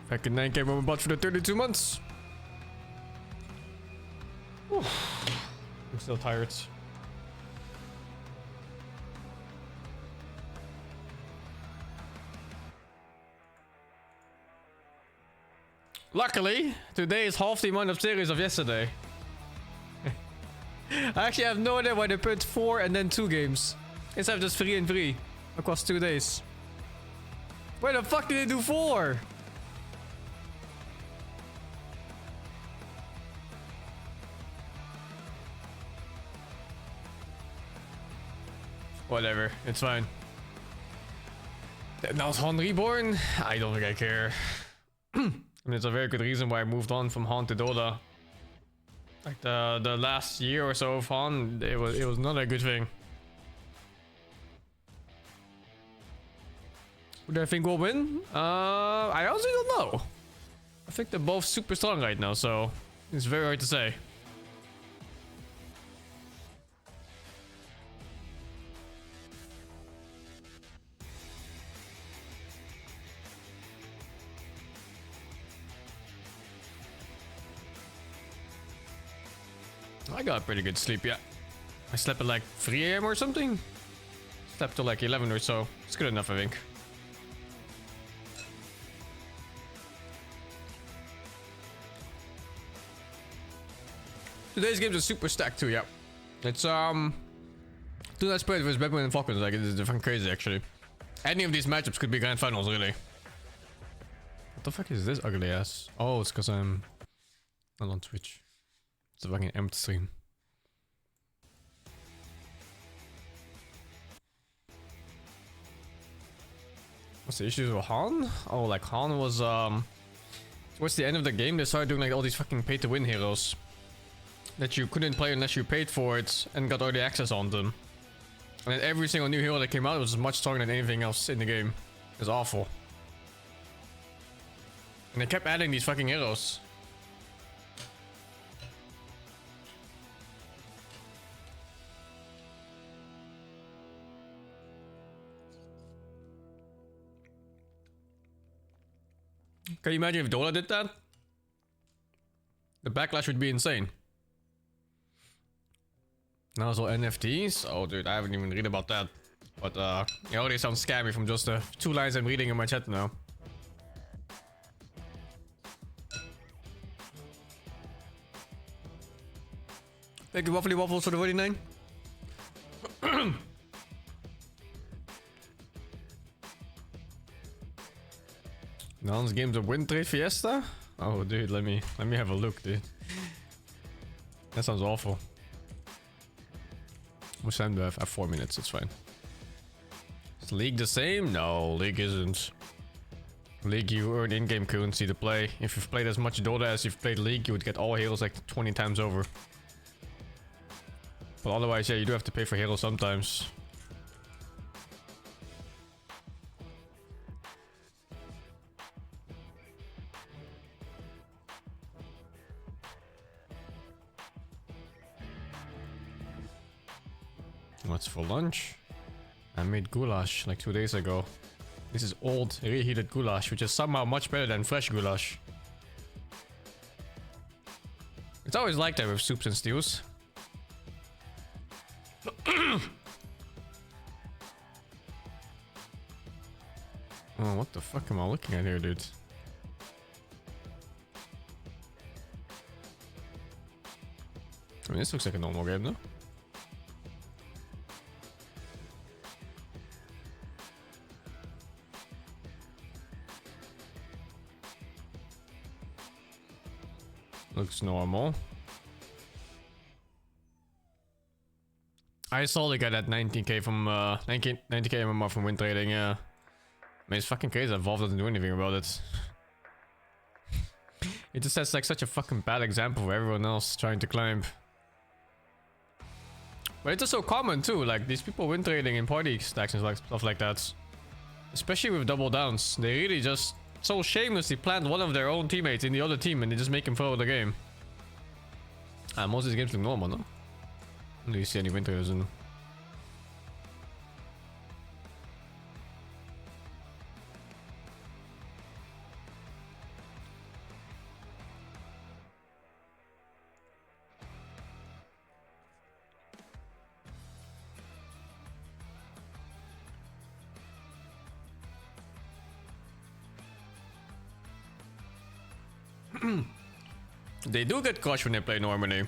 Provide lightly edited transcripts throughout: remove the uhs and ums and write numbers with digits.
Back in 9K when we bought for the 32 months. Whew. I'm still tired. Luckily, today is half the amount of series of yesterday. I actually have no idea why they put 4 and then 2 games instead of just 3 and 3 across 2 days. Why the fuck did they do 4? Whatever, it's fine. Now it's Han Reborn? I don't think I care. I mean, it's a very good reason why I moved on from Han to Dota. Like the last year or so of Han, it was not a good thing. Who do I think will win? I honestly don't know. I think they're both super strong right now, so it's very hard to say. I got pretty good sleep, yeah. I slept at like 3 AM or something. Slept till like 11 or so. It's good enough, I think. Today's games are super stacked too, yeah. It's Do Not Spread versus Batman and Falcons, like it's fucking crazy actually. Any of these matchups could be grand finals, really. What the fuck is this ugly ass? Oh, it's because I'm not on Twitch. It's a fucking empty stream. What's the issues with Han? Oh, like Han was towards the end of the game they started doing like all these fucking pay to win heroes that you couldn't play unless you paid for it and got early access on them. And then every single new hero that came out was much stronger than anything else in the game. It was awful. And they kept adding these fucking heroes. Can you imagine if Dota did that? The backlash would be insane. Now it's all NFTs? Oh dude, I haven't even read about that. But it already sounds scammy from just the 2 lines I'm reading in my chat now. Thank you Waffly Waffles for the 49. Nans games a win trade fiesta? Oh dude, let me have a look, dude. That sounds awful. Which time do I have? I have 4 minutes, it's fine. Is League the same? No, League isn't. League, you earn in-game currency to play. If you've played as much Dota as you've played League, you would get all heroes like 20 times over. But otherwise, yeah, you do have to pay for heroes sometimes. What's for lunch? I made goulash like 2 days ago. This is old, reheated goulash, which is somehow much better than fresh goulash. It's always like that with soups and stews. Oh, what the fuck am I looking at here, dude? I mean, this looks like a normal game, though. Looks normal. I saw the guy at 19k from 90k MMR from win trading. Yeah, I mean, it's fucking crazy. Valve doesn't do anything about it. It just sets like such a fucking bad example for everyone else trying to climb. But it's just so common too. Like these people win trading in party stacks and like stuff like that. Especially with double downs, they really just so shamelessly plant one of their own teammates in the other team and they just make him throw the game. Most of these games look normal, no? Do you see any win traders in them? They do get crushed when they play normally.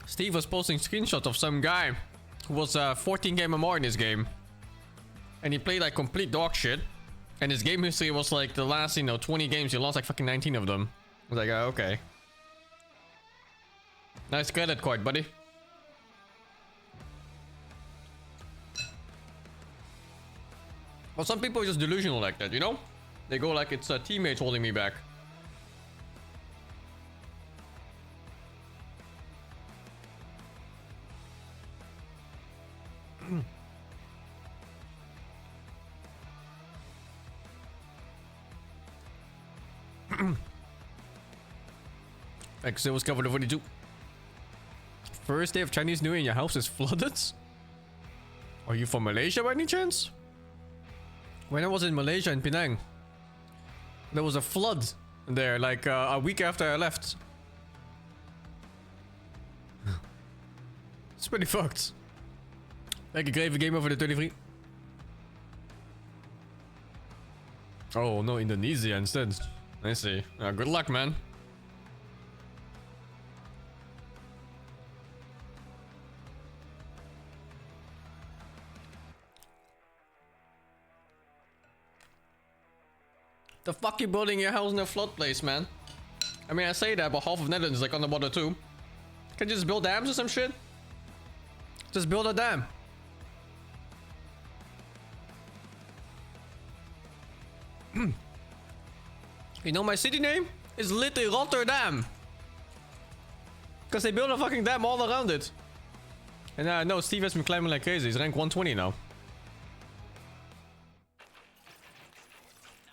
Steve was posting screenshots of some guy who was 14 game MMR in his game. And he played like complete dog shit. And his game history was like the last, 20 games, he lost like fucking 19 of them. I was like, okay. Nice credit card, buddy. But some people are just delusional like that, you know? They go like it's teammates holding me back. X was covered of 42. First day of Chinese New Year and your house is flooded? Are you from Malaysia by any chance? When I was in Malaysia in Penang, there was a flood there like a week after I left. It's pretty fucked. Like a gravy game over the 33. Oh no, Indonesia instead. I see. Good luck, man. The fuck you building your house in a flood place, man? I mean, I say that, but half of Netherlands is like underwater too. Can you just build dams or some shit? Just build a dam. You know my city name? Is literally Rotterdam. Because they built a fucking dam all around it. And no, Steve has been climbing like crazy. He's rank 120 now.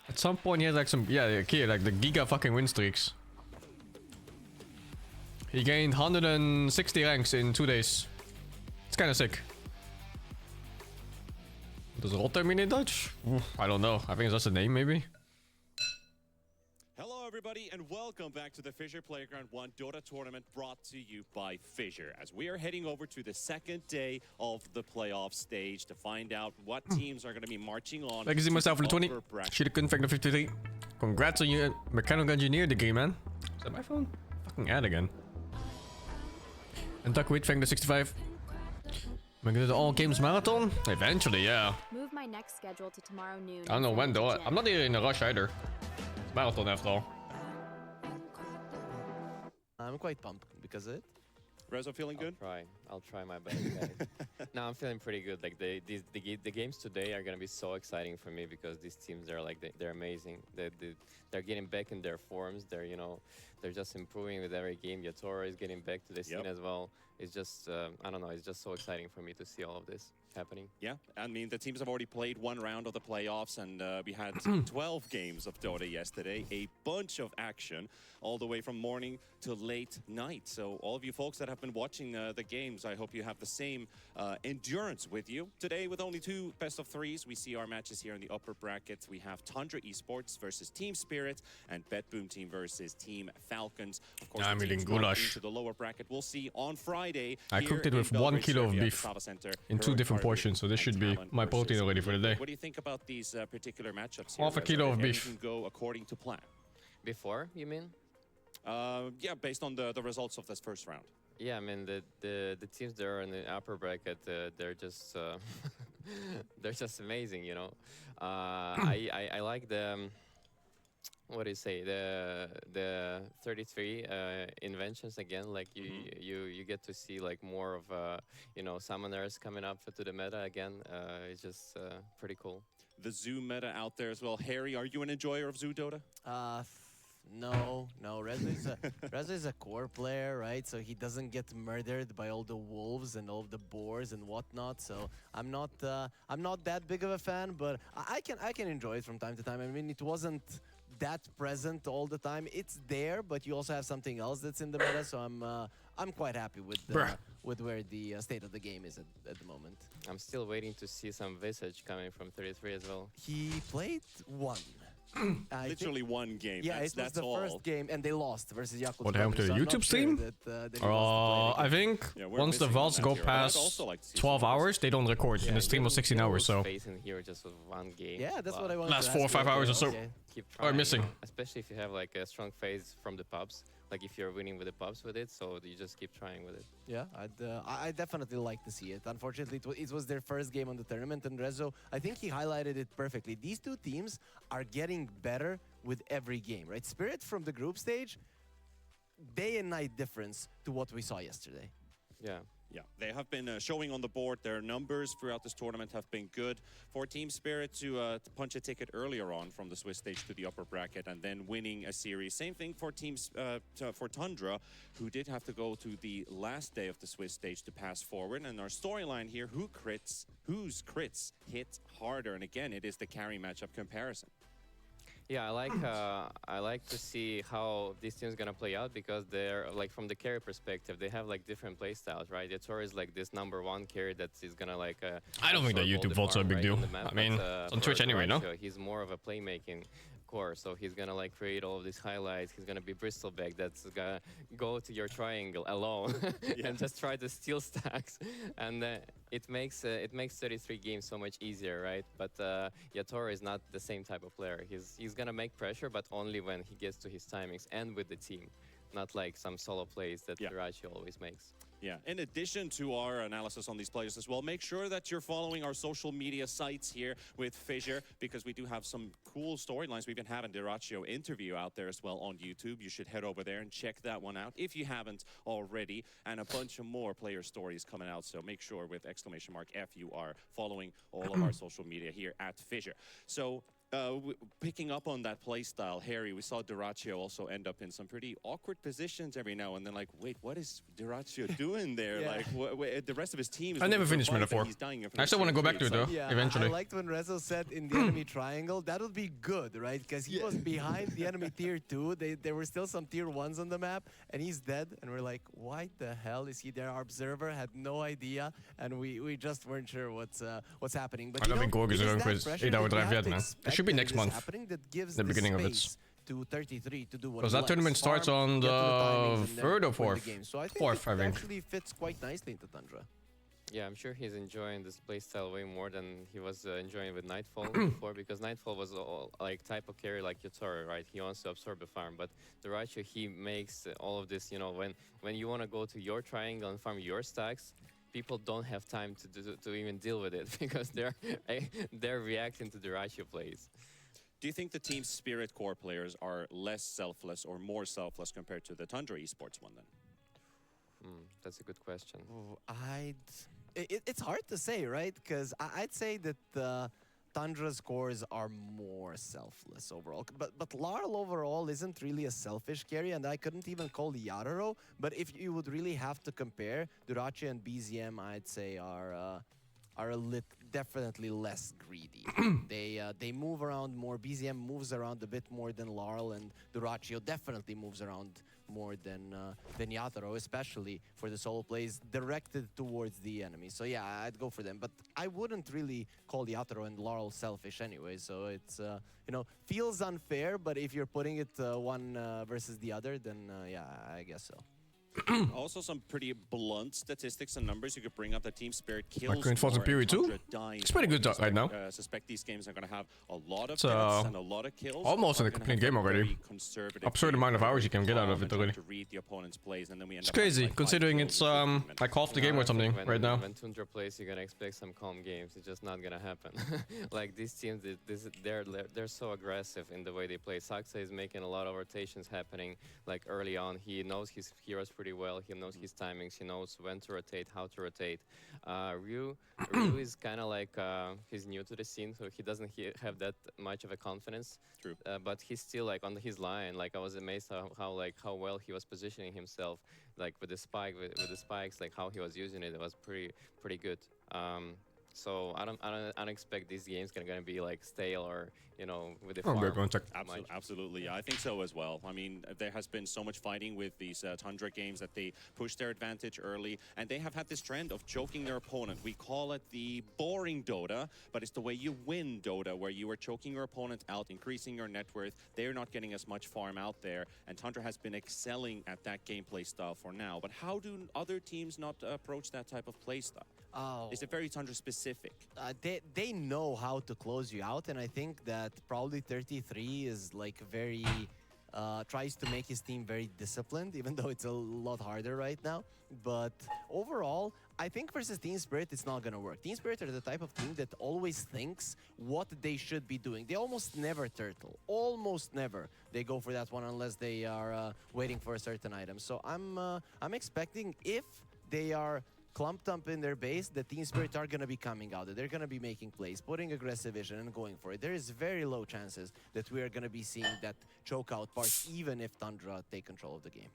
At some point he had like some, okay, like the giga fucking win streaks. He gained 160 ranks in 2 days. It's kind of sick. Does Rotterdam mean in Dutch? I don't know. I think it's just a name maybe. Hello everybody and welcome back to the Fissure Playground 1 Dota tournament brought to you by Fissure. As we are heading over to the second day of the playoff stage to find out what teams are going to be marching on. Legacy myself for the 20. Should have config the 53. Congrats on your mechanical engineer degree, man. Is that my phone? Fucking ad again. And Duckweed fang the 65. Am I gonna do all games marathon? Eventually, yeah. Move my next schedule to tomorrow noon. I don't know when though. I'm not even in a rush either. It's marathon after all. I'm quite pumped because of it. Rezo feeling good? I'll try my best, guys. No, I'm feeling pretty good. Like the games today are gonna be so exciting for me because these teams are like they're amazing. They're getting back in their forms. They're just improving with every game. Yatora is getting back to the scene as well. It's just I don't know. It's just so exciting for me to see all of this happening. Yeah, I mean the teams have already played one round of the playoffs, and we had 12 games of Dota yesterday. A bunch of action all the way from morning to late night. So all of you folks that have been watching the games, I hope you have the same endurance with you. Today, with only 2 best of 3s, we see our matches here in the upper brackets. We have Tundra Esports versus Team Spirit and Bet Boom Team versus Team Falcons. Of course, I'm the eating teams going goulash. into the lower bracket we'll see on Friday. I cooked it with 1 kilo of beef in 2 different portions, so this should be my protein already for the day. What do you think about these particular matchups here? Half a kilo of beef. Everything go according to plan? Before, you mean? Yeah, based on the results of this first round. Yeah, I mean the teams that are in the upper bracket, they're just they're just amazing, you know. I like the what do you say, the 33 inventions again. Like you get to see like more of summoners coming up to the meta again. It's just pretty cool. The Zoo meta out there as well. Harry, are you an enjoyer of Zoo Dota? No. Rezo is a core player, right? So he doesn't get murdered by all the wolves and all the boars and whatnot. So I'm not that big of a fan, but I can enjoy it from time to time. I mean, it wasn't that present all the time. It's there, but you also have something else that's in the meta. So I'm quite happy with where the state of the game is at the moment. I'm still waiting to see some visage coming from 33 as well. He played one. Literally one game. Yeah, that's, it was that's the all. first game, and they lost versus Yakult. What happened to the YouTube stream? I think once the vaults go past 12 hours, they don't record, and the stream was 16 hours, so Space in here just with one game. Yeah, that's what I wanted. last to 4 or ask 5 you. hours or so. Okay. keep Oh, trying. missing. Especially if you have like a strong phase from the pubs. Like if you're winning with the pubs with it, so you just keep trying with it. Yeah, I definitely like to see it. Unfortunately, it was their first game on the tournament, and Rezo, I think he highlighted it perfectly. These two teams are getting better with every game, right? Spirit from the group stage, day and night difference to what we saw yesterday. Yeah. Yeah, they have been showing on the board. Their numbers throughout this tournament have been good. For Team Spirit to punch a ticket earlier on from the Swiss stage to the upper bracket and then winning a series. Same thing for for Tundra, who did have to go to the last day of the Swiss stage to pass forward. And our storyline here, whose crits hit harder? And again, it is the carry matchup comparison. Yeah, I like to see how this team's gonna play out because they're like from the carry perspective, they have like different play styles, right? Yator is like this #1 carry that is gonna like. I don't think that absorb all YouTube the votes are a farm big right deal. in the map, I mean, but, it's on for Twitch anyway, no? Duracio, he's more of a playmaking core, so he's gonna like create all of these highlights. He's gonna be Bristleback that's gonna go to your triangle alone and just try to steal stacks, and it makes 33 games so much easier, right? But Yator is not the same type of player. He's gonna make pressure, but only when he gets to his timings and with the team, not like some solo plays that Duracio always makes. Yeah, in addition to our analysis on these players as well, make sure that you're following our social media sites here with FISSURE, because we do have some cool storylines. We even have a Duracio interview out there as well on YouTube. You should head over there and check that one out if you haven't already, and a bunch of more player stories coming out. So make sure with !F you are following all of our social media here at FISSURE. So picking up on that play style, Harry, we saw Duracio also end up in some pretty awkward positions every now and then. Like, wait, what is Duracio doing there? Like, the rest of his team is I never finished Metaphor. I still want to go back to it though, eventually. I liked when Rezo said in the enemy triangle, that would be good, right? Because he was behind the enemy tier 2. There were still some tier 1s on the map, and he's dead. And we're like, why the hell is he there? Our observer had no idea, and we just weren't sure what's happening. But I don't think Gorg is going for his 8-hour drive yet, man. It should be next month. That gives the beginning of it. To 33 to do what because that tournament starts on the 3rd or 4th? So I think 4th, I think. Actually fits quite nicely into Tundra. Yeah, I'm sure he's enjoying this playstyle way more than he was enjoying with Nightfall before, because Nightfall was all, like type of carry like Yatori, right? He wants to absorb the farm, but Duracio, he makes all of this, you know, when you want to go to your triangle and farm your stacks, people don't have time to even deal with it because they're reacting to Duracio plays. Do you think the Team Spirit core players are less selfless or more selfless compared to the Tundra esports one then? That's a good question. It's hard to say, right? Because I'd say that Tundra's cores are more selfless overall. But Larl overall isn't really a selfish carry, and I couldn't even call Yararo. But if you would really have to compare, Duracio and BZM, I'd say are definitely less greedy. They move around more. BZM moves around a bit more than Larl, and Duracio definitely moves around more than Yatoro, especially for the solo plays directed towards the enemy. So yeah, I'd go for them. But I wouldn't really call Yatoro and Larl selfish anyway. So it's you know, feels unfair. But if you're putting it one versus the other, then yeah, I guess so. Also, some pretty blunt statistics and numbers you could bring up. That Team Spirit kills Green Force and Fury too? It's pretty good right now. I suspect these games are going to have a lot of deaths and a lot of kills. Almost in a complete game already. Absurd amount of hours you can get out of it already. To read the opponent's plays, and then we end It's up crazy, considering it's like half the game or something right now. When Tundra plays, you're gonna expect some calm games. It's just not gonna happen. Like these teams, they're so aggressive in the way they play. Saksa is making a lot of rotations happening like early on. He knows his heroes pretty well. He knows his timings. He knows when to rotate, how to rotate. Ryu is kind of like he's new to the scene, so he doesn't have that much of a confidence. True. But he's still like on his line. Like I was amazed how well he was positioning himself, like with the spikes, like how he was using it. It was pretty good. So I don't expect these games gonna be like stale or, you know, with the farm. Absolutely, I think so as well. I mean, there has been so much fighting with these Tundra games that they push their advantage early, and they have had this trend of choking their opponent. We call it the boring Dota, but it's the way you win Dota, where you are choking your opponent out, increasing your net worth. They're not getting as much farm out there, and Tundra has been excelling at that gameplay style for now. But how do other teams not approach that type of play style? Oh. Is it very Tundra specific? They know how to close you out, and I think that probably 33 is like very tries to make his team very disciplined, even though it's a lot harder right now. But overall, I think versus Team Spirit, it's not gonna work. Team Spirit are the type of team that always thinks what they should be doing. They almost never turtle, almost never. They go for that one unless they are waiting for a certain item. So I'm expecting if they are clumped up in their base, the Team Spirit are going to be coming out. They're going to be making plays, putting aggressive vision and going for it. There is very low chances that we are going to be seeing that choke out part, even if Tundra take control of the game.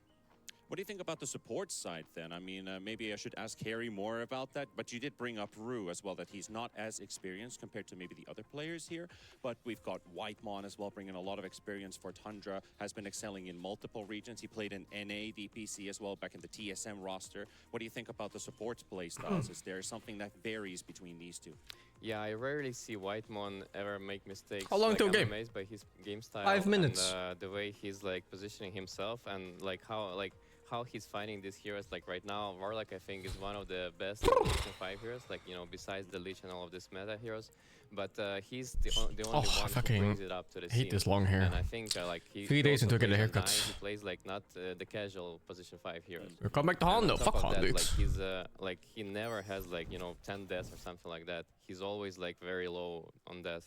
What do you think about the support side then? I mean, maybe I should ask Harry more about that, but you did bring up Rue as well, that he's not as experienced compared to maybe the other players here. But we've got Whitemon as well, bringing a lot of experience for Tundra, has been excelling in multiple regions. He played in NA, DPC as well, back in the TSM roster. What do you think about the support play styles? Is there something that varies between these two? Yeah, I rarely see Whitemon ever make mistakes. How long like, till I'm game? amazed by his game style. 5 minutes. And, the way he's like positioning himself and like how he's fighting these heroes. Like right now, Warlock I think is one of the best Division 5 heroes. Like, you know, besides the Lich and all of these meta heroes. But he's the only one who brings it up to the scene. Hate this long hair. And I think like he 3 days also until I get a plays on haircut. Dying. He plays like not the casual position 5 heroes. We come back to And Hondo. on top Fuck of Hondo. that, like he's like he never has like, you know, 10 deaths or something like that. He's always like very low on death.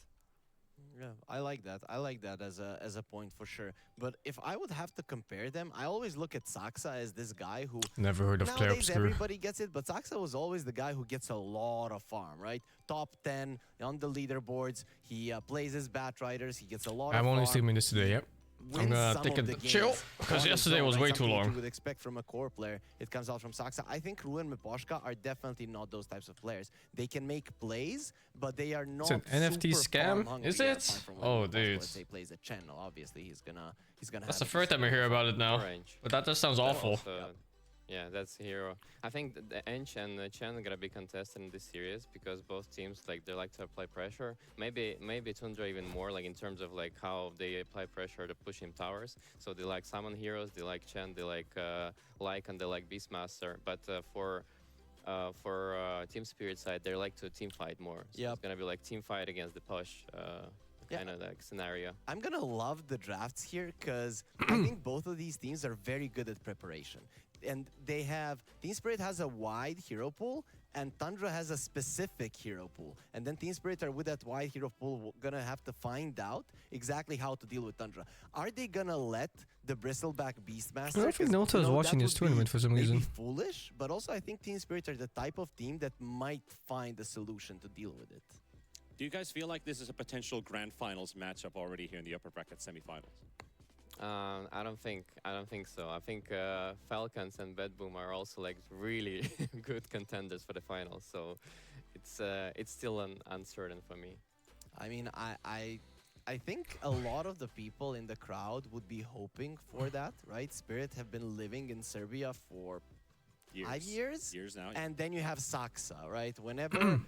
Yeah, I like that. I like that as a point for sure. But if I would have to compare them, I always look at Saxa as this guy who Never heard of Claire nowadays Obscure. everybody gets it, but Saxa was always the guy who gets a lot of farm, right? Top 10 on the leaderboards. He plays his Batriders. He gets a lot of I'm farm. only streaming this today, yep. I'm Wins gonna some take of a the chill, games because on his yesterday own, was right? way too Something long. You would expect from a core player. It comes out from Saxa. I think Ru and Miposhka are definitely not those types of players. They can make plays, but they are not. It's an NFT super scam? farm-hungry, Is apart it? from when Oh, Miposhka, dude. let's say, plays a channel. Obviously, he's gonna. That's the have first time I hear about it now. Orange. But that just sounds But awful. also, yeah, that's a hero. I think the Ench and Chen are gonna be contested in this series because both teams like they like to apply pressure. Maybe Tundra even more, like in terms of like how they apply pressure to push him towers. So they like summon heroes, they like Chen, they like and they like Beastmaster. But for Team Spirit side, they like to team fight more. So Yep. it's gonna be like team fight against the push. Kind of like scenario. I'm gonna love the drafts here because I think both of these teams are very good at preparation. And they have, Team Spirit has a wide hero pool and Tundra has a specific hero pool. And then Team Spirit are with that wide hero pool gonna have to find out exactly how to deal with Tundra. Are they gonna let the Bristleback Beastmaster? I don't think 'Cause, Nota is that watching this would tournament be for some maybe reason. foolish, but also I think Team Spirit are the type of team that might find a solution to deal with it. Do you guys feel like this is a potential grand finals matchup already here in the upper bracket semifinals? I don't think so. I think Falcons and Bedboom are also like really good contenders for the finals. So it's still uncertain for me. I mean, I think a lot of the people in the crowd would be hoping for that, right? Spirit have been living in Serbia for 5 years. Years now. And then you have Saxa, right? Whenever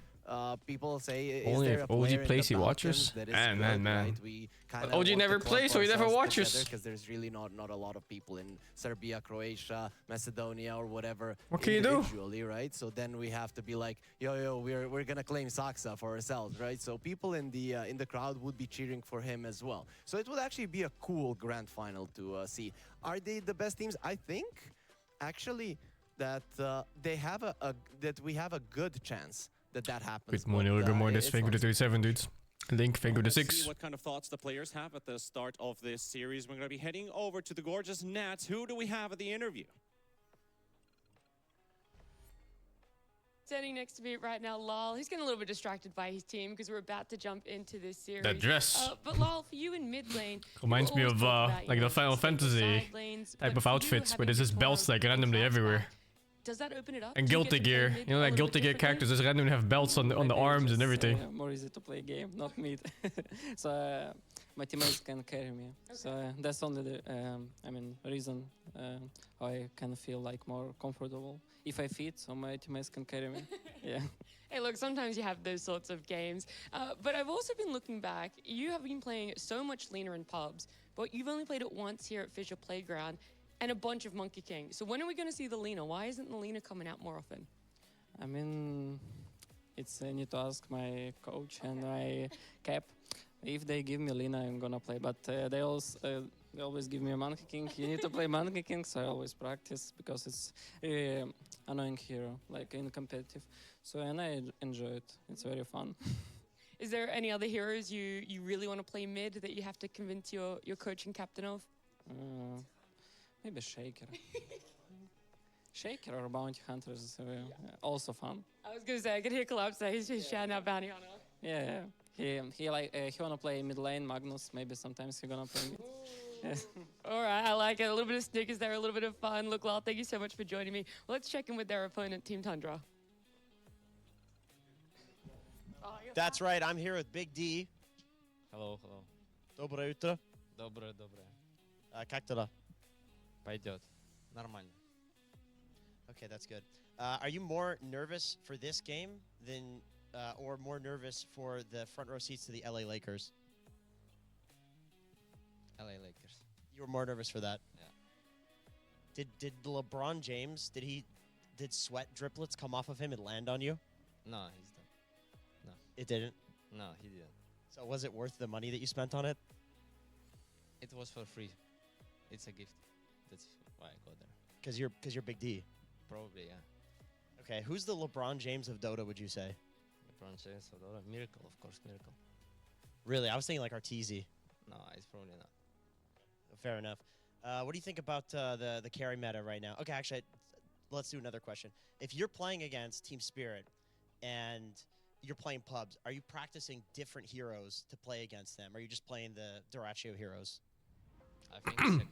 people say, is Only there if a player OG plays, in he the watches? Balkans that is Man. right? We kind But OG never plays, so he never watches. Because there's really not a lot of people in Serbia, Croatia, Macedonia, or whatever. What can you do? Individually, right? So then we have to be like, yo, we're gonna claim Saxa for ourselves, right? So people in the crowd would be cheering for him as well. So it would actually be a cool grand final to see. Are they the best teams? I think actually that they have that we have a good chance that happens. Good morning, but, good morning. it's This Finger not- to 37, dudes. Link, Finger to Let's 6. see what kind of thoughts the players have at the start of this series. We're going to be heading over to the gorgeous Nats. Who do we have at the interview? Standing next to me right now, Lal. He's getting a little bit distracted by his team because we're about to jump into this series. That dress. But Lal, for you in mid lane, Reminds you me always of, talk about, you like know, the Final stable Fantasy side lanes, type but of for you, outfits, where having there's just Victor belts like on randomly top everywhere. spot, does that open it up? And Do you get Guilty to play Gear. mid You know, a like little bit Guilty Gear differently? characters just randomly have belts on the arms and everything. More easy to play game, not mid. So my teammates can carry me. So that's only the reason I can feel like more comfortable. If I fit, so my teammates can carry me. Yeah. Hey, look, sometimes you have those sorts of games. But I've also been looking back. You have been playing so much Lena in pubs, but you've only played it once here at FISSURE Playground and a bunch of Monkey King. So when are we going to see the Lena? Why isn't the Lena coming out more often? I mean, it's I need to ask my coach and my cap. If they give me Lina, I'm gonna play. But they always give me a Monkey King. You need to play Monkey King, so I always practice because it's a annoying hero, like in competitive. So and I enjoy it. It's very fun. Is there any other heroes you really want to play mid that you have to convince your coach and captain of? Maybe Shaker. Shaker or Bounty Hunter is also fun. I was gonna say I could hear Collapse say he's just shouting out bounty hunter. Yeah. He wanna play mid lane Magnus. Maybe sometimes he gonna play mid. Yes. All right, I like it. A little bit of snickers there, a little bit of fun. Look, Lal, thank you so much for joining me. Let's check in with their opponent, Team Tundra. That's right, I'm here with Big D. Hello, hello. Доброе утро. Доброе, доброе. Как дела? Пойдет. Нормально. Okay, that's good. Are you more nervous for this game than, or more nervous for the front row seats to the LA Lakers? LA Lakers. You were more nervous for that? Yeah. Did LeBron James, did sweat driplets come off of him and land on you? No, he's done. It didn't? No, he didn't. So was it worth the money that you spent on it? It was for free. It's a gift. That's why I go there. Because you're Big D. Probably, yeah. Okay, who's the LeBron James of Dota, would you say? LeBron James, Dota. Miracle, of course, Miracle. Really? I was thinking like Arteezy. No, it's probably not. Fair enough. What do you think about the carry meta right now? Okay, actually, let's do another question. If you're playing against Team Spirit and you're playing pubs, are you practicing different heroes to play against them? Or are you just playing the Duraccio heroes? I think second.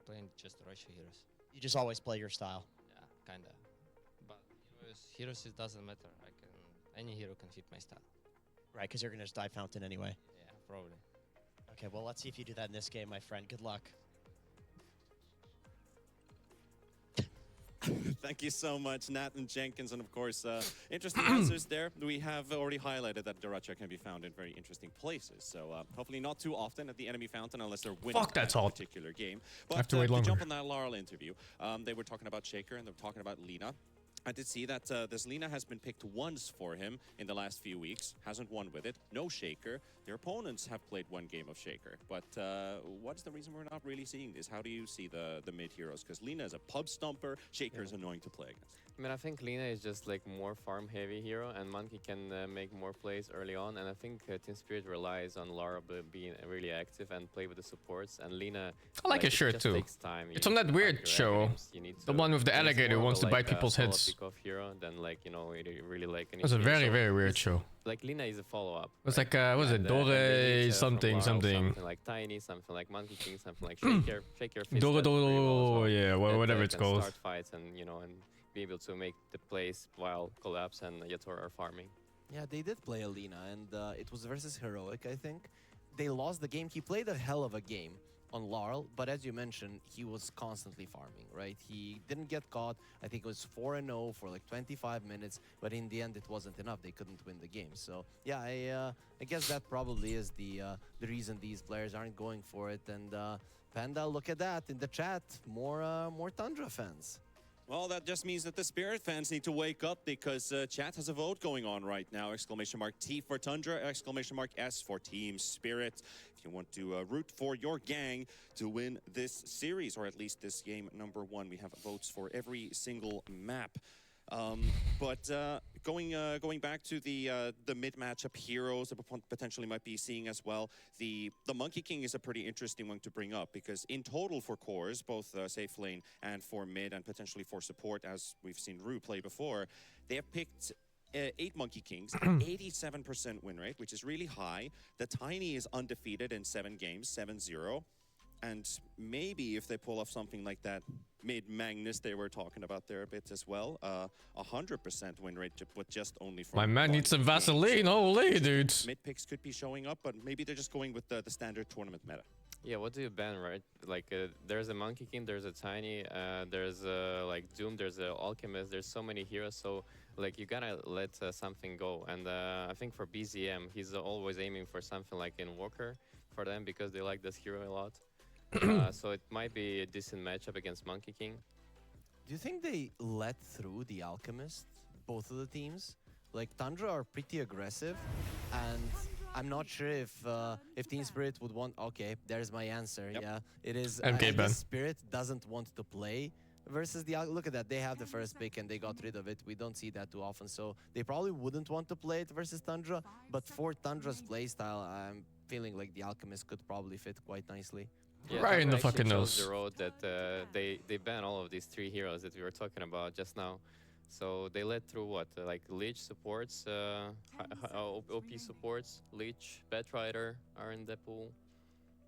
Playing just Russia heroes. You just always play your style? Yeah, kinda. But heroes it doesn't matter. Any hero can fit my style. Right, because you're going to just die Fountain anyway. Yeah, probably. Okay, well, let's see if you do that in this game, my friend. Good luck. Thank you so much, Nat and Jenkins, and of course, interesting answers there. We have already highlighted that Duracha can be found in very interesting places, so hopefully not too often at the enemy fountain unless they're winning that's a all. particular game. But I have to wait longer. jump on that Laurel interview, they were talking about Shaker and they were talking about Lina. I did see that this Lina has been picked once for him in the last few weeks, hasn't won with it, no Shaker. Their opponents have played one game of Shaker, but what's the reason we're not really seeing this? How do you see the mid heroes? Because Lina is a pub stomper, Shaker is annoying to play against. I mean, I think Lina is just like more farm heavy hero, and Monkey can make more plays early on. And I think Team Spirit relies on Lara being really active and play with the supports. And Lina, I like his shirt just too. takes time. It's on that weird show, the one with the alligator who wants to bite people's heads. Hero than like really like. It was a very weird show. Like Lina is a follow-up. It was like what was it, Dore something. Something like Tiny, something like Monkey King, something like Shaker. Shaker fits Dore, that pretty well as well. yeah, whatever That it's can called. Start fights and and be able to make the plays while Collapse and Yator are farming. Yeah, they did play Alina, and it was versus Heroic, I think. They lost the game. He played a hell of a game on Laurel, but as you mentioned, he was constantly farming, right? He didn't get caught. I think it was 4-0 for like 25 minutes, but in the end, it wasn't enough. They couldn't win the game. So yeah, I guess that probably is the reason these players aren't going for it. And Panda, look at that in the chat. More Tundra fans. Well, that just means that the Spirit fans need to wake up because chat has a vote going on right now. Exclamation mark T for Tundra, exclamation mark S for Team Spirit. If you want to root for your gang to win this series, or at least this game number 1, we have votes for every single map. But going back to the mid matchup heroes that potentially might be seeing as well, the Monkey King is a pretty interesting one to bring up because in total for cores, both safe lane and for mid and potentially for support, as we've seen Rue play before, they have picked 8 Monkey Kings, 87% win rate, which is really high. The Tiny is undefeated in 7 games, 7-0. And maybe if they pull off something like that mid Magnus they were talking about there a bit as well, 100% win rate, but just only from My man needs some Vaseline, holy dude. Mid picks could be showing up, but maybe they're just going with the standard tournament meta. Yeah, what do you ban, right? Like, there's a Monkey King, there's a Tiny, there's like Doom, there's a Alchemist, there's so many heroes, so like you gotta let something go. And I think for BZM, he's always aiming for something like Invoker for them because they like this hero a lot. So it might be a decent matchup against Monkey King. Do you think they let through the Alchemist both of the teams. Like Tundra are pretty aggressive, and I'm not sure if Team Spirit would want. Okay, there's my answer. Yep. Yeah, it is. MK I ban. guess Spirit doesn't want to play versus the. Look at that, they have the first pick and they got rid of it. We don't see that too often, so they probably wouldn't want to play it versus Tundra. But for Tundra's playstyle, I'm feeling like the Alchemist could probably fit quite nicely. Yeah, Right in the Tundra actually fucking chose nose. the road that they ban all of these 3 heroes that we were talking about just now. So they led through what? Like Lich supports, OP supports, Lich, Batrider are in the pool.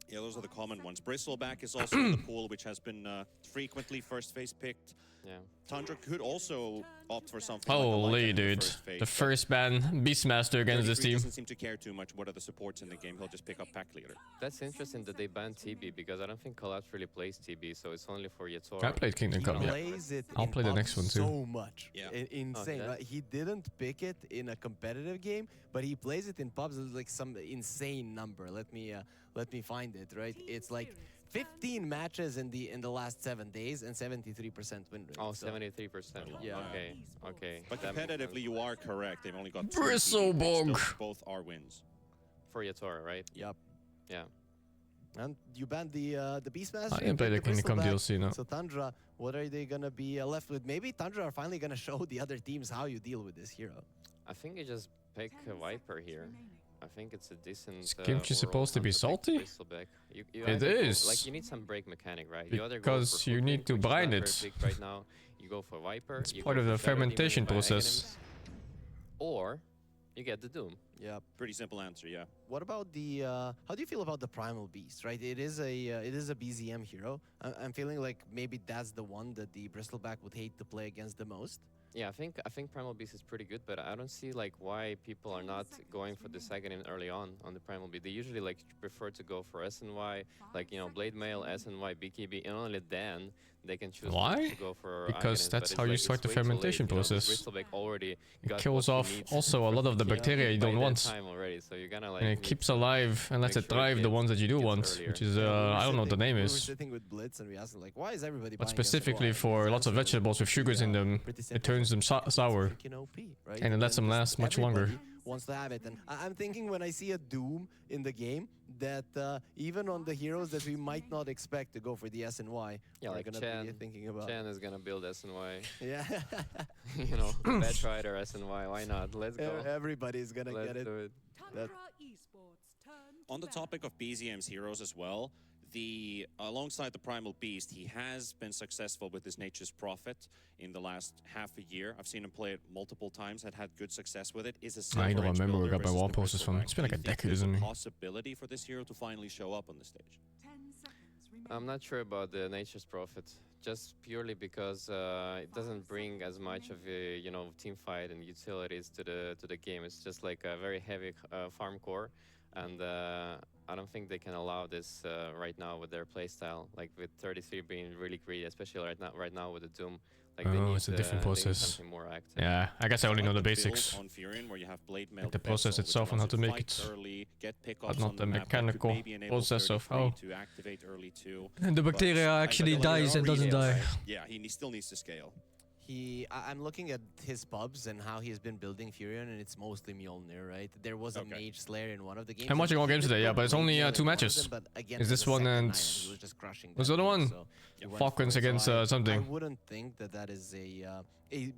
Yeah, those are the common ones. Bristleback is also in the pool, which has been frequently first phase picked. Yeah. Tundra could also opt for something like a Holy Lycan in dude. first phase, The but first ban, Beastmaster against this 33 team. doesn't seem to care too much what are the supports in the game. He'll just pick up pack leader. That's interesting that they banned TB because I don't think Collapse really plays TB, so it's only for Yatora. I played Kingdom He Come, yeah. plays it I'll in play the pubs next one too. so much. Yeah. Insane. yeah? Right? He didn't pick it in a competitive game, but he plays it in pubs with like some insane number. Let me find it. Right, it's like 15 matches in the last 7 days and 73% win rate. Oh, so 73%. Yeah. Okay, okay. But That makes competitively, sense. you are correct. They've only got 2 Bristlebog. TB picks, though both are wins. For Yatora, right? Yep. Yeah. And you banned the Beastmaster. I you didn't play the picked Kingdom Come Bristleback. DLC, no. So Tundra, what are they gonna be left with? Maybe Tundra are finally gonna show the other teams how you deal with this hero. I think you just pick a Viper here. I think it's a decent. Is Kimchi overall supposed to be counter pick salty? Bristleback. You It either go- is. Like you need some break mechanic, right? You either go Because for you Hook need Link, to which is not brine very it. big right now. You go for Viper. It's you part go of for the Feather Demon fermentation by process. Aghanim's, or you get the Doom. Yep. Pretty simple answer, yeah. What about the? How do you feel about the Primal Beast? Right, it is a BZM hero. I'm feeling like maybe that's the one that the Bristleback would hate to play against the most. Yeah, I think Primal Beast is pretty good, but I don't see like why people are not going for the Saganim early on the Primal Beast. They usually like prefer to go for SNY, like Blade Mail, SNY, BKB, and only then they can choose Why? to go for Because Aghanim's, that's but how it's you like, start it's the way too late, fermentation process. Bristleback already It got kills what he off needs also a lot of the Yeah. bacteria you by don't that want. time already, so you're gonna like And it need keeps to alive and lets make it sure thrive the ones that you do gets want, earlier. which is, We were I don't know what the name we were is. sitting with Blitz and we asked him like, why is everybody? But buying specifically SNY? for His lots of answer was vegetables with sugars in them, pretty it simple. turns them sour. Freaking OP, right? And it lets them just last much longer. everybody wants to have it, and I'm thinking when I see a Doom in the game that even on the heroes that we might not expect to go for the SNY, Yeah, we're like gonna be Chen. thinking about. Chen is gonna build SNY. Yeah, Batrider SNY. Why not? Let's go. everybody's gonna Let's get it. do it. That- On the topic of BZM's heroes as well, alongside the Primal Beast, he has been successful with his Nature's Prophet in the last half a year. I've seen him play it multiple times and had good success with it. Is a I Silver don't Edge remember where I builder got my versus wall the posters from. Bristleback. It's been like Do a you think decade, there's isn't it? possibility for this hero to finally show up on the stage? I'm not sure about the Nature's Prophet, just purely because it doesn't bring as much of a team fight and utilities to the game. It's just like a very heavy farm core, and I don't think they can allow this right now with their playstyle. Like with 33 being really greedy, especially right now with the Doom. Like they Oh, need, it's a different they need process. something more active. Yeah, I guess I only know the Build basics. on Furion, where you have Blade Mail Like the process Vessel, which itself and how allows to you make fight it, early, get but pickoffs not on the map that could mechanical maybe enable process of 33 how to activate early too. the bacteria But I actually feel like there dies are and doesn't reasons, die. right? Yeah, he still needs to scale. I'm looking at his pubs and how he has been building Furion, and it's mostly Mjolnir, right? There was a Okay. Mage Slayer in one of the games. I'm watching and all he games did today, yeah, good but it's Blade only Mail 2 in one of matches. them, but again, Is it this was the one second and- night he was just crushing What's that the other build, one? so he went Falcons for it. So against, I something. wouldn't think that is a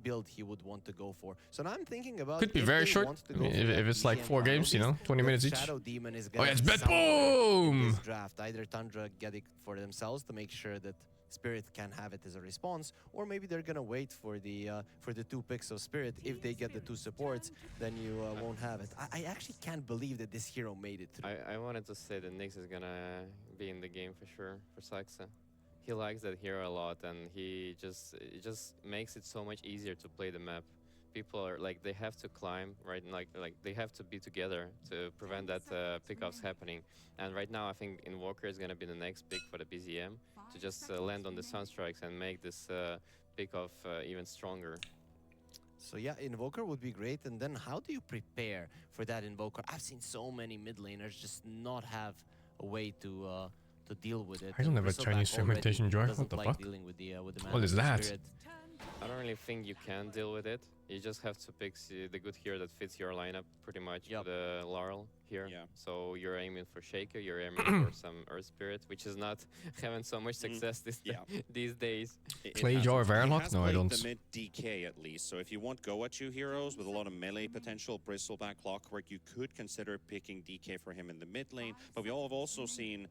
build he would want to go for. So now I'm thinking about Could be if very they short. want to I go mean, for if that it's like BZM 4 games, Primal 20 Beast, minutes that each. Shadow Demon is Oh gonna yeah, it's be bet somewhere in boom! this draft. Either Tundra get it for themselves to make sure that Spirit can have it as a response, or maybe they're gonna wait for the 2 picks of Spirit. If they get the 2 supports, then you won't have it. I actually can't believe that this hero made it through. I wanted to say that Nyx is gonna be in the game for sure for Saxa. He likes that hero a lot, and it just makes it so much easier to play the map. People are like they have to climb right, like they have to be together to prevent that pickoffs happening. And right now, I think Invoker is gonna be the next pick for the BZM to just land on the Sunstrikes and make this pickoff even stronger. So yeah, Invoker would be great. And then how do you prepare for that Invoker? I've seen so many mid laners just not have a way to deal with it. I don't And have a Bristleback Chinese already fermentation jar. doesn't What the like fuck? dealing with the What is Mana that? Spirit. I don't really think you can deal with it You just have to pick the good hero that fits your lineup pretty much. Yep. With the Laurel here. Yeah. So you're aiming for Shaker, you're aiming for some Earth Spirit, which is not having so much success these days. Play Jar of Airlock? No, I don't. The mid DK at least. So if you want go at you heroes with a lot of melee potential, Bristleback, Clockwork, you could consider picking DK for him in the mid lane. But we all have also seen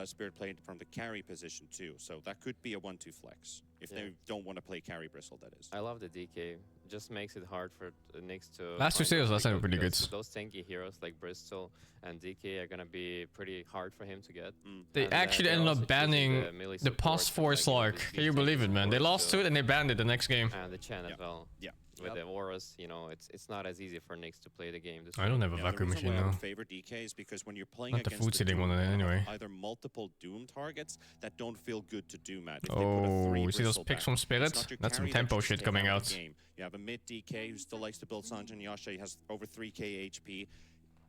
Spirit played from the carry position too. So that could be a 1-2 flex if they don't want to play carry Bristle. That is. I love the DK. Just makes it hard for Nyx to. Last two series last time were pretty good. Those tanky heroes like Bristol and DK are gonna be pretty hard for him to get. They actually ended up banning the Pass Force Lark. Can you believe it, man? They lost to it and they banned it the next game. And the Chen as well. Yeah. With the auras, you know, it's not as easy for Nyx to play the game. I don't have a vacuum the reason machine why I now. would favor DK is because when you're playing Not the against food sitting one Doom, anyway. either multiple Doom targets that don't feel good to Doom at. If Oh, they you put a see those Bristleback, picks from it's Spirit? not your That's some carry that tempo just shit take coming out the out. game. You have a mid DK who still likes to build Sanjin Yasha. He has over 3k HP.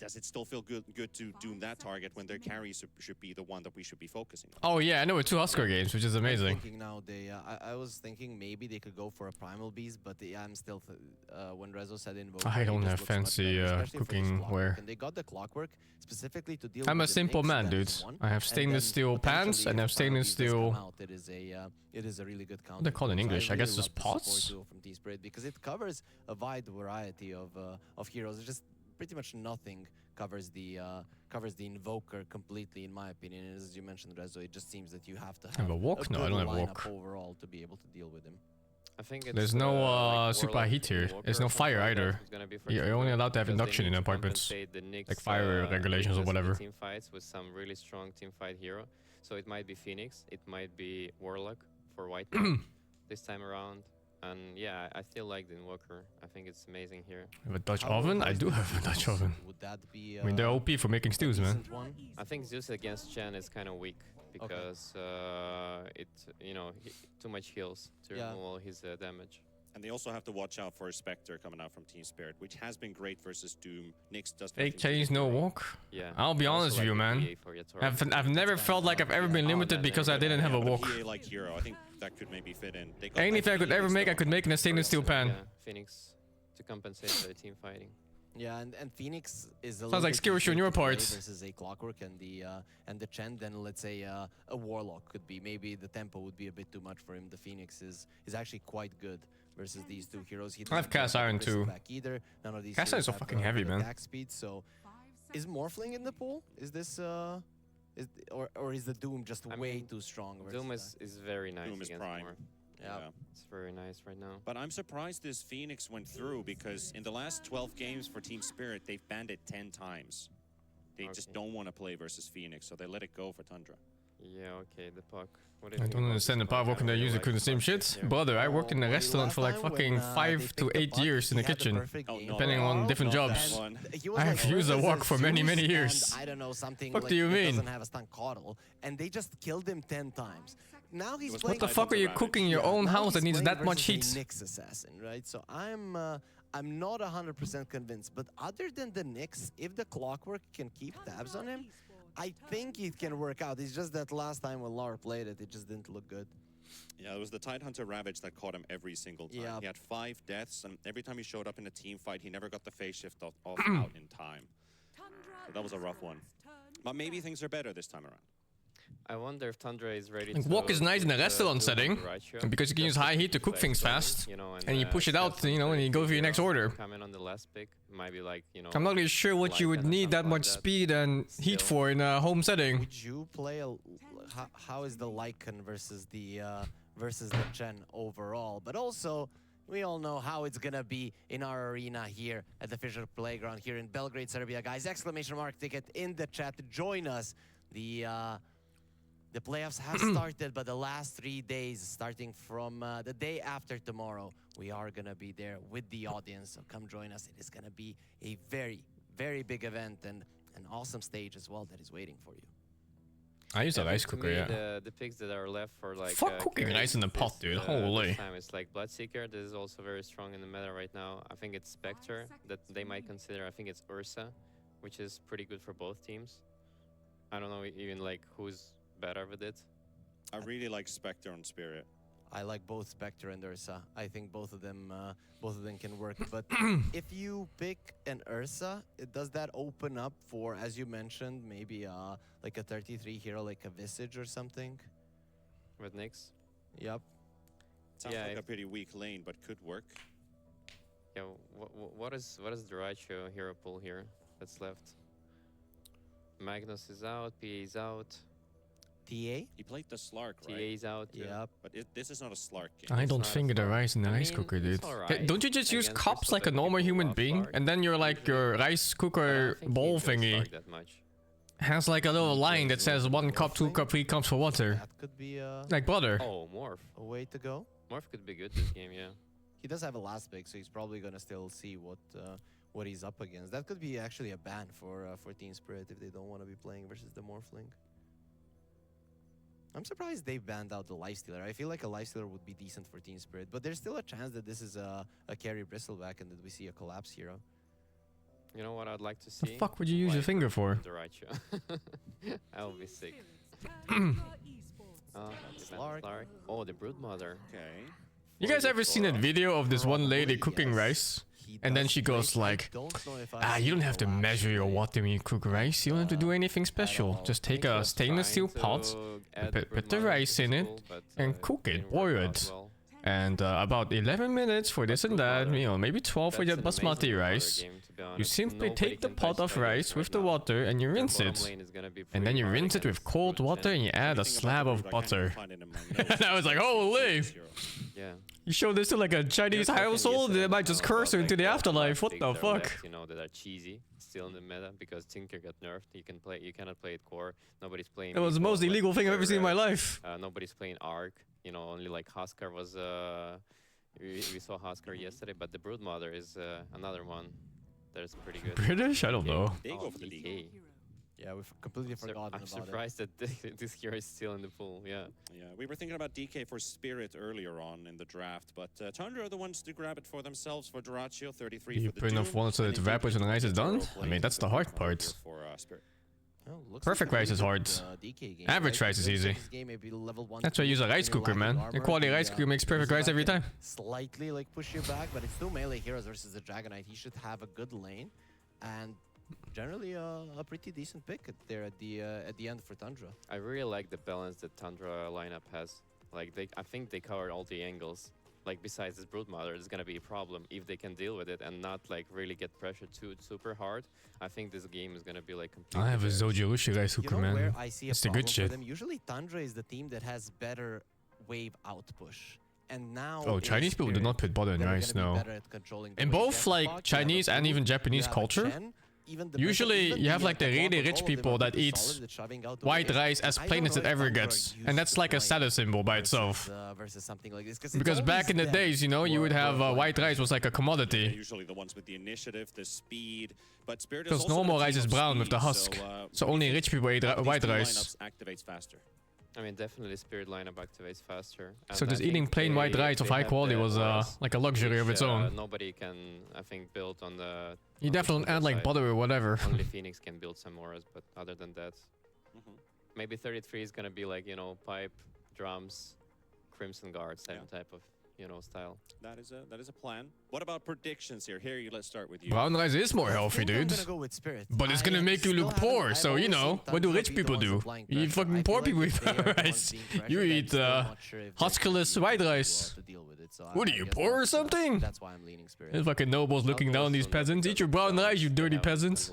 Does it still feel good to Doom that target when their carry should be the one that we should be focusing on? Oh yeah, I know, with 2 Husker games, which is amazing. Thinking now, I was thinking maybe they could go for a Primal Beast, but I'm still when Rezo said Invoker, I don't it just have looks much fancy better, especially for this cooking Clockwork. ware. And they got the Clockwork specifically to deal I'm with a the simple Nyx, man, that dude. is one. I have And stainless then steel pants potentially and I have if Primal stainless Beast does come steel. out, it is a really good counter. What they call it in So English? I really guess just love the support pots? duo from Team Spirit because it covers a wide variety of heroes. It's just pretty much nothing covers the Invoker completely, in my opinion. And as you mentioned, Rezo, it just seems that you have to have a walk? No, I good don't have a lineup walk. overall to be able to deal with him. I think it's, There's no like super Warlock heat here. Invoker There's no or something fire like that either. who's gonna be for You're Team only Spirit allowed to have because they induction need in to apartments. compensate the Nyx, Like fire regulations or weakness in the whatever. Team fights with some really strong team fight hero. So it might be Phoenix, it might be Warlock for White this time around. And yeah, I still like the Invoker. I think it's amazing here. Have a Dutch oven? I do have a Dutch oven. Would that be? I mean, they're OP for making stews, man. decent one? I think Zeus against Chen is kind of weak because too much heals to Yeah. remove all his damage. And they also have to watch out for a Spectre coming out from Team Spirit, which has been great versus Doom. Nyx does Fake nothing to Chinese do no great. walk? Yeah. I'll be I also honest with like you, the man. PA for your turret. I've never felt like I've ever been limited because I didn't have a Yeah, but walk. PA like hero, I think that could maybe fit in. They got Anything I could ever Phoenix, make, I though. could make in a stainless steel pan. Yeah, Phoenix to compensate for the team fighting. Yeah, and Phoenix is a Sounds little like bit skills on easier your to play part. versus a Clockwork and the Chen. Then let's say a Warlock could be. Maybe the tempo would be a bit too much for him. The Phoenix is actually quite good versus these two heroes. He I have doesn't Cast have Iron the too. Bristleback either. None of these Cast Iron's heroes so have fucking good heavy, man. attack speed. So is Morphling in the pool? Is this or is the Doom just I way mean, too strong? versus Doom that? is very nice Doom is against prime. Morph. Yeah. It's very nice right now. But I'm surprised this Phoenix went through because in the last 12 games for Team Spirit, they've banned it 10 times. They just Okay. don't want to play versus Phoenix, so they let it go for Tundra. Yeah, okay, the puck. What do I you think don't about understand the this power puck? I working they really use. They like couldn't the same puck shit. here. Brother, I worked in a Well, restaurant for like last time fucking when, 5 they to picked the 8 puck, years in he the had kitchen. perfect Oh, game no. Depending on overall, different not jobs. that one. He was I like, have used a "This walk is for many, Zeus many and, years. I don't know, something Fuck like do you that mean? doesn't have a stun coddle, and they just killed him 10 times. Now he's was playing. What the Like fuck are you Ravage. cooking in your Yeah, own now house that he's needs playing that much heat? versus a Nyx assassin, right? So I'm not 100% convinced, but other than the Nyx, if the Clockwork can keep tabs on him, I think it can work out. It's just that last time when Lara played it, it just didn't look good. Yeah, it was the Tidehunter Ravage that caught him every single time. Yeah. He had 5 deaths, and every time he showed up in a team fight, he never got the phase shift off out in time. So that was a rough one. But maybe things are better this time around. I wonder if Tundra is ready Like, to walk is nice in a put, restaurant Doom on setting, the right show, because you can use just high to heat to cook flex things going, fast, you know, and you push it have out, some you know, and you go for your next hero order. Come in on the last pick, might be like, you know. I'm not really sure what you would Lycan or need that something much like that. speed and heat Still. for in a home setting. Would you play how is the Lycan versus the Chen overall? But also, we all know how it's gonna be in our arena here at the FISSURE Playground here in Belgrade, Serbia. Guys, exclamation mark ticket in the chat. Join us. The playoffs have started, but the last 3 days, starting from the day after tomorrow, we are gonna be there with the audience. So come join us. It is gonna be a very, very big event and an awesome stage as well that is waiting for you. I use that Yeah, rice to cooker, me, yeah. The picks that are left for like Fuck cooking carries rice in the pot, dude. Holy. this time it's like Bloodseeker. This is also very strong in the meta right now. I think it's Spectre that they might consider. I think it's Ursa, which is pretty good for both teams. I don't know even like who's better with it. I really like Spectre on Spirit. I like both Spectre and Ursa. I think both of them can work. But if you pick an Ursa, does that open up for, as you mentioned, maybe like a 33 hero, like a Visage or something? With Nyx. Yep. Sounds Yeah, like a pretty weak lane, but could work. Yeah, what is the ratio hero pool here that's left? Magnus is out, PA is out, TA? He played the Slark, TA right? is out. Yep. But this is not a Slark game. I It's don't not a think the Slark. rice in the I rice mean, cooker, it's dude. alright Don't you just use against cups Crystal like a that normal people human love being, Slark. and then you're like your rice cooker bowl thingy That much. has like a little line that says 1 cup, 2 cup, 3 cups for water, That could be like butter. Oh, Morph. a way to go. Morph could be good this game, yeah. He does have a last pick, so he's probably gonna still see what he's up against. That could be actually a ban for Team Spirit if they don't want to be playing versus the Morphling. I'm surprised they banned out the Lifestealer. I feel like a Lifestealer would be decent for Team Spirit, but there's still a chance that this is a carry Bristleback and that we see a collapse hero. You know what I'd like to The see? fuck would you use your finger for? The right show. I will be sick. Slark. Oh, the Broodmother. Okay. You guys ever seen that video of this one lady cooking rice? He And then does she goes play. I like, don't know if I've you seen don't have to collapse measure your play. water when you cook rice. You don't have to do anything special. all. Just take He a was stainless steel trying pot, to add put the Broodmother rice to in his it, pool, but, and cook it, didn't boil work out it. well. And about 11 minutes for this and that, you know, maybe 12 for That's that an amazing basmati Broodmother rice. game, to be You honest. simply Nobody take the can pot touch of that rice right with the now. water and you Their rinse bottom it. lane is gonna be And then pretty you hard rinse it with against cold Brood water Chen. and you add a Everything about slab the of Brood, I can't even butter. find it in my notes. And I was like, holy! Yeah. You show this to like a Chinese They're talking household, they yesterday might just about, curse her like, into the what afterlife. What picks the are fuck? left, you know, that are cheesy, still in the meta, because Tinker got nerfed. You cannot play it core. Nobody's playing. That was the Meatball, most like, illegal thing I've ever seen in my life. Nobody's playing Arc. You know, only like Huskar was. We saw Huskar yesterday, but the Broodmother is another one that is pretty good. British? I don't know. They go for the DK. DK. Yeah, we've completely forgotten I'm about surprised that this hero is still in the pool. Yeah. Yeah, we were thinking about DK for Spirit earlier on in the draft, but Tundra are the ones to grab it for themselves for Duraccio, 33 You for the put enough Doom, water so and that indeed evaporates when the rice is done? Zero I mean, plays that's the with hard Tundra part. here for Spirit. it. Looks Perfect like a rice is really hard. good, DK game, Average right? rice is Most of easy. this game may be level 1 That's why I to use a 2, rice and you're cooker, lacking man. armor, A quality the, rice cooker makes perfect rice every Bristleback time. can Slightly like push you back, but it's still melee heroes versus the Dragonite. He should have a good lane, and generally a pretty decent pick there at the end for Tundra. I really like the balance that Tundra lineup has. Like I think they covered all the angles. Like besides this Broodmother, it's gonna be a problem if they can deal with it and not like really get pressured too super hard. I think this game is gonna be like completely. I have a theirs. Zojirushi rice You cooker, know where man. I see a It's the problem good for shit. them? Usually Tundra is the team that has better wave out push. And now Oh, in Chinese people do Spirit, not put butter in they're rice, gonna be no. better at controlling the In wave. You both have a like Fox, you have a Chinese and Blue, even you Japanese have a culture, Chen, even the usually even you have the like the really Kazakh, rich all of them people are that pretty eat solid at shoving out the white waves. rice as I plain don't as know it if ever Tundra are gets. used And that's to like a playing status symbol by versus, itself. versus something like this. Because it's back in the always them days, you know, you who would are have like white rice was like a They're commodity. usually the ones with the initiative, the speed, but Spirit is Because also normal the rice team is of brown with the speed, husk. So what do only you rich think? people eat How do these white two rice. lineups activates faster? I mean, definitely Spirit lineup activates faster. So and just I eating think plain white rice of they high have quality the was auras, like a luxury of which, its own. Nobody can, I think, build on the. You on the definitely Tundra add like side. butter or whatever. Only Phoenix can build some auras, but other than that, Mhm. maybe 33 is gonna be like, you know, pipe, drums, Crimson Guards type of, you know, style. That is a plan. What about predictions here? Harry, let's start with you. Brown rice is more I healthy, think I'm dude. gonna go with Spirit. But it's I gonna make you still look haven't- poor, I've so you always know, seen what do Tundra rich be the people ones do? applying You pressure. fucking I poor feel people like eat if they are the ones rice. being You pressured, I'm eat still not sure if they're Huskerless gonna be white able to, rice. to deal with it. So What I are you, guess poor or that's, something? That's why I'm leaning Spirit. There's fucking nobles looking down on these peasants. Eat your brown rice, you dirty peasants.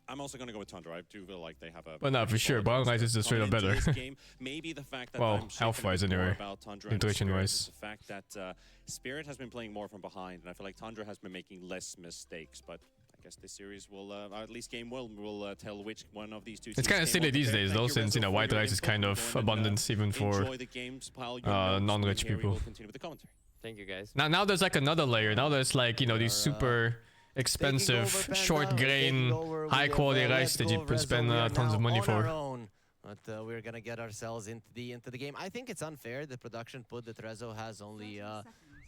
I'm also going to go with Tundra. I do feel like they have a. But no, for sure, brown rice is just straight up Coming into better. this game, maybe the fact that Well, I'm shaken a health-wise bit more anyway. about Tundra and Nutrition-wise. Spirit is the fact that Spirit has been playing more from behind, and I feel like Tundra has been making less mistakes. But I guess this series will, at least game will tell which one of these two. It's teams kind of came silly out these prepared. days Thank though, you, since, you Rezo, know, for white your rice is input. kind We'll of go and, abundance even for enjoy the games, pile your notes, and non-rich then Harry people. will continue with the commentary. Thank you, guys. Now there's like another layer. Now there's like, you know, these super expensive, short grain, high quality rice that you spend tons of money for. But we're gonna get ourselves into the game. I think it's unfair the production put that Rezo has only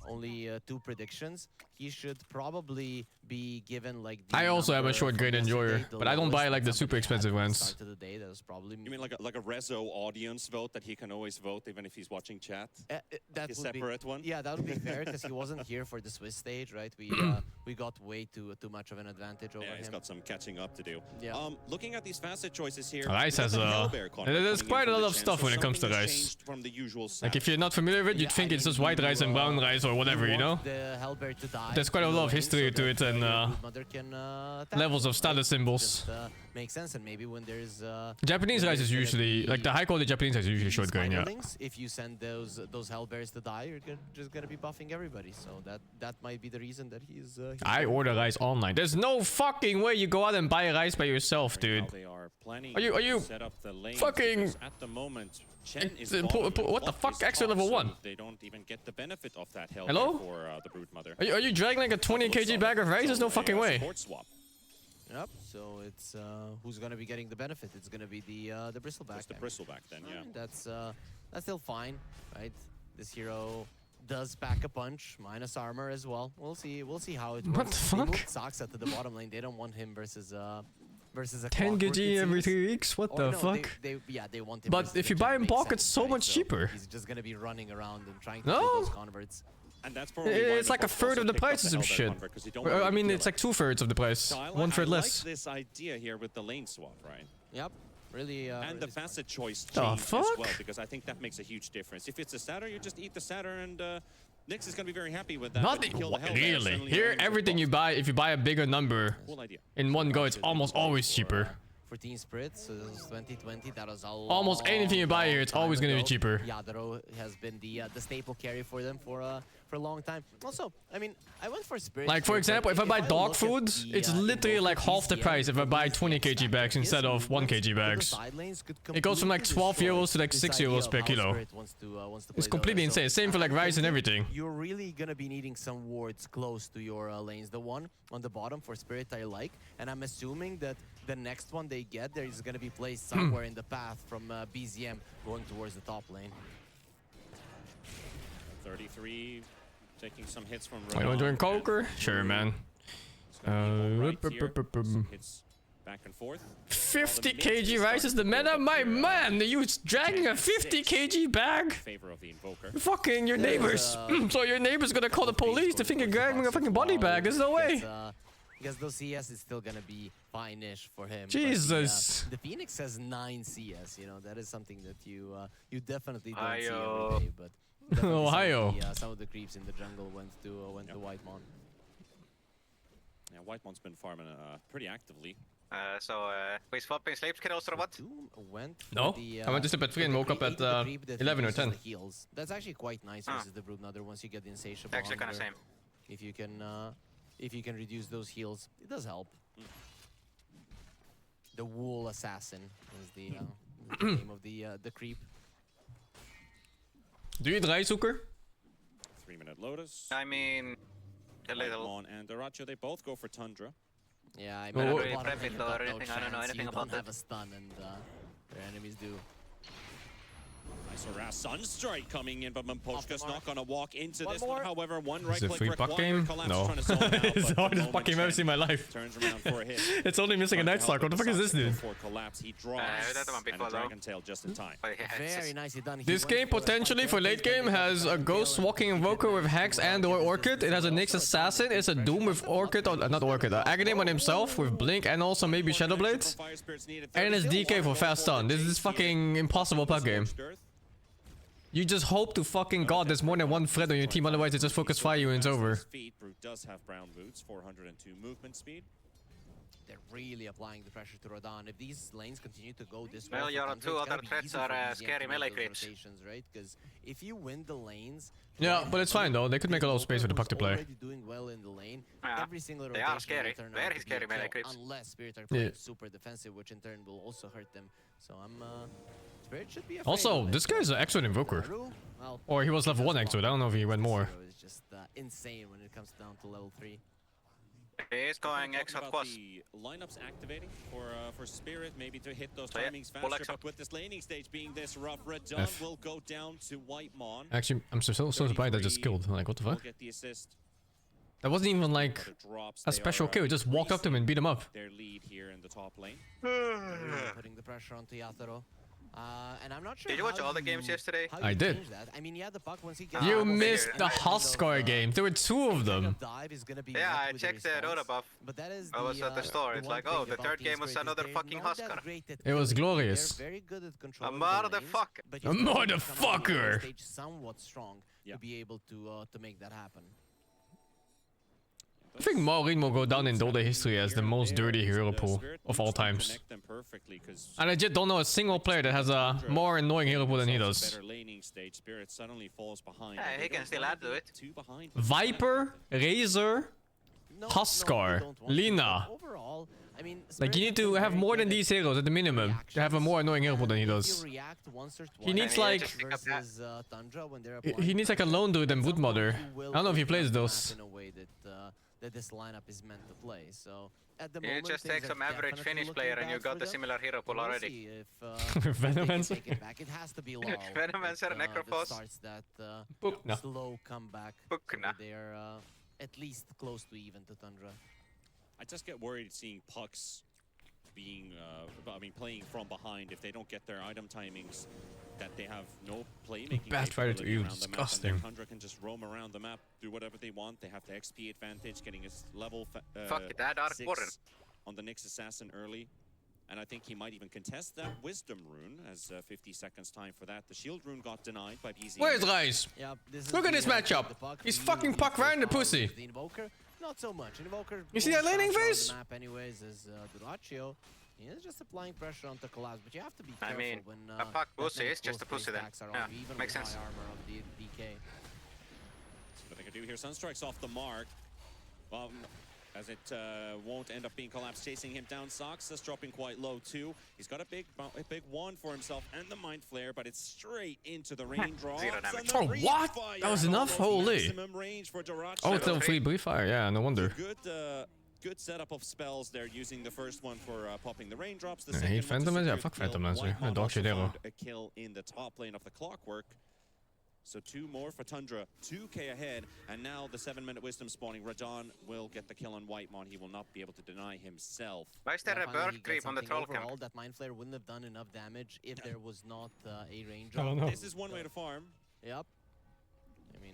only 2 predictions. He should probably be given like. The I also have a number short from grade enjoyer, yesterday, the but I don't buy lowest like the that super somebody had expensive at the ones. start of the day. That was probably. You mean like a Rezo audience vote that he can always vote even if he's watching chat? That A would separate be, one? Yeah, that would be fair because he wasn't here for the Swiss stage, right? We got way too much of an advantage over Yeah, he's him. got some catching up to do. Yeah. Looking at these facet choices here, Rice has there's quite a lot of stuff when it comes to rice. From the usual Like if you're not familiar with it, you'd think it's just white rice and brown rice or whatever, you know? The Hellbear to die. There's quite a lot of history to it and Mother can, levels of status symbols. Just, makes sense, and maybe when there's Japanese when rice is there's gonna usually be like the high quality Japanese rice is usually short grain, yeah. Spiderlings, if you send those Hellbears to die, you're just gonna be buffing everybody. So that might be the reason that he's. I order rice online. There's no fucking way you go out and buy rice by yourself, dude. Are you fucking at the moment? Chen is what the fuck? Extra level 1. They don't even get the benefit of that Hellbear Hello? for the Brood Mother. Are you dragging like a 20 kg bag of rice? There's no fucking way. Swap. Yep. So it's who's gonna be getting the benefit? It's gonna be the bristleback. Just the bristleback then, yeah. That's still fine, right? This hero does pack a punch, minus armor as well. We'll see how it works. What the fuck? They moved Saksa to the bottom lane. They don't want him versus a 10 Clockwork, kg it every seems. 3 weeks? What Or the no, fuck? they want him But versus if the you buy Jet, in makes bulk, sense, it's so right? much cheaper. He's just gonna be running around and trying to No. do those converts. And that's probably why It's like a Mephosh third also of the picked up price or some Hellbear shit. Convert, 'cause you don't I wanna mean, be it's like 2/3 of the price. So I 1/3 like less. this idea here with the lane swap, right? Yep. Really. And really the smart. facet choice The change as fuck? well, because I think that makes a huge difference. If it's a Satyr, you just eat the Satyr, and Nyx is going to be very happy with that. Not but you kill the Hellbear, really. suddenly Here, you're in with everything you buff. buy, if you buy a bigger number Cool idea. in one go, it's almost always cheaper. For Team Spirit, so this was 2020. That was a Almost anything you buy here, it's always gonna be cheaper. Yadro has been the staple carry for them for a long time. Also, I mean, I went for Spirit. Like, for here, example, but if I buy dog look at food, the, it's literally like Invoker half the PCM, price if I buy the 20 kg stack bags is instead of 1 movements kg to the bags. side lanes could It goes from like completely 12 destroy euros to like this 6 idea euros of per how kilo. Spirit wants to It's play completely Dota. insane. Same for like I'm rice and thinking everything. You're really gonna be needing some wards close to your lanes. The one on the bottom for Spirit I like, and I'm assuming that the next one they get there is gonna be placed somewhere in the path from BZM going towards the top lane. 33, taking some hits from Are you Rodan doing and Coker? Sure, man. It's gonna be all right here. Some hits back and forth. 50 kg rice is the meta? My man, you dragging a 50 kg bag? Favor of the Invoker. Fucking your neighbors. So your neighbor's gonna call the police to think you're grabbing a fucking body bag. There's no way. Because those CS is still gonna be fine-ish for him. Jesus. But the Phoenix has 9 CS. You know that is something that you definitely don't see every day. But definitely Ohio. some of the creeps in the jungle went to Whitemon. Yeah, Whitemon's been farming pretty actively. We swapping sleep schedules or what? Doom went for No, the, I went to sleep at 3 and the woke up creep at into the creep that 11 or reduces 10. the heals. That's actually quite nice versus the Broodmother once you get the insatiable Actually kind of hunger. same. If you can reduce those heals, it does help. The Wool Assassin is the name of the creep. Do you eat rice, Zucker? 3-minute Lotus. I mean, a little. Whitemon and Aracho, they both go for Tundra. Yeah, I Well, mean, what- at the bottom Prep lane, it you've got or no anything, I don't know chance. anything You about don't have that. a stun, and their enemies do. Nice harass Sunstrike coming in, but Mampochka's Off the not going to walk into One this more. one. However, one Is right it a click free puck required. game? Collapse No. trying to zone out, It's but the the hardest moment puck game I've ever seen in my life. Turns around for a hit. It's only missing a Trying to Night Stalker. What the fuck is this, dude? Before collapse, he draws that one and before a though. Dragon Tail just in time. But yeah, it's Very just- nicely done. He This went game for the potentially punch for there. late game has a Ghost Walking Invoker with Hex and or Orchid. It has a Nyx Assassin. It's a Doom with Orchid, or not Orchid, Aghanim on himself with Blink and also maybe Shadow Blades. And it's DK for fast stun. This is fucking impossible puck game. You just hope to fucking god there's more than one threat on your team, otherwise they just focus fire you and it's over. Brute does have brown boots, 402 movement speed. They're really applying the pressure to Rodan. If these lanes continue to go this Well, way, your for Tundra, two it's gonna other be threats easy for are, BZM scary to make melee those creeps. rotations, right? Because if you win the lanes, Yeah, but it's fine though. They could make a lot of space for the puck to play. already doing well in the lane. Yeah, Every single they rotation are scary. will turn Very out to be scary a melee kill, creeps. unless Spirit are playing Yeah. super defensive, which in turn will also hurt them. So Spirit should be afraid Also, of it. this guy's an excellent Invoker. Naru, well, Or he was level 1 that's actually. I don't know if he went more. Zero is just insane when it comes down to level 3. He's going Talking extra about quest. the lineups activating for Spirit, maybe to hit those So yeah, timings full faster. extra. But with this laning stage being this rough, Radon F. will go down to Whitemon. Actually, I'm so surprised I just killed. Like, what the Will fuck? get the assist. That wasn't even like Other drops, a they special are, kill. Just walked up to him and beat him up. Their lead here in the top lane. Really putting the pressure onto Yatoro. And I'm not sure. Did you watch how all the games yesterday? how I you did. change that. I mean, yeah, the puck once he gets You out of missed there, the kind of, Huskar game. There were two of them. dive is gonna be Yeah, met I with a checked the response. Dota buff. But that is I was at the store. It's one like, oh, thing the about third Team game was Spirit is another they're fucking not that Huskar. great at It was killing. glorious. They're very good at A controlling the lanes, motherfucker. but you A still have to come out on the motherfucker. stage somewhat strong to be able to make that happen. I think Maureen will go down in Dota history as the most dirty hero pool of all times. I legit don't know a single player that has a more annoying hero pool than he does. Better laning stage. Spirit suddenly falls behind. Yeah, he can still add to it. Two behind. Viper, Razor, No, Huskar, you don't want to, Lina. but overall, I mean, Like, you need Spirit to has have been more very than good these heroes at the minimum to have a more annoying hero pool than he If does. you react once or He needs twice like versus Tundra when they're he applying needs like a pressure, lone druid and someone Broodmother. who will I don't know if he open plays up the map those. in a way that this lineup is meant to play. So at the You moment, just things take are some average definitely Finnish looking player and bad you got for the them. similar hero pool We'll already. see if they can Venomancer. take it back. It has to be Law Venomancer, that Necrophos. starts that Pukna. slow comeback. Pukna. So they're at least close to even to Tundra. I just get worried seeing pucks being, playing from behind if they don't get their item timings. That they have no playmaking Bad fighter to capability you, around the map, and disgusting. then Tundra can just roam around the map, do whatever they want. They have the XP advantage, getting his level Fuck it, that Dark 6 Warren. on the Nyx Assassin early. And I think he might even contest that Wisdom rune, as 50 seconds time for that. The Shield rune got denied by BZ. Where's Rise? Yep, this is Look at the, this matchup. the puck He's really fucking needs puck to right in the power pussy. The Invoker, not so much. Invoker. You see goes that laning fast around phase? The map anyways is Duraccio. He is just applying pressure onto Collapse, but you have to be I careful mean, when a puck that pussy many is just a close pussy play then. stacks are Yeah, on you, even makes with sense. high armor of the DK. What they can do here, Sunstrike's off the mark. As it won't end up being Collapse chasing him down. Soxa's dropping quite low too. He's got a big one for himself and the Mind Flare, but it's straight into the raindrops. Zero damage. Oh, what? That was enough? Holy. Maximum range for Duraccio. Oh, it's level 3 Brief Fire. Yeah, no wonder. Good setup of spells there, using the first one for popping the raindrops. The I second hate one to Phantom Lancer. secure Yeah, fuck the kill. Phantom Lancer. Whitemon Dog also shit arrow. found a kill in the top lane of the Clockwork. So 2 more for Tundra, 2k ahead, and now the 7-minute Wisdom spawning. Radon will get the kill on Whitemon. He will not be able to deny himself. Why is there a Finally he bird gets creep on the something troll overall. camp? That Mind Flare wouldn't have done enough damage if there was not a range. I don't know. This is one way to farm. Yep. I mean,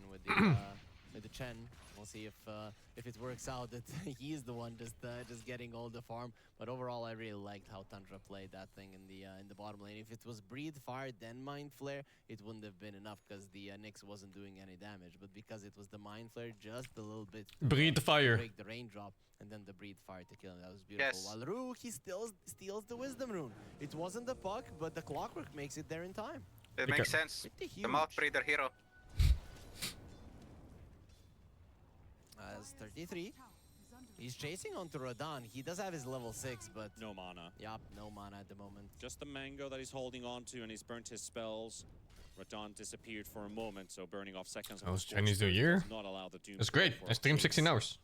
with the Chen, we'll see if it works out that he is the one just getting all the farm. But overall, I really liked how Tundra played that thing in the bottom lane. If it was Breathe Fire then Mind Flare, it wouldn't have been enough because the Nyx wasn't doing any damage. But because it was the Mind Flare, just a little bit. Breathe to Fire. break the raindrop, and then the Breathe Fire to kill him. That was beautiful. Yes. While Ru, he steals the Wisdom Rune. It wasn't the puck, but the Clockwork makes it there in time. It makes sense. Pretty The huge. mouth breather hero. As 33. He's chasing onto Radon. He does have his level 6, but No mana. yup, no mana at the moment. Just the mango that he's holding on to, and he's burnt his spells. Radon disappeared for a moment, so burning off seconds. That was Chinese New Year. Not allow the Doom That's great. for I streamed chase. 16 hours.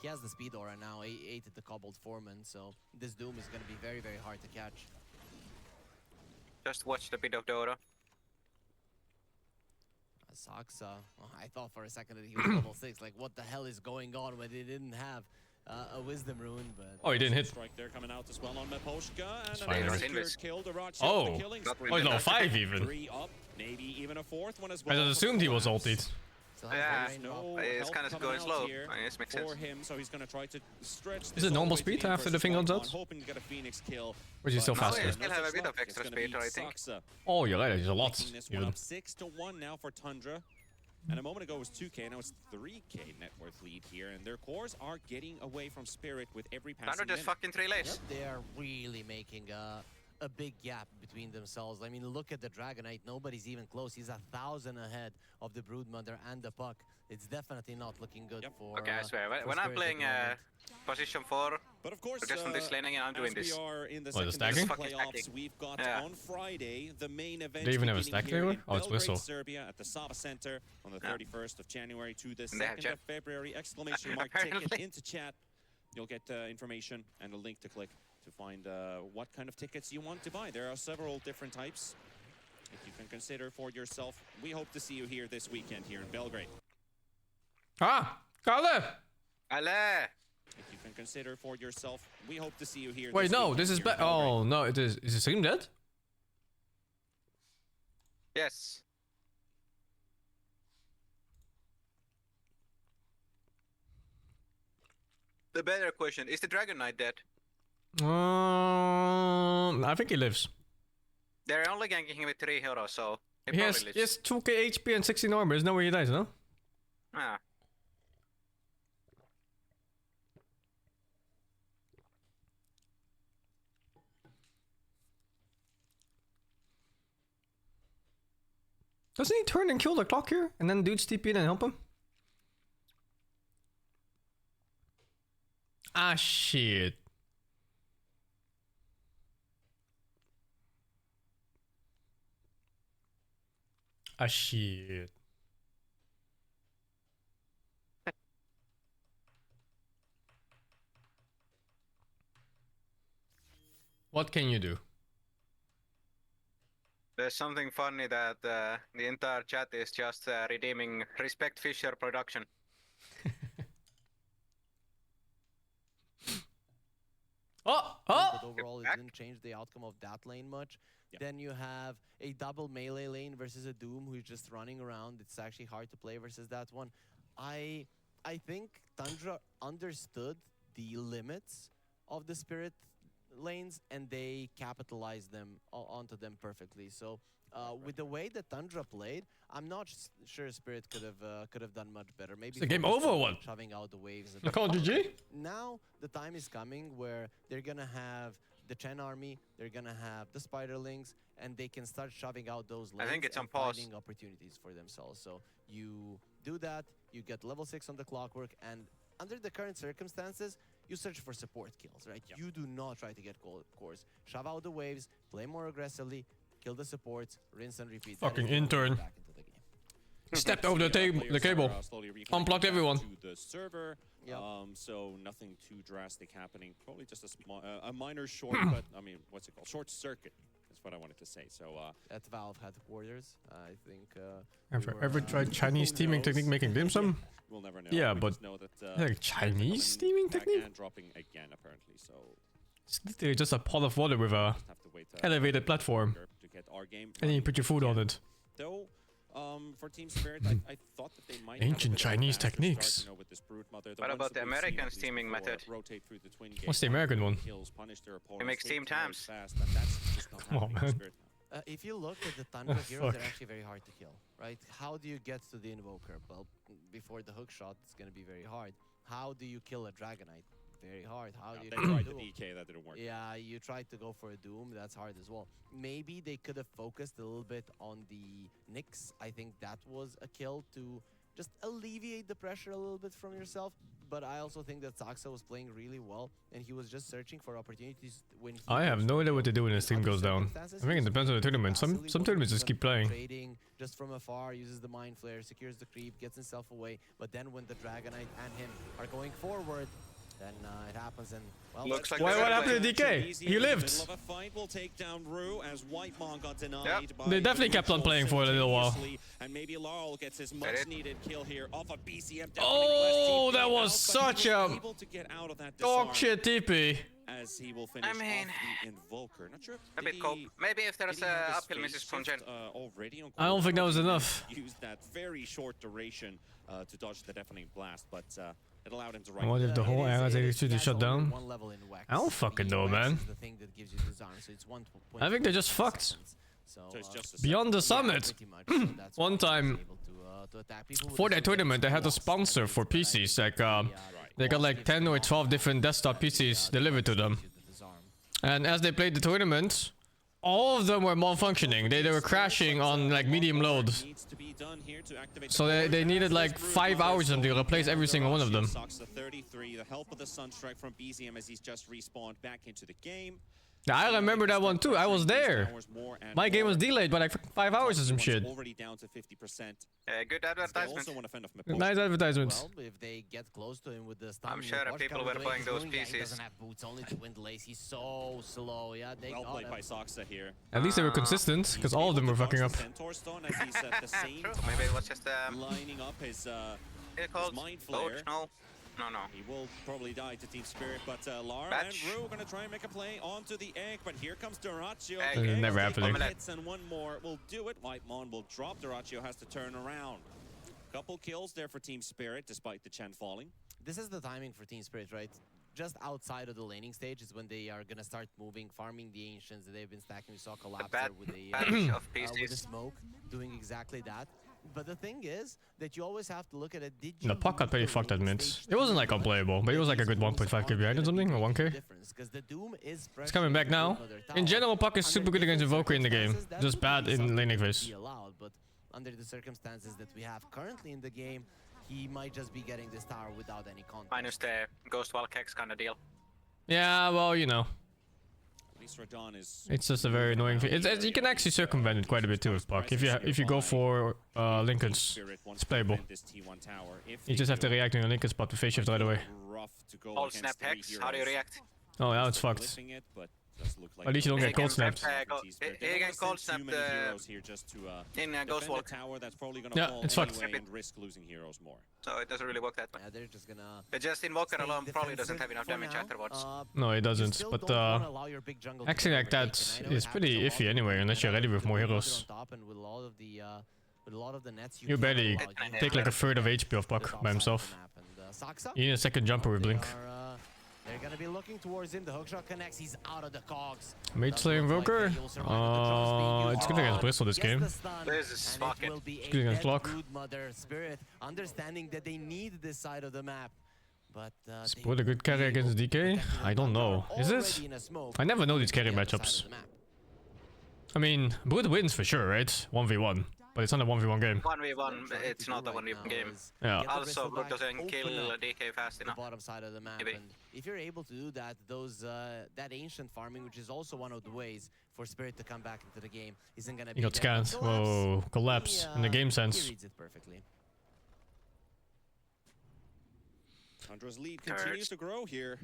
He has the speed aura now, 8 at the Cobbled Foreman, so this Doom is going to be very, very hard to catch. Just watch the bit of Dota. Saxa, I thought for a second that he was level 6. Like, what the hell is going on when they didn't have a Wisdom Rune? But Oh, he didn't hit. Strike there coming out as well on Meposhka, It's and fine, another right? secured kill. Duraccio Oh. with the killing spree. Oh, he's level 5 even. 3 up, maybe even a 4th one as I well. just assumed he was ulted. still Yeah. has the raindrop. No It's help kind of coming going out slow. here I mean, this makes for sense. him, so he's going to try to stretch Is this it all normal the way to speed the end after the versus thing runs Whitemon, out? hoping to get a Phoenix kill. Or is he still but faster? No, he still have a bit of It's extra gonna speed, be I think. Saxa Oh, you're right. There's a lot. picking this one Even. up 6-1 now for Tundra. And a moment ago it was 2k, now it's 3k net worth lead here, and their cores are getting away from Spirit with every passing Thunder just minute. fucking 3 lanes. Yep, they are really making a big gap between themselves. I mean, look at the Dragonite. Nobody's even close. He's 1,000 ahead of the Broodmother and the Puck. It's definitely not looking good for Okay, I swear. for When I'm Spirit playing at the moment. position 4, But of course, just on this laning, I'm doing as this. we are in the Oh, the second stacking? playoffs, Stacking. we've got Yeah. on Friday the main event. They even have a beginning stack here there? in Oh, it's Belgrade, Whistle. Serbia at the Sava Center on the Yeah. 31st of January to the And they have 2nd chat. of February. Exclamation mark ticket Apparently. into chat. you'll get information and a link to click to find what kind of tickets you want to buy. There are several different types that you can consider for yourself. We hope to see you here this weekend here in Belgrade. Ah, Kalle! Ale! If you can consider for yourself, we hope to see you here. Wait, no, this is here in bad. Oh, Belgrade. no, it is. Is the stream dead? Yes. The better question, is the Dragon Knight dead? I think he lives. They're only ganking him with 3 heroes, so he He probably has lives. 2k HP and 16 armor. There's no way he dies, no? Ah. Doesn't he turn and kill the clock here? And then dudes TP in and help him? Ah, shit. Ah, shit. What can you do? There's something funny that the entire chat is just redeeming respect FISSURE production. Oh! But overall, it didn't change the outcome of that lane much. Then you have a double melee lane versus a Doom who's just running around. It's actually hard to play versus that one. I think Tundra understood the limits of the Spirit lanes and they capitalized them onto them perfectly. So with the way that Tundra played, I'm not sure Spirit could have done much better. Maybe Is the game over or what? Shoving out the waves. You call GG? Now the time is coming where they're gonna have the Chen army, they're gonna have the Spiderlings, and they can start shoving out those lanes. I think it's on and pause. finding opportunities for themselves. So you do that, you get level 6 on the clockwork, and under the current circumstances, you search for support kills, right? You do not try to get cores. Shove out the waves, play more aggressively, kill the supports, rinse and repeat. That Fucking is how you get intern. back into the game. Stepped over the table, the cable. Unplugged everyone. To the server. Yep. So nothing too drastic happening. Probably just a minor short, but I mean, what's it called? Short circuit. That's what I wanted to say. So At Valve headquarters, I think. Ever tried Chinese steaming technique making dim sum? we'll never know. Yeah, We but just know that, like Chinese steaming back technique? and dropping again apparently. So It's literally just a pot of water with a just have to wait. elevated platform, To get our game and then you running put your food on again. it. Though, for Team Spirit, I thought that they might Ancient have a bit of a Chinese faster techniques. Start, you know, with this Brood Mother. What about the American steaming method? Rotate through the twin What's the gate, American one? kills, punish their opponents, It makes take team turrets times. fast, and that's just not Come on, happening in man. Spirit now. If you look at the Tundra Oh, heroes, they're fuck. actually very hard to kill, right? How do you get to the Invoker? Well, before the hook shot, it's going to be very hard. How do you kill a Dragonite? Very hard. How do you They kill a tried the Doom? DK, that didn't work. Yeah, you tried to go for a Doom, that's hard as well. Maybe they could have focused a little bit on the Nyx. I think that was a kill to just alleviate the pressure a little bit from yourself. But I also think that Saxa was playing really well, and he was just searching for opportunities when he I have goes no for idea what kill. to do when this In team other goes down. circumstances, I think it he's depends on the tournament. Some passively tournaments just keep playing. Trading just from afar, uses the Mind Flare, secures the creep, gets himself away. But then when the Dragonite and him are going forward, then it happens and well. Looks like What they're happened to playing. DK? Easy He in the lived. middle of a fight. We'll take down Rue as Whitemon got denied Yep. by They definitely the kept on neutral playing for a little while. simultaneously, and maybe Laurel gets his did. much needed kill here off of BCM. Oh, that was such a able to get out of that dog disarm shit TP. as he will finish mean, off the Invoker. Not sure if A did bit he- cope. Maybe if there's did he have a his uphill phase misses from shift, Jen. already on I don't think that was He enough. Used that very short duration to dodge the deafening blast, but it allowed him to I wonder if the whole area they should has shut only down. one level in Wax. I don't fucking The know, Wax man. is the thing that gives you disarm, so it's 1.5 I think they just fucked. seconds. So it's just a Beyond the yeah, summit. pretty much, so that's One why he was time, able to attack people with for the that super tournament, they had a lost sponsor against for the PCs. Like, Dragon. they got like 10 or 12 different desktop PCs delivered to them. And as they played the tournament, all of them were malfunctioning. They were crashing on like medium load. Needs to be done here to activate So the they needed like Brood 5 Mother, hours of them to replace every single one of them. Sucks the 33, the help of the Sunstrike from BZM as he's just respawned back into the game. I remember that one too. I was there. My game was delayed by like 5 hours or some shit. Already down to 50%. Good advertisement. Nice advertisement. Well, if they get close to him with the stun, I'm sure watch people out were the way playing he's those doing that. He PCs. doesn't have boots, only to wind lace. He's so slow. Yeah, they Well got played him. by Soxa here. At least they were consistent, because all of them were fucking up. Centaur stone as he's at the same True. Maybe it was just lining up his called mind Coach? flare. No. He will probably die to Team Spirit, but Lara Batch. and Rue are gonna try and make a play onto the egg, but here comes Duraccio. Egg. The egg Never will take happening. the hits, and one more will do it. Whitemon will drop. Duraccio has to turn around. Couple kills there for Team Spirit, despite the Chen falling. This is the timing for Team Spirit, right? Just outside of the laning stage is when they are gonna start moving, farming the ancients that they've been stacking. We saw Collapser with a of with PCs. the smoke, doing exactly that. But the thing is that you always have to look at it. Did The you puck got lose pretty the fucked at laning mid. stage It wasn't to like the unplayable, but it was like a good These 1.5k moves behind or are something, gonna or make 1k. the difference, 'cause the Doom is It's coming back now. In general, puck is super good against Invoker in the game. Just bad in laning phase. Allowed, but under the circumstances that we have currently in the game, he might just be getting this tower without any context. Minus the Ghost Wall Kex kind of deal. Yeah, well, you know. At least Radon is It's just a very annoying thing. You can actually circumvent it quite a bit too with puck. If you go for Lincolns, Spirit wants it's to playable. defend this T1 tower. If You they just have to do, react on your Lincoln spot to face shift right away. rough to go Cold against Snap three Hex, how do you heroes. react? Oh, yeah, it's Still fucked. lifting it, but does look like At least you don't the- get cold snapped. He can cold snap Too many heroes here just to in Ghost defend Wall, a tower that's probably gonna Yeah, fall it's fucked. anyway and risk losing heroes more. so it doesn't really work that way. Yeah, they're just gonna. But just Invoker stay alone probably doesn't defensive have enough for damage now. afterwards. No, it You doesn't. still But don't wanna allow your big jungle to acting get like that overtaken. I know it is pretty happens a iffy lot, anyway, but unless you're ready with more you put it heroes. on top and with a lot of the with a lot of the nets, You can't barely allow it. take like a third of HP of The puck top by side of himself. the map. And, Saksa, You need a second jumper with Blink. they're gonna be looking towards him. The hookshot connects. He's out of the cogs. Mid Doesn't lane look like Invoker? he'll survive, but the drop is being used. It's good against Bristol this Gets game. the stun, This is and it fucking- will be a good against dead Flock. brood mother Spirit, understanding that they need this side of the map. But Split a good carry against DK? I don't know. Is it? I never know these carry matchups. I mean, Brood wins for sure, right? 1v1. But it's not a 1v1 game. 1v1, it's not a 1v1 game. Yeah. Also, Brook doesn't kill DK fast The enough. bottom side of the map, Maybe. and if you're able to do that, that ancient farming, which is also one of the ways for Spirit to come back into the game, isn't gonna be He got there. scanned. Whoa, collapse in the game sense. He reads it perfectly. Tundra's lead continues to grow here.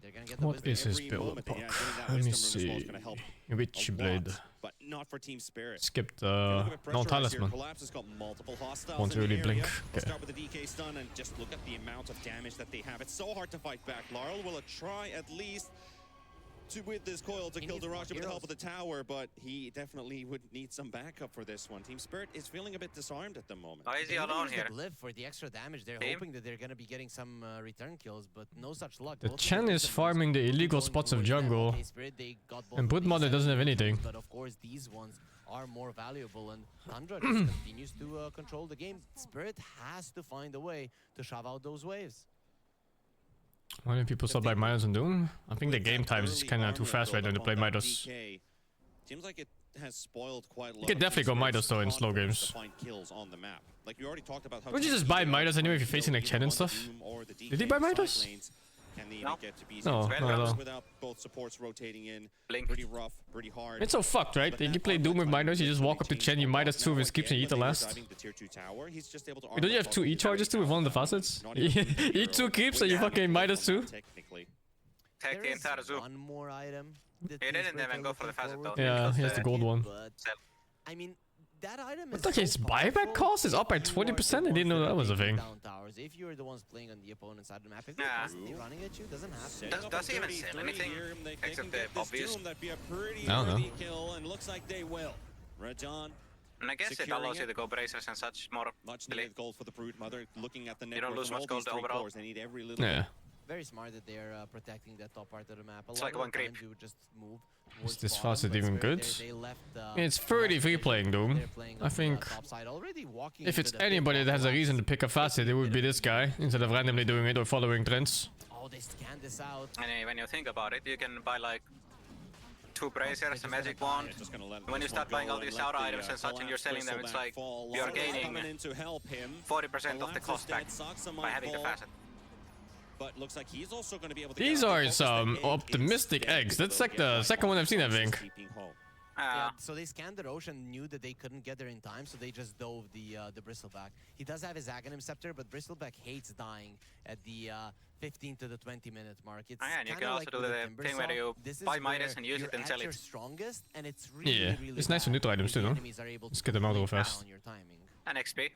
They're gonna get the What wisdom. is his Every build moment, puck? yeah, getting that Let me wisdom rune as well is see. gonna help Witch a Blade. lot, but not for Team Spirit. Skipped Look at no pressurized talisman. here. Collapse has got multiple hostiles Won't in the really blink. area. We'll Okay. start with the DK stun and just look at the amount of damage that they have. It's so hard to fight back. Laurel will try at least to with this coil to He kill needs more Duraccio with the help of the heroes. tower, but he definitely would need some backup for this one. Team Spirit is feeling a bit disarmed at the moment. Why is he They wanna alone use the here? glyph for the extra damage. They're Team? hoping that they're gonna be getting some return kills, but no such luck. The Both of Chen them is get the farming the moves, illegal going spots of towards them. jungle. Okay, Spirit, they got both And of Brood these Mother doesn't have seven anything. But of course, these ones are more valuable, and TUNDRA just continues to control the game. Spirit has to find a way to shove out those waves. Why do people still buy Midas and Doom? I think the With game that times is early kind of too armor fast right now to build-up play on that Midas. DK, seems like it has spoiled quite a lot. could of definitely Team go Midas Spirit's though in slow confidence games. to find kills on the map. Like we already talked about how Wouldn't you Team just buy Spirit Midas anyway if you're find facing like kills Chen and either on the stuff? Doom or the Did he DK buy side Midas? lanes. Can they No. even get to BC? No, It's not at all. without both supports rotating in. Blink. Pretty rough, pretty hard. It's so fucked, right? If you play Doom with Midas, you just walk up to Chen, you Midas 2 of his keeps and you eat the last. Wait, don't you have 2 E-charges too with one of the facets? Eat 2 keeps and you fucking Midas 2? Technically. Take There the is entire zoo. one more item. that He Team didn't Spirit even are go for the looking facet forward though. to. Yeah, he has the gold one. But I mean, that item What is the heck, his so buyback powerful cost is up by if you are the 20%? I didn't ones know that that are was a taking thing. down towers. If you're the ones playing on the opponent's side of the map, if Nah. they're constantly running at you, doesn't happen. Does he even sell anything except the obvious? That'd be a pretty I don't know. worthy kill, and looks like they will. Radon, And I guess it Securing allows you it. to go bracers and such more. much needed gold for the Brood Mother. Looking at the network don't lose of all much gold these 3 overall. cores, they need every little Yeah. Very smart that they're protecting that top part of the map. A It's lot like of one the creep. times you would just move towards this bottom, facet but even Spirit, good? they left, It's the 33 left playing position. Doom. They're playing I on the think top side, already walking if it's into the anybody big that has a box. reason to pick a facet, it would be this guy, instead of randomly doing it or following trends. Oh, they scanned this out. And when you think about it, you can buy like 2 bracers, a magic wand. Just gonna let When you this start one buying go all and these let outer the, items and such, and you're collapse selling them, crystal it's back like fall. you're Lara's gaining coming in to help him. 40% of the Collapse cost is back dead, Saksa by might having the fall. facet. but looks like he's also going to be able to. These are some optimistic eggs. That's like the second one I've seen, I think. Yeah, so they scanned the Roche and knew that they couldn't get there in time, so they just dove the Bristleback. He does have his Aghanim Scepter, but Bristleback hates dying at the 15 to the 20-minute mark. It's and you kinda can also like do with the thing where you buy Midas and use it and sell it. Strongest, and it's really, Yeah, really it's nice for bad neutral items if too, the no? enemies are able Let's to get them out real completely fast. down your timing. And XP.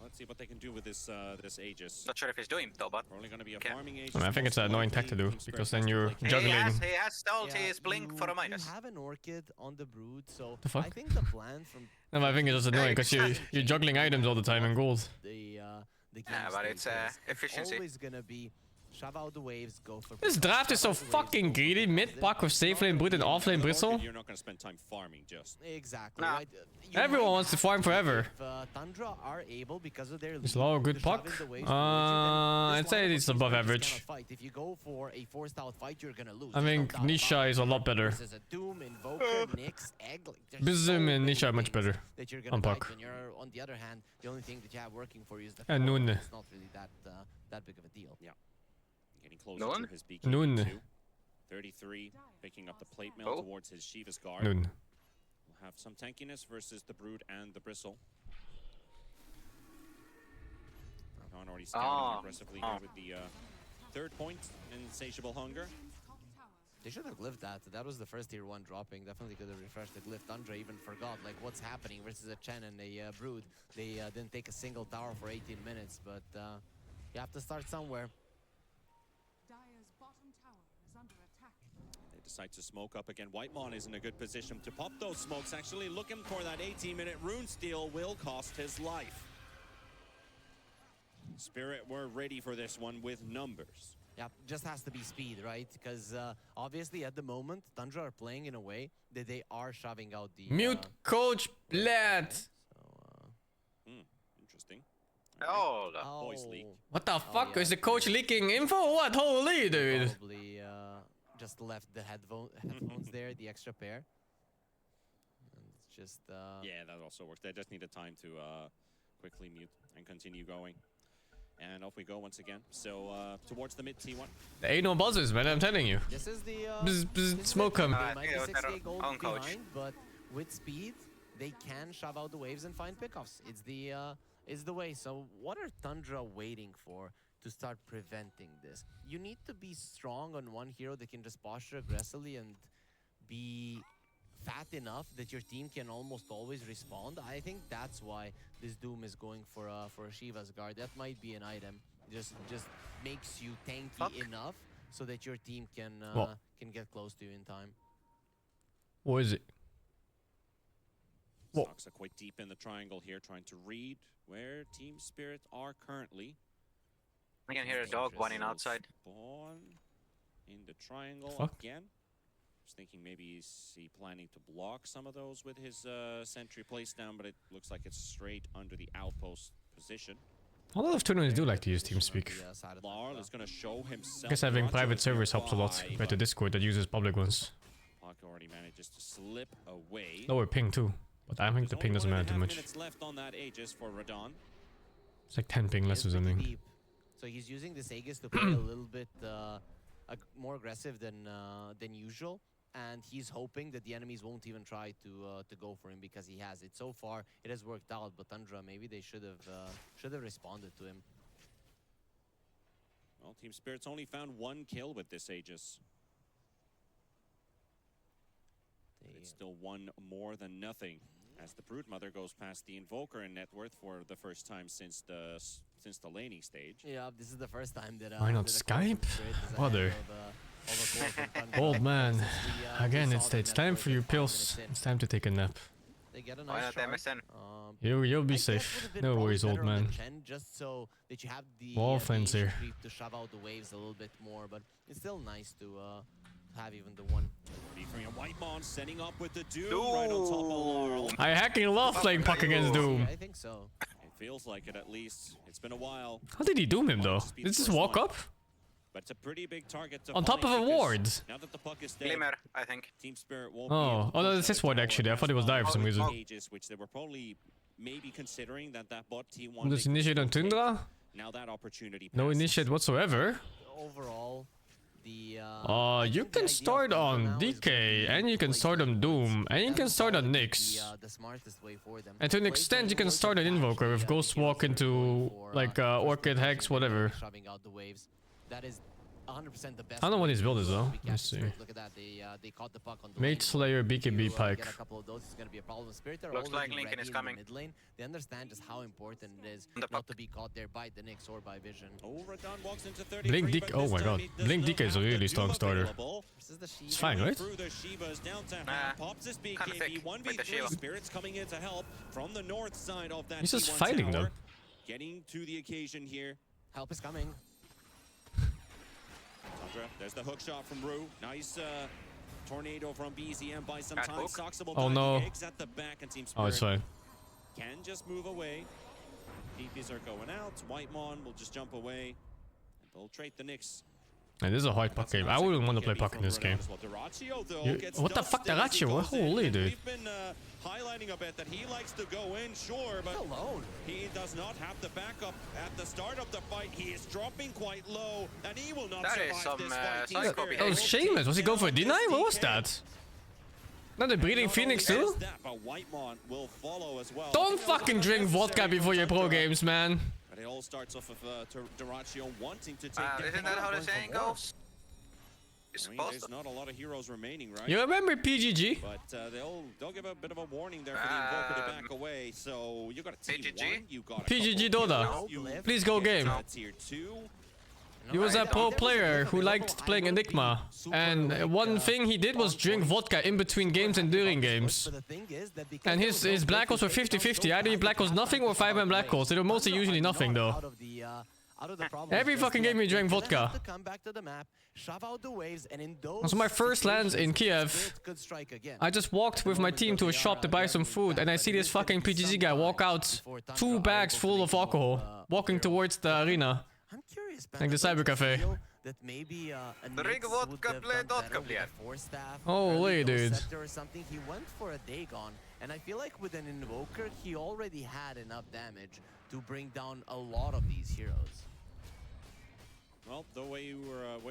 Let's see what they can do with this this Aegis. Not sure if he's doing though, but Probably going to be a Okay. farming Aegis. I mean, I think it's an annoying tech to do because then you're juggling. he has ulti, his blink for a You Midas. have an Orchid on the Brood, so The fuck? I think the plan from No, but I think it's just annoying because you're juggling items all the time in gold. the game Yeah, but state it's, is efficiency. always gonna be shove out the waves, go for This pickup, draft is shove so out the waves, fucking go for greedy. pickup. Mid pack with safe lane Brood and off lane Bristle. You're not going to spend time farming just. Exactly. Nah. Right? You Everyone might wants to have farm forever. If Tundra are able, because of their It's lead, low, to good shove puck. in the waves towards you, then I'd this say lineup it's of above these players average. cannot fight. If you go for a forced out fight, you're gonna lose. I There's no think doubt about Nisha it. is a lot better. Versus a Doom, Invoker, Nyx, Egg. Like, there's Bizum so and many Nisha are much things better that you're gonna on fight puck. when you're on the other hand. The only thing that you have working for you is the And farm. Nun. It's not really that big of a deal. Getting closer Nun? to his BK2. Nun. 33, picking up the plate mail Oh. towards his Shiva's guard. Nun. We'll have some tankiness versus the Brood and the Bristle. Radon already scouting aggressively here with the third point, Insatiable Hunger. They should have glyphed that. That was the first tier 1 dropping. Definitely could have refreshed the glyph. Tundra even forgot like what's happening versus a Chen and a Brood. They didn't take a single tower for 18 minutes, but you have to start somewhere. They decide to smoke up again. Whitemon is in a good position to pop those smokes. Actually looking for that 18-minute rune steal will cost his life. Spirit were ready for this one with numbers. Yeah, just has to be speed, right? Because obviously at the moment, Tundra are playing in a way that they are shoving out the... Mute coach Blad. Interesting. Oh, Voice leak. What the fuck? yeah. Is the coach leaking info or what? Holy dude. Probably just left the headphones there, the extra pair. And it's just... Yeah, that also works. They just needed time to quickly mute and continue going. And off we go once again. So towards the mid T1. There ain't no buzzers, man. I'm telling you. This is the... Bzz, bzz, smoke 'em. They I might think be it was 6k their gold own coach. behind, but with speed, they can shove out the waves and find pickoffs. It's the way. So what are Tundra waiting for to start preventing this? You need to be strong on one hero that can just posture aggressively and be fat enough that your team can almost always respond. I think that's why this Doom is going for a Shiva's guard. That might be an item. Just makes you tanky enough so that your team can get close to you in time. What is it? What? Stocks are quite deep in the triangle here, trying to read where Team Spirit are currently. I can hear a dog whining outside. Spawn in the triangle Fuck. again. Was thinking maybe is he planning to block some of those with his sentry place down, but it looks like it's straight under the outpost position. A lot of tournaments do like to use TeamSpeak. Larl is going to show himself. I guess having Nacho private is servers helps a lot nearby, compared to but Discord that uses public ones. Puck already manages to slip away. Lower ping too, but I think the ping doesn't matter too much. Minutes left on that Aegis for Radon. It's like 10 ping less or It's pretty something. deep. So he's using this Aegis to play a little bit more aggressive than usual, and he's hoping that the enemies won't even try to go for him because he has it. So far, it has worked out, but Tundra, maybe they should have responded to him. Well, Team Spirit's only found one kill with this Aegis. It's still one more than nothing. As the Broodmother goes past the Invoker in net worth for the first time since the laning stage. Yeah, this is the first time that. Why not that a Skype? Spirit is ahead Bother. of a core from Tundra. Old man. Since we Again, saw it's the time net for worth your at 5 pills. minutes in. It's time to take a nap. They get a Why nice not shot. MSN? You'll be I guess safe. would have been No probably worries, old better on the man. Chen, just so that you have the Wall fence the here. creep to shove out the waves a little bit more, but it's still nice to have even the one. Beefing a Whitemon setting up with the Doom right on top of Laurel. I hacking love playing puck against Doom. I think so. It feels like it at least. It's been a while. How did he doom him though? Did he just walk up? But it's a pretty big target to On top of find a because ward. Now that the puck is dead, Glimmer, I think. Team Spirit will Oh, no, it's his ward actually. I thought it was dive for some reason. Aegis, which they were probably maybe considering that bot T1. Does he initiate on Tundra? Now that opportunity No passes. initiate whatsoever. Overall, the You can start on DK, and you can start on Doom, and you can start on Nyx. the smartest way for them. And to an extent, you can start an Invoker with Ghost Walk into, like, Orchid, Hex, whatever. Shoving out the waves. That is 100% the best. I don't know what his build is, though. We can't Let's see. Look at that. They caught the puck on the Mage lane. Slayer, BKB, You, Pike. Get a couple of those, it's going to be a problem. Spirit are Looks like already Lincoln ready is in coming. The mid lane. They understand just how important it is On the not puck. to be caught there by the Nyx or by Vision. Radan walks into 33, Blink but DK. Oh this my time god. he does Blink not DK is a have the really strong duel starter. available. This is the Shiva. It's fine, right? Through the Shivas down to Nah, hand, pops his kinda BKB, thick with the 1v3 Shiva. Spirits coming in to help from the north side of that He's just T1 fighting, tower. though. Getting to the occasion here. Help is coming. Tundra, there's the hook shot from Rue. Nice tornado from BZM by some Cat time. hook. Soxable Oh, no. eggs at the back, and Team Spirit Oh, it's fine. can just move away. DPs are going out. Whitemon will just jump away. And they'll trade the Nyx. And this is a hard puck game. I wouldn't want to play puck in this game. What the fuck, Deracio? Holy dude. We've been highlighting a bit that he likes to go in, sure, but Alone. he does not have the backup at the start of the fight. He is dropping quite low, and he will not That is survive some, this fight. Team psycho Spirit behavior. Oh, will Shameless. Was he take going for a down deny? this What was DK. that? Not the Breeding Not Phoenix only too? is that, but Whitemon will follow as well. Don't I think that was fucking drink unnecessary vodka before your pro Tundra. games, man. But it all starts off of Deracio wanting to take Isn't that how the saying goes? You're I mean, supposed there's to. not a lot of heroes remaining, right? You remember PGG? But they'll give a bit of a warning there for the Invoker to back away. So you got a T1, PGG? you got a PGG couple Dota. heroes, you Please go get game. to Tier 2. He was a pro player who liked playing Enigma. And one thing he did was drink vodka in between games and during games. And his black holes were 50-50. Either he black holes nothing or 5-man black holes. They were mostly usually nothing though. Every fucking game he drank vodka. So my first lands in Kiev, I just walked with my team to a shop to buy some food, and I see this fucking PGG guy walk out, 2 bags full of alcohol, walking towards the arena. I'm curious, Like the cyber cafe. That maybe a Drink Nyx vodka, would play have done Dota, better with player. a 4-staff, Holy early dude. Scepter or something. He went for a Dagon, and I feel like with an Invoker, he already had enough damage to bring down a lot of these heroes. Well, the way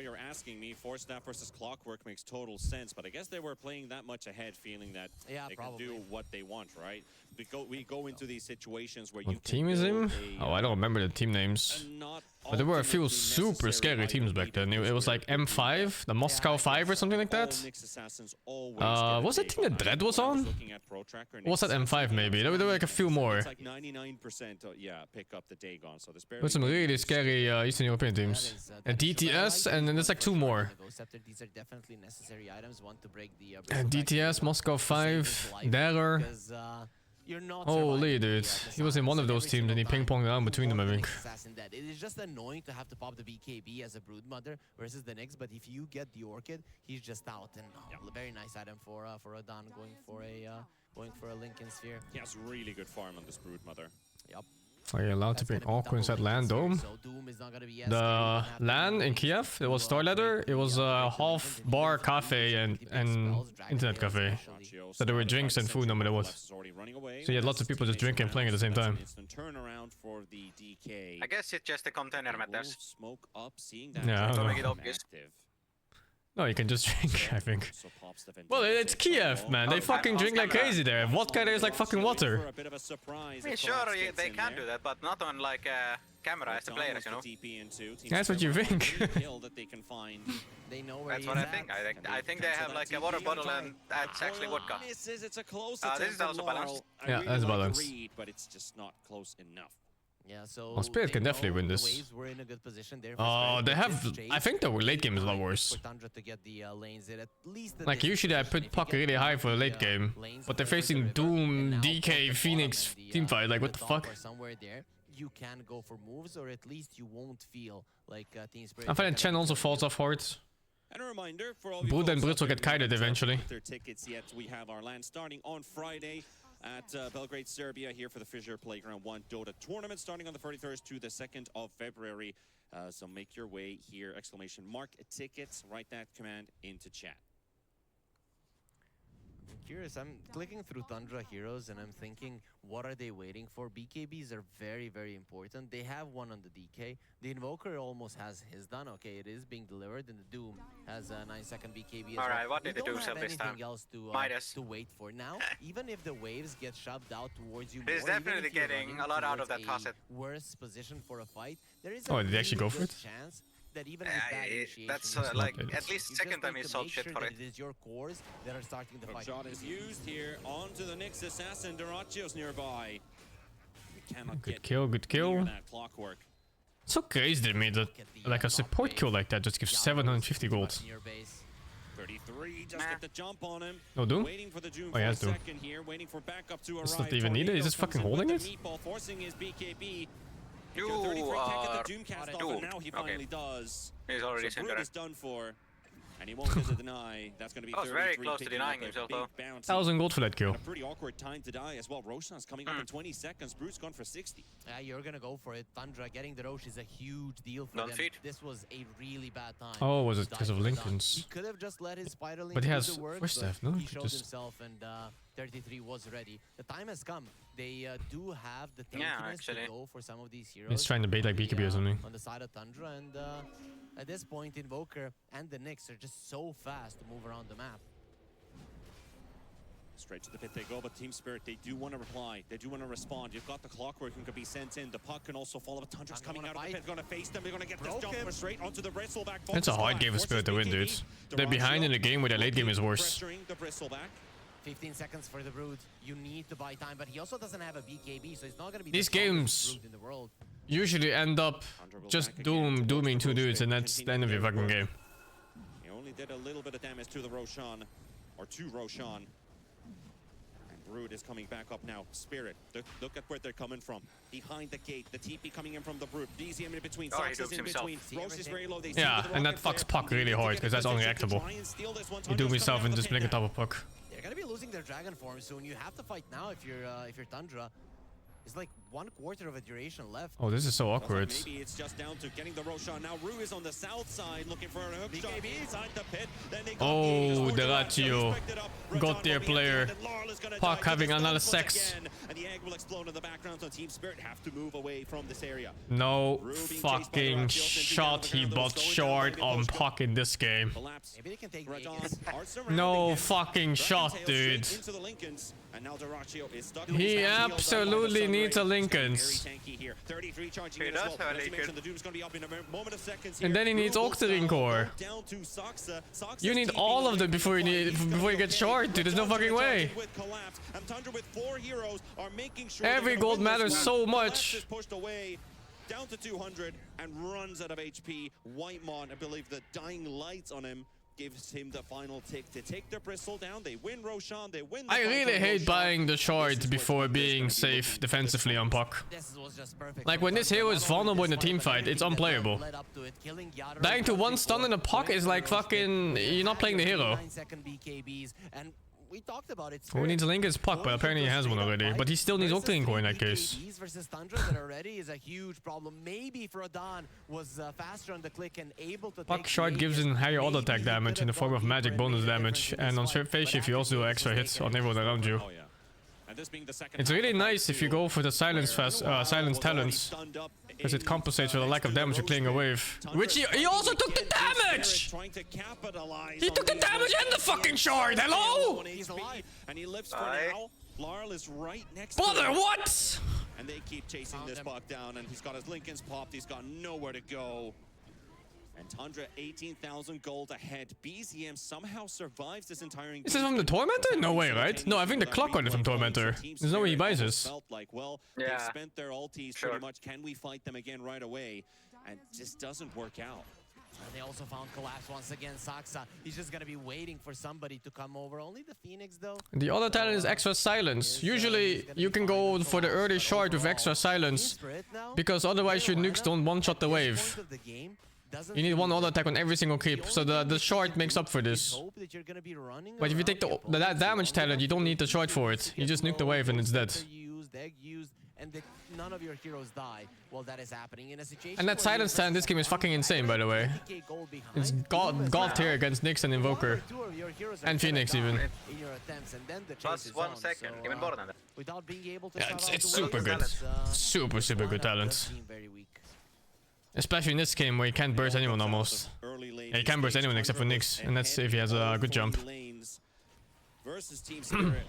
you're asking me, 4-staff versus Clockwork makes total sense, but I guess they were playing that much ahead, feeling that Yeah, they probably. can do what they want, right? We go into these situations where you What can team is him? build Oh, I don't remember the team names. But there were a few super scary teams back then. It was like M5, the Moscow 5 or something like that. Was that team that Dread was on? Or was that M5 maybe? There were like a few more. It's like 99%, yeah, pick up the Dagon. So there's barely With some really scary Eastern European teams. And DTS, and then there's like 2 more. These are definitely necessary items. One to break the And DTS, Moscow 5, Dagger. Because, you're not Holy surviving dude. the He was in one of those every teams and he single ping-ponged time. around between You them, I want think. the Nyx assassin dead. It is just annoying to have to pop the BKB as a Broodmother versus the Nyx, but if you get the Orchid, he's just out. And a very nice item for Radan going for a Lincoln Sphere. He has really good farm on this Broodmother. Yep. Are you allowed to bring Orco inside Land Dome? So Doom is not gonna be as The scary to LAN in Kiev, it was Star Ladder, it was a half bar cafe and internet cafe. So there were drinks and food no matter what. So you had lots of people just drinking and playing at the same time. I guess it's just the container matters. Smoke up, seeing Yeah, I don't To know. make it obvious. No, you can just drink, I think. Well, it's Kiev, man. They fucking drink like crazy there. Vodka there is like fucking water. I mean, sure, they can do that, but not on like camera as the players, you know. That's what you think. They know where That's he what is I think. at. I think they have like a water bottle and that's actually vodka. This is also balanced. Yeah, that's balanced. But it's just not close enough. Yeah, so Oh, Spirit they can definitely know win the this. waves were in a good position there for Oh, Spirit, they but have... this chase I think the late game is a lot for worse. Tundra to get the lanes in, at least at Like this usually I position. put If you puck get really high for the the, late game. lanes But they're further facing river, and Doom, now towards DK, the bottom Phoenix of the, team fight. Like what the top fuck? or somewhere there, you can go for moves, or at least you won't feel like Team Spirit. I find are Chen gonna also turn falls you off hard. And a reminder for all Brood and folks out Brits will there get who kited haven't eventually. booked their tickets yet. We have our LAN starting on Friday at Belgrade, Serbia, here for the FISSURE Playground 1 Dota tournament, starting on the 31st to the 2nd of February. So make your way here, exclamation mark tickets, write that command into chat. Curious, I'm clicking through Tundra heroes and I'm thinking, what are they waiting for? BKBs are very, very important. They have one on the DK. The Invoker almost has his done. Okay, it is being delivered, and the Doom has a 9-second BKB as well. Alright, what did they do Don't have this time? anything else Midas. to wait for. Now, even if the waves get shoved out towards you, He's more, even definitely if you're getting running a lot out of towards that faucet. a worse position for a fight, there is Oh, a did they actually really go for good it? chance that even with bad initiation, That's you still like played it. at least you second just time need he to sold make shit sure for that it. it is your cores that are starting the Hook fight. shot is used here onto the Nyx assassin. Duracio's nearby. We cannot Good get kill, good near kill. that clockwork. It's so crazy they made that, like a support kill like that just gives 750 gold. 33 just get the jump on him. No Doom? Waiting for the Doom Oh, for he a has Doom. second here, waiting for backup to It's arrive. not even needed, he's just Tornado fucking comes in holding with it? the meatball, forcing his BKB. You 33 can't are get the Doom cast off, and now he doomed. finally does. He's already So Brood Cinder. is done for, and he won't get to deny. That's going to be I was very 33, close to picking denying up a himself, big though. bounty. 1000 gold for that kill. A pretty awkward time to die as well. Roshan's coming up in 20 seconds. Brood's gone for 60. Yeah, you're gonna go for it. Tundra getting the Roche is a huge deal for Don't them. feed. This was a really bad time. Oh, was it to because die of for Radon. Lincoln's? He could have just let his spiraling But he do has the work, first but staff, no? he He showed just- himself, and 33 was ready. The time has come. They do have the Yeah, tankiness actually. to go for some of these heroes. He's trying to bait like on the, BKB or something. on the side of Tundra, and at this point, Invoker and the Nyx are just so fast to move around the map. Straight to the pit they go, but Team Spirit, they do want to reply. They do want to respond. You've got the clockwork and could be sent in. The puck can also follow, but Tundra's coming out of the pit. Going to face them. They're going to get this jump for straight onto the bristleback. It's a hard game for Spirit to win, dudes. They're behind in the game where their late game is worse. Pressuring the bristleback. 15 seconds for the Brood. You need to buy time, but he also doesn't have a BKB, so it's not going to be These the strongest games Brood in the world. usually end up just dooming two dudes, and that's the end of your fucking game. He only did a little bit of damage to the Roshan, or to Roshan. And Brood is coming back up now. Spirit, look at where they're coming from. Behind the gate, the TP coming in from the Brood. BZM in between, Oh, he Sox is dupes in himself. between. Roche is very low. They Yeah, see the and that rocket flare. fucks Puck really Need to hard, get because that's in position to unreactable. try and steal this one. You doom Tundra's yourself coming and out of just the blink pit on now. top of Puck. They're gonna be losing their dragon form soon. You have to fight now if you're Tundra. It's like 1/4 of a duration left. Oh, this is so awkward. Maybe it's just down to getting the Roshan. Now Rue is on the south side looking for a hook shot inside the pit. Then they got Oh, the Deratio got their player. Puck having another sex. And the egg will explode in the background, so Team Spirit have to move away from this area. No fucking shot he bought short on Puck in this game. Collapse. Maybe they can take Radon, the are surrounding No him. fucking Dragon shot, Tail dude. straight into the Lincolns, and now Duraccio is stuck. He He's down, absolutely healed needs up a by the Lincolns. Very tanky here. 33 charging He in as does well. have a As you Lincoln. mentioned, the Doom's going to be up in a moment of seconds And here. then he needs Rue will Octarine Core. down to Soxa. Soxa's You need TP all of will them be before you fine. need He's before you gonna get short, dude. There's no fucking way. with Collapse. And Tundra with 4 heroes are making sure Every they're gonna gold win this matters one. so Collapse much. is pushed away down to 200 and runs out of HP. Whitemon, I believe the dying lights on him gives him the final tick to take their bristle down. They win Roshan, they win the I fight really on hate Roshan. buying the This short is what before Tundra's being gonna be safe looking defensively on Puck. This was just perfect. Like from when this Tundra. hero Not is only vulnerable in a this team fight, but fight, it's everything that unplayable. led up to it, killing Yara Dying to right one before stun in a Puck is like Roche fucking... You're not playing the hero. 9-second BKBs, and we talked about it. Who needs a Lincoln's Puck? But apparently he has one already. But he still needs Octarine Core in that case. BKBs versus Tundra that are ready is a huge problem. Maybe Frodon was faster on the click and able to Puck take short gives in higher auto attack damage in the form of magic bonus damage, and on face shift you also do extra hits on everyone around you. Oh, yeah. And this being the second It's half really of the nice if you field, go for the silence where Noah silence was already talents, stunned up because it in, compensates for the lack of damage you're clearing a wave. Which he also took the damage! Trying to capitalize He on took the these damage and the fucking shard, hello? He's alive, and he lives for Aye. now. Larl is right next to Brother, him. what? And they keep chasing Found this him. puck down, and he's got his Lincolns popped. He's got nowhere to go. And Tundra, 18,000 gold ahead. BZM somehow survives this entire Is this from the Tormentor? No way, right? No, I think the clock got it from Tormentor. There's no way he buys this. Felt like, well, Yeah. they've spent their ultis Sure. pretty much. Can we fight them again right away? And just doesn't work out. And they also found Collapse once again. Saxa, he's just gonna be waiting for somebody to come over. Only the Phoenix though. The other talent is extra silence. Usually you can go for the early shard with extra silence, because otherwise your nukes don't one-shot the wave. You need one auto attack on every single creep, so the short makes up for this. But if you take that damage talent, you don't need the short for it. You just nuke the wave and it's dead. and none of your heroes die while that is happening in a situation. And that where silence you're stand, this versus game is a fucking insane, by the way. 20K goal behind, It's God tier against Nyx and Invoker. And Phoenix even. In your attempts, and then the chase Plus is 1 on, second, so, even more than that. without being able to Yeah, shut out it's the super waves, good. it's, Super good lineup talent. does seem very weak. Especially in this game where he can't burst anyone almost. Yeah, he can't burst anyone except for Nyx, and that's if he has a good jump. Versus Team Spirit.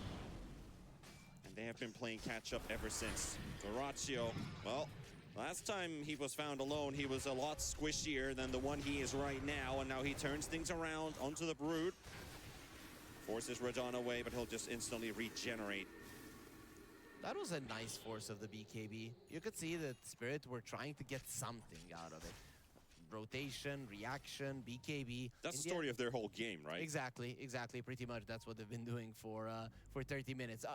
And they have been playing catch up ever since. Horatio, well, last time he was found alone, he was a lot squishier than the one he is right now, and now he turns things around onto the Brood. Forces Radon away, but he'll just instantly regenerate. That was a nice force of the BKB. You could see that Spirit were trying to get something out of it. Rotation, reaction, BKB. That's the story of their whole game, right? Exactly. Pretty much that's what they've been doing for 30 minutes.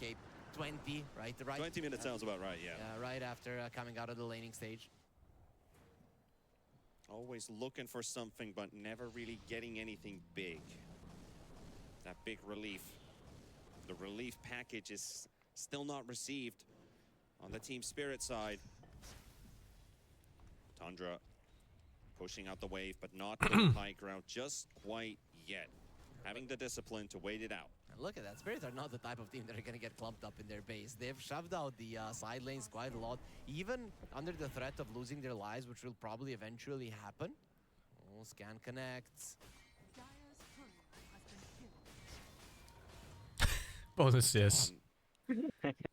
Okay, 20, right? 20 minutes sounds about right, yeah. Right after coming out of the laning stage. Always looking for something, but never really getting anything big. That big relief. The relief package is still not received on the Team Spirit side. Tundra pushing out the wave, but not going high ground just quite yet. Having the discipline to wait it out. And look at that, Spirit are not the type of team that are going to get clumped up in their base. They've shoved out the side lanes quite a lot, even under the threat of losing their lives, which will probably eventually happen. Oh, scan connects. Bonus, yes.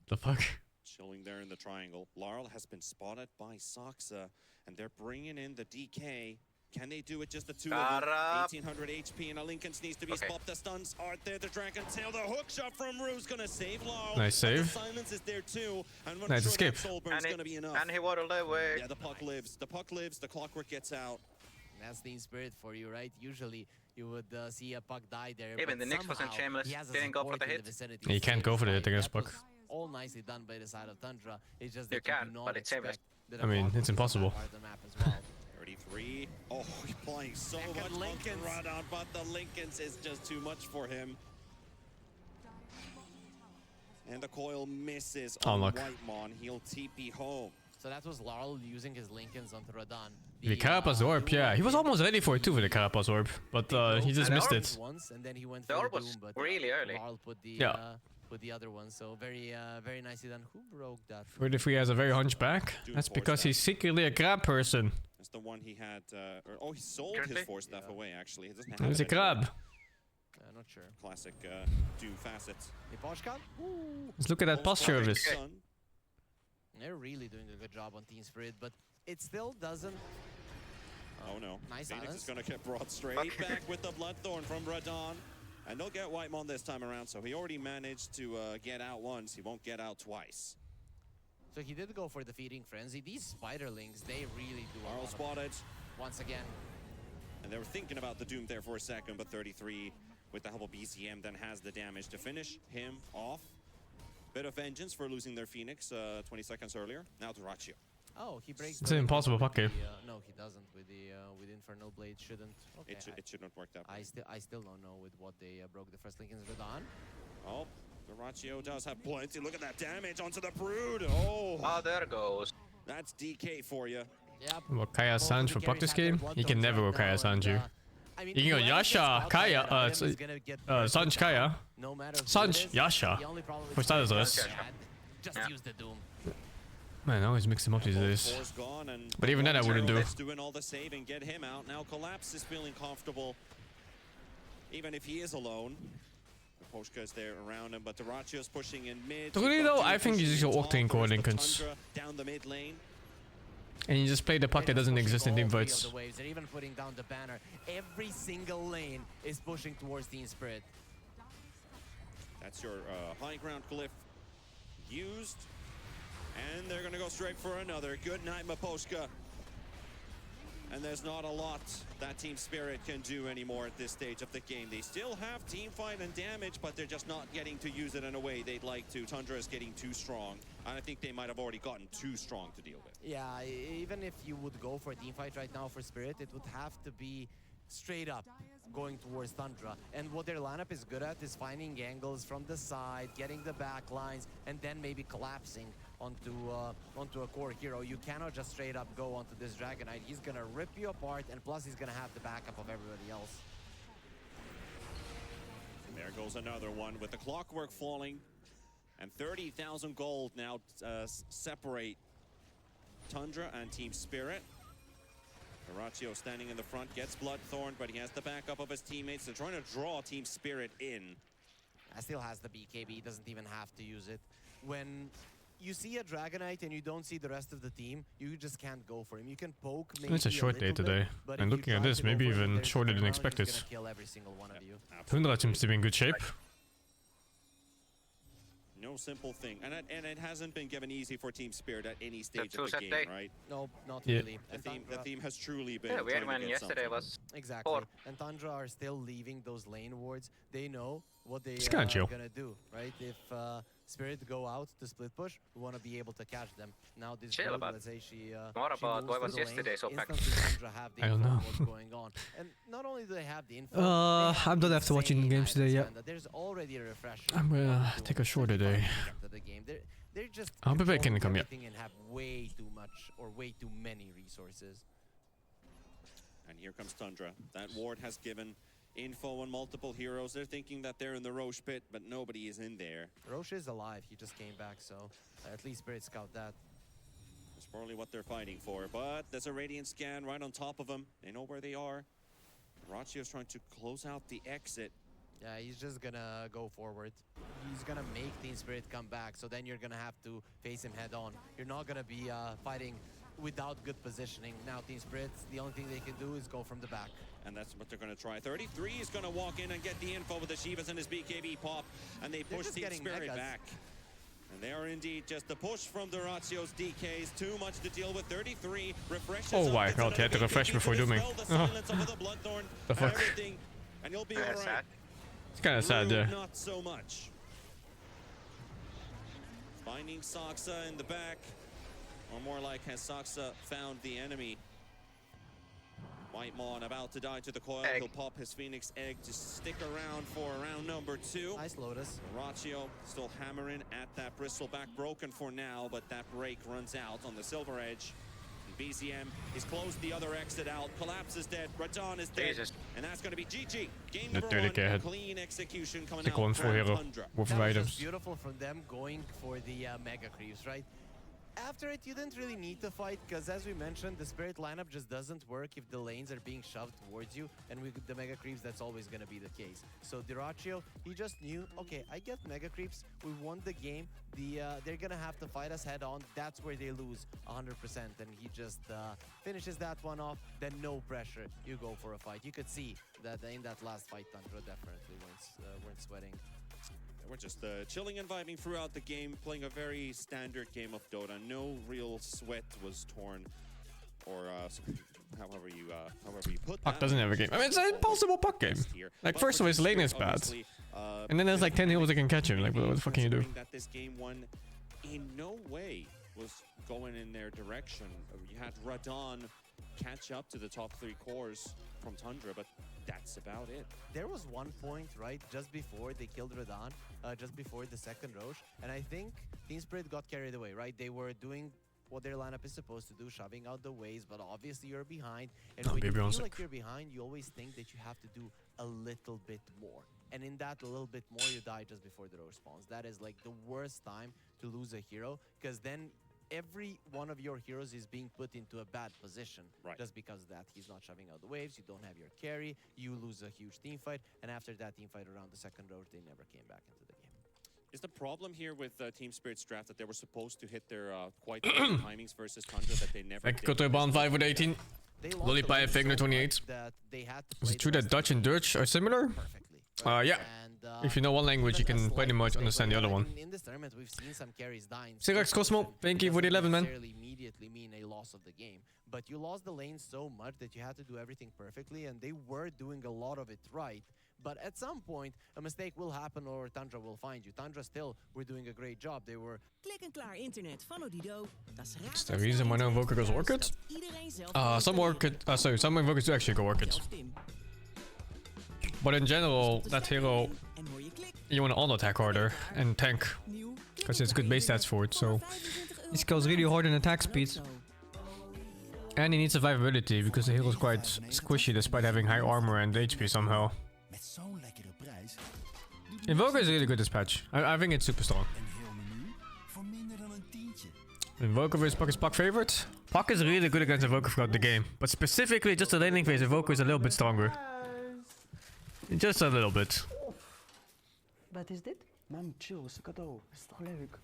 The fuck? Chilling there in the triangle. Larl has been spotted by Soxa, and they're bringing in the DK. Can they do it just the two of them? 1800 HP, and a Lincoln's needs to be stopped. The stuns are there. The Dragon Tail, the hook shot from Rue's gonna save Larl. Nice save. The silence is there too. And Nice escape. Soulburn's gonna be enough. And he waddled away. Yeah, the puck lives. The puck lives. The clockwork gets out. That's Team Spirit for you, right? Usually you would see a puck die there. Even but the Nyx wasn't somehow shameless. he has a Didn't go for support the in hit. vicinity. Yeah, you can't go for the hit against That puck. was all nicely done by the side of Tundra. It's just that You can, do not but it's shameless. expect that I mean, a it's impossible. part of the map as well. 33. Oh, he's playing so much Lincolns. Radon, but the Lincolns is just too much for him. And the coil misses on luck. Whitemon. He'll TP home. So that was Larl using his Lincolns onto Radon. The Carapace Orb, yeah. He was almost ready for it too for the Carapace Orb, but he just missed it. Once, and then he went The for orb Doom, was but really early. Larl put the, Yeah. put the other one. So very nicely done. Who broke that? 33 has a very hunchback. That's because he's secretly a crab person. That's the one he had. He sold Currently? his Force Staff away, actually. He doesn't have He's it a anymore. crab. Not sure. Classic Doom facets. Niposhka? Let's look at that posture of his. Sun. They're really doing a good job on Team Spirit, but it still doesn't. Oh no. Nice Phoenix silence. is going to get brought straight back with the Bloodthorn from Radon. And they'll get Whitemon this time around, so he already managed to get out once. He won't get out twice. So he did go for the Feeding Frenzy. These Spiderlings, they really do a Arl lot of- spotted. once again. And they were thinking about the Doom there for a second, but 33 with the help of BCM then has the damage to finish him off. Bit of vengeance for losing their Phoenix 20 seconds earlier. Now to Rachio. Oh, he breaks. It's the an Lincoln impossible with puck game. the, no, he doesn't. With Infernal Blade, shouldn't. Okay, It should not work that way. I still don't know with what they broke the first Lincoln's Radon. Oh, the Rachio does have plenty. Look at that damage onto the Brood. Oh, Oh, there goes. that's DK for you. Yep. What, Kaya Both of Sanj the for puck carries this have their game? blood He can tones never right go Kaya now, and, Sanju. I mean, You can go whoever gets Yasha, caught by Kaya, an item is gonna get Sanj Kaya. No matter who Sanj, it is. Yasha. The only problem with For starters, Spirit us. is bad. Just Yeah. use the Doom. Man, I always mix him up these days. Four's gone, and But even then I wouldn't do. Let's doing all the saving, get him out. Now Collapse is feeling comfortable, even if he is alone. Poshka is there around him, but the Rachio's pushing in mid. Really You've got though, Doom I think you pushing just in go top. Octane core There's the Lincolns. Tundra down the mid lane. And you just play the puck that doesn't exist in Pushing team all three of fights. the waves. They're even putting down the banner. Every single lane is pushing towards Team Spirit. That's your high ground glyph used. And they're going to go straight for another. Good night, Maposhka. And there's not a lot that Team Spirit can do anymore at this stage of the game. They still have team fight and damage, but they're just not getting to use it in a way they'd like to. Tundra is getting too strong, and I think they might have already gotten too strong to deal with. Yeah, even if you would go for a team fight right now for Spirit, it would have to be straight up going towards Tundra. And what their lineup is good at is finding angles from the side, getting the back lines, and then maybe collapsing onto a core hero. You cannot just straight up go onto this Dragonite. He's gonna rip you apart, and plus he's gonna have the backup of everybody else. There goes another one with the clockwork falling. And 30,000 gold now separate Tundra and Team Spirit. Horatio standing in the front, gets Bloodthorn, but he has the backup of his teammates. They're trying to draw Team Spirit in. Still has the BKB, doesn't even have to use it. When you see a Dragonite and you don't see the rest of the team, you just can't go for him. You can poke maybe It's a short day today. And looking at this, maybe even shorter than expected. Tundra seems to be in good shape. No simple thing, and it hasn't been given easy for Team Spirit at any stage of the game, right? No, not really. The theme has truly been. Yeah, we had one yesterday was exactly. 4. And Tundra are still leaving those lane wards. They know what they kinda are chill. gonna do, right? If Spirit go out to split push, we want to be able to catch them. Now this Chill girl, about. let's say she What about moves why to was the lane, yesterday so packed? instantly Tundra have the I don't info on know. what's going on. And not only do they have the info, they have I'm done after watching insane games today, yeah. items, and there's already a refresher. I'm gonna take a shorter day. They're just I'll be back in the controlling yeah. everything and have way too much or way too many resources. And here comes Tundra. That ward has given info on multiple heroes. They're thinking that they're in the Roche pit, but nobody is in there. Roche is alive. He just came back, so at least Spirit scout that. That's probably what they're fighting for. But there's a Radiant scan right on top of them. They know where they are. Rachio's trying to close out the exit. Yeah, he's just gonna go forward. He's gonna make Team Spirit come back, so then you're gonna have to face him head on. You're not gonna be fighting without good positioning. Now Team Spirit, the only thing they can do is go from the back. And that's what they're going to try. 33 is going to walk in and get the info with the Shivas and his BKB pop. And they push Team Spirit back. And they are indeed just the push from Duratio's DKs. Too much to deal with. 33 refreshes. Oh my god, he had to refresh before doing. The fuck? And you'll be all right. It's kind of sad, yeah. Not so much. Finding Saksa in the back. Or more like, has Saksa found the enemy? Whitemon about to die to the coil. He'll pop his Phoenix egg to stick around for round number 2. Nice Lotus. Rachio still hammering at that bristleback. Broken for now, but that break runs out on the Silver Edge. And BZM is closed the other exit out. Collapse is dead. Radon is dead. Jesus. And that's going to be GG. Game The number 1. Clean execution coming out from Tundra. With That was items. just beautiful from them going for the Mega Creeps, right? After it, you didn't really need to fight, because as we mentioned, the Spirit lineup just doesn't work if the lanes are being shoved towards you, and with the Mega Creeps, that's always going to be the case. So Duratio, he just knew, okay, I get Mega Creeps, we won the game, they're going to have to fight us head on, that's where they lose 100%, and he just finishes that one off, then no pressure, you go for a fight. You could see that in that last fight, Tundra definitely weren't sweating. We're just chilling and vibing throughout the game, playing a very standard game of Dota. No real sweat was torn, or however you put that. Puck doesn't have a game. I mean, it's an impossible puck game. Like, first of all, his lane is bad. And then there's like 10 heroes that can catch him. Like, what the fuck can you do? That this game one in no way was going in their direction. You had Radon catch up to the top 3 cores from Tundra, but that's about it. There was one point, right, just before they killed Radon, just before the second Roche, and I think Team Spirit got carried away, right? They were doing what their lineup is supposed to do, shoving out the waves, but obviously you're behind. And when you feel like you're behind, you always think that you have to do a little bit more. And in that a little bit more, you die just before the Roche spawns. That is like the worst time to lose a hero, because then every one of your heroes is being put into a bad position. Right. Just because of that. He's not shoving out the waves, you don't have your carry, you lose a huge team fight, and after that team fight around the second Roche, they never came back into the game. Is the problem here with Team Spirit's draft that they were supposed to hit their quite timings versus Tundra that they never did? Kotoban 5 with 18. Lollipie Fagner 28. Is it true that Dutch and Dutch are similar? Yeah. If you know one language, you can pretty much understand the other one. In this tournament, we've seen some carries dying. Syrax Cosmo, thank you for the 11, man. Doesn't necessarily immediately mean a loss of the game, but you lost the lane so much that you had to do everything perfectly, and they were doing a lot of it right. But at some point, a mistake will happen or Tundra will find you. Tundra still were doing a great job. They were... Klik en klaar internet van Odido. Dat is It's the reason why no Invoker goes Orchid? Some Invokers do actually go Orchid. But in general, that hero, you want to auto-attack harder and tank. Because it's good base stats for it, so... He scales really hard in attack speed. And he needs survivability, because the hero is quite squishy despite having high armor and HP somehow. Invoker is really good this patch. I think it's super strong. Invoker vs Puck is Puck favorite. Puck is really good against Invoker throughout the game. But specifically just the laning phase, Invoker is a little bit stronger. Just a little bit. Wat is dit? Mam, chill, is een cadeau. Is toch leuk?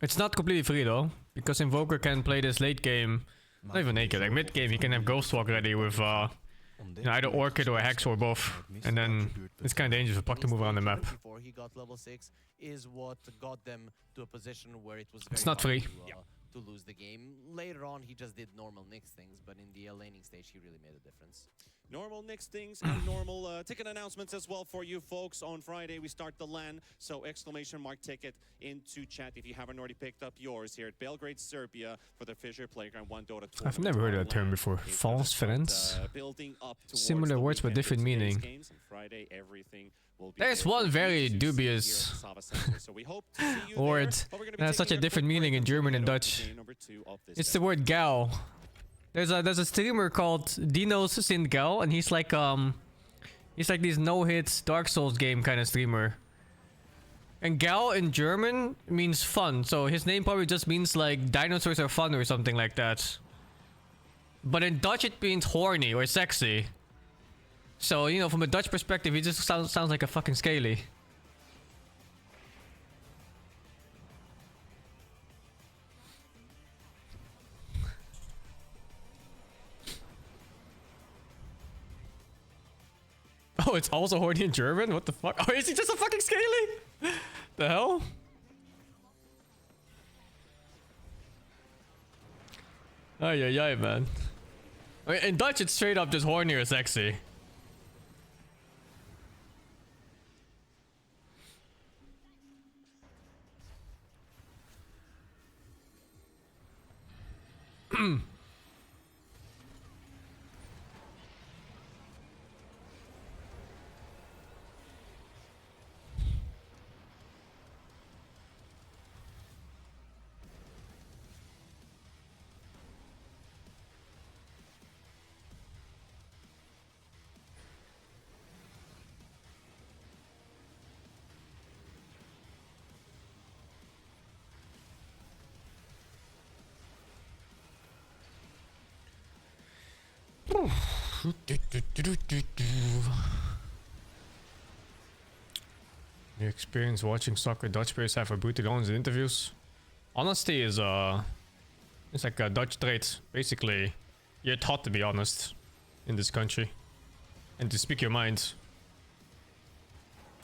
It's not completely free though, because Invoker can play this late game, not even naked, like mid game he can have Ghost Walk ready with you know, either Orchid or Hex or both, and then it's kind of dangerous for Puck to move around the map. Before he got level 6 is what got them to a position where it was very It's not free. to lose the game. Later on he just did normal Nyx things, but in the laning stage he really made a difference. Normal Nyx things and normal ticket announcements as well for you folks. On Friday we start the LAN, so exclamation mark ticket into chat if you haven't already picked up yours here at Belgrade, Serbia for the FISSURE Playground 1 Dota 2. I've never heard that term before. False friends? Similar words but different meaning. There's one very dubious word that has such a different meaning in German and Dutch. It's the word gal. There's a streamer called Dino's Sin Gal, and he's like this no-hit Dark Souls game kind of streamer. And gal in German means fun, so his name probably just means like dinosaurs are fun or something like that. But in Dutch it means horny or sexy. So, you know, from a Dutch perspective, he just sounds like a fucking scaly. Oh, it's also horny in German? What the fuck? Oh, is he just a fucking scaly? The hell? Ay, ay, ay, man. I mean, in Dutch, it's straight up just horny or sexy. Your experience watching soccer Dutch players have brutally honest in interviews. Honesty is it's like a Dutch trait. Basically, you're taught to be honest in this country and to speak your mind.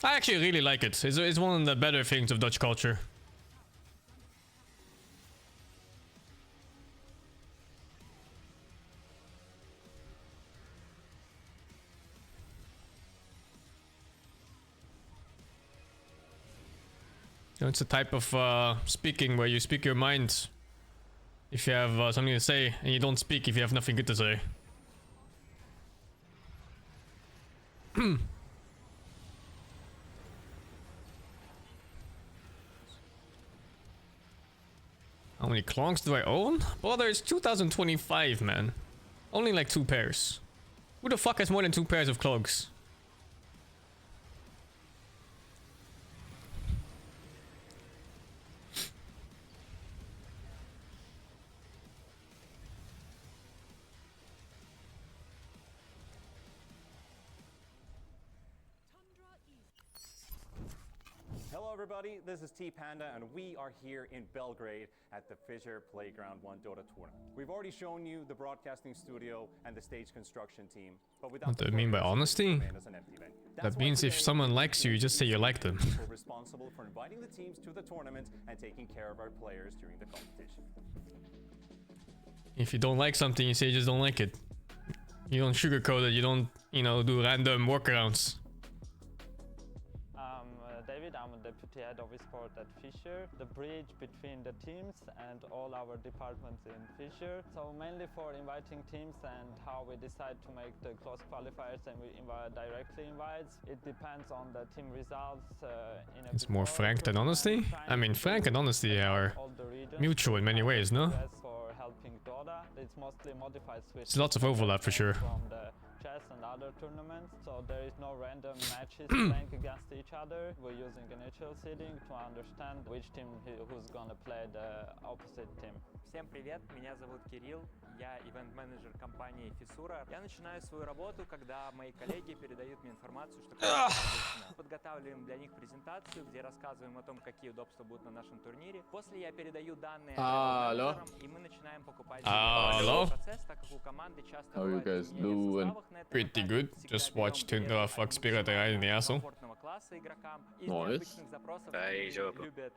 I actually really like it. It's one of the better things of Dutch culture. You know, it's a type of speaking where you speak your mind if you have something to say, and you don't speak if you have nothing good to say. How many clonks do I own? Brother, it's 2025, man. Only like 2 pairs. Who the fuck has more than 2 pairs of cloaks? Hello everybody, this is T-Panda and we are here in Belgrade at the FISSURE Playground 1 Dota tournament. We've already shown you the broadcasting studio and the stage construction team, but without What do you mean by honesty? That means if someone likes you, you just say you like them. We're responsible for inviting the teams to the tournament and taking care of our players during the competition. If you don't like something, you say you just don't like it. You don't sugarcoat it, you don't, you know, do random workarounds. Deputy Head of Esport at FISSURE, the bridge between the teams and all our departments in FISSURE. So mainly for inviting teams and how we decide to make the close qualifiers and we directly invites. It depends on the team results. It's more frank than honesty? I mean, frank and honesty are mutual in many ways, no? For helping Dota, it's mostly modified Swiss. There's lots of overlap for sure. From the chess and other tournaments, so there is no random matches playing against each other. We're using initial seeding to understand which team who's gonna play the opposite team. Всем привет, меня зовут Кирилл, я ивент-менеджер компании FISSURE. Я начинаю свою работу, когда мои коллеги передают мне информацию, что мы подготавливаем для них презентацию, где рассказываем о том, какие удобства будут на нашем турнире. После я передаю данные менеджерам, и мы начинаем покупать процесс, так как у команды часто How you guys doing? Pretty good. Just watch TUNDRA fuck Spirit right in the asshole. Nice. Любят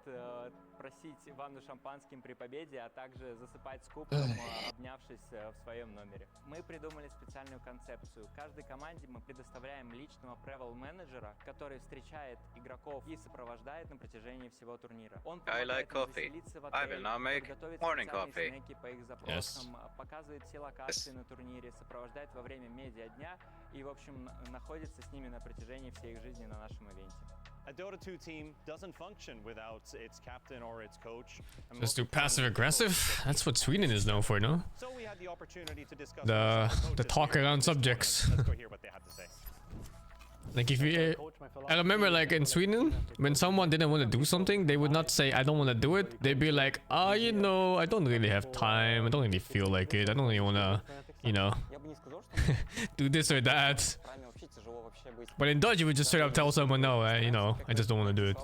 просить ванну шампанским при победе, а также засыпать с кубком, обнявшись в своем номере. Мы придумали специальную концепцию. Каждой команде мы предоставляем личного travel-менеджера, который встречает игроков и сопровождает на протяжении всего турнира. Он помогает им заселиться в отель, подготовить специальные снеки по их запросам, показывает все локации на турнире, сопровождает во время медиа-дня и, в общем, находится с ними на протяжении всей их жизни на нашем ивенте. A Dota 2 team doesn't function without its captain or its coach. Just do passive aggressive? That's what Sweden is known for, no? So we had the opportunity to discuss The talk around subjects. Let's go hear what they had to say. Like if you, I remember like in Sweden, when someone didn't want to do something, they would not say, I don't want to do it. They'd be like, oh, you know, I don't really have time. I don't really feel like it. I don't really want to, you know, do this or that. But in Dutch, you would just straight up tell someone, no, you know, I just don't want to do it.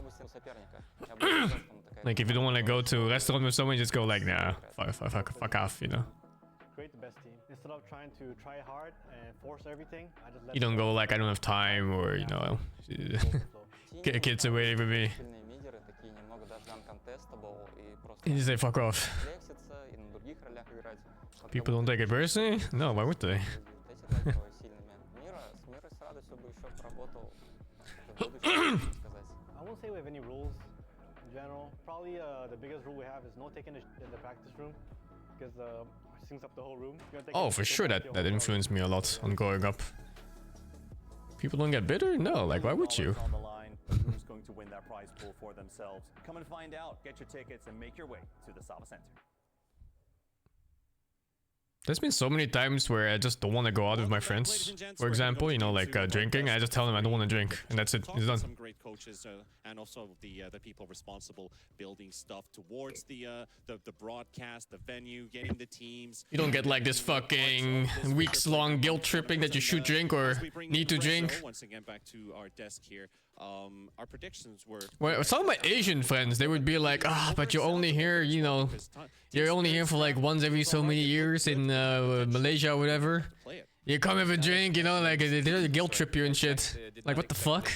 Like if you don't want to go to a restaurant with someone, you just go like, nah, fuck off, you know. Create the best team. Instead of trying to try hard and force everything, I just let You don't go like, I don't have time, or, you know, get kids away from me. You just say, fuck off. People don't take it personally? No, why would they? I won't say we have any rules in general. Probably the biggest rule we have is no taking in the practice room because it syncs up the whole room. Oh, for sure that influenced me a lot on growing up. People don't get bitter? No, like why would you? On the line, who's going to win that prize pool for themselves? Come and find out. Get your tickets and make your way to the Sava Center. There's been so many times where I just don't want to go out with my friends. For example, you know, like drinking, I just tell them I don't want to drink, and that's it. It's done. Some great coaches and also the people responsible building stuff towards the broadcast, the venue, getting the teams. You don't get like this fucking weeks-long guilt tripping that you should drink or need to drink. Once again, back to our desk here. Our predictions were. Well, some of my Asian friends, they would be like, ah, but you're only here, you know, you're only here for like once every so many years in Malaysia or whatever. You come have a drink, you know, like they guilt trip you and shit. Like what the fuck?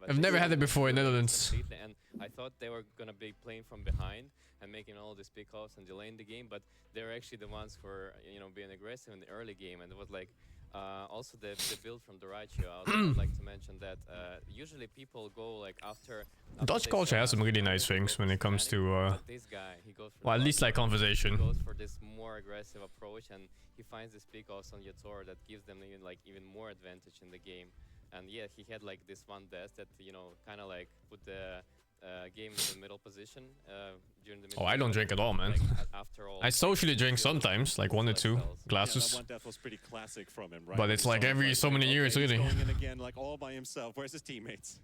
I've never had it before in Netherlands. And I thought they were gonna be playing from behind and making all these pickoffs and delaying the game, but they're actually the ones who were, you know, being aggressive in the early game, and it was like. Also the build from the right show, I would like to mention that usually people go like after Dutch culture has some really nice things when it comes to this guy, he goes for well, at least like conversation. He goes for this more aggressive approach, and he finds this pickoffs on Yator that gives them even more advantage in the game. And yeah, he had like this one death that, you know, kind of like put the game in the middle position during the. Oh, I don't drink at all, man. Like, after all, I socially drink sometimes, like 1 or 2 glasses. Yeah, one death was pretty classic from him, right? But it's like every so many years, really. He's going in again, like all by himself. Where's his teammates?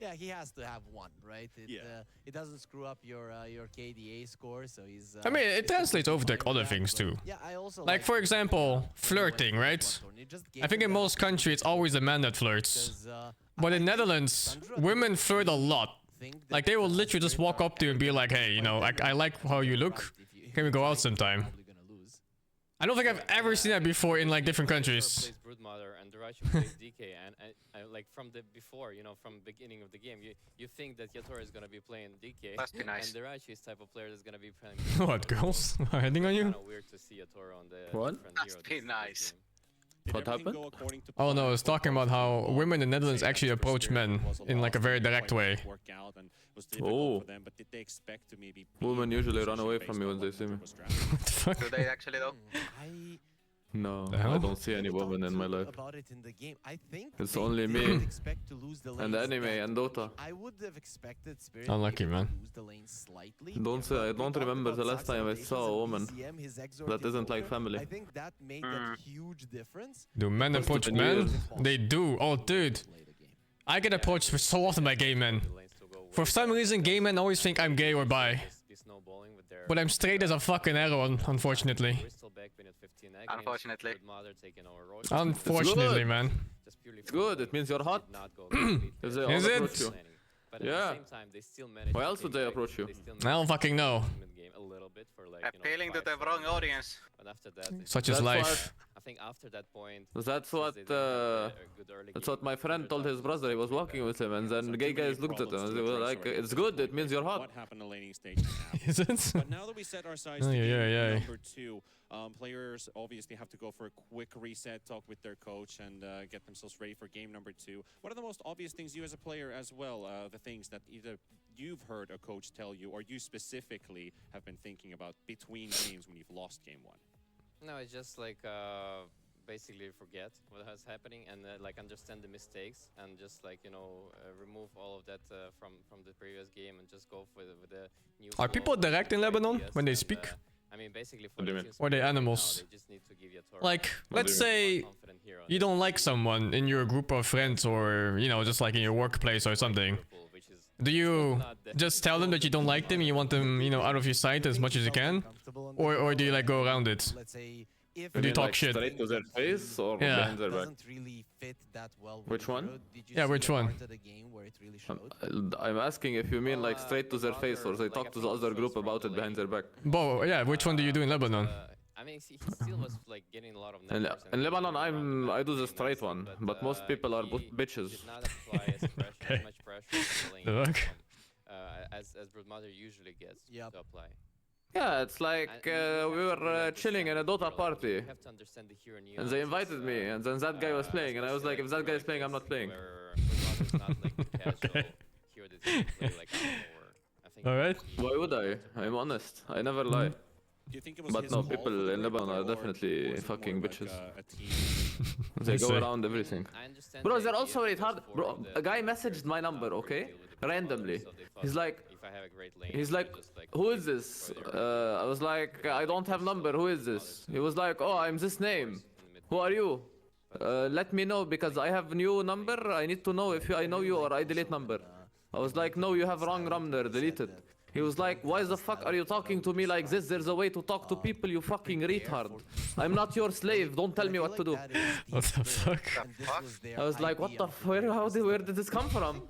Yeah, he has to have one, right? It doesn't screw up your KDA score, so he's. I mean, it translates over to like other things too. Yeah, I also like for example, flirting, right? I think in most countries it's always a man that flirts, but in Netherlands, women flirt a lot. Like they will literally just walk up to you and be like, "Hey, you know, I like how you look. Can we go out sometime?" I don't think I've ever seen that before in like different countries. And Durachi plays DK, and like from the before, you know, from beginning of the game, you think that Yator is gonna be playing DK, Must be nice. and Durachi is type of player that's gonna be playing. What, girls are heading on you? Kind of weird to see Yator on the. What? Must be nice. What happened? Oh no, I was talking about how women in the Netherlands actually approach men in like a very direct way. Oh. Women usually run away from me when they see me. What the fuck? Do they actually though? No, The hell? I don't see any women in my life. About it in the game. I think It's they only didn't me expect to lose the and lanes anime that and much. Dota. I would have expected Spirit Unlucky, maybe man. to lose the lanes slightly. Don't say, I But we don't talked remember about the last Zax's time I rotations saw a and woman BCM, his exort that is isn't like over. family. I think that made a huge difference. Do men approach men? They do. Oh, dude. I get approached so often by gay men. For some reason, gay men always think I'm gay or bi. But I'm straight as a fucking arrow, unfortunately. Unfortunately. Unfortunately, man. It's good, it means you're hot. If they all Is approach it? you. Yeah. Why else would they approach you? I don't fucking know. Appealing to the wrong audience. Such is life. I think after that point, that's what my friend told his brother. He was walking with him, and then gay guys looked at him and they were like, "It's good. It means you're hot." What happened to laning stage? Is it? But now that we set our sights to game number 2, players obviously have to go for a quick reset, talk with their coach, and get themselves ready for game number 2. What are the most obvious things you as a player as well, the things that either you've heard a coach tell you or you specifically have been thinking about between games when you've lost game 1? No, it's just like basically forget what was happening and like understand the mistakes and just like remove all of that from the previous game and just go with the new. Are people direct in Lebanon when they speak? I mean, basically What do you mean? Or they animals? They just need to give you a Like, let's say you don't like someone in your group of friends or, just like in your workplace or something. Do you just tell them that you don't like them and you want them, out of your sight as much as you can? Or do you like go around it? Or do you talk shit? Straight to their face or Yeah. behind their back? Which one? Yeah, which one? I'm asking if you mean like straight to their face or they talk to the other group about it behind their back. Bo, yeah, which one do you do in Lebanon? I mean, he still was like getting a lot of In, numbers. in Lebanon, I do the straight one, but most people are bitches. Did not apply as much pressure on the lane as Broodmother usually gets to apply. Yeah, it's like we were chilling in a Dota party, and they invited me, and then that guy was playing, and I was like, if that guy is playing, I'm not playing. Okay. Alright. Why would I? I'm honest. I never lie. But no, people in Lebanon are definitely fucking bitches. They go around everything. Bro, they're also retarded. Bro, a guy messaged my number, okay? Randomly. He's like, who is this? I was like, I don't have number, who is this? He was like, oh, I'm this name. Who are you? Let me know because I have new number. I need to know if I know you or I delete number. I was like, no, you have wrong number, delete it. He was like, why the fuck are you talking to me like this? There's a way to talk to people, you fucking retard. I'm not your slave, don't tell me what to do. What the fuck? I was like, what the f- where did this come from?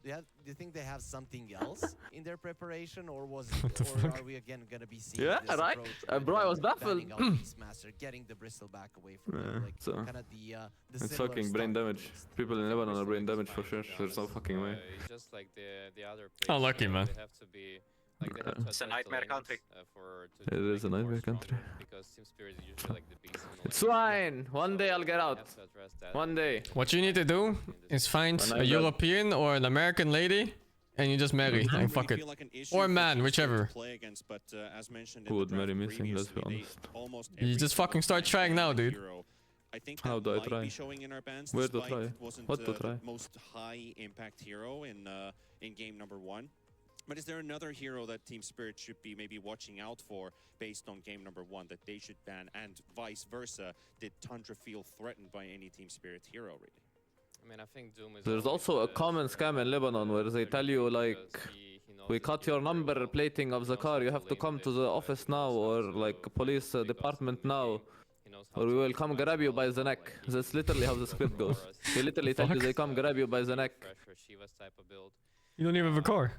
Do you think they have something else in their preparation, or are we again gonna be seeing Yeah, this right? approach Bro, I was with baffled. banning out Beastmaster, getting the Bristol back away from them, like So, kind of the it's similar fucking brain stuff. damage. People in Lebanon are brain damage for sure. There's no fucking way. It's just like the other Oh, lucky, man. They have to be like they have to It's a adjust nightmare the country. It is a nightmare country. because Team Spirit is usually like the beast. It's fine. One day I'll get out. One day. What you need to do is find When a I got- European or an American lady and you just marry and fuck it. Or a man, whichever. Who would marry me? Let's be honest. You just fucking start trying now, dude. I think How that do I might try? be showing in our bans. Where to despite try? it wasn't, What to try? the most high impact hero in game number 1. But is there another hero that Team Spirit should be maybe watching out for based on game number 1 that they should ban, and vice versa? Did Tundra feel threatened by any Team Spirit hero really? I mean, I think Doom is. There's also a common scam in Lebanon where they tell you like, we cut your number plating of the car, you have to come to the office now, or like police department now, or we will come grab you by the neck. That's literally how the script goes. They literally tell you they come grab you by the neck. You don't even have a car.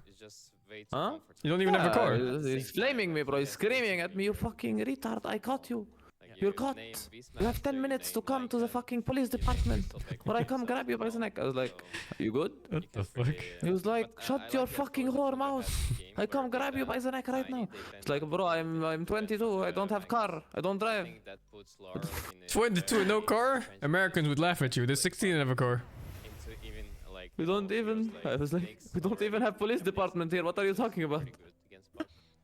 Huh? You don't even have a car. He's flaming me, bro. He's screaming at me, you fucking retard, I caught you. you're caught. You have 10 minutes to come to the fucking police department, or I come grab you by the neck. I was like, are you good? What the fuck? He was like, shut your fucking whore mouth. I come grab you by the neck right now. It's like, bro, I'm 22. I don't have car. I don't drive. 22 no car? Americans would laugh at you. There's 16 and have a car. We don't even. I was like, we don't even have police department here. What are you talking about?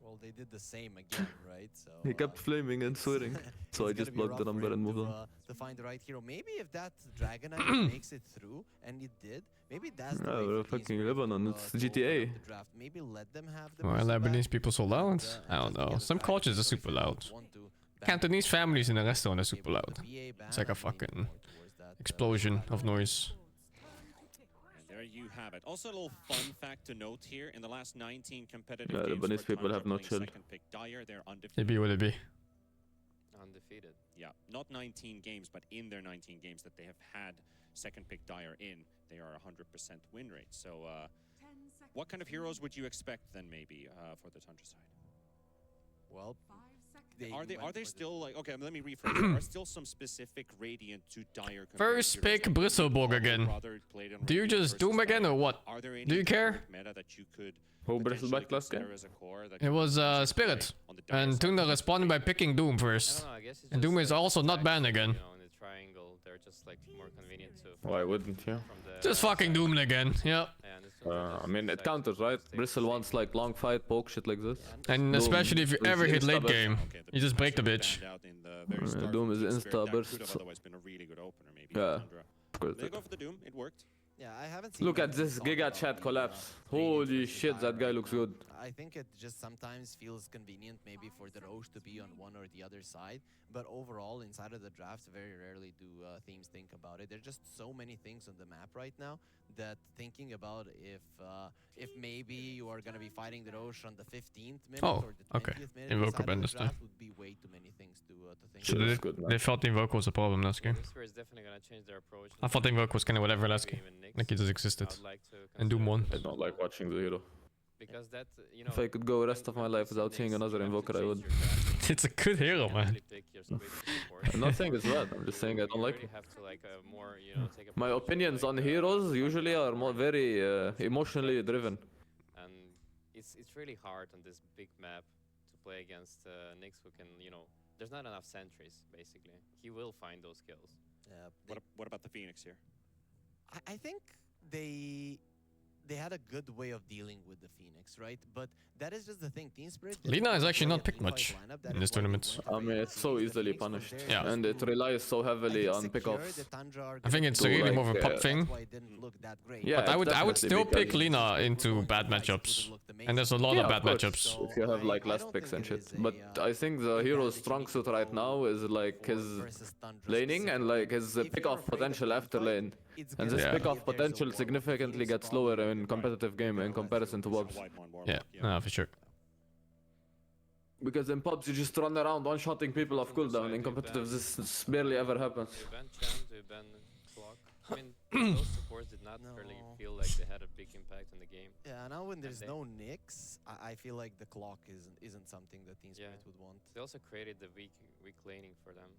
Well, they did the same again, right? So He kept flaming and swearing. So I it's just gonna be blocked the rough for number and him moved to, on. to find the right hero. Maybe if that Dragon Knight makes it through, and it did, maybe that's the Yeah, way we're for Team fucking Spirit Lebanon. to, It's to open up GTA. the draft. Maybe let them have the Why are booster Lebanese back people so loud? and, I don't just get know. a Some draft cultures are so if super you loud. want to ban Cantonese families in a restaurant are super maybe loud. the BA ban It's like a and lean fucking more towards that, explosion of noise. And there you have it. Also, a little fun fact to note here: in the last 19 competitive Yeah, games, Lebanese for people Tundra have not playing chilled. second pick Dire, they're undefeated. It be what it be. Undefeated. Yeah, not 19 games, but in their 19 games that they have had second pick Dire in, they are 100% win rate. So, what kind of heroes would you expect then, maybe, for the Tundra side? Well, are they still like, okay, let me rephrase. Are still some specific Radiant to Dire? First pick Bristleborg again. Do you just Doom again or what? Do you care? Meta that you could Who Bristleback last game? It was Spirit. And Tundra responded by picking Doom first. And Doom is also not banned again. You know, in the triangle, they're just like more convenient to. Why wouldn't you? Just fucking Doom again, yeah. I mean, it counters, right? Bristle wants like long fight, poke, shit like this. And Doom especially if you is ever hit insta late burst. game, you just break the bitch. Doom is insta burst. Yeah, of course. They go for the Doom. It worked. Yeah, I haven't seen Look them at this talk Giga about chat the, collapse. Radiant Holy versus shit, that Dire guy looks right good. now. I think it just sometimes feels convenient maybe for the Roche to be on one or the other side, but overall inside of the drafts very rarely do teams think about it. There's just so many things on the map right now that thinking about if maybe you are gonna be fighting the Roche on the 15th minute or the 20th minute Invoker inside of the banned this time. draft would be way too many things to think So about. they felt the Invoker was a problem last game. Is definitely gonna change their approach. I thought the Invoker was kind of whatever last game. Like it just existed. And Doom won. I don't like watching the hero. Because that, you know, If I could go rest of my life without seeing another Invoker, I would. It's a good hero, man. I'm not saying it's bad, I'm just saying I don't like it. have to like more, you know, take a My opinions on heroes usually are more very emotionally driven. And it's really hard on this big map to play against Nyx, who can, you know, there's not enough sentries basically. He will find those kills. Yeah. What about the Phoenix here? I think they had a good way of dealing with the Phoenix, right? But that is just the thing. Team Spirit. Lina is actually not picked much in this tournament. I mean, it's so easily punished. Yeah. And it relies so heavily on pickoffs. I think it's really more of a pop thing. Yeah, But I would definitely still because- pick Lina into bad matchups. And there's a lot of bad course, matchups. If you have like last picks and shit. But I think the hero's strong suit right now is like his laning and like his pick-off potential after lane. And this pick-off potential significantly gets lower in competitive game in comparison to WoBs. Yeah, no, for sure. Because in pubs you just run around one-shotting people off cooldown. In competitive this barely ever happens. You ban Cham, you ban Clock. I mean, those supports did not really feel like they had a big impact on the game. Yeah, now when there's no Nyx, I feel like the clock isn't something that Team Spirit would want. They also created the weak laning for them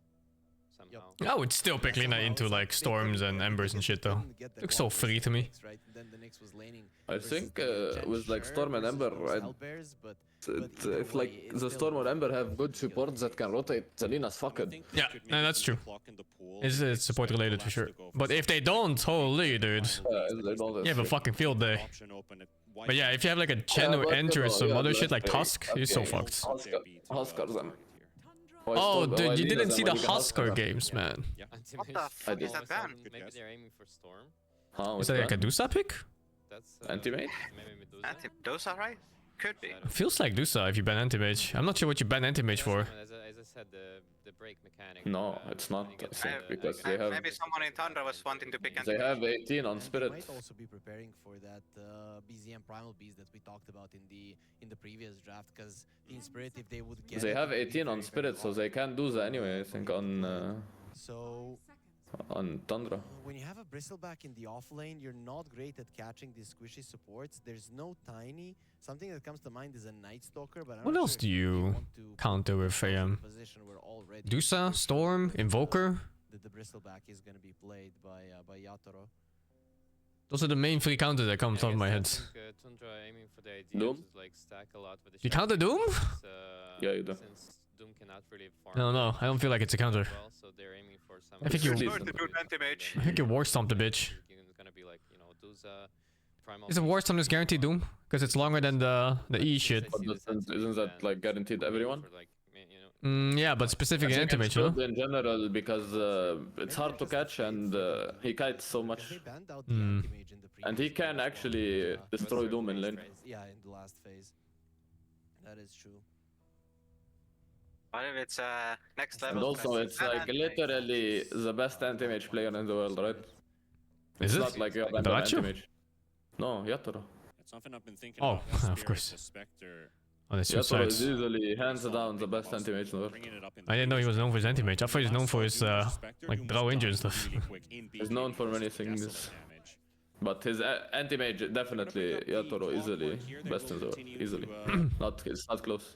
somehow. I would still pick Lina into like Storms and Embers and shit though. Looks so free to me. I think with like Storm and Ember, if like the Storm or Ember have good supports that can rotate, Zelina's fucked. Yeah, no, that's true. It's support related for sure. But if they don't, holy dude. You have a fucking field day. But yeah, if you have like a Chen or Enter or some other shit like Tusk, you're so fucked. Huskers them. Oh, dude, you didn't see the Husker games, man. What the fuck is that ban? Maybe they're aiming for Storm. Huh, Is that like a Dusa pick? That's Anti-mage? maybe Medusa. Anti-Dosa, right? Could be. Feels like Dusa if you ban Anti-Mage. I'm not sure what you ban Anti-Mage for. As I said, the break mechanic. No, it's not. I think because they have Maybe someone in Tundra was wanting to pick they anti. have 18 on Spirit. They might also be preparing for that BZM Primal Beast that we talked about in the previous draft, because Team Spirit, if they would get They it, have it would be 18 on very, Spirit, very so they can do that anyway. I think on. So on Tundra. When you have a bristleback in the off lane, you're not great at catching these squishy supports. There's no tiny. Something that comes to mind is a Night Stalker, but I'm What not else sure do if they you want to counter with position where already Dusa, Storm, Invoker? the bristleback is going to be played by Yatoro. Those are the main 3 counters that come on top of my head. I think Tundra aiming for the idea Doom? to like stack a lot with the You counter Doom? Yeah, you do. Since Doom cannot really farm. No, I don't feel like it's a counter. Well, so they're aiming for some. I think you. anti-mage. I think you war stomped the bitch. It's gonna be like, you know, Dusa, Primal. Is a war stomp is guaranteed Doom? Because it's longer than the E shit. But isn't that like guaranteed everyone? Yeah, but specific in anti-mage, no? In general, because it's hard to catch and he kites so much. And he can actually destroy Doom in lane. Yeah, in the last phase. That is true. What if it's next And level? also, it's like literally the best anti-mage player in the world, right? Is it's it? not like you're an Daracho? anti-mage. No, Yatoro. It's something I've been thinking Oh, about. of course. Spectre. Oh, that's Yatoro is suicides. easily, hands down, the best anti-mage in the world. I didn't know he was known for his anti-mage. I thought he was known for his, like, draw injure and stuff. He's known for many things. But his anti-mage, definitely, Yatoro, easily best in the world. Easily. It's not close.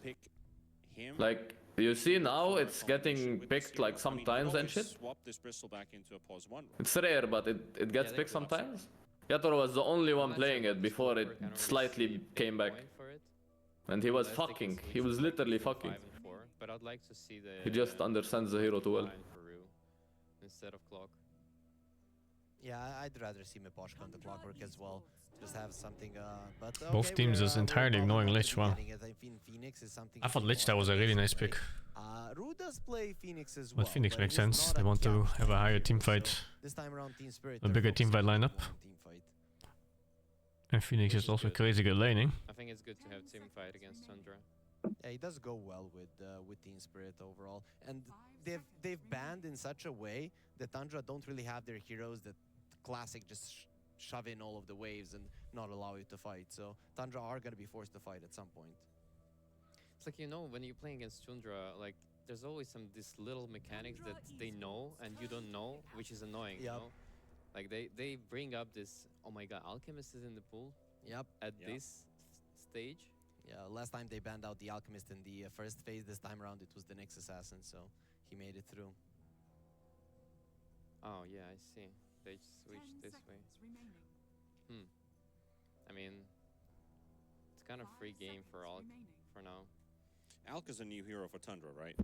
Like, you see now, it's getting picked like sometimes and shit. It's rare, but it gets picked sometimes. Yatoro was the only one playing it before it slightly came back. And he was fucking. He was literally fucking. But I'd like to see the. He just understands the hero too well. Instead of Clock. Yeah, I'd rather see Miposh on the Clockwork as well. Just have something, but Both teams is entirely ignoring Lich, wow. I thought Lich that was a really nice pick. Ru does play Phoenix as well. But Phoenix makes sense. They want to have a higher team fight. This time around Team Spirit. A bigger team fight lineup. And Phoenix is also crazy good laning. I think it's good to have team fight against Tundra. Yeah, he does go well with Team Spirit overall, and they've banned in such a way that Tundra don't really have their heroes that classic just shove in all of the waves and not allow you to fight. So Tundra are gonna be forced to fight at some point. It's like, you know, when you're playing against Tundra, like there's always these little mechanics that they know and you don't know, which is annoying. You know? Like they bring up this, oh my god, Alchemist is in the pool. Yep. At this stage. Yeah, last time they banned out the Alchemist in the first phase. This time around it was the Nyx Assassin, so he made it through. Oh yeah, I see. They switched this way. I mean, it's kind of free game for Alk for now. Alk is a new hero for Tundra, right?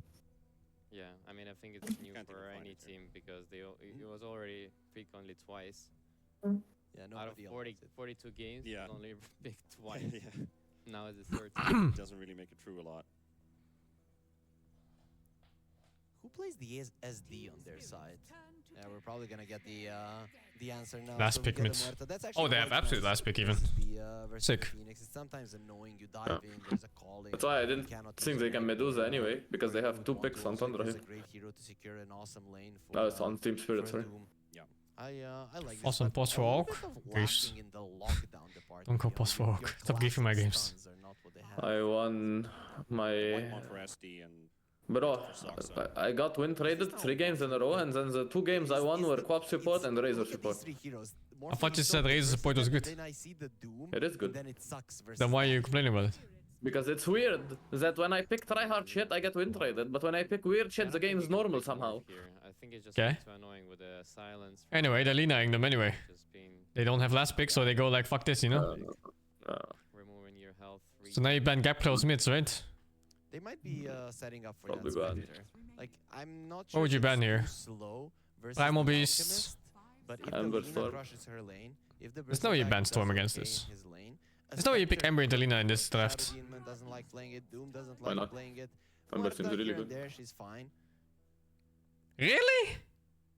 Yeah, I mean, I think it's new for any team because it was already picked only twice. Yeah, out of 42 games, it's only picked twice. Yeah. Now it's the third time. Doesn't really make it true a lot. Who plays the SD on their side? Yeah, we're probably gonna get the answer now. Last pick mids. Oh, they have absolute last pick even. Sick. Phoenix. It's sometimes annoying. You dive in, there's a calling. That's why I didn't think they can Medusa anyway, because they have 2 picks on Tundra here. It's a great hero to secure an awesome lane for. No, it's on Team Spirit, sorry. Yeah. I like this, Awesome but pause for a little Orc. bit of Games. lacking in the lockdown department. Don't go You pause know, for your Orc. Stop giving my classic games. stuns are not what they have. I won my... One for SD and Bro, I got win traded 3 games in a row, and then the 2 games I won were Quap support and Razor support. I thought you said Razor support was good. Then I see the Doom, It is good. Then it sucks versus Then why are you complaining about it? Because it's weird that when I pick tryhard shit, I get win traded, but when I pick weird shit, the game's normal somehow. I think it's just Okay. too annoying with the silence. Anyway, they're leaning them anyway. They don't have last pick, so they go like, fuck this, you know? Removing your health. So now you ban gap close mids, right? They might be setting up for Probably that bad. Spectre. Like, I'm not What sure would you if ban it's here? too slow versus Primal the Beasts. Alchemist, but if Ember the Lina Storm. crushes her lane, if the There's no way you Bristleback ban Storm doesn't against gain this. his lane, a There's no way you pick Spectre Ember into Lina in this draft. Shadow Demon doesn't like playing it, Doom doesn't Why like not? playing it. Ember Muerta seems really here and good. there, she's fine. Really?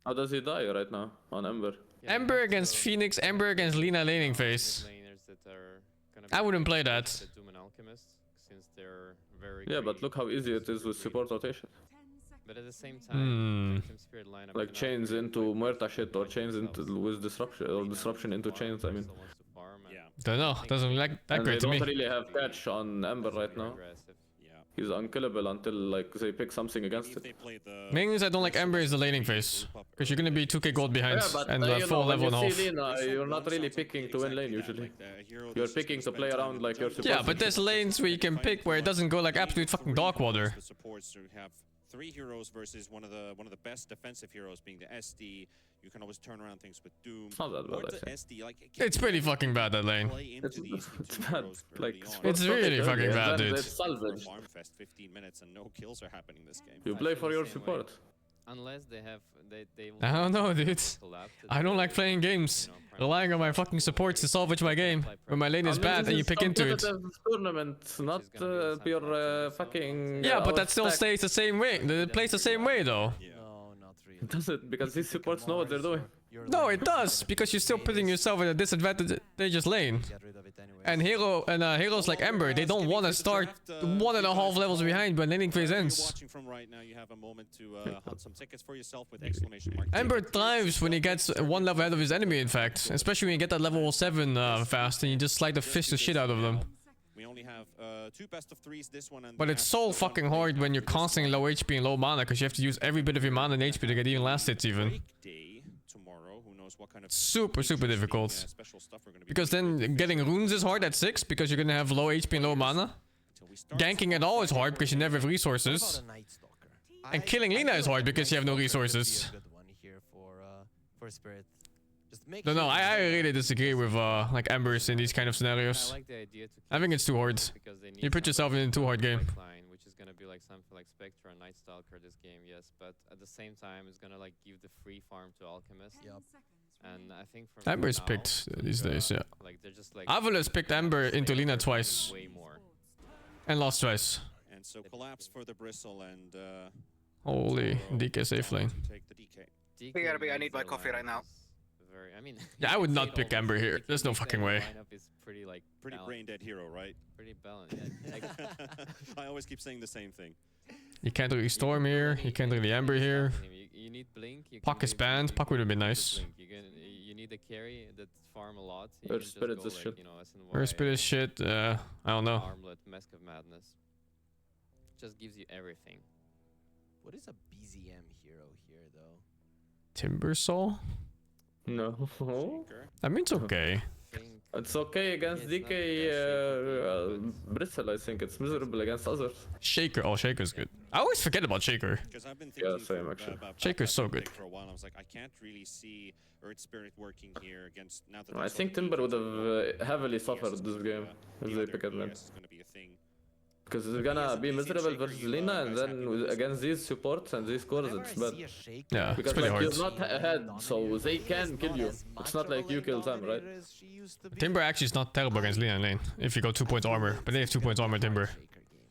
How does he die right now on Ember? Ember against Phoenix, Ember against Lina laning phase. Laners that are gonna I be wouldn't play great that. against the Doom and Alchemist, since they're very Yeah, but great. look how easy it is with support rotation. But at the same time, Team Spirit lineup Like cannot chains really into Muerta shit, or chains into with disruption, or disruption into chains, I mean. still wants to farm. And Don't know, doesn't look like that And great they to me. don't really have catch on Ember right now. aggressive. Yeah. He's unkillable until like they pick something against it. Main reason I don't like Ember is the laning phase, because you're gonna be 2k gold behind and you full know, level and when you half. see Lina, you're not really picking to win lane usually. You're picking to play around like you're supposed Yeah, but there's lanes where you can pick where it doesn't go like absolute fucking dog water. Three heroes versus one of the best defensive heroes being the SD. You can always turn around things with Doom. It's not that bad, I think. SD, like, It's pretty fucking bad, that lane. It's bad. Like, it's really fucking bad, dude. It's salvaged. Farm fest 15 minutes and no kills are happening this game. You play for your support. Unless they have they I don't know, dude. I don't like playing games relying on my fucking supports to salvage my game when my lane is bad and you pick into it. Tournament, not pure fucking. Yeah, but that still stays the same way. It plays the same way though. Does it? Because these supports know what they're doing. No, it does, because you're still putting yourself in a disadvantageous lane. And heroes like Ember, they don't want to start 1.5 levels behind when laning phase ends. Ember thrives when he gets 1 level ahead of his enemy, in fact. Especially when you get that level 7 fast and you just slide the fish the shit out of them. We only have 2 best of 3s, this one and But it's so fucking hard when you're constantly low HP and low mana, because you have to use every bit of your mana and HP to get even last hits even. Super difficult. Because then getting runes is hard at 6 because you're gonna have low HP and low mana. Ganking at all is hard because you never have resources. And killing Lina is hard because you have no resources. No, I really disagree with like Embers in these kind of scenarios. I think it's too hard. You put yourself in a too hard game. Which is gonna be like something like Spectre and Night Stalker this game, yes, but at the same time it's gonna like give the free farm to Alchemist. And I think from Ember's picked these days, yeah. Like they're just like Avalus picked Ember into Lina twice. Way more. And lost twice. And so collapse for the Bristle and Holy, DK safe lane. We gotta be. I need my coffee right now. Yeah, I would not pick Ember here. There's no fucking way. Pretty brain dead hero, right? Pretty balanced. I always keep saying the same thing. You can't really Storm here. You can't really Ember here. You need Blink. Puck is banned. Puck would have been nice. You need a carry that farm a lot. Earth Spirit is shit. Earth Spirit is shit. I don't know. Armlet, Mask of Madness. Just gives you everything. What is a BZM hero here, though? Timber Soul? No. I mean, it's okay. It's okay against DK Bristle, I think. It's miserable against others. Shaker. Oh, Shaker's good. I always forget about Shaker. Yeah, same actually. Shaker's so good. For a while, I was like, I can't really see Earth Spirit working here against. Now that I think Timber would have heavily suffered this game if they pick at him. Because it's gonna be miserable versus Lina, and then against these supports and these cores, it's bad. Yeah, because it's pretty hard. you're not ahead, so they can kill you. It's not like you kill them, right? Timber actually is not terrible against Lina in lane, if you go 2 points armor. But they have 2 points armor, Timber.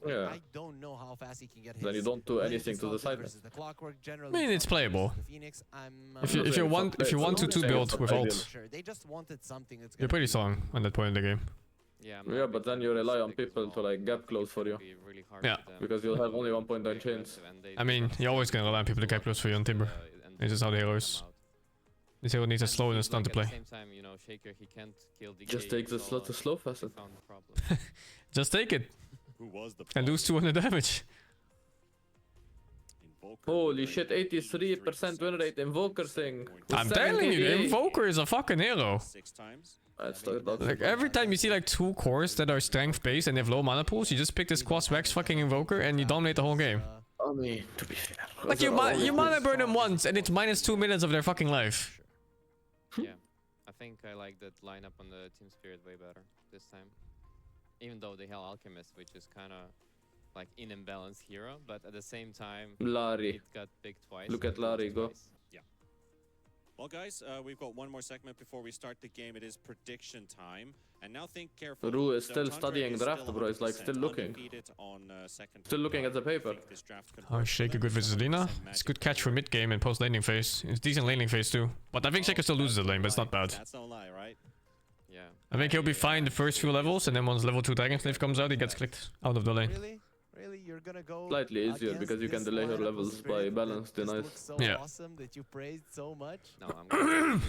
Yeah. I don't know how fast he can get Then you don't do anything to the side. I mean, it's playable. If you want to 2 build with ult, you're pretty strong on that point in the game. Yeah, but then you rely on people to like gap close for you. Yeah. Because you'll have only 1.9 chains. I mean, you're always gonna rely on people to gap close for you on Timber. This is how the hero is. This hero needs a slow and a stun to play. Just take the slot to slow facet. Just take it. And lose 200 damage. Holy shit, 83% win rate Invoker thing. I'm telling you, the Invoker is a fucking hero. Like every time you see like 2 cores that are strength based and they have low mana pools, you just pick this quad wax fucking Invoker and you dominate the whole game. I mean, to be fair. Like you mana burn them once and it's minus 2 minutes of their fucking life. Yeah, I think I like that lineup on the Team Spirit way better this time. Even though they have Alchemist, which is kind of like in imbalance hero, but at the same time, Larry. It got picked twice. Look at Larry go. Yeah. Well, guys, we've got one more segment before we start the game. It is prediction time, and now think carefully. Ru is still studying draft, bro. He's like still looking. Still looking at the paper. Oh, Shaker good versus Lina. It's good catch for mid game and post laning phase. It's decent laning phase too. But I think Shaker still loses the lane, but it's not bad. That's no lie, right? Yeah. I think he'll be fine the first few levels, and then once level 2 Dragon Slave comes out, he gets clicked out of the lane. Really, you're gonna go slightly easier because you can delay her levels by balance denies. So yeah. Awesome that you praised so much. No, I'm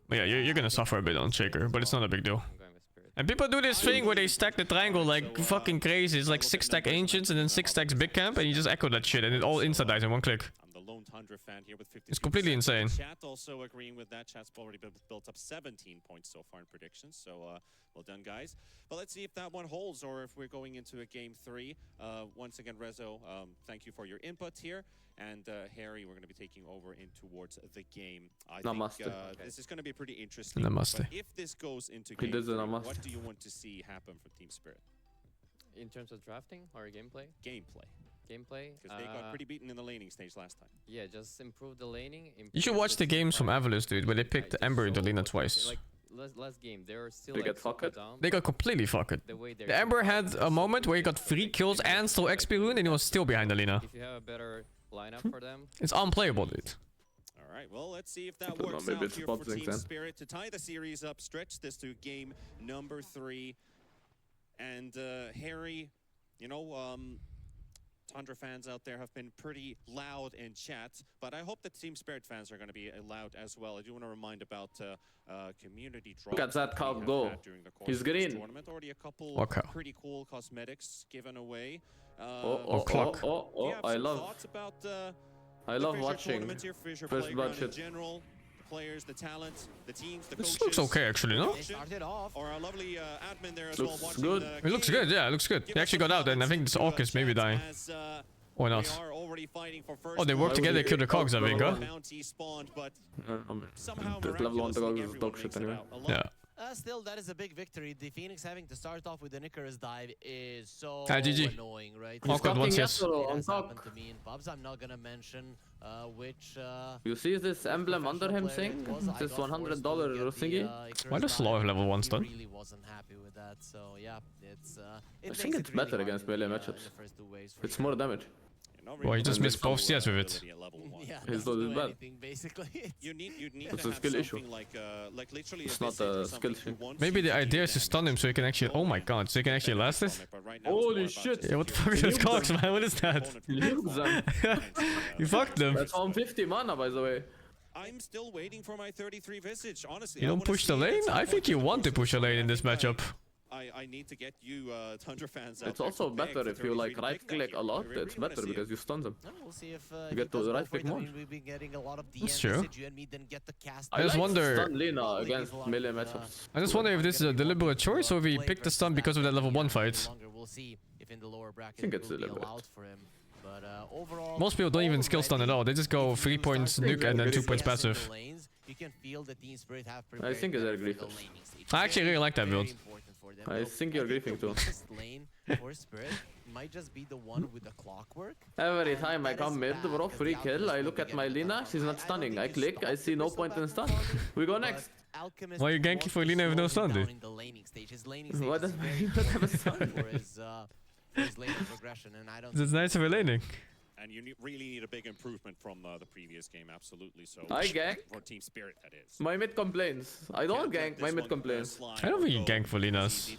But yeah, you're gonna suffer a bit on Shaker, but it's not a big deal. And people do this thing where they stack the triangle like fucking crazy. It's like 6 stack ancients and then 6 stacks big camp, and you just echo that shit and it all insta dies in one click. I'm the lone Tundra fan here with 50. It's completely insane. Chat also agreeing with that. Chat's already built up 17 points so far in predictions. So well done, guys. But let's see if that one holds or if we're going into a game 3. Once again, Rezo, thank you for your input here. And Harry, we're going to be taking over in towards the game. I think this is going to be pretty interesting. But if this goes into game 3, what do you want to see happen for Team Spirit? In terms of drafting or gameplay? Gameplay. Gameplay? Because they got pretty beaten in the laning stage last time. Yeah, just improve the laning. You should watch the games from Avalus, dude, where they picked Ember into Lina twice. Like, last game, they were still They like got fucked. They got completely fucked. The Ember had a moment where he got 3 kills and stole XP rune and he was still behind the Lina. If you have a better lineup for them. It's unplayable, dude. All right, well, let's see if that works out here for Team Spirit to tie the series up, stretch this to game number 3. And Harry, you know, Tundra fans out there have been pretty loud in chat, but I hope that Team Spirit fans are going to be loud as well. I do want to remind about community drops. Look at that cow go. He's green. Tournament. Already a couple pretty cool cosmetics given away. I love. I love watching first blood shit. Players, the talent, the teams, the This coaches. looks okay, actually, no? Or our lovely admin there as Looks well watching good. the It looks game. good, yeah, it looks good. They actually got out, and I think this Orc is maybe dying. Or not. Oh, they work together, kill the cogs, I think, huh? This level 1 dog is dog shit anyway. Yeah. Still, that is a big victory. The Phoenix having to start off with the Icarus dive is so GG. annoying, right? Awkward once, yes. It has happened to me in pubs. I'm not gonna mention which. You see this emblem under him thing? This $100 thingy? Why does Law have level 1 stun? Really wasn't happy with that. So yeah, it's. I think it's better against melee matchups. It's more damage. Well, he just missed both CS with it. Yeah, His dot is bad. basically. You need It's to a have skill issue. something like literally It's not a skill issue. Maybe the idea is to stun him so he can actually. Oh my god, so he can actually last this? Holy shit! Yeah, what the fuck is this cogs, man? What is that? You fucked them. That's on 50 mana, by the way. I'm still waiting for my 33 Visage, honestly. You don't push the lane? I think you want to push a lane in this matchup. I need to get you Tundra fans out. It's also better if you like right click a lot. It's better because you stun them. We'll see if You get to right click more. we've been getting a lot of That's true. I just like wonder- stun Lina against melee matchups. I just wonder if this is a deliberate choice or if he picked the stun because of that level 1 fight. We'll see if in the lower bracket I think it's it will be deliberate. allowed for him. But overall, Most people don't even skill stun at all. They just go 3 points nuke and then 2 points passive. you can feel the Team Spirit have I think it's prepared their for the griefers. laning stage. I actually really like that build. Very important for them. I Though, think you're griefing the too. weakest lane for Spirit might just be the one with the clockwork. Every time I come mid, bro, free kill, I look at my Lina, she's not stunning. I click, I see no point in stun. We go next. Why are you ganking for Lina with no stun, dude? Why does he not have a stun? For his laning progression, and I don't. It's nice of a laning. And you really need a big improvement from the previous game, absolutely. So I gank. for Team Spirit, that is. My mid complains. I don't gank, my mid complains. I don't think you gank for Linas.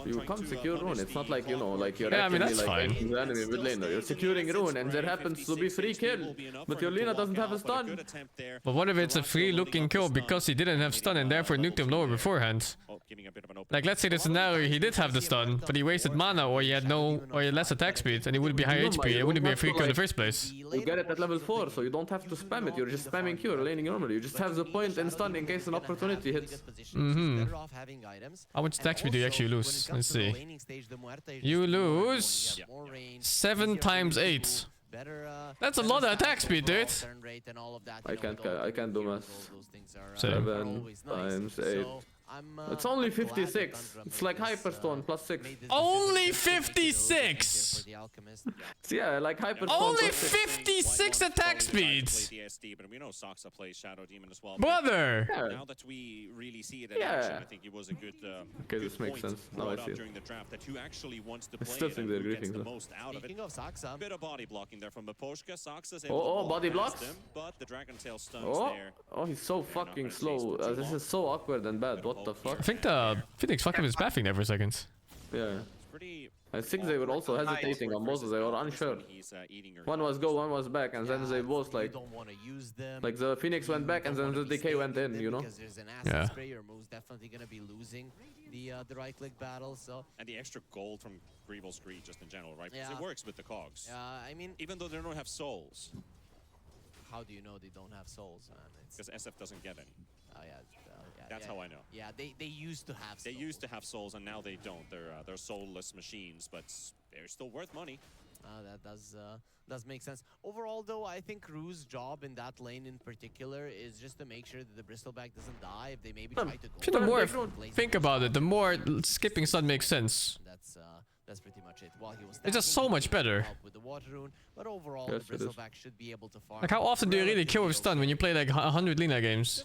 You come secure rune, it's not like, you know, like you're Yeah, I mean, actually that's like fine. the enemy mid laner. You're securing rune and there happens to be free kill, but your Lina doesn't have a stun. But what if it's a free looking kill because he didn't have stun and therefore nuked him lower beforehand? Like, let's say the scenario he did have the stun, but he wasted mana or he had no, or he had less attack speed and he would be high HP. It wouldn't be a free kill in the first place. You get it at level 4, so you don't have to spam it. You're just spamming Q, laning normally. You just have the point and stun in case an opportunity hits. How much attack speed do you actually lose? Let's see. You lose 7 times 8. That's a lot of attack speed, dude. I can't do math. 7 times 8. It's only 56. It's like Hyperstone plus 6. Only 56! Yeah, like Hyperstone. Only 56 attack speed! But we know Saksa plays Shadow Demon as well. Brother! Now that we really see it in action, I think it was a good Okay, this makes sense. Now I see it. during the draft that who actually wants to I play still it think and they're who gets griefing the though. most out of it. Speaking of Saksa, Bit of body blocking there from Maposhka. Saksa's Oh, body blocks? him, but the Dragon Tail stuns Oh, there. oh, he's so fucking slow. This is so awkward and bad. What the fuck? I think the Phoenix fucked up his pathing there for a second. Yeah. pretty. I think they were also hesitating on both. They were unsure. One was go, one was back, and then they both like. Don't want to use them. Like the Phoenix went back, and then the decay went in. You know. Because there's an acid spray, you're most definitely gonna be losing the right click battle. So. And the extra gold from Greevil's Greed just in general, right? Because it works with the cogs. I mean, even though they don't have souls. How do you know they don't have souls, man? Because SF doesn't get any. Oh yeah. That's how I know. Yeah, they used to have. They used to have souls, and now they don't. They're soulless machines, but they're still worth money. That does make sense. Overall, though, I think Rue's job in that lane in particular is just to make sure that the Bristleback doesn't die. If they maybe try to go. The more I think about it, the more skipping stun makes sense. That's pretty much it. While he was it's just so much better. With the water rune, but overall, the Bristleback should be able to farm. Like, how often do you really kill with stun when you play like 100 Lina games?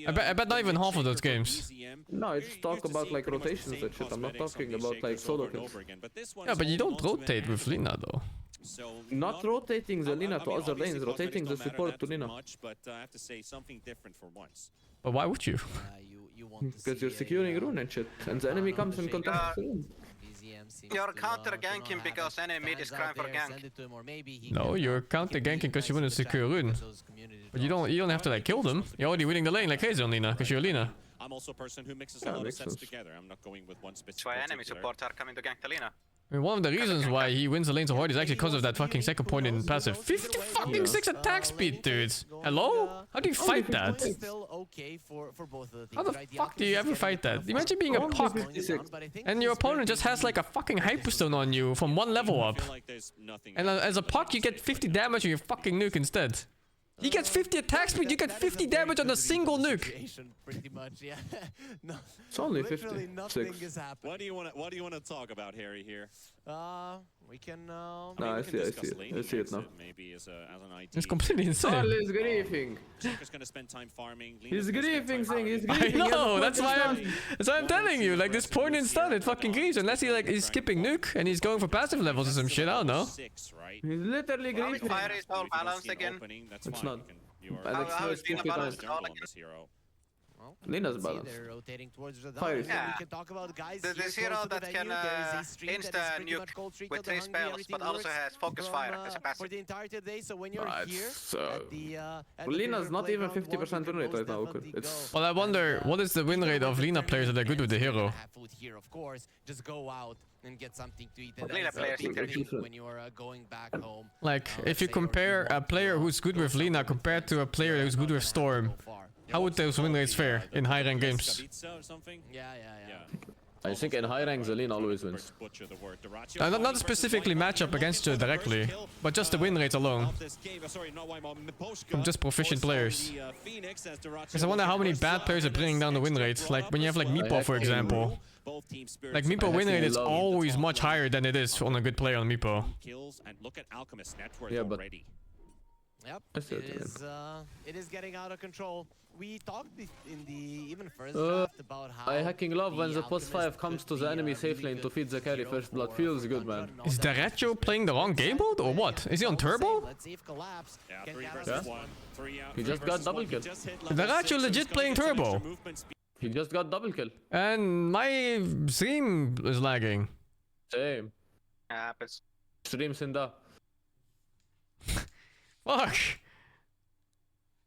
I bet not even half of those games. No, it's talk about like rotations and shit. I'm not talking about like solo kills. Yeah, but you don't rotate with Lina though. Not rotating the Lina to other lanes, rotating the support to Lina. But I have to say something different for once. But why would you? Because you're securing rune and shit, and the enemy comes in contact with rune. You're counter ganking because enemy is crying for gank. No, you're counter ganking because you want to secure rune. But you don't have to like kill them. You're already winning the lane like crazy on Lina, because you're Lina. I'm also a person who mixes a lot of sets together. I'm not going with one specific. That's why enemy supports are coming to gank the Lina. I mean, one of the reasons why he wins the lane so hard is actually because of that fucking second point in passive. 56 attack speed, dude. Hello? How do you fight that? How the fuck do you ever fight that? Imagine being a puck and your opponent just has like a fucking hyperstone on you from one level up. And as a puck, you get 50 damage on your fucking nuke instead. He gets 50 attack speed, you get 50 damage on a single nuke. Pretty much, yeah. No, it's only literally nothing is happening. What do you want to talk about, Harry? Here. We can. No, I see it now. Maybe as an idea. It's completely insane. Charlie is griefing. Joker's gonna spend time farming. He's griefing, thing. He's I griefing. know. That's why I'm telling you. Like this point in stun, it fucking grieves unless he's skipping nuke and he's going for passive levels or some shit. I don't know. He's literally griefing. Fire is all balanced again. It's not. How is Lina balanced all again? Lina's balanced. They're rotating towards the Fire. yeah. We can talk about guys. This hero that can insta-nuke with 3 spells, but also has focus fire as a passive. For the entire day, so when you're here at the Lina's not even 50% win rate right now. Well, I wonder, what is the win rate of Lina players that are good with the hero? Food here, of course. Just go out and get something to eat. Lina players when you're going back home. Like, if you compare a player who's good with Lina compared to a player who's good with Storm, how would those win rates fare in high rank games? Yeah. I think in high rank, the Lina always wins. Not specifically matchup against you directly, but just the win rate alone. From just proficient players. Because I wonder how many bad players are bringing down the win rate. Like when you have like Meepo, for example. Like Meepo win rate is always much higher than it is on a good player on Meepo. Yeah, but... Yep, it is getting out of control. We talked in the even first draft about how I hacking love when the post 5 comes to the enemy safe lane to feed the carry first blood. Feels good, man. Is Derecho playing the wrong game mode or what? Is he on turbo? Let's see if collapse. Yeah. He just got double kill. Derecho legit playing turbo. He just got double kill. And my stream is lagging. Same. Happens. Stream Sinda. Fuck.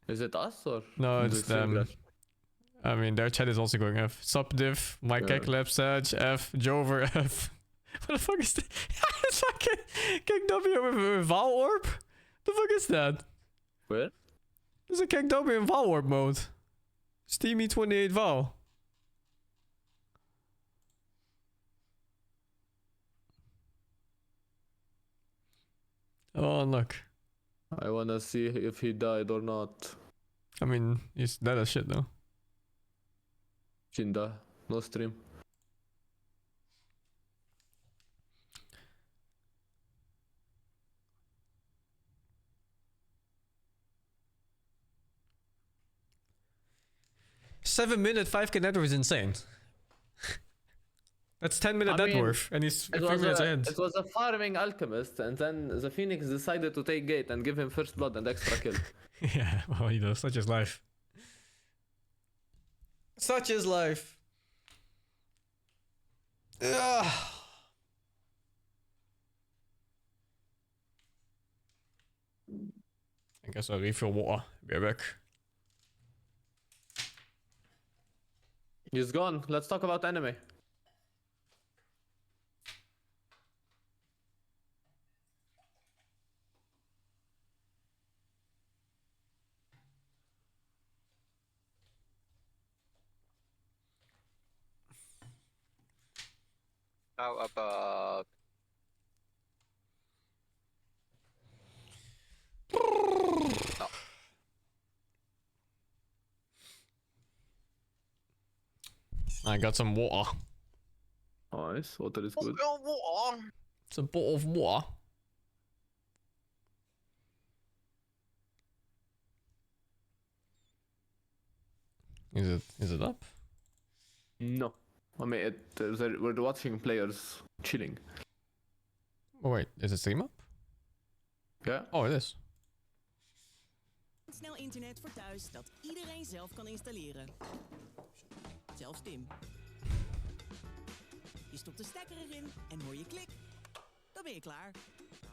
Is it us or? No, it's them. I mean, their chat is also going F. Subdiv, my Keklab, Sage, F, Jover, F. What the fuck is that? It's fucking Kek W with Val Orb? The fuck is that? Where? There's a Kek W in Val Orb mode. Steamy 28 Val. Oh, look. I wanna see if he died or not. I mean, he's dead as shit though. Chinda, no stream. $7-minute 5k net worth is insane. That's 10-minute net worth, and he's 3 minutes ahead. It was a farming alchemist, and then the Phoenix decided to take gate and give him first blood and extra kill. Yeah, well, you know, such is life. Such is life. Ugh. I guess I'll refill water. Be right back. He's gone. Let's talk about anime. How about no. I got some water. Nice. Water is good. It's a bottle of water. Is it up? No. I mean, we're watching players chilling. Oh wait, is it stream up? Yeah. Oh, it is. Snel internet voor thuis dat iedereen zelf kan installeren. Zelfs Tim. Je stopt de stekker erin en hoor je klik. Dan ben je klaar.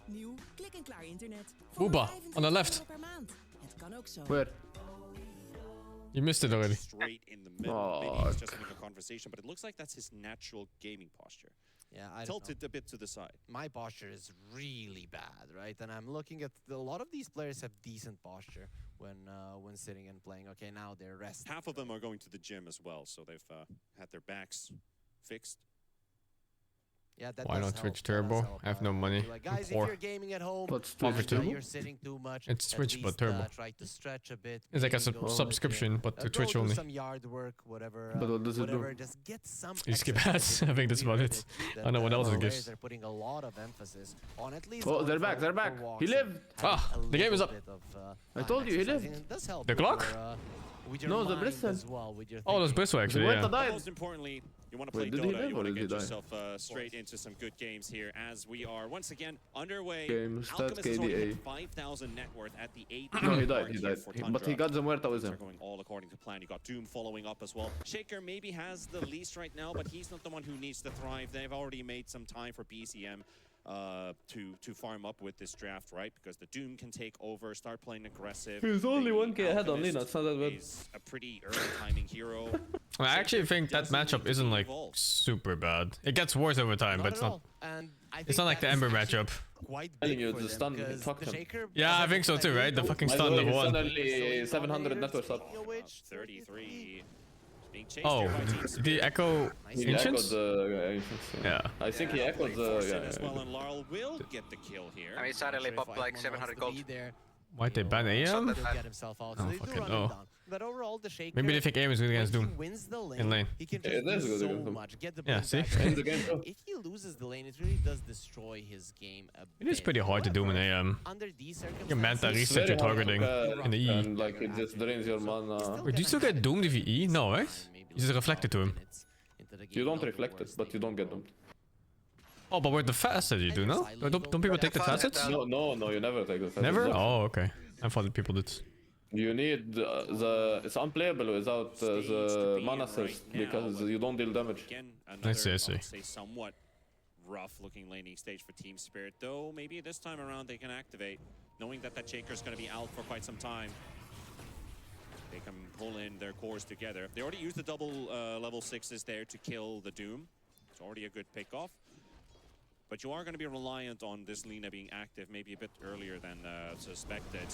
Nieuw klik-en-klaar internet. Booba, on the left. Per maand. Het kan ook zo. Where? You missed it already. Straight in the middle. Maybe he's just having a conversation, but it looks like that's his natural gaming posture. Yeah, I tilted a bit to the side. My posture is really bad, right? And I'm looking at a lot of these players have decent posture when sitting and playing. Okay, now they're resting. Half of them are going to the gym as well, so they've had their backs fixed. Yeah, that Why not Twitch Turbo? I have no money. Like, guys, if you're gaming at home, What's Twitch Turbo? you're sitting too much. It's Twitch but Turbo. Try to stretch a bit. It's like a subscription, but to Twitch do only. some yard work, whatever. But what does it do? Just get some. You skip ads. I think that's about it. I don't know what else it gives. They're putting a lot of emphasis on at least. Oh, they're back. They're back. He lived. Ah, the game is up. I told you he lived. The clock? No, the Bristol. Oh, there's Bristol actually. Yeah. Most importantly, you want to play Wait, did he Dota. live You or want to did he get die? yourself straight into some good games here, as we are once again underway. Game stat Alchemist has already KDA. hit 5,000 net worth at the 8th. No, he died. He died. But he got the muerta with him. They're going all according to plan. You got Doom following up as well. Shaker maybe has the least right now, but he's not the one who needs to thrive. They've already made some time for BCM to farm up with this draft, right? Because the Doom can take over, start playing aggressive. He's only 1k ahead on Alchemist Lina. It's not that bad. is a pretty early timing hero. I actually think that matchup isn't like super bad. It gets worse over time, but it's not. It's not like the Ember matchup. Telling you, the stun fucked him. Yeah, I think so too, right? The fucking stun level 1. Suddenly 700 net worth up. 33. Being chased Oh, here by Team the Echo He Ancients? echoed the Ancients. Yeah. I think he echoed the. as well, and Laurel will get the kill here. I mean, suddenly popped like 700 gold. Why'd they ban AM? Get himself out. Oh, So they do fucking run no. him down. But overall, the Shaker, Maybe they think AM is good against when Doom. he wins the lane, In lane. he can Yeah, just it is do good so against Doom. much. Get the Yeah, blink see? back. In the game too. If he loses the lane, it really does destroy his game a It is bit. pretty hard to do in However, AM. Under these Your Manta circumstances, reset your Very hard to targeting ban, in the E. And like it just drains your mana. Wait, do you still get doomed if you E? No, right? You just reflect it to him. You don't reflect it, but you don't get them. Oh, but with the facet you do, no? Don't people take the facets? No, you never take the facets. Never? Oh, okay. I thought that people did. You need it's unplayable without the mana thirst because you don't deal damage. Again, I see, I see. would say somewhat rough-looking laning stage for Team Spirit, though maybe this time around they can activate, knowing that that Shaker's going to be out for quite some time. They can pull in their cores together. They already used the double level 6s there to kill the Doom. It's already a good pick-off. But you are going to be reliant on this Lina being active maybe a bit earlier than suspected.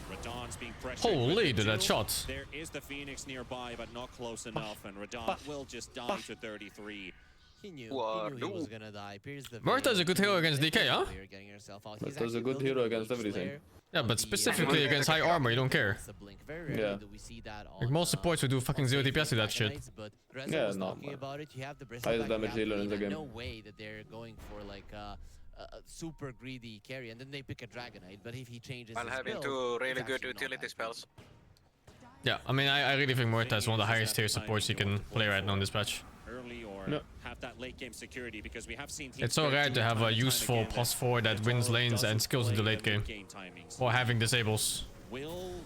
Radon's being pressured. Holy, did that shot. There is the Phoenix nearby, but not close enough, and Radon will just die to 33. He knew he was gonna die. Murta is a good hero against DK, huh? Murta's a good hero against everything. Yeah, but specifically against high armor, you don't care. Yeah. Like most supports would do fucking 0 DPS to that shit. Yeah, no. Highest damage healer in the game. No way that they're going for like a super greedy carry, and then they pick a Dragonite. But if he changes, While his having build, two really it's good actually not utility that spells. Yeah, I mean, I really think Murta is one of the highest tier supports you can play right now in this patch. Early or No. have that late game security, because we have seen Team It's so Spirit rare do to it have time a and time useful again that +4 that wins lanes and skills in the late game. timings. Or having disables.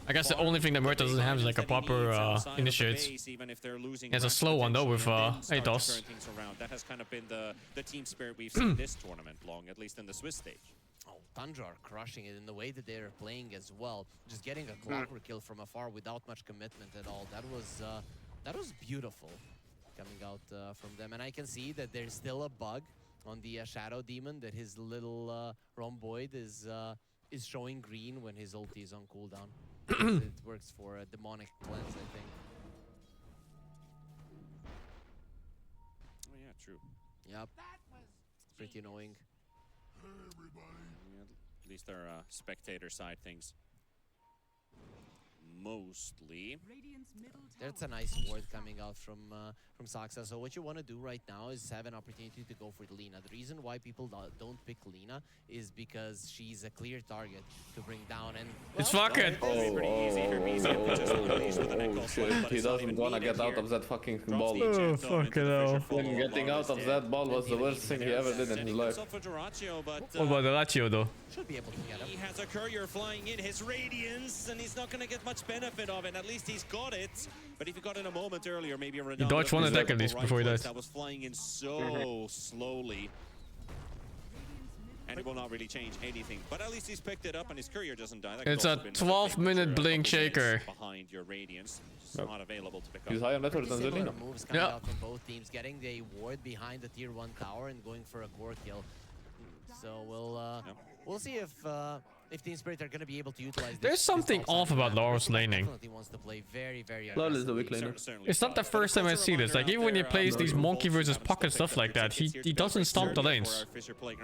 I guess the only thing that Murta doesn't have is like a proper initiate. He has a slow one though with Atos. That has kind of been the team spirit we've seen this tournament long, at least in the Swiss stage. Oh, Tundra are crushing it in the way that they're playing as well. Just getting a clockwork kill from afar without much commitment at all. That was beautiful coming out from them. And I can see that there's still a bug on the Shadow Demon, that his little rhomboid is showing green when his ulti is on cooldown. It works for a demonic cleanse, I think. Oh yeah, true. Yep. Pretty annoying. Yeah, at least they're spectator side things. Mostly. That's a nice ward coming out from Saxa. So what you want to do right now is have an opportunity to go for Lina. The reason why people don't pick Lina is because she's a clear target to bring down. And it's fucking. Shit! He doesn't wanna get out of that fucking ball. Oh fucking hell! Getting out of that ball was the worst thing he ever did in his life. What about the Ratio though? Should be able to get him. He has a courier flying in his radiance, and he's not going to get much benefit of it. At least he's got it. But if he got in a moment earlier, maybe Ronaldo. He dodged one attack at least before he died. That was flying in so slowly. And it will not really change anything. But at least he's picked it up, and his courier doesn't die. It's a 12-minute blink shaker. Behind your radiance, just not available to pick up. He's higher metal than Zelina. Moves coming out from both teams, getting the ward behind the tier 1 tower and going for a gore kill. So we'll see if Team Spirit are going to be able to utilize this. There's something off about Laurel's laning. Definitely wants to play very, very Laurel is the weak laner. It's not the first time I see this. Like even when he plays these monkey versus pocket stuff like that, he doesn't stomp the lanes.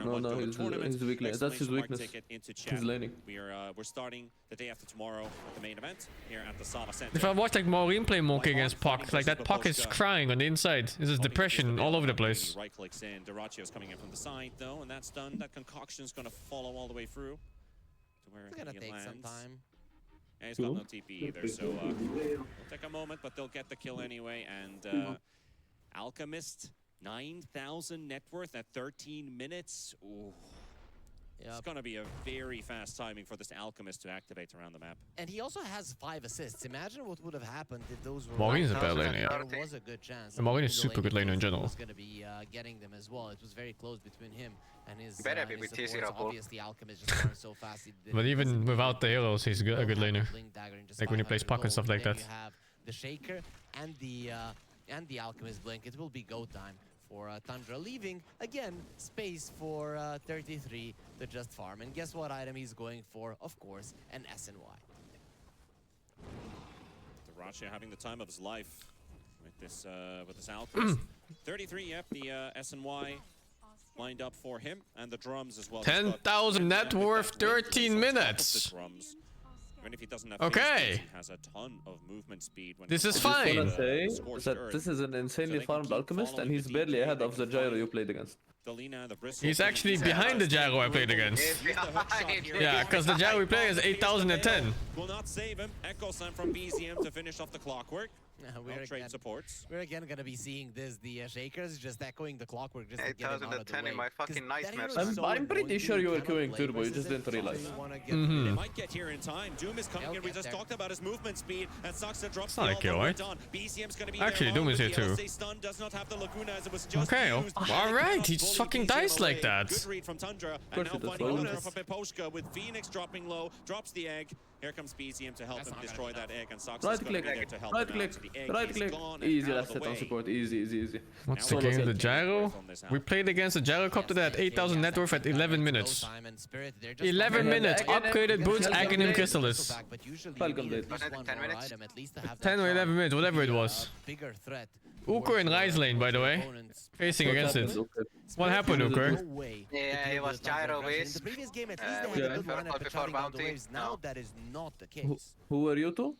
No, he's the weak laner. That's his weakness. He's laning. We're starting the day after tomorrow, the main event here at the Sava Center. If I watch like Maureen play monkey against Puck, like that Puck is crying on the inside. This is depression all over the place. Right clicks in. Duracio's coming in from the side though, and that's done. That concoction's gonna follow all the way through to where it's gonna he take lands. some time. And he's got no TP either, so it'll take a moment, but they'll get the kill anyway. And Alchemist, 9,000 net worth at 13 minutes. Ooh. It's gonna be a very fast timing for this Alchemist to activate around the map. And he also has 5 assists. Imagine what would have happened if those were. Maureen's a bad laner, yeah. There was a good chance. Maureen is super good laner in general. Was gonna be getting them as well. It was very close between him and his supports. Obviously, Alchemist just runs so fast. But even without the heroes, he's a good laner. Like when he plays Puck and stuff like that. You have the Shaker and the Alchemist Blink. It will be go time for Tundra, leaving again space for 33 to just farm. And guess what item he's going for? Of course, an SNY. Duraccio having the time of his life with this Alchemist. 33, yep, the SNY lined up for him, and the drums as well. 10,000 net worth, 13 minutes. Even if he doesn't have okay. He has a ton of movement speed. When this is fine. I just wanna say that this is an insanely farmed Alchemist, and he's barely ahead of the Gyro you played against. He's actually behind the Gyro I played against. Yeah, because the Gyro we play is 8,010. Will not save him. Echo Sun from BZM to finish off the clockwork. We're again going to be seeing this. The Shakers just echoing the clockwork just to get him out of the way. in my fucking nightmare. I'm pretty sure you were queuing Turbo, you just didn't realize. They might get here in time. Doom is coming in. We just talked about his movement speed, and Saxa drops the not a kill, right? BCM's going to be actually, Doom is here too. Okay, alright, he just fucking dies like that. Good read from Tundra, and now finding another from Piposhka with Phoenix dropping low, drops the egg. Here comes BZM to help him destroy that egg, and Saxa is going to be there to help him out. Right click. Easy, that's it on support. Easy. What's the game? The Gyro? We played against the Gyrocopter at 8,000 net worth at 11 minutes. 11 minutes. Upgraded boots, Aghanim Chrysalis. 10 or 11 minutes, whatever it was. Ukur in Rise lane, by the way. Facing against it. What happened, Ukur? Yeah, it was Gyro Wisp. The previous game, at least they had a good lineup at shutting down the waves. Now that is not the case. Who were you two?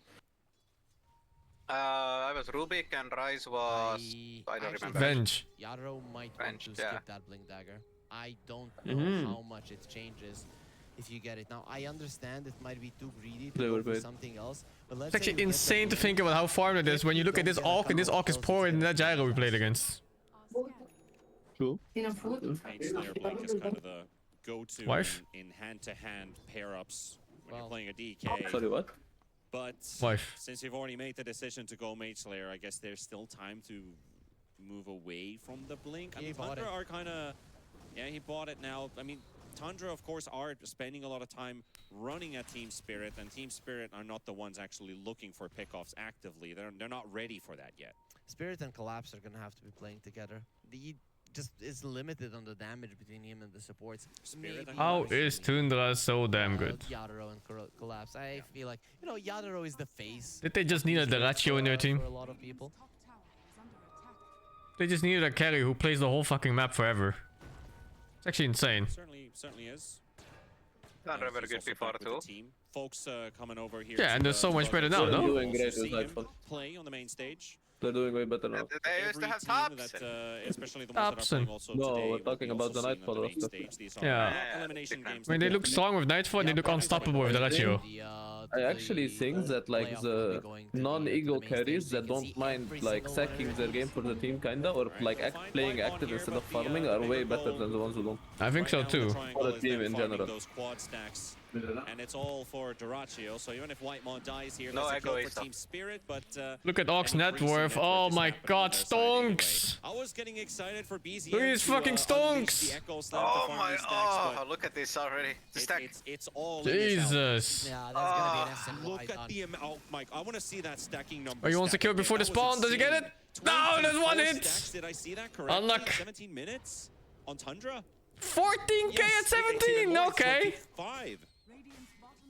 I was Rubik and Rise was... I don't remember. Venge. Yaro might want to skip that Blink Dagger. I don't know how much it changes if you get it. Now, I understand it might be too greedy to go for something else, but let's it's actually insane to think about how farmed it is when you look at this Orc, and this Orc is poorer than that Gyro we played against. True. Blink is kind of the go-to in hand-to-hand pair-ups when you're playing a DK. Sorry, what? But since you've already made the decision to go Mage Slayer, I guess there's still time to move away from the Blink. I mean, Tundra are kind of Yeah, he bought it now. I mean, Tundra, of course, are spending a lot of time running at Team Spirit, and Team Spirit are not the ones actually looking for pickoffs actively. They're not ready for that yet. Spirit and Collapse are gonna have to be playing together. He just is limited on the damage between him and the supports. How is Tundra so damn good? Yadero and Collapse. I feel like, you know, Yadero is the face. Did they just need a Deratio in their team? For a lot of people. They just needed a carry who plays the whole fucking map forever. It's actually insane. Certainly is. TUNDRA very good before too. Folks coming over here. Yeah, and they're so much better now, They're no? doing great with Nightfall. Play on the main stage. They're doing way better now. They used to have tops. Especially the ones that are playing also No, today, we're talking about the Nightfall roster. Yeah. I mean, they look strong with Nightfall and they look unstoppable with Deratio. I actually think that like the non-ego carries that don't mind like sacking their game for the team kinda, or like playing active instead of farming are way better than the ones who don't. I think so too. For the team in general. Those quad stacks. And it's all for Deratio, so even if Whitemon dies here, No that's a kill egoist. for Team Spirit, but... Look at Ox net worth. Oh my god, stonks! I was getting excited for BZM. Look at these fucking stonks! Oh my, oh, look at this already. The stack. It's all Jesus. Yeah, that's gonna be an SMY Look at the amount. Oh, Mike, I want to see that stacking number. Oh, he wants to kill before the spawn. Does he get it? No, there's one hit! Did I see that correctly? Unluck. 17 minutes on Tundra? 14k at 17! Okay. 5.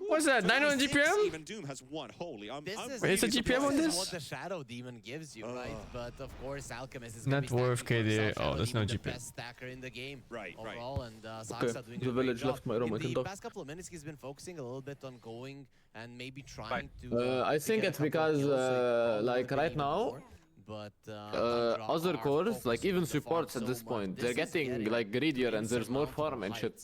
What's that? 900 GPM? Even Doom has one. Holy, Wait, is the GPM on This this? is what the Shadow Demon gives you, right? But of course, Alchemist is Net worth KD. Oh, that's no the GPM. best stacker in the game. Right. Overall, and Saksa Okay, doing the a great village job. left my room, I In can the talk. past couple of minutes, he's been focusing a little bit on going and maybe trying to. I think get a it's couple of because kills, like right now, but other cores, like even supports at this point, they're getting like greedier and there's more farm and shit.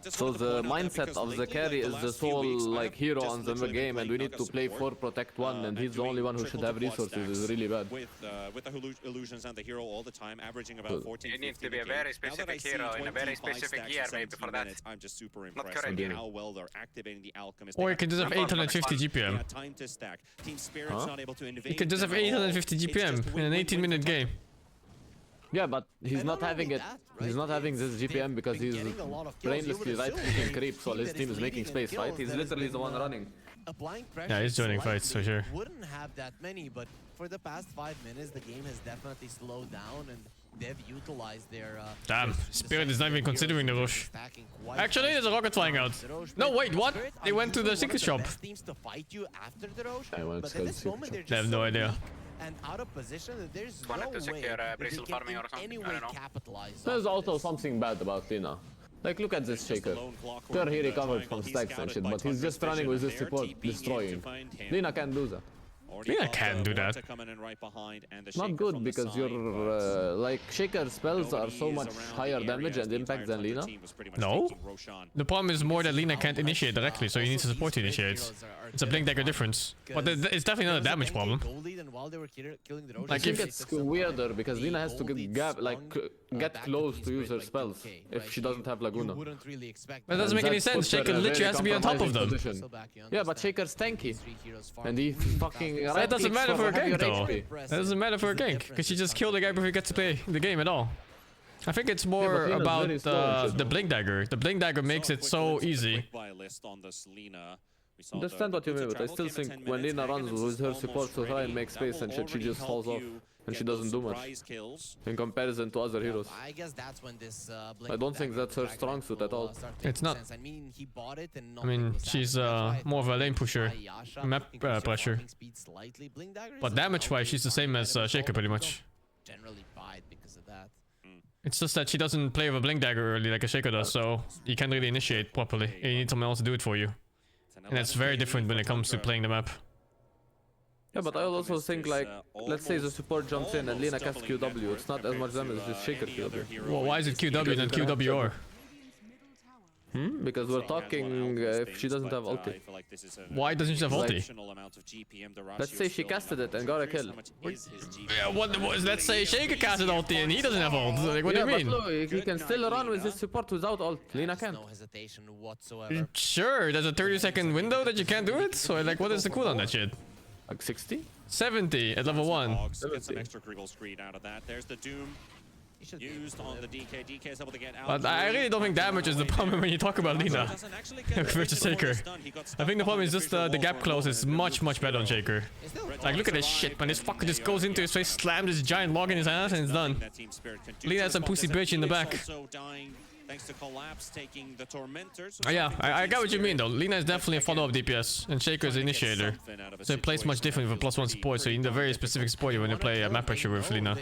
So the mindset of the carry is the sole like hero on the game, and we need to play 4 protect 1, and he's the only one who should have resources. Is really bad. With the illusions and the hero all the time, averaging about 14. You need to be a very specific hero in a very specific year maybe for that. I'm just super impressed correct. with how well they're activating the Alchemist. Or you can just have 850 GPM. Time to stack. Team Spirit's not able to invade. You can just have 850 GPM in an 18-minute game. Yeah, but he's not having it. He's not having this GPM because he's brainlessly right-clicking creeps while his team is making space, right? He's literally the one running. Applying pressure. Yeah, he's joining fights for sure. Wouldn't have that many, but for the past 5 minutes, the game has definitely slowed down, and they've utilized their. Damn, Spirit is not even considering the rush. Actually, there's a rocket flying out. No, wait, what? They went to the secret shop. Teams to fight you after the rush, I went but to at the this secret moment shop. they're I have just no so idea. weak and out of position that there's no Wanted to way secure that they bristle can farming or in something, any I way don't know. capitalize. There's off also this. something bad about Lina. Like, look at this Shaker. Sure, he recovered from stacks and shit, but he's just running with this support, destroying. Lina can't do that. Lina can do that. Not good because your like Shaker spells are so much higher damage and impact than Lina. No. The problem is more that Lina can't initiate directly, so he needs a support to initiate. It's a blink dagger difference. But it's definitely not a damage problem. I think it's weirder because Lina has to get close to use her spells if she doesn't have Laguna. That doesn't make any sense. Shaker literally has to be on top of them. Yeah, but Shaker's tanky. And he fucking That doesn't matter for a gank though. That doesn't matter for a gank, because she just killed the guy before he gets to play the game at all. I think it's more about the blink dagger. The blink dagger makes it so easy. Understand what you mean, but I still think when Lina runs with her support to try and make space and shit, she just falls off. And she doesn't do much in comparison to other heroes. I guess that's when this I don't think that's her strong suit at all. It's not. I mean, he bought it and I mean, she's more of a lane pusher, map pressure. But damage-wise, she's the same as Shaker pretty much. Generally buy it because of that. It's just that she doesn't play with a blink dagger early like a Shaker does, so you can't really initiate properly. You need someone else to do it for you. And that's very different when it comes to playing the map. Yeah, but I also think like, let's say the support jumps in and Lina casts QW, it's not as much damage as Shaker QW. Well, why is it QW and QWR? Because we're talking if she doesn't have ulti. Why doesn't she have ulti? Let's say she casted it and got a kill. Yeah, let's say Shaker casted ulti and he doesn't have ult. Like, what do you mean? But look, he can still run with his support without ult. Lina can't. No hesitation whatsoever. Sure, there's a 30-second window that you can't do it? So like, what is the cooldown on that shit? Like 60? 70 at level 1. Get some extra critical screen out of that. There's the Doom. used on the DK. DK is able to get out. But I really don't think damage is the problem when you talk about Lina versus Shaker. I think the problem is just the gap close is much better on Shaker. Like, look at this shit, man. This fucker just goes into his face, slams this giant log in his ass, and it's done. Lina has some pussy bitch in the back. Thanks to Collapse taking the Tormentors. Yeah, I get what you mean though. Lina is definitely a follow-up DPS, and Shaker is the initiator. So it plays much different with a +1 support, so you need a very specific support when you play map pressure with Lina. Why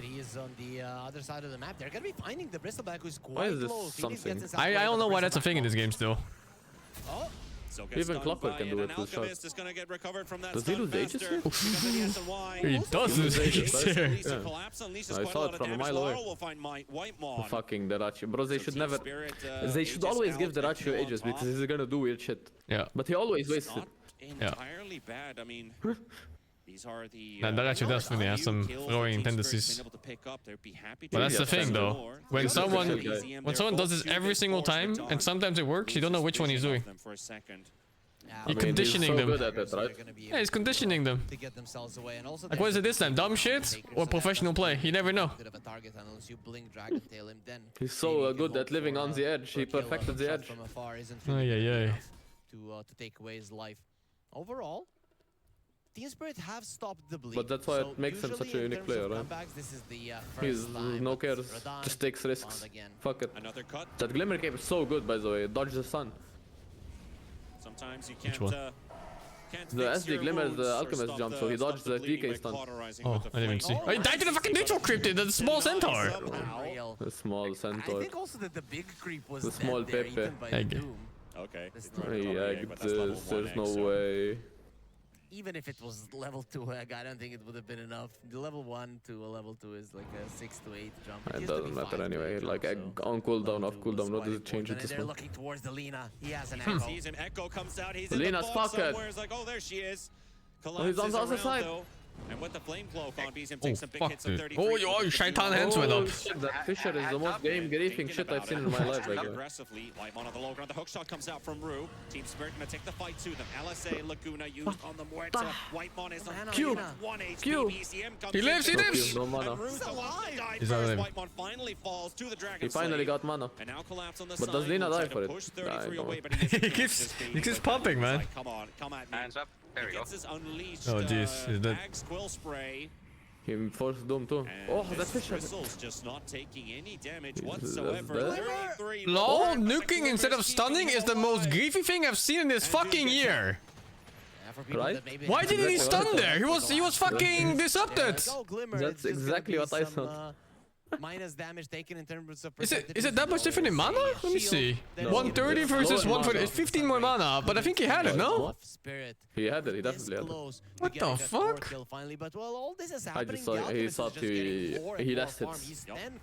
is this something? I don't know why that's a thing in this game still. Even Clockwork can do it with shots. Does he lose Aegis here? He does lose Aegis here. I saw it from a mile away. Fucking Deracio. Bro, they should never... They should always give Deracio Aegis because he's gonna do weird shit. Yeah. But he always wastes it. Entirely bad. I mean, these are the... Deracio definitely has some throwing tendencies. But that's the thing though. When someone does this every single time, and sometimes it works, you don't know which one he's doing. You're conditioning them. Yeah, he's conditioning them. Like, what is it this time? Dumb shit or professional play? You never know. He's so good at living on the edge. He perfected the edge. Yeah. To take away his life. Overall, Team Spirit have stopped the bleed. But that's why it makes him such a unique player, right? This is the He's no cares, just takes risks. Fuck it. That Glimmer cape is so good, by the way. Dodge the sun. Sometimes you can't. Which one? The SD Glimmer is the Alchemist jump, so he dodged the DK stun. Oh, I didn't even see. Oh, he died to the fucking neutral cryptid, the small centaur. The small centaur. I think also that the big creep was the small Pepe. Okay. He egged this, there's no way. Even if it was level 2 egg, I don't think it would have been enough. The level 1 to a level 2 is like a 6 to 8 jump. It doesn't matter anyway. Like egg on cooldown, off cooldown, what does it change it this They're one? looking towards the Lina. He has an echo. Sees him. Echo comes out. He's Lina's in the fog pocket. somewhere. It's like, oh, there she is. Oh, he's on the other side. Though. And with the flame cloak on, BZM takes some big fuck, hits of dude. 33. Oh, your shaitan hands went up. That Fissure is the most game-griefing shit I've seen in my life. Aggressively, Lightmon on the low ground. The hook shot comes out from Rue. Team Spirit gonna take the fight to them. LSA Laguna used on the Muerta. Whitemon is on Q. 1 HP. Q. BCM comes He lives, he lives. No mana. He's alive. Whitemon finally falls to the dragon. He finally got mana. And now Collapse on the But does Lina die for it? Nah, he keeps pumping, man. Come on, come at me. Hands up. There we go. Oh jeez, he's dead. Quill spray. He forced Doom too. Oh, that's Fissure. Just not taking any damage whatsoever. LOL, nuking instead of stunning is the most griefy thing I've seen in this fucking year. Right? Why didn't he stun there? He was fucking disrupted. That's exactly what I thought. Minus damage taken in terms of Is it that much different in mana? Let me see. No. 130 versus 140. It's 15 more mana, but I think he had it, no? He had it, he definitely had it. What the fuck? I just saw he thought he left it.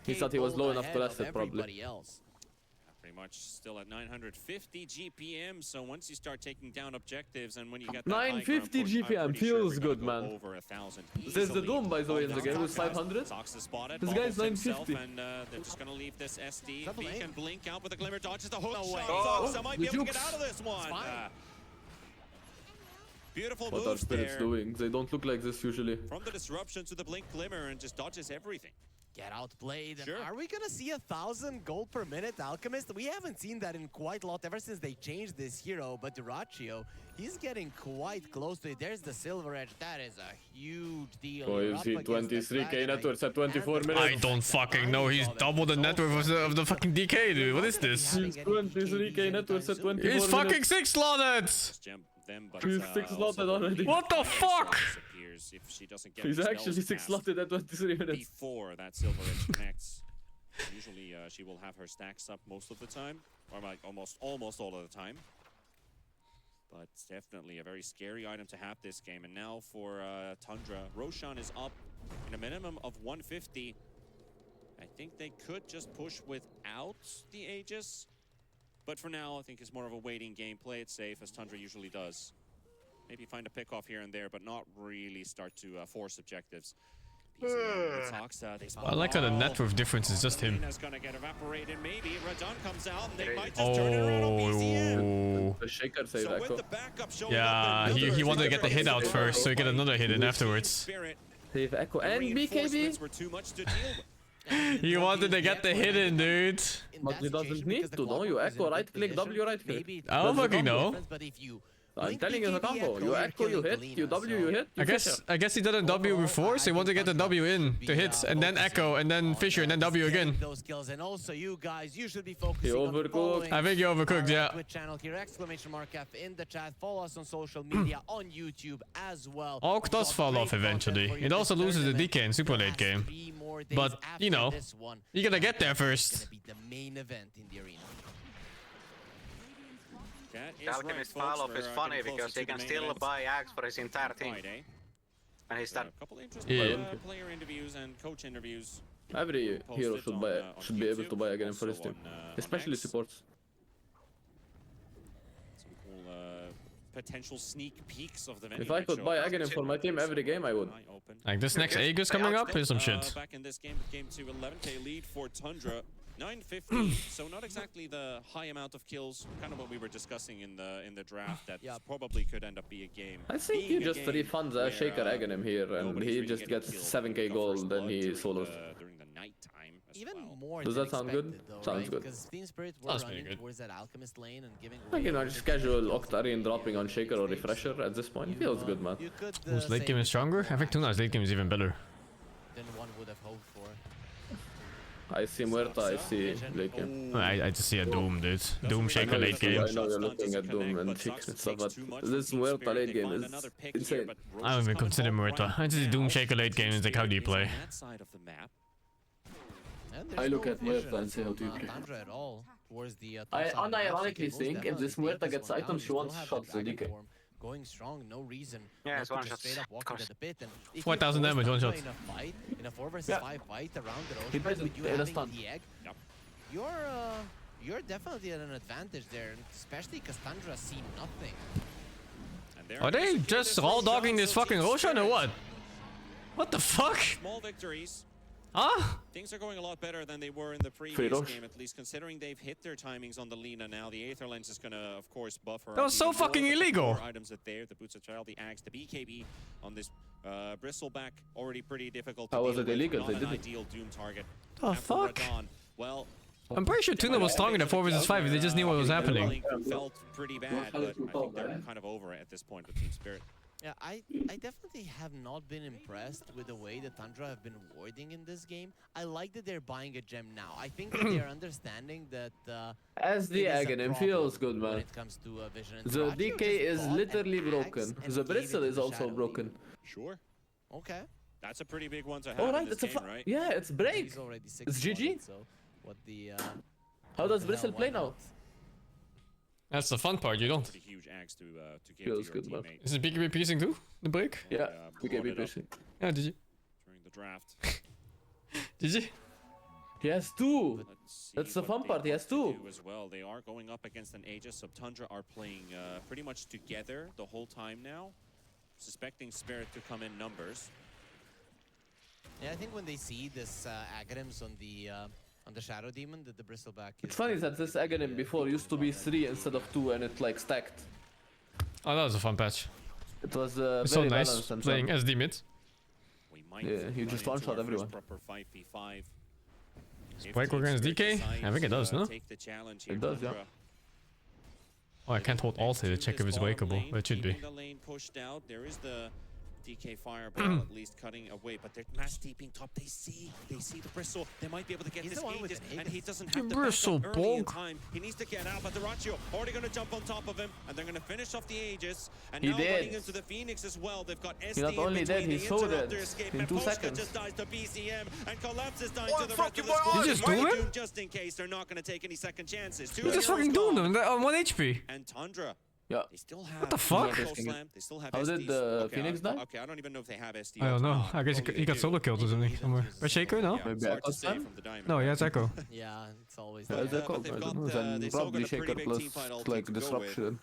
He thought he was low enough to last it probably. Pretty much still at 950 GPM, so once you start taking down objectives and when you get that 950 GPM feels good, man. Over 1,000. There's the Doom, by the way, in the game with 500. This guy's 950. And they're just gonna leave this SD. B can blink out with a Glimmer, dodges the hook way. shot. Zoxa might be able to get out of this one. Beautiful What are moves spirits there. doing? They don't look like this usually. From the disruption to the blink Glimmer and just dodges everything. Get outplayed. Sure. Are we gonna see 1,000 gold per minute Alchemist? We haven't seen that in quite a lot ever since they changed this hero, but Deracio, he's getting quite close to it. There's the silver edge. That is a huge deal. Oh, is he 23k net worth at 24 minutes? I don't fucking know. He's double the net worth of the fucking DK, dude. What is this? He's 23k net worth at 24 minutes. He's fucking 6 slotted. He's 6 slotted already. What the fuck? If she doesn't get He's actually 6 slotted at 23 minutes. Before that silver edge connects. Usually she will have her stacks up most of the time, or like almost all of the time. But it's definitely a very scary item to have this game. And now for Tundra, Roshan is up in a minimum of 150. I think they could just push without the Aegis. But for now, I think it's more of a waiting game. Play it safe, as Tundra usually does. Maybe find a pick off here and there, but not really start to force objectives. I like how the net worth difference is just him. Gonna get evaporated, maybe. Radon comes out and they might just turn it around on BZM. The shaker saved Echo. Yeah, he wanted to get the hit out first, so he get another hit in afterwards. Save Echo and BKB. Were too much to deal with. He wanted to get the hidden, dude. But he doesn't need to, no? You echo, right click, W, right click. I don't fucking know. I'm telling you the combo. You echo, you hit. You W, you hit. I guess he did a W before, so he wanted to get the W in to hit, and then echo, and then Fissure, and then W again. Those kills, and also you guys, you should be focusing He overcooked. I think you overcooked, yeah. Twitch channel here, !F in the chat. Follow us on social media, on YouTube as well. Orc does fall off eventually. It also loses the DK in super late game. But, you know, you gotta get there first. The main event in the arena. The Alchemist fall-off is funny because he can still buy axe for his entire team. And he's done. Player interviews and coach interviews. Every hero should be able to buy again for his team. Especially supports. Some cool potential sneak peeks of the If I could buy Aghanim for my team every game, I would. Like this next Aegis coming up is some shit. Back in this game, it came to 11k lead for Tundra. 950, so not exactly the high amount of kills, kind of what we were discussing in the draft, that probably could end up being a game. I think he just refunds a Shaker Aghanim here, and he just gets 7k gold, then he solos. During the night time as Even well. more Does that sound good? though, Sounds right? good. Because Team Spirit were Sounds running pretty good. towards that Alchemist lane and giving Like, you know, just casual Octarian dropping on Shaker or Refresher at this point feels good, man. Whose late game is stronger? I think Tuna's late game is even better. than one would have hoped for. I see Muerta, I see late game. I just see a Doom, dude. Doom Shaker late game. I know you're looking at Doom and Chick and stuff, but this Muerta late game is insane. I don't even consider Muerta. I just see Doom Shaker late game and like, how do you play? I look at Muerta and say, how do you play? At all towards the, I unironically think if this Muerta gets items, she wants shots the DK. Going strong, no reason. Yeah, not it's to one just shot. straight up walk into the pit. And if 4,000 you damage, force one Tundra shot. In a fight, in a 4 versus 5 fight around the He Roche plays with you it in a having stun. the egg, you're definitely at an advantage there, especially because Tundra see nothing. Are they just raw dogging this fucking Roshan or what? What the fuck? Small victories. Huh? Things are going a lot better than they were in the previous game, at least considering they've hit their timings on the Lina now. The Aether Lens is gonna, of course, buffer. That was so fucking illegal. Items that there, the Boots of Child, the Axe, the BKB on this Bristleback, already pretty difficult. How was it illegal? Not They an did it. ideal Doom target. The fuck? Well, I'm pretty sure Tuna was stronger than 4 versus 5 if they just knew what was happening. felt pretty bad, but I think they're kind of over it at this point with Team Spirit. Yeah, I definitely have not been impressed with the way the Tundra have been warding in this game. I like that they're buying a gem now. I think that they're understanding that As the Aghanim feels good, when man. it comes to vision. And The Ratio DK just is bought an literally axe broken. and The gave it Bristle to is the also Shadow broken. Demon. Sure. Okay. That's a pretty big one to have Oh, in right, this it's game, right? yeah, it's break. He's already 6 It's GG. so what the How what does the Bristle hell, play why now? not? That's the fun part, you don't. Pretty huge axe to give Feels to your good, man. teammate. Is it BKB piercing too? The break? Yeah, brought BKB it up piercing. Yeah, did you? during the draft. Did you? He has two. Let's see That's the what fun they part, he has want to two. do as well. They are going up against an Aegis, so Tundra are playing pretty much together the whole time now. Suspecting Spirit to come in numbers. Yeah, I think when they see this Aghanims on the Shadow Demon, that the Bristleback is... It's funny that this Aghanim before used to be 3 instead of 2 and it like stacked. Oh, that was a fun patch. It was It's very so nice balanced and playing fun. SD mid. We might Yeah, you run just into one-shot our everyone. first proper 5v5. If Break Team against Spirit DK? decides I think it does, to, no? take the challenge here, It does, yeah. Tundra. Oh, I can't hold alt to check if it's breakable, but it should be. Keeping the lane pushed out. There is the DK fireball at least cutting away, but they're mass deeping top. They see the Bristle. They might be able to get He's this the one with Aegis, an and he Aegis. doesn't The have the Bristle backup early in bonk. time. He needs to get out, but the Ratio already going to jump on top of him, and they're going to finish off the Aegis. And He now did. running into the Phoenix as well. They've got SD not only in dead, between. he's The so Interrupter dead. escape, In and 2 Polska seconds. just dies to BCM, and Collapse is dying to the rest of the You squad. just Mighty doom him? Doom, just in case they're not going to take any second chances. Two You just heroes fucking doomed gone. them they're on 1 HP. And Tundra. Yeah. They still have What the fuck? Soul Slam. They still have How did SDs. the Okay, Phoenix die? Okay, I don't even know if they have SD. I don't know. ultimate. I guess Probably he got they solo do. killed or something somewhere. But Shaker, no? Yeah, Maybe it's hard to Echo say Slam? from the diamond. No, yeah, it's Echo. Yeah, it's always Yeah, that. it's Echo, but they've I got, don't know. Then they still probably got a pretty Shaker big plus teamfight ultimate like to go with. disruption.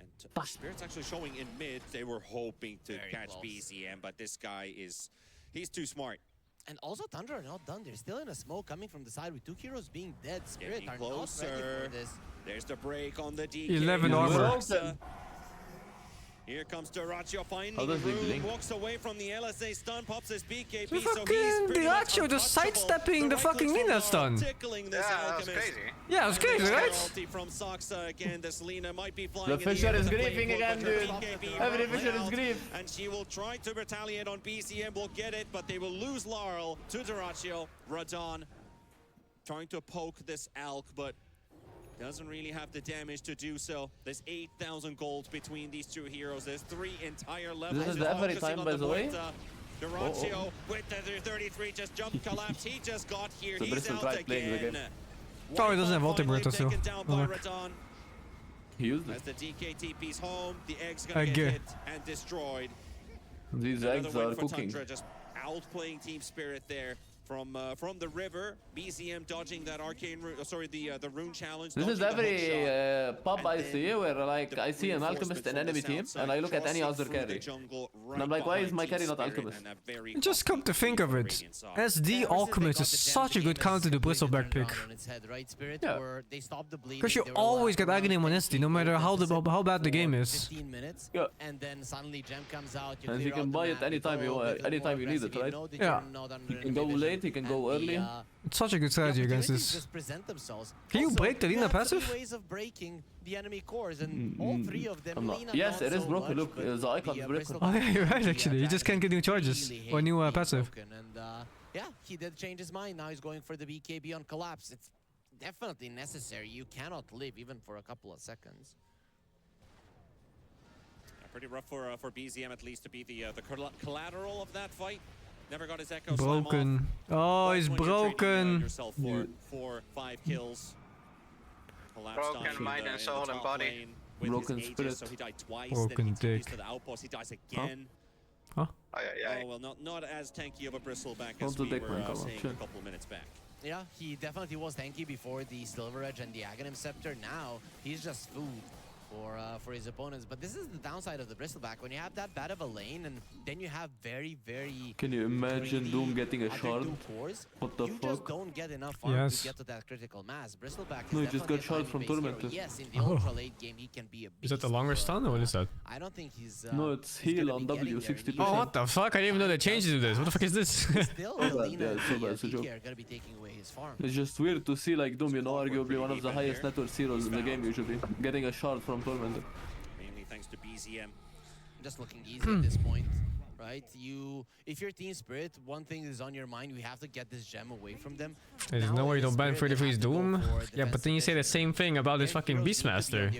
And Spirit's actually showing in mid. They were hoping to Very catch close. BCM, but this guy he's too smart. And also Tundra are not done. They're still in a smoke coming from the side with 2 heroes being dead. Spirit Getting are not ready closer. for this. There's the break on the DK. 11 armor. Here comes Dyrachyo finding How does he room, blink? walks away from the LSA stun, pops his BKB, The so he's fucking pretty much Dyrachyo just untouchable. sidestepping the fucking Lina stun. Tickling this that was Alchemist. crazy. Yeah, it was crazy, right? Penalty from Soxa again. This Lina might be flying The in Fissure air is with a griefing playbook, again, but her dude. BKB Every runs Fissure is out, grief. and she will try to retaliate on BCM. Will get it, but they will lose Laurel to Dyrachyo. Radon trying to poke this Alk, but doesn't really have the damage to do so. There's 8,000 gold between these two heroes. There's 3 entire levels. This is the every time, by the way. Dyrachyo with the 33 just jump collapse. He just got here. So He's Bristol out tried playing the again. game. Oh, he doesn't have ultimate Finally Berta, so. taken down by Radon. He used As it. the DK TP's home, the egg's gonna Egg. get hit and destroyed. These Another eggs win are for cooking. Tundra, just outplaying Team Spirit there from the river. BCM dodging that arcane rune, the rune challenge. This is dodging the every hook shot, pub and I then see where like I see an alchemist in enemy team and I look at any other carry. And I'm like, why is my carry not alchemist? Just come to think of it, SD Alchemist is such a good counter to Bristleback pick. Yeah. Because you always get Aghanim on SD, no matter how bad the game is. Yeah. And then suddenly Gem comes out. You And he clear out can the buy map, it anytime go you a want, little anytime more you need it, aggressive. right? You know that Yeah. you're not under He can enemy go vision, late, he can go and early. It's such a good strategy against opportunities this. just present themselves. Can you Also, break the Lina have three passive? ways of breaking the enemy cores, and all 3 of them. I'm not. Lina Yes, not it is so broken. much, Look, but the icon is the, broken. Bristol Oh yeah, you're right the actually. You just can't get new charges really or new hate being passive. broken, and yeah, he did change his mind. Now he's going for the BKB on collapse. It's definitely necessary. You cannot live even for a couple of seconds. Pretty rough for BZM at least to be the collateral of that fight. Never got his echo Broken. Oh, he's broken. Yourself for 4-5 kills. Collapsed Broken on mind in and the soul and top body. lane with Broken his Aegis, spirit. so he died twice. Broken then he continues dick. to the outpost. He dies again. Huh? Oh well, not as tanky of a Bristleback as Also we dick were man, come on, saying chill. a couple of minutes back. Yeah, he definitely was tanky before the Silver Edge and the Aghanim Scepter. Now he's just food for his opponents. But this is the downside of the Bristleback. When you have that bad of a lane and then you have very Can you imagine Doom getting a other shard? Doom cores, What the you just fuck? don't get enough farm Yes. to get to that critical mass. Bristleback is No, he just definitely got a shard from timing-based hero. Tormented. Yes, in the ultra late game he can be a beast. Is that the longer stun or what is that? I don't think he's No, it's he's heal gonna on be getting W, there. 60%. Oh, what the fuck? I didn't even know they changed to this. What the fuck is this? Still, So bad, Lina yeah, and so the, bad, it's a DK joke. are gonna be taking away his farm. It's just weird to see like Doom, you know, arguably one of the highest net worth heroes in the game usually, getting a shard from Tormented. Mainly thanks to BZM. Just looking easy at this point, right? If you're Team Spirit, one thing is on your mind, we have to get this gem away from them. There's no way you don't ban 33's Doom. Yeah, but then you say the same thing about this fucking Beastmaster.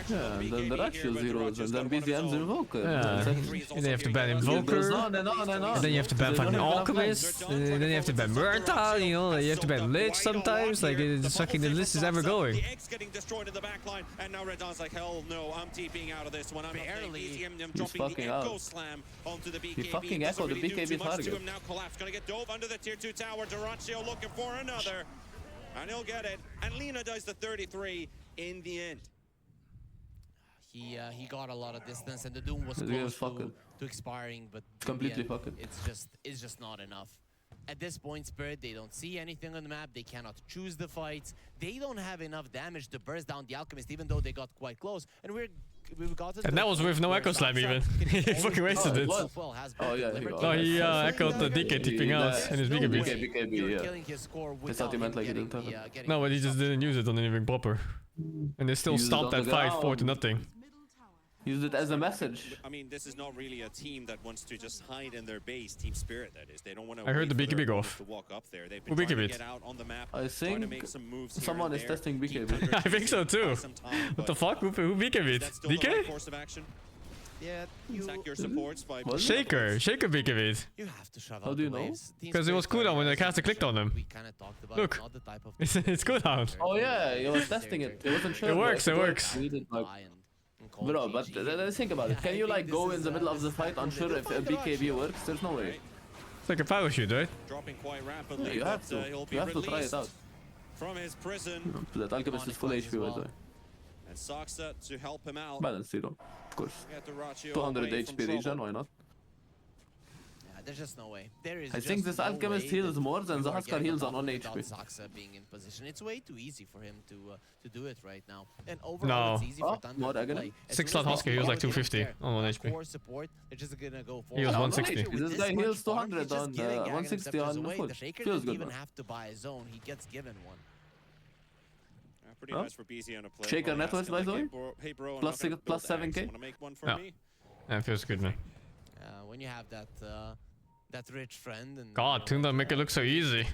Yeah, and then the actual zeros, and then BZM's Invoker. Yeah, and then you have to ban Invoker, on and on and on. and then you have to ban fucking Alchemist, and then you have to ban Murta, you know, you have to ban Lich sometimes, like it's fucking, the list is ever going. The X getting destroyed in the back line, and now Redon's like, hell no, I'm TPing out of this one. I'm barely. I'm dropping the fucking Echo out. Slam onto the BKB. He fucking Doesn't echoed the really do BKB too much to target. him. Now collapse, gonna get dove under the tier 2 tower. Dyrachyo looking for another, and he'll get it. And Lina does the 33 in the end. He got a lot of distance, and the Doom was The game close is fucking. to expiring, but in Completely the end, fucking. it's just not enough. At this point, Spirit, they don't see anything on the map. They cannot choose the fights. They don't have enough damage to burst down the Alchemist, even though they got quite close. And we've got to And that was with no Echo Slam even. He fucking wasted it. Oh yeah, he got Oh, he echoed the DK tipping out in his BKB. BKB, yeah. I thought he meant like he didn't have it. No, but he just didn't use it on anything proper. And they still Used it stopped on that the fight ground. 4-0. Used it as a message. I mean, this is not really a team that wants to just hide in their base. Team Spirit, that is. They don't want to. I heard the wait for BKB their go opponents off. to walk up there. They've Who been trying to BKB'd? get out on the map. I trying to think make some moves here someone and is there. testing Keep BKB. Tundra I think so chasing too. for some time, What the but fuck? Who BKB'd? that's still the right DK? course of action. Yeah, Attack your supports by Shaker BKB'd. You have to shut How out do you the know? waves. Team Because it was Spirit cooldown when are the caster clicked on him. We kind of talked about Look. not the type of It's cooldown. Oh yeah, he was testing it. He wasn't sure. It works, it works. We did, like, bro, but think about it. Can you like go in the middle of the fight unsure if a BKB works? There's no way. It's like a parachute, right? Dropping quite rapidly. Yeah, you have but, to. he'll be You have to try released it out. from his prison. That Alchemist is full HP by the way. And Soxa to help him out. Balance zero, of course. Get Dyrachyo 200 away from HP regen, trouble. why not? there's just no way. There is I think this Alchemist heals more than the Huskar heals on 1 HP. Zaxa being in position. It's way too easy for him to do it right now. And overall, it's easy for Tundra to play. 6-slot Huskar heals like 250 on 1 HP. Core support, they're just gonna go for he was 160. This guy heals 200 on 160 on the foot. The Shaker Feels doesn't good, even man. have to buy his own. He gets given one. Pretty nice for BZM to play. Shaker net worth, by the way? Hey bro, Plus 7k? Wanna make one for Yeah. me? That feels good, man. When you have that rich friend and God, Tundra make it look so easy.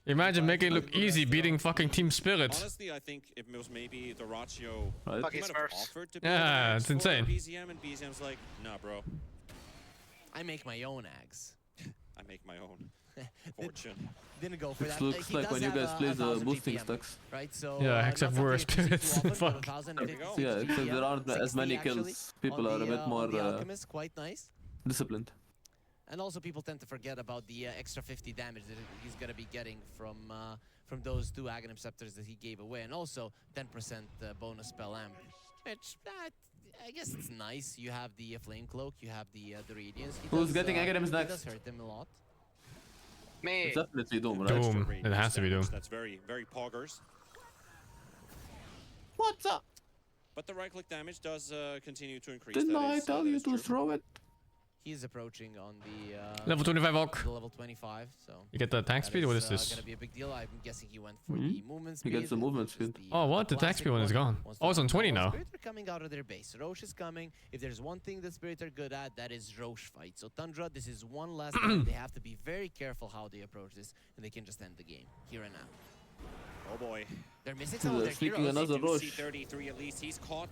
Imagine making it look easy beating fucking Team Spirit. Honestly, I think it was maybe the Ratio Right. might have offered to be Yeah, it's insane. BZM, and BZM's like, nah, bro. I make my own ags. I make my own fortune. Didn't go for It that. looks He like when you does guys have play the 1,000 boosting BPM, stacks. right? So, Yeah, except not for something you see spirits. too often, but Fuck. 1,050 Yeah, except there aren't as 60 many actually kills. People on are a the, bit on more the Alchemist, quite nice. disciplined. And also people tend to forget about the extra 50 damage that he's going to be getting from those 2 Aghanim Scepters that he gave away. And also 10% bonus spell amp, which I guess it's nice. You have the Flame Cloak, you have the Radiance. Who's getting Aghanims It next? does hurt him a lot. Me. It's definitely Doom, right? Doom. It has to be Doom. That's very, very poggers. What's up? But the right-click damage does continue to increase. Didn't That I is, tell that you is to true. throw it? He's approaching on the Level 25 Orc. level 25, so You get the attack speed? What is this? Gonna be a big deal. I'm guessing he went for the movement He speed. gets the movement speed. Oh, what? The attack speed one is gone. Oh, it's on 20 now. Spirit are coming out of their base. Roche is coming. If there's one thing that Spirit are good at, that is Roche fight. So Tundra, this is one last time. They have to be very careful how they approach this, and they can just end the game here and now. Oh boy. They're missing some of their Sneaking heroes. another Roche. C33 at least. He's caught.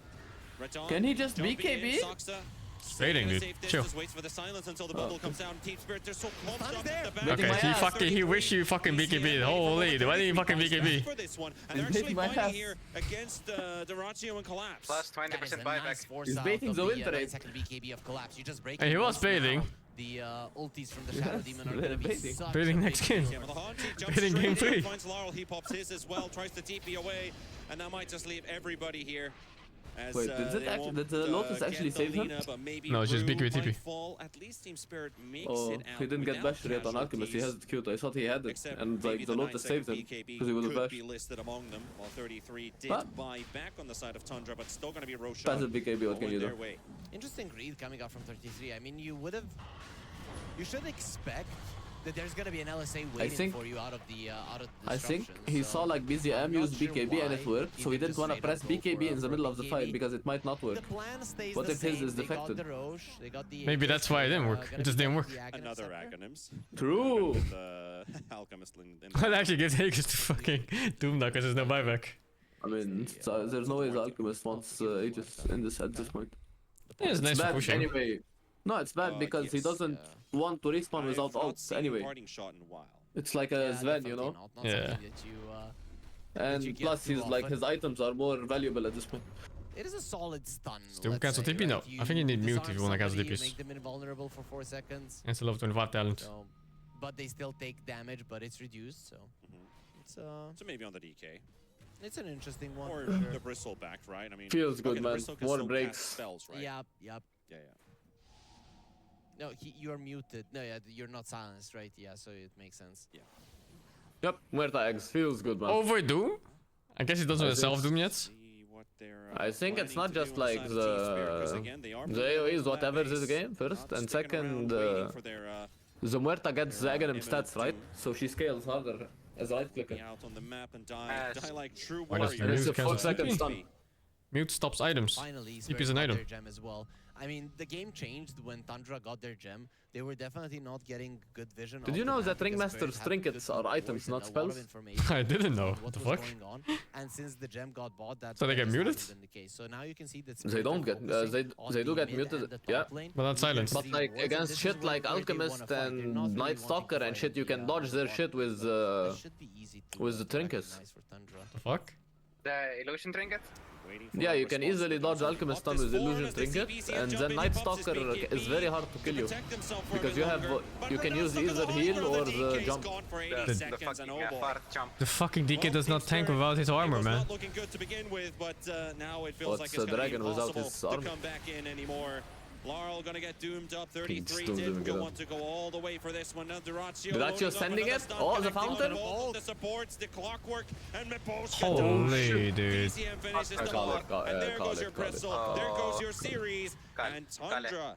Radon Can he just jumping in, BKB? Saksa Spading, dude. safe Chill. distance, waits for the silence until the bubble comes down. Team Spirit, they're so clumped up at the back. Okay, he wish you fucking BKB. Holy, why didn't you fucking BKB? For this one, and they're actually fighting here against the Ratio and Collapse. Plus 20% buyback. He's baiting the win trade. BKB of Collapse. You just break Hey, he was baiting. The ultis from the Shadow Demon are going to be such Baiting a next big game. Yeah, well, the Haunted jumps Baiting game straight 3. in, finds Laurel, he pops his as well, tries to TP away, and that might just leave everybody here. As, Wait, did the Lotus actually save him? No, it's just BKB TP. At least Team Spirit makes Oh, it out he didn't get bashed yet on Alchemist. He has it cute. I thought he had it, and like the Lotus saved him because he would have could bashed. be listed among them, while 33 did But- buy back on the side of Tundra, but still going to be Roshan. Passive BKB, what can you do? Interesting greed coming out from 33. I mean, you should expect that there's gonna be an LSA waiting for you out of the I think disruption, he so saw like BZM use sure BKB and it why worked, so he didn't want to press BKB in the middle of the fight BKB. because it might not work. The plan stays What the if his same. is They got defected? the Roche, they got the Maybe Aegis, that's why it didn't work. gonna It just be didn't work. the Aghanim Another Scepter. Aghanims. True. The Alchemist in I'd actually get Aegis to fucking Doom now because there's no buyback. I mean, there's no way the Alchemist wants Aegis in this at this point. Yeah, it's nice for bad pushing. anyway. No, it's bad because he doesn't want to respawn without ult anyway. Shot in a while. It's like a Sven, you know? Not Yeah. something that you, that you And get plus, too he's like often. his items are more valuable at this point. It is a solid stun. Still let's cancel say, TP? No. right? I think you need mute if you wanna disarm cancel somebody, TPs. Make them invulnerable for 4 seconds. Cancel level 25 talent. So, but they still take damage, but it's reduced. So it's So maybe on the DK. it's an interesting one. Or for sure. the Bristle back, right? I mean, Feels good, the man. Bristle can More still breaks. cast spells, right? Yep. Yeah, yeah. No, you are muted. No, yeah, you're not silenced, right? Yeah, so it makes sense. Yeah. Yep, Muerta eggs. Feels good, man. Over Doom? I guess he doesn't have self Doom yet. I think it's not just like the AoE is whatever this game first, and second, the Muerta gets the Aghanim stats, right? So she scales harder as a right clicker. Out on the map and die like true Why does the warriors. mute cancel 4 second TP? stun. Mute stops items. Finally, TP is an item. their gem as well. I mean, the game changed when Tundra got their gem. They were definitely not getting good vision. Did of you the know map that because Ringmaster's Spirit had trinkets good are wards items, and not a lot of spells? information I didn't know. on What the was fuck? going on. And since the gem got bought, that So they get just muted? hasn't been the case. So now you can see that They Spirit don't are get, focusing on they do the get mid muted, and the yeah. top lane. But not You can silenced. But see like wards, and against this is shit where like they wanna Alchemist fight. They're and not really Night wanting Stalker to and fight shit, you the, can dodge their bot. shit with That should be easy to the trinkets. recognize for Tundra. The fuck? The illusion trinket? Yeah, you can easily dodge Alchemist stun with Illusion Trinket, and then Night Stalker is very hard to kill you because you can use either heal or the jump. The fucking fart jump. The fucking DK does not tank without his armor, man. Looking good to begin with, but now it feels What's like it's a dragon gonna be without impossible his to armor? come back in anymore. Laurel gonna get doomed up. He's 33 doomed didn't him. want to go all the way for this one. Now Durazio Durazio sending it. Oh, the fountain. The supports, the clockwork, and Miposka. Holy dude. DCM finishes the lock. And there goes your Bristle. There goes your series. And Tundra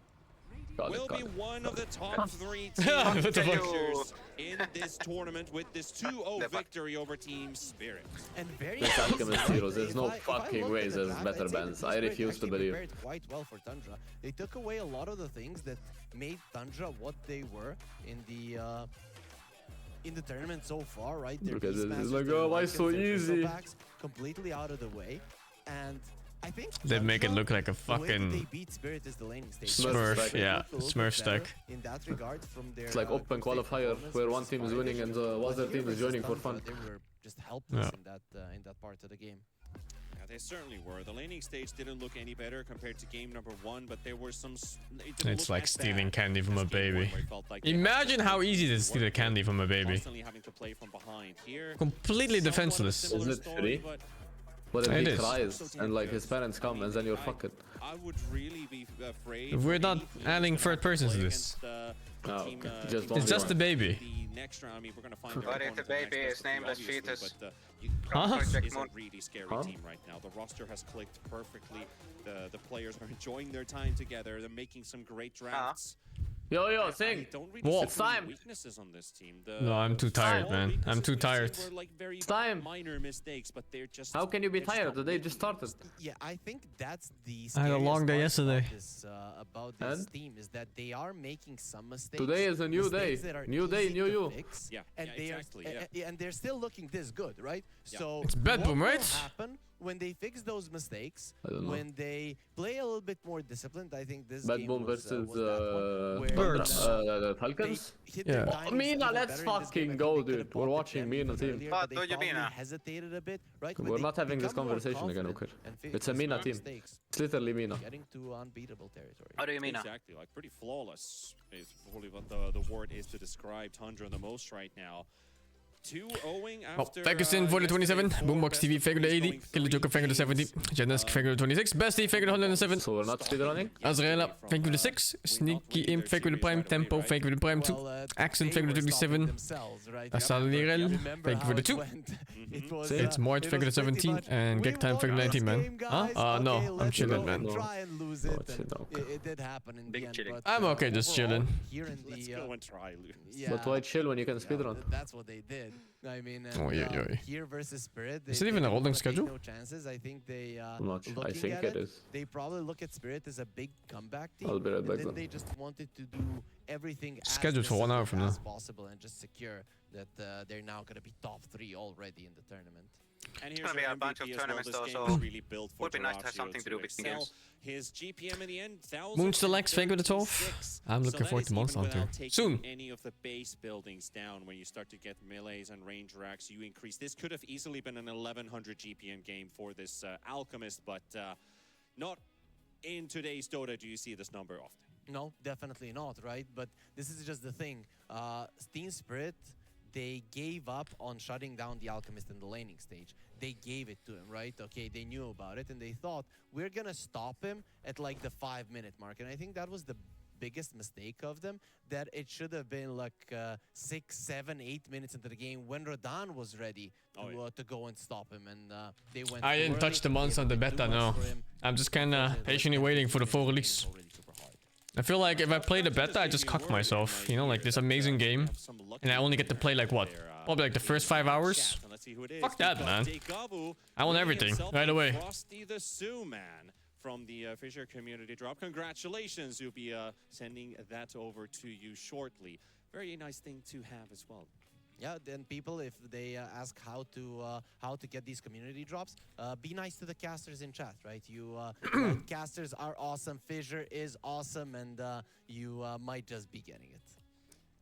will be one of the top 3 teams in this tournament with this 2-0 victory over Team Spirit. And very This Alchemist heroes, there's no fucking ways there's better bans. I refuse to believe. Prepared quite well for Tundra. They took away a lot of the things that made Tundra what they were in the tournament so far, right? Their Because it's Beastmasters, like, their oh, why Lycans, so their easy? Bristleback's completely out of the way, and I think They make it Tundra, look like a the way that fucking they beat Spirit is the laning stage. Smurf, yeah, They look Smurf better stack. in that regard from their, It's like open qualifier where one team is winning and the other team is joining for fun. They were just helpless Yeah. in that part of the game. Yeah, they certainly were. The laning stage didn't look any better compared to game number 1, but there were some. It's like stealing candy from a baby. Imagine how easy it is to steal a candy from a baby. Having to play from behind here. Completely defenseless. Isn't it free? What if he cries and like his parents come and then you're fucked? I would really be afraid. We're not adding third person to this. No, okay. It's just the baby. The next round, I mean, we're gonna find. What if the baby is named as Fetus? Huh? Is a really scary team right now. The roster has clicked perfectly. The players are enjoying their time together. They're making some great drafts. Yo, Sing! It's time! Weaknesses on this team. No, I'm too tired, man. I'm too tired. It's time. Minor mistakes, but they're just. How can you be tired? The day just started. Yeah, I think that's the. I had a long day yesterday. About this team is that they are making some mistakes. Today is a new day. New day, new you. Yeah, and yeah, they exactly. are, and they're still looking this good, right? Yeah. So It's bad what boom, will right? happen when they fix those mistakes? I don't know. When they play a little bit more disciplined, I think this Bad game Boom was, versus was that one, where, Birds. the Falcons? they hit their Yeah. timings Mina, even let's better in this game. fucking I think go, they could've dude. We're popped it watching them Mina even team. earlier, What but they do you probably mean? hesitated a bit, right? When We're they not having this become more conversation again, okay? confident and It's a Mina team. mistakes, It's literally Mina. getting to unbeatable territory. What do you mean? Exactly, like pretty flawless is probably what the word is to describe Tundra the most right now. 2-0 Oh, after. Ferguson for the 27, Boombox TV figure the 80, Killer Joker figure the 70, Genesk figure the 26, Bestie figure the 107, So we're not speedrunning? Azraela figure the 6, Sneaky Imp figure the Prime, Tempo figure the Prime 2, Accent figure the 27, Asalirel figure the 2, it's Mort figure the 17, and Gek Time figure the 19, man. Huh? No, I'm chilling, man. Try and lose it. It did happen in the end, but, I'm okay just chilling. Here in Let's the, go and try, Lou. yeah, But why chill when you can speedrun? that's what they did. I mean, and, Oy, oy, oy. here versus Spirit, Is it even a didn't rolling wanna take schedule? No chances. I think they. I'm not sure. I looking think at it is. They probably look at Spirit as a big comeback team. I'll be right and back then then. they just wanted to do everything Scheduled for 1 hour from now. as possible and just secure that they're now going to be top 3 already in the tournament. And It's here's gonna be your a bunch of MVP as well. tournaments This though, game so is really built for would be nice to have Durazio something to do between excel. games. His GPM in the end, Moonstalex figure the 12. I'm looking forward to Monster Hunter. Soon. Any of the base buildings down when you start to get melees and range racks, you increase. This could have easily been an 1100 GPM game for this Alchemist, but not in today's Dota do you see this number often. No, definitely not, right? But this is just the thing. Team Spirit, they gave up on shutting down the Alchemist in the laning stage. They gave it to him, right? Okay, they knew about it, and they thought, we're gonna stop him at like the 5-minute mark. And I think that was the biggest mistake of them, that it should have been like 6, 7, 8 minutes into the game when Rodan was ready to go and stop him, and they went. I didn't touch the monster on the beta, no. I'm just kinda patiently waiting for the full release. I feel like if I play the beta, I just cock myself, you know, like this amazing game, and I only get to play like what? Probably like the first 5 hours? Fuck that, man. I want everything, right away. Frosty the Sioux man from the Fissure community drop. Congratulations, you'll be sending that over to you shortly. Very nice thing to have as well. Yeah, then people, if they ask how to get these community drops, be nice to the casters in chat, right? You casters are awesome, Fissure is awesome, and you might just be getting it.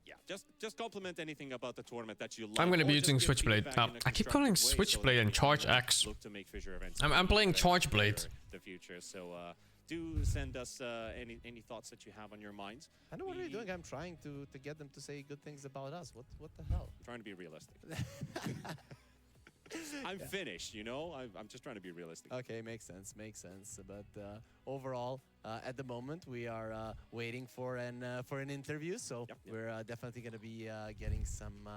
Yeah, just compliment anything about the tournament that you like. I'm gonna be or just using give Switchblade. feedback in a I keep constructive calling way so Switchblade that and we Charge can, Axe. look to make Fissure events I'm playing better Charge for Blade. the future. So do send us any thoughts that you have on your minds. I know what are you doing? I'm trying to get them to say good things about us. What the hell? I'm trying to be realistic. I'm finished, you know? I'm just trying to be realistic. Okay, makes sense, makes sense. But overall, at the moment, we are waiting for an interview. So we're definitely going to be getting some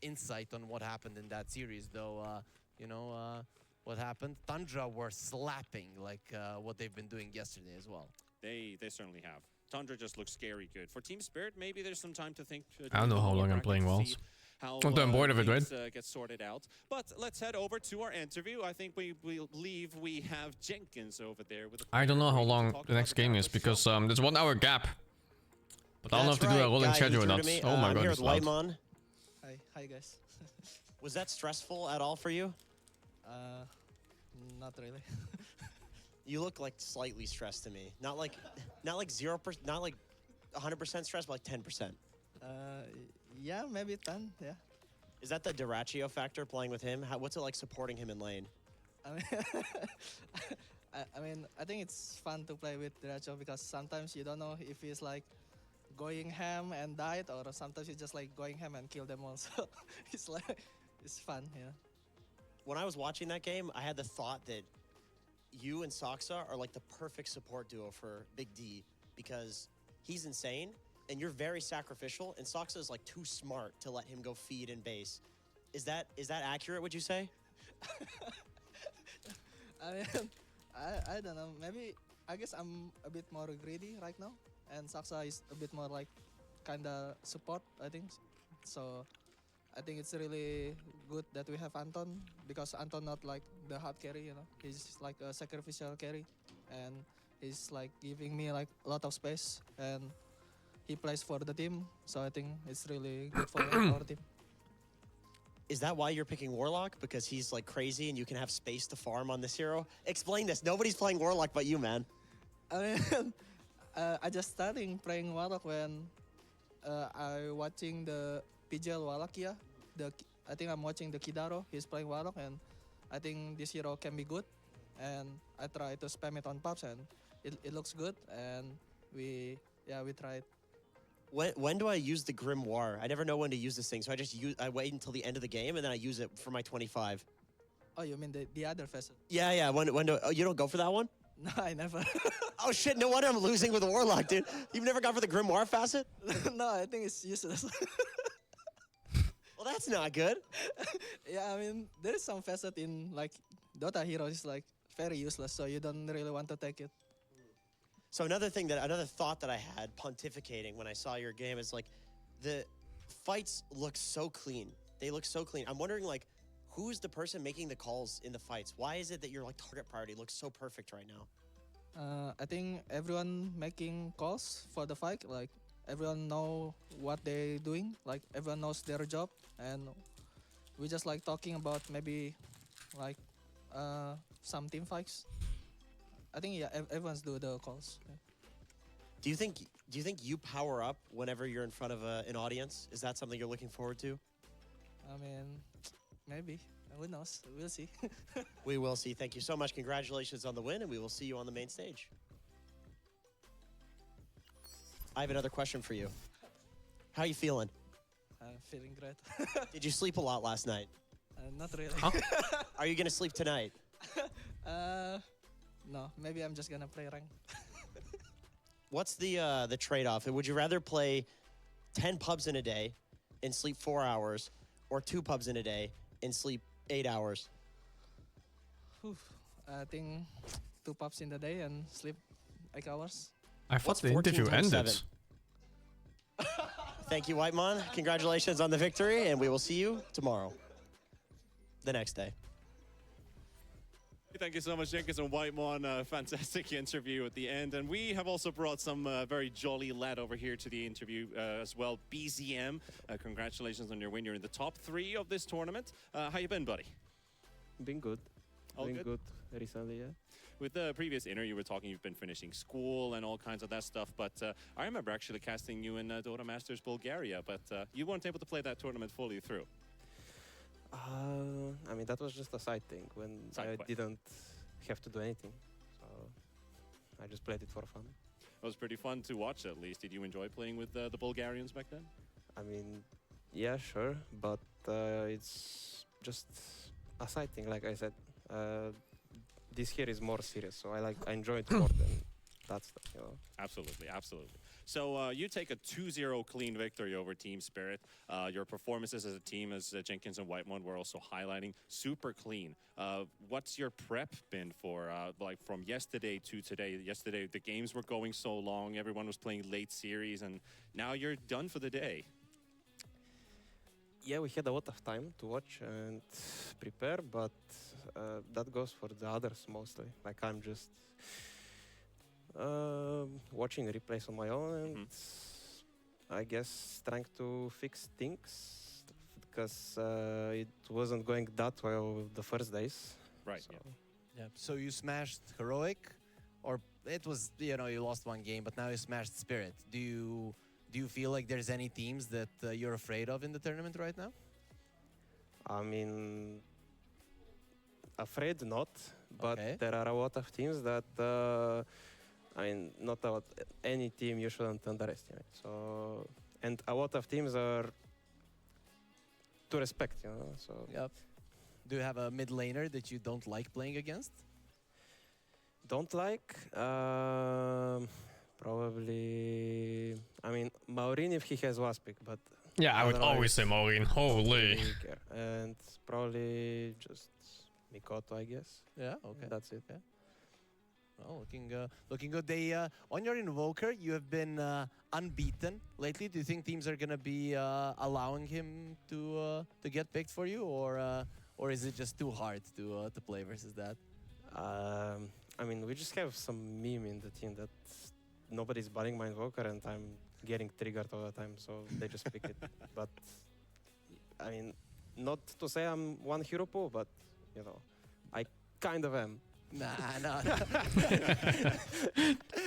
insight on what happened in that series. Though, you know, what happened? TUNDRA were slapping like what they've been doing yesterday as well. They certainly have. TUNDRA just looks scary good. For Team Spirit, maybe there's some time to think. I don't know how long I'm playing Wells. I'm bored of it, right? Get sorted out. But let's head over to our interview. I think we believe we have Jenkins over there with. I don't know how long the next game is because there's 1 hour gap. But I don't know if to do a rolling schedule or not. Oh my god, it's loud. Hi guys. Was that stressful at all for you? Not really. You look like slightly stressed to me. Not like 0%, not like 100% stressed, but like 10%. Yeah, maybe 10. Yeah. Is that the Duraccio factor playing with him? What's it like supporting him in lane? I mean, I think it's fun to play with Duraccio because sometimes you don't know if he's like going ham and died, or sometimes he's just like going ham and kill them all. So it's fun, yeah. When I was watching that game, I had the thought that you and Saksa are like the perfect support duo for Big D because he's insane and you're very sacrificial, and Saksa is like too smart to let him go feed in base. Is that accurate, would you say? I mean, I don't know. Maybe I guess I'm a bit more greedy right now, and Saksa is a bit more like kinda support, I think. So I think it's really good that we have Anton, because Anton not like the hard carry, you know. He's like a sacrificial carry, and he's like giving me like a lot of space, and he plays for the team. So I think it's really good for our team. Is that why you're picking Warlock? Because he's like crazy and you can have space to farm on this hero? Explain this. Nobody's playing Warlock but you, man. I mean, I just starting playing Warlock when I watching the PGL Wallachia. I think I'm watching the Kidaro. He's playing Warlock, and I think this hero can be good. And I try to spam it on pops, and it looks good. And we tried. When do I use the Grimoire? I never know when to use this thing, so I wait until the end of the game and then I use it for my 25. Oh, you mean the other facet? Yeah. You don't go for that one? No, I never. Oh shit! No wonder I'm losing with the Warlock, dude. You've never gone for the Grimoire facet? No, I think it's useless. Well, that's not good. Yeah, I mean, there is some facet in like Dota heroes is like very useless, so you don't really want to take it. So another thought that I had pontificating when I saw your game is like, the fights look so clean. They look so clean. I'm wondering like, who's the person making the calls in the fights? Why is it that your like target priority looks so perfect right now? I think everyone making calls for the fight. Like everyone know what they're doing. Like everyone knows their job, and we just like talking about maybe like some team fights. I think everyone's do the calls. Yeah. Do you think you power up whenever you're in front of an audience? Is that something you're looking forward to? I mean, maybe. Who knows? We'll see. We will see. Thank you so much. Congratulations on the win, and we will see you on the main stage. I have another question for you. How are you feeling? I'm feeling great. Did you sleep a lot last night? Not really. Huh? Are you gonna sleep tonight? No, maybe I'm just gonna play rank. What's the trade-off? Would you rather play 10 pubs in a day and sleep 4 hours, or 2 pubs in a day and sleep 8 hours? I think 2 pubs in the day and sleep 8 hours. I thought the interview ended. Thank you, Whitemon. Congratulations on the victory, and we will see you tomorrow. The next day. Thank you so much, Jenkins and Whitemon. Fantastic interview at the end. And we have also brought some very jolly lad over here to the interview as well. BZM, congratulations on your win. You're in the top 3 of this tournament. How you been, buddy? Been good. All been good? Recently, yeah. With the previous interview, you were talking you've been finishing school and all kinds of that stuff. But I remember actually casting you in Dota Masters Bulgaria. But you weren't able to play that tournament fully through. I mean, that was just a side thing when I didn't have to do anything. So I just played it for fun. It was pretty fun to watch, at least. Did you enjoy playing with the Bulgarians back then? I mean, yeah, sure. But it's just a side thing, like I said. This here is more serious, so I enjoy it more than that stuff, you know. Absolutely, absolutely. So you take a 2-0 clean victory over Team Spirit. Your performances as a team, as Jenkins and Whitemon were also highlighting, super clean. What's your prep been for, like from yesterday to today? Yesterday, the games were going so long, everyone was playing late series, and now you're done for the day. Yeah, we had a lot of time to watch and prepare, but that goes for the others mostly. Like I'm just watching replays on my own and I guess trying to fix things because it wasn't going that well the first days. Right. So. Yeah. So you smashed Heroic, or it was, you know, you lost one game, but now you smashed Spirit. Do you feel like there's any teams that you're afraid of in the tournament right now? I mean, afraid not, but there are a lot of teams that, I mean, not about any team you shouldn't underestimate. So, and a lot of teams are to respect, you know. So. Yep. Do you have a mid laner that you don't like playing against? Don't like? Probably. I mean, Maureen if he has last pick, but. Yeah, I would always say Maureen. Holy. And probably just Mikoto, I guess. Yeah. Okay. That's it. Yeah. Well, looking good. They on your Invoker, you have been unbeaten lately. Do you think teams are gonna be allowing him to get picked for you, or is it just too hard to play versus that? I mean, we just have some meme in the team that nobody's banning my Invoker, and I'm getting triggered all the time, so they just pick it. But I mean, not to say I'm one hero pool, but you know, I kind of am. Nah, no.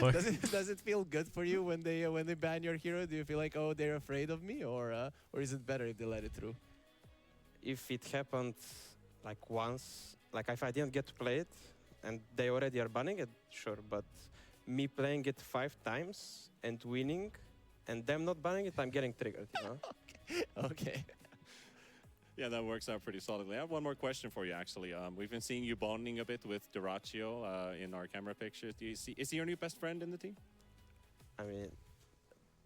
Does it feel good for you when they ban your hero? Do you feel like, oh, they're afraid of me, or is it better if they let it through? If it happened like once, like if I didn't get to play it and they already are banning it, sure. But me playing it 5 times and winning, and them not banning it, I'm getting triggered. You know? Okay. Yeah, that works out pretty solidly. I have one more question for you, actually. We've been seeing you bonding a bit with Duraccio in our camera pictures. Do you see? Is he your new best friend in the team? I mean,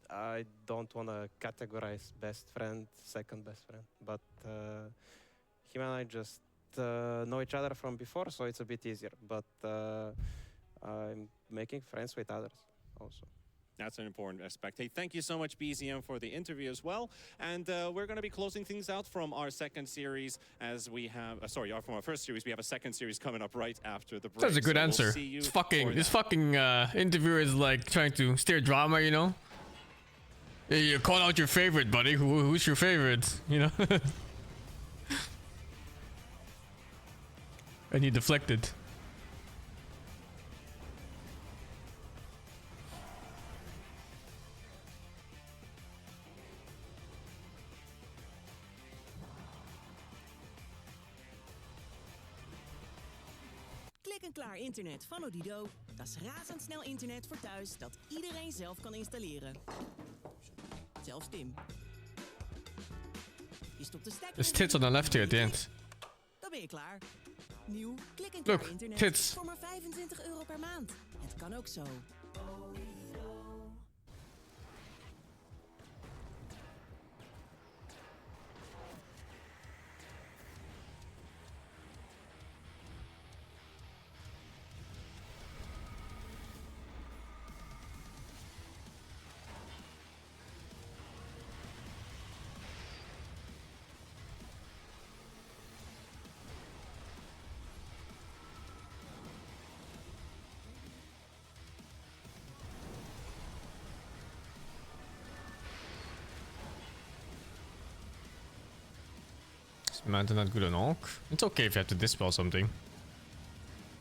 I don't want to categorize best friend, second best friend, but him and I just know each other from before, so it's a bit easier. But I'm making friends with others also. That's an important aspect. Hey, thank you so much, BZM, for the interview as well. And we're going to be closing things out from our second series as we have, from our first series, we have a second series coming up right after the break. That's a good answer. This fucking interviewer is like trying to steer drama, you know? You call out your favorite, buddy. Who's your favorite? You know? And he deflected. Klik-en-klaar internet van Odido. Dat is razendsnel internet voor thuis dat iedereen zelf kan installeren. Zelfs Tim. Je stopt de stekker. There's tits on the left here at the end. Dan ben je klaar. Nieuw klik-en-klaar Look, internet tits. voor maar €25 per maand. Het kan ook zo. Mountain not good on Orc. It's okay if you have to dispel something.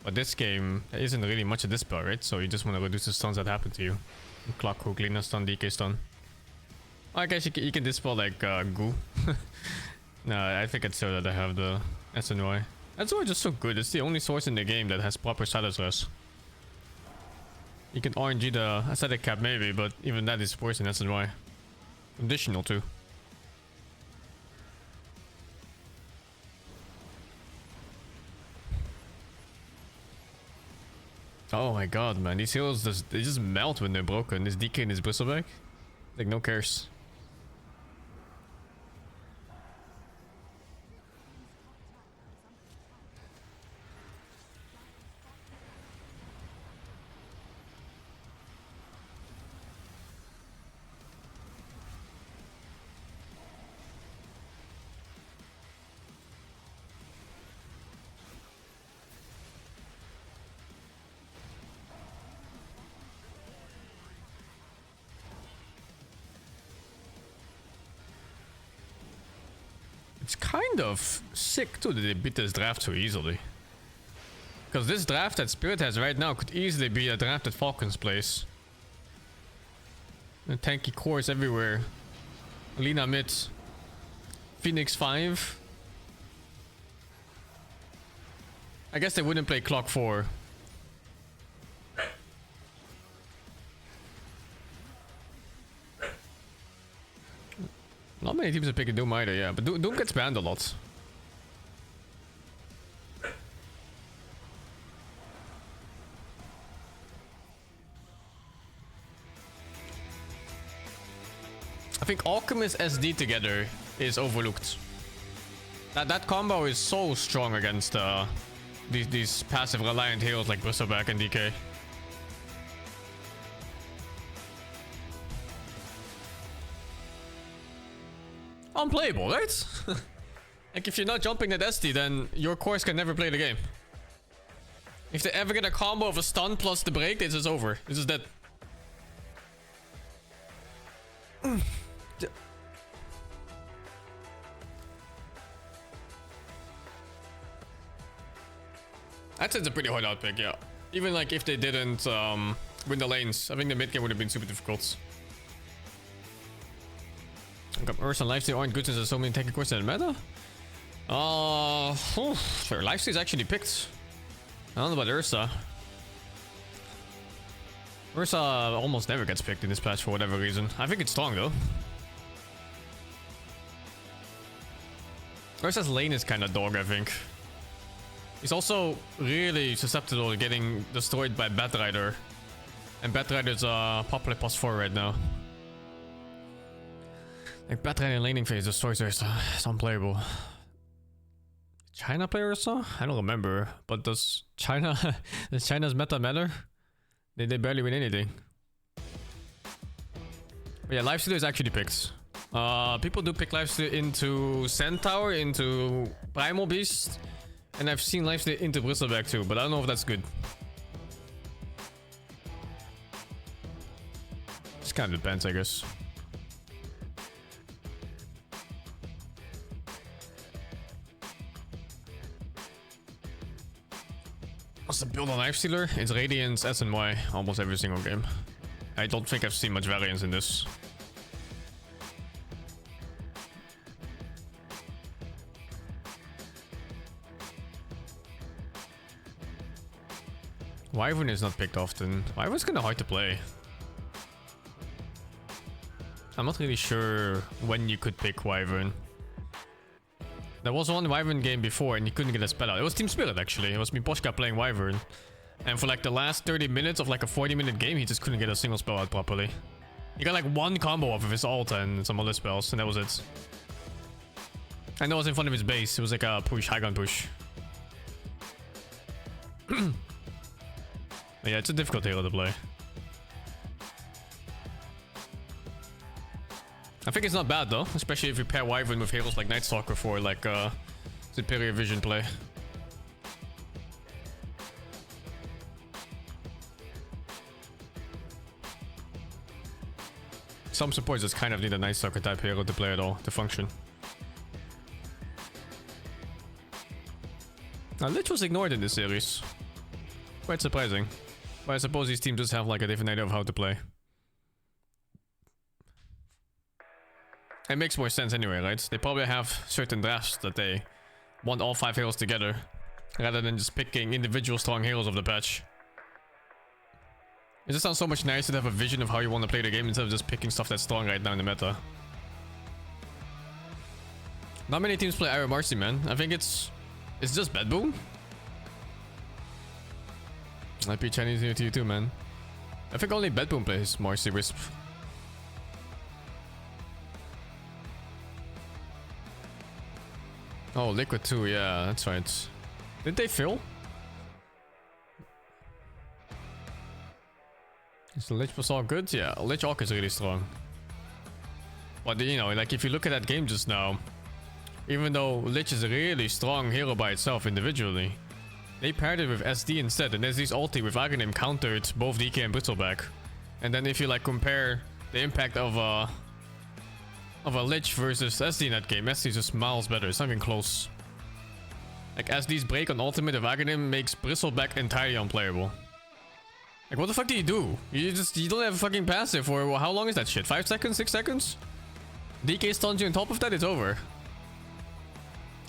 But this game, there isn't really much of dispel, right? So you just want to reduce the stuns that happen to you. Clock hook, Lina stun, DK stun. I guess you can dispel like Goo. No, I think it's so that I have the SNY. SNY is just so good. It's the only source in the game that has proper status res. You can RNG the aesthetic cap maybe, but even that is worse than SNY. Additional too. Oh my god, man. These heroes, they just melt when they're broken. This DK and this Bristleback. Like, no cares. It's kind of sick too that they beat this draft so easily. Because this draft that Spirit has right now could easily be a draft that Falcons plays. And tanky cores everywhere. Lina mid. Phoenix 5. I guess they wouldn't play Clock 4. Not many teams are picking Doom either, yeah. But Doom gets banned a lot. I think Alchemist SD together is overlooked. That combo is so strong against these passive reliant heroes like Bristleback and DK. Unplayable, right? Like, if you're not jumping that SD, then your cores can never play the game. If they ever get a combo of a stun plus the break, this is over. This is dead. I'd say it's a pretty hard out pick, yeah. Even like if they didn't win the lanes, I think the mid game would have been super difficult. Ursa and Lifesteal aren't good since there's so many tanky cores in the meta. Sure, Lifesteal is actually picked. I don't know about Ursa. Ursa almost never gets picked in this patch for whatever reason. I think it's strong though. Ursa's lane is kind of dog, I think. He's also really susceptible to getting destroyed by Batrider. And Batrider's popular +4 right now. Like, Batrider laning phase destroys Ursa. It's unplayable. China play Ursa? I don't remember. But does China's meta matter? They barely win anything. But yeah, Lifesteal is actually picked. People do pick Lifesteal into Centaur, into Primal Beast. And I've seen Lifesteal into Bristleback too, but I don't know if that's good. Just kind of depends, I guess. What's the build on Lifestealer? It's Radiance, S and Y, almost every single game. I don't think I've seen much variance in this. Wyvern is not picked often. Wyvern's kinda hard to play. I'm not really sure when you could pick Wyvern. There was one Wyvern game before and you couldn't get a spell out. It was Team Spirit actually. It was Miposhka playing Wyvern. And for like the last 30 minutes of like a 40-minute game, he just couldn't get a single spell out properly. He got like one combo off of his ult and some other spells, and that was it. And that was in front of his base. It was like a push, high gun push. Yeah, it's a difficult hero to play. I think it's not bad though, especially if you pair Wyvern with heroes like Night Stalker for like superior vision play. Some supports just kind of need a Night Stalker type hero to play at all, to function. Now Lich was ignored in this series. Quite surprising. But I suppose these teams just have like a different idea of how to play. It makes more sense anyway, right? They probably have certain drafts that they want all 5 heroes together, rather than just picking individual strong heroes of the patch. It just sounds so much nicer to have a vision of how you want to play the game instead of just picking stuff that's strong right now in the meta. Not many teams play Iron Marcy, man. I think it's just Bad Boom. Might be Chinese New Year to you too, man. I think only Bedboom plays Marcy Wisp. Oh, Liquid too, yeah, that's right. Did they fill? Is the Lich was all good? Yeah, Lich Orc is really strong. But you know, like if you look at that game just now, even though Lich is a really strong hero by itself individually, they paired it with SD instead, and SD's ulti with Aghanim countered both DK and Bristleback. And then if you like compare the impact of a Lich versus SD in that game, SD is just miles better. It's not even close. Like SD's break on ultimate of Aghanim makes Bristleback entirely unplayable. Like what the fuck do? You don't have a fucking passive for, well, how long is that shit? 5 seconds? 6 seconds? DK stuns you on top of that, it's over.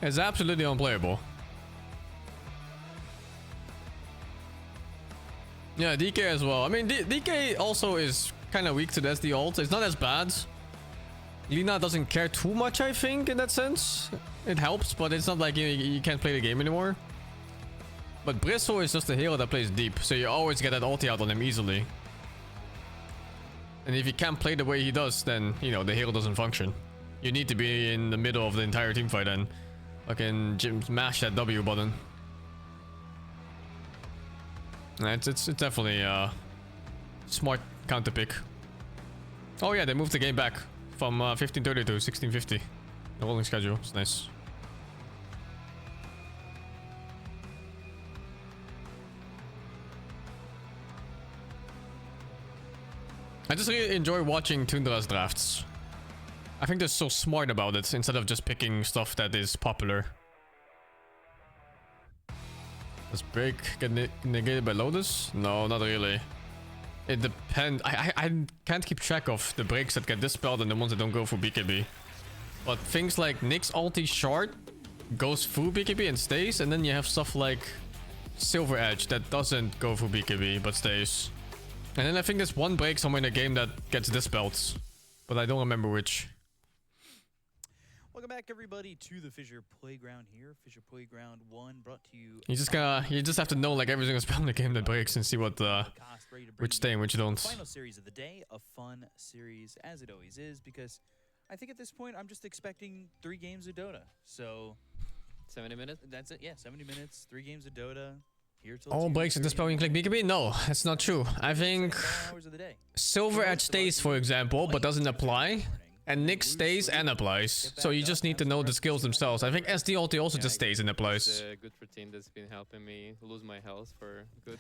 It's absolutely unplayable. Yeah, DK as well. I mean, DK also is kind of weak to the SD ult. It's not as bad. Lina doesn't care too much, I think, in that sense. It helps, but it's not like you can't play the game anymore. But Bristle is just a hero that plays deep, so you always get that ulti out on him easily. And if you can't play the way he does, then, you know, the hero doesn't function. You need to be in the middle of the entire team fight and fucking mash that W button. It's definitely a smart counter pick. Oh yeah, they moved the game back from 1530 to 1650. The rolling schedule, it's nice. I just really enjoy watching Tundra's drafts. I think they're so smart about it instead of just picking stuff that is popular. Does break get negated by Lotus? No, not really. It depends. I can't keep track of the breaks that get dispelled and the ones that don't go for BKB. But things like Nyx's ulti shard goes through BKB and stays, and then you have stuff like Silver Edge that doesn't go through BKB but stays. And then I think there's one break somewhere in the game that gets dispelled, but I don't remember which. Welcome back, everybody, to the Fissure Playground here. Fissure Playground 1 brought to you... You just have to know like every single spell in the game that breaks and see what which stay and which don't. Final series of the day, a fun series as it always is, because I think at this point I'm just expecting 3 games of Dota. So 70 minutes? That's it, yeah, 70 minutes, 3 games of Dota. Here till All breaks and dispel when you click BKB? No, that's not true. I think Silver Edge stays, for example, but doesn't apply. And Nyx stays and applies. So you just need to know the skills themselves. I think SD ulti also just stays and applies. It's a good routine that's been helping me lose my health for good.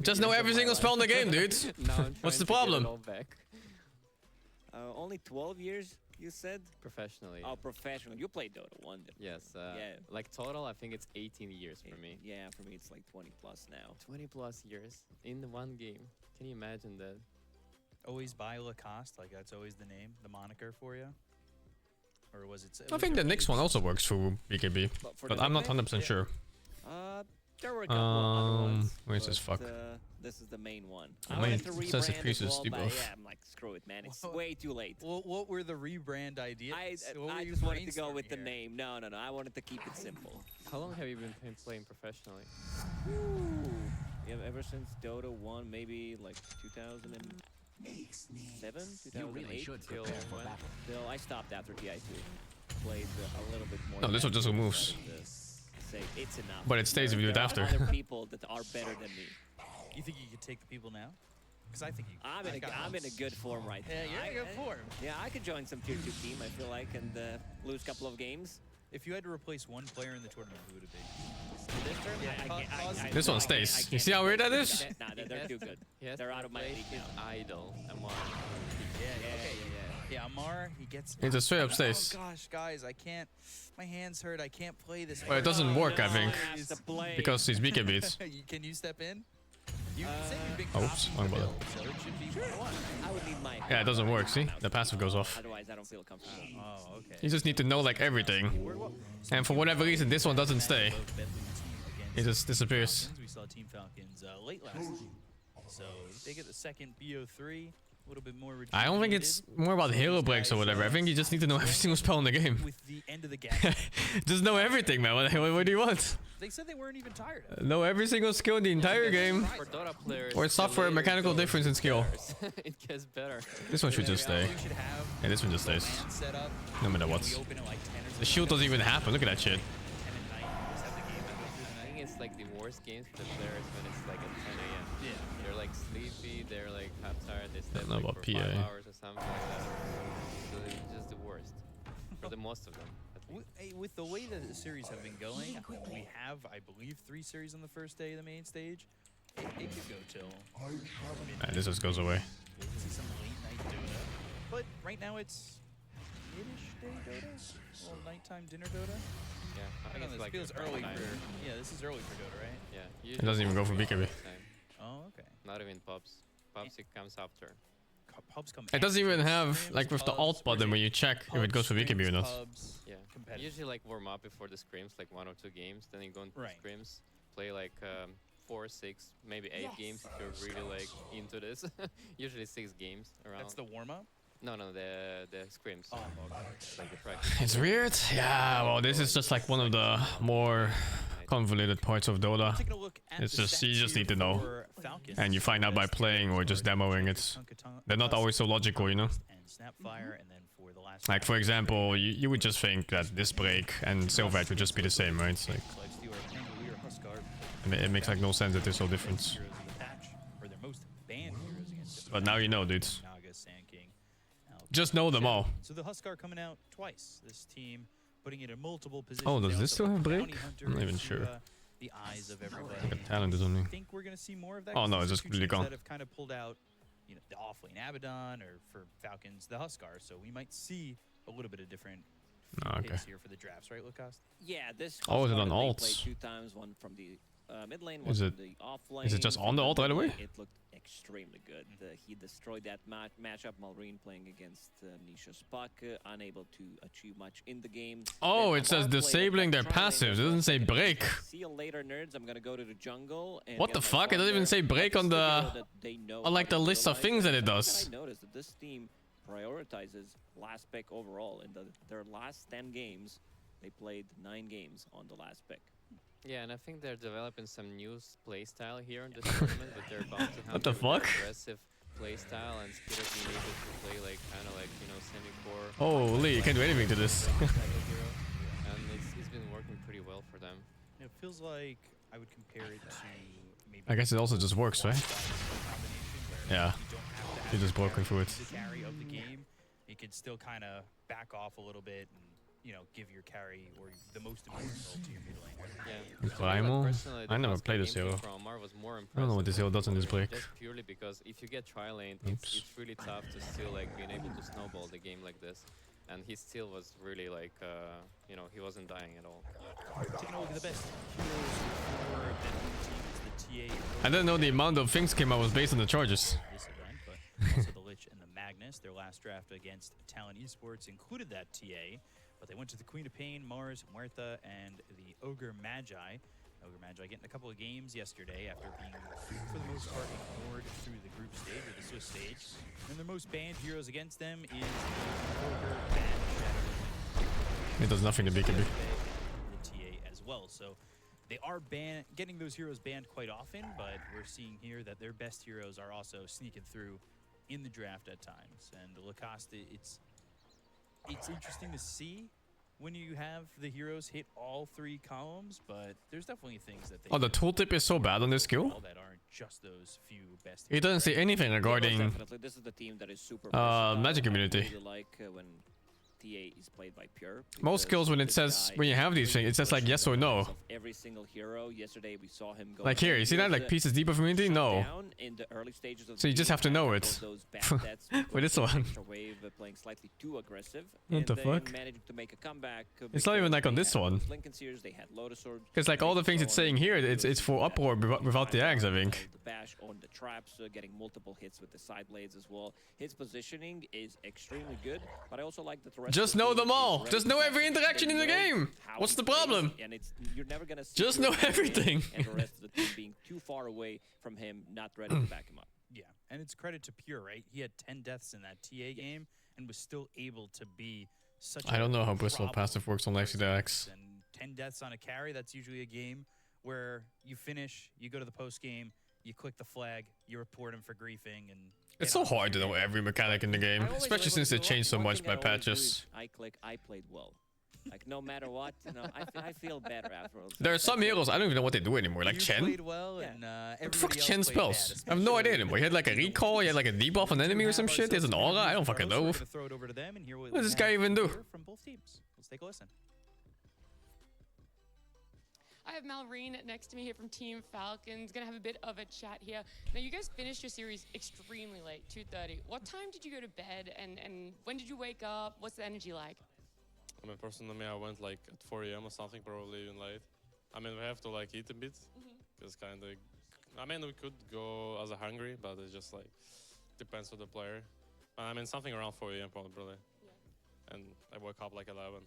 Just know every single spell in the game, dude. What's the problem? Only 12 years, you said? Professionally. Oh, professional. You played Dota 1. Yes. Yeah. Like total, I think it's 18 years for me. Yeah, for me it's like 20 plus now. 20 plus years in one game. Can you imagine that? Always by Lacoste, like that's always the name, the moniker for you? Or was it... I think the Nyx one also works through BKB, but I'm not 100% sure. There were a couple of other ones. Where's this fuck? This is the main one. The I main wanted to sensitive rebrand pieces as well, do but both. yeah, I'm like, screw it, man. It's way too late. Well, what were the rebrand ideas? I you just wanted to go brainstorming with the here? name. No. I wanted to keep it simple. How long have you been playing professionally? Yeah, ever since Dota 1, maybe like 2007, 2008. Till I stopped after TI2. Played a little bit more. No, this one just removes. Say it's enough. But it stays if you do it There are after. Other people that are better than me. You think you could take the people now? Because I think you. I'm in a good form right now. Yeah, you're in a good form. Yeah, I could join some tier 2 team. I feel like and lose a couple of games. If you had to replace one player in the tournament, who would it be? This tournament, This one stays. You see how weird that is? Nah, they're too good. They're out of my league now. Idol, Amar. Yeah, Amar, he gets... He just straight up stays. Oh gosh, guys, I can't... My hands hurt, I can't play this. Well, it doesn't work, I think. Because he's BK beats. Can you step in? You said you've been Oops, wrong button. so it should be 1-1. I would need my... Yeah, it doesn't work, see? The passive goes off. Otherwise, I don't feel comfortable. Oh, okay. You just need to know like everything. And for whatever reason, this one doesn't stay. It just disappears. We saw Team Falcons late last season. So they get the second BO3. A little bit more. I don't think it's more about hero breaks or whatever. I think you just need to know every single spell in the game. With the end of the gap. Just know everything, man. What do you want? They said they weren't even tired of it. Know every single skill in the entire game. For Dota players, Or suffer a mechanical difference in skill. It gets better. This one should just stay. Yeah, this one just stays. No matter what. The shield doesn't even happen. Look at that shit. I think it's like the worst games for the players when it's like at 10 a.m. Yeah. They're like sleepy, they're like half tired, they stay know like about for 5 PA. hours or something like that. So it's just the worst. For the most of them. With the way that the series have been going, we have, I believe, 3 series on the first day of the main stage. It could go till midnight. This just goes away. We'll see some late night Dota. But right now it's mid-ish day Dota? Well, nighttime dinner Dota? Yeah, I think it's this like feels prime early time. for... Yeah, this is early for Dota, right? Yeah. It doesn't even go for BKB. Oh, okay. Not even pubs. Pubs it comes after. Pubs come It doesn't even have, like with the alt button when you check if it goes for BKB or not. Yeah. Usually like warm up before the scrims, like 1 or 2 games, then you go into the scrims, play like 4, 6, maybe 8 games if you're really like into this. Usually 6 games around. That's the warm-up? No, the scrims. Oh, like the practice. It's weird. Yeah, well, this is just like one of the more convoluted parts of Dota. It's just, you just need to know. And you find out by playing or just demoing it. They're not always so logical, you know? Like, for example, you would just think that this break and Silver Edge would just be the same, right? It's like, it makes like no sense that they're so different. But now you know, dudes. Just know them all. So the Huskar coming out twice. This team putting it in multiple positions. Oh, does They this also still have put break? Bounty Hunter I'm not even to, sure. The eyes of everybody. Like a talent or something. I think we're gonna see more of that. Oh no, it's there's just 2 completely teams gone. that have kind of pulled out, you know, the offlane Abaddon, or for Falcons the Huskar. So we might see a little bit of different picks here for the drafts, right, Lucas? Yeah, this. Oh, is it on Huskar, they alts? played 2 times, one from the mid lane, one Is it- from the off lane. is it just on the alt right away? It looked extremely good. He destroyed that matchup. Malrine playing against Nisha Spuck, unable to achieve much in the game. Oh, Then it says above lane, disabling their Trial Lane, passives. It doesn't say break. See you later, nerds. I'm gonna go to the jungle. And What get the my fuck? It doesn't even farm say there. break on But the... this is that they know On like how the to list of utilize things that it Something does. I noticed that this team prioritizes last pick overall. In their last 10 games, they played 9 games on the last pick. Yeah, and I think they're developing some new play style here in this tournament, but they're about to have What the a very fuck? aggressive play style, and Skitter being able to play like kind of like, you know, semi-core. Holy, you can't do anything to this. type of hero, and it's been working pretty well for them. It feels like I would compare it to maybe. I guess it also just works, right? Yeah. You just broken through it. The carry of the game, you could still kind of back off a little bit and, you know, give your carry or the most important role to your mid lane. Yeah. Primal? Personally, the I never Huskar played this game hero. from Omar was more I don't know what this hero does on this break. Just purely because if you get tri-lane, it's really tough to still like being able to snowball the game like this. And he still was really like, you know, he wasn't dying at all. Taking a look at the best heroes for the teams, the TA. I didn't know the amount of things came out was based on the charges. This event, but also the Lich and the Magnus. Their last draft against Talon Esports included that TA, but they went to the Queen of Pain, Mars, Muerta, and the Ogre Magi. Ogre Magi getting a couple of games yesterday after being, for the most part, ignored through the group stage or the Swiss stage. And their most banned heroes against them is the Ogre Bad Shadow. It does nothing to BKB. The TA as well. So they are getting those heroes banned quite often, but we're seeing here that their best heroes are also sneaking through in the draft at times. And Lacoste, it's interesting to see when you have the heroes hit all 3 columns, but there's definitely things that they Oh, the tooltip is so bad on this skill? that aren't just those few best It doesn't say anything regarding Definitely, this is the team that is super versatile. magic I community. really like when TA is played by Pure. Most skills, when it says, when you have these things, it says like yes or no. Every single hero. Yesterday we saw him go. Like here, you see that? Like pieces deep of immunity? No. Down in the early stages of So you the just have to game, know and it. those bad stats With this put one. extra wave, playing slightly too aggressive. What and the then fuck? managed to make a comeback. It's not even like on this one. Lincoln Sears, they had Lotus Orbs. Because like all the things it's saying here, it's for uproar without the axe, I think. The bash on the traps, getting multiple hits with the side blades as well. His positioning is extremely good, but I also like that the rest Just of the know team them is all. ready Just to know back every it. interaction They in the know game. how What's he the plays, problem? And you're never gonna see Just him know back him everything. and the rest of the team being too far away from him, not ready to back him up. Yeah, and it's credit to Pure, right? He had 10 deaths in that TA game and was still able to be such I don't know how a Bristol problem passive works on actually the axe. and 10 deaths on a carry, that's usually a game where you finish, you go to the post game, you click the flag, you report him for griefing, and It's so hard to know every mechanic in the game, especially since they changed so much by patches. I click, I played well. Like no matter what, you know, I feel better afterwards. There are some heroes I don't even know what they do anymore, like Chen. played well, and What the fuck is Chen spells? I have no idea anymore. He had like a recall, he had like a debuff on enemy or some shit. He has an aura. I don't fucking know. What throw it over to them and hear what does this guy even do? From both teams. Let's take a listen. I have Malrine next to me here from Team Falcons. Gonna have a bit of a chat here. Now, you guys finished your series extremely late, 2:30. What time did you go to bed, and when did you wake up? What's the energy like? I mean, personally, I went like at 4 a.m. or something, probably even late. I mean, we have to like eat a bit, because kind of. I mean, we could go as a hungry, but it just like depends on the player. I mean, something around 4 a.m. probably. Yeah. And I woke up like 11.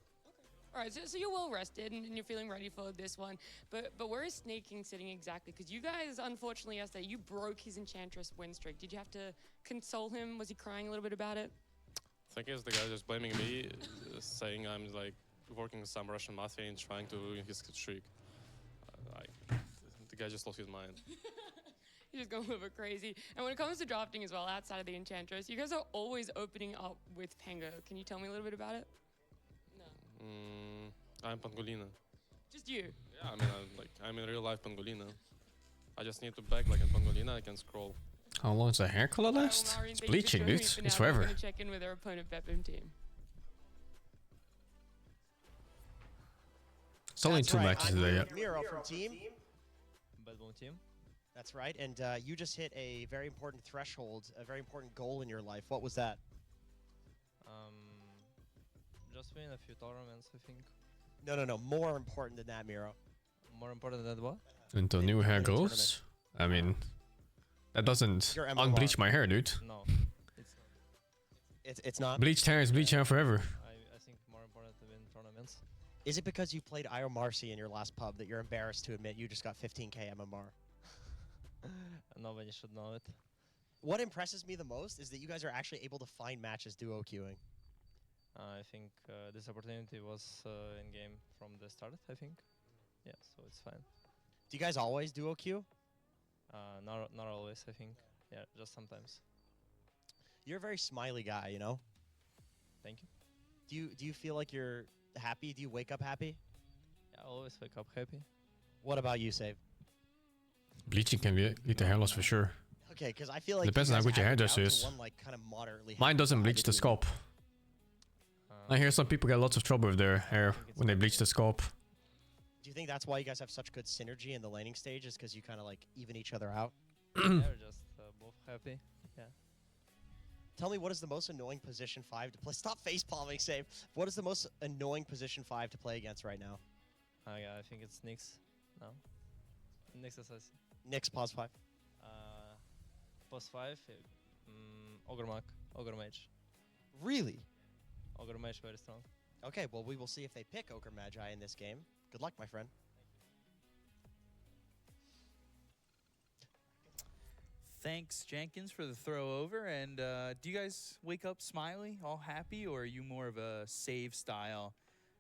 All right, so you're well rested and you're feeling ready for this one. But where is SingSing sitting exactly? Because you guys, unfortunately, yesterday, you broke his Enchantress win streak. Did you have to console him? Was he crying a little bit about it? I think it's the guy just blaming me, saying I'm like working with some Russian mafia and trying to ruin his streak. The guy just lost his mind. You're just going a little bit crazy. And when it comes to drafting as well, outside of the Enchantress, you guys are always opening up with Pango. Can you tell me a little bit about it? I'm Pangolina. Just you? Yeah, I mean, I'm in real life Pangolina. I just need to back like a Pangolina. I can scroll. How long does the hair color last? It's bleaching, dude. It's forever. We're gonna check in with our opponent Bepim team. It's only two matches today, yeah. Miro from Team. Bad Bone Team. That's right, and you just hit a very important threshold, a very important goal in your life. What was that? Just win a few tournaments, I think. No. More important than that, Miro. More important than what? Until new hair grows? I mean, that doesn't unbleach my hair, dude. No, it's not. Bleached hair is bleached hair forever. I think more important to win tournaments. Is it because you played Io Marcy in your last pub that you're embarrassed to admit you just got 15k MMR? Nobody should know it. What impresses me the most is that you guys are actually able to find matches duo queuing. I think this opportunity was in game from the start, I think. Yeah, so it's fine. Do you guys always duo queue? Not always, I think. Yeah, just sometimes. You're a very smiley guy, you know? Thank you. Do you feel like you're happy? Do you wake up happy? Yeah, I always wake up happy. What about you, Save? Bleaching can lead to hair loss for sure. Okay, because I feel like depends on how good your hairdresser is. Like, kind of moderately Mine doesn't bleach the scalp. I hear some people get lots of trouble with their hair when they bleach the scalp. Do you think that's why you guys have such good synergy in the laning stage? Is because you kind of like even each other out? They're just both happy. Yeah. Tell me, what is the most annoying position 5 to play? Stop face palming, Save. What is the most annoying position 5 to play against right now? I think it's Nyx. No. Nyx SIC. Nyx pause 5. Pause 5. Ogre Mage. Really? Ogre Mage very strong. Okay, well, we will see if they pick Ogre Magi in this game. Good luck, my friend. Thanks, Jenkins, for the throw over. And do you guys wake up smiley, all happy, or are you more of a save style?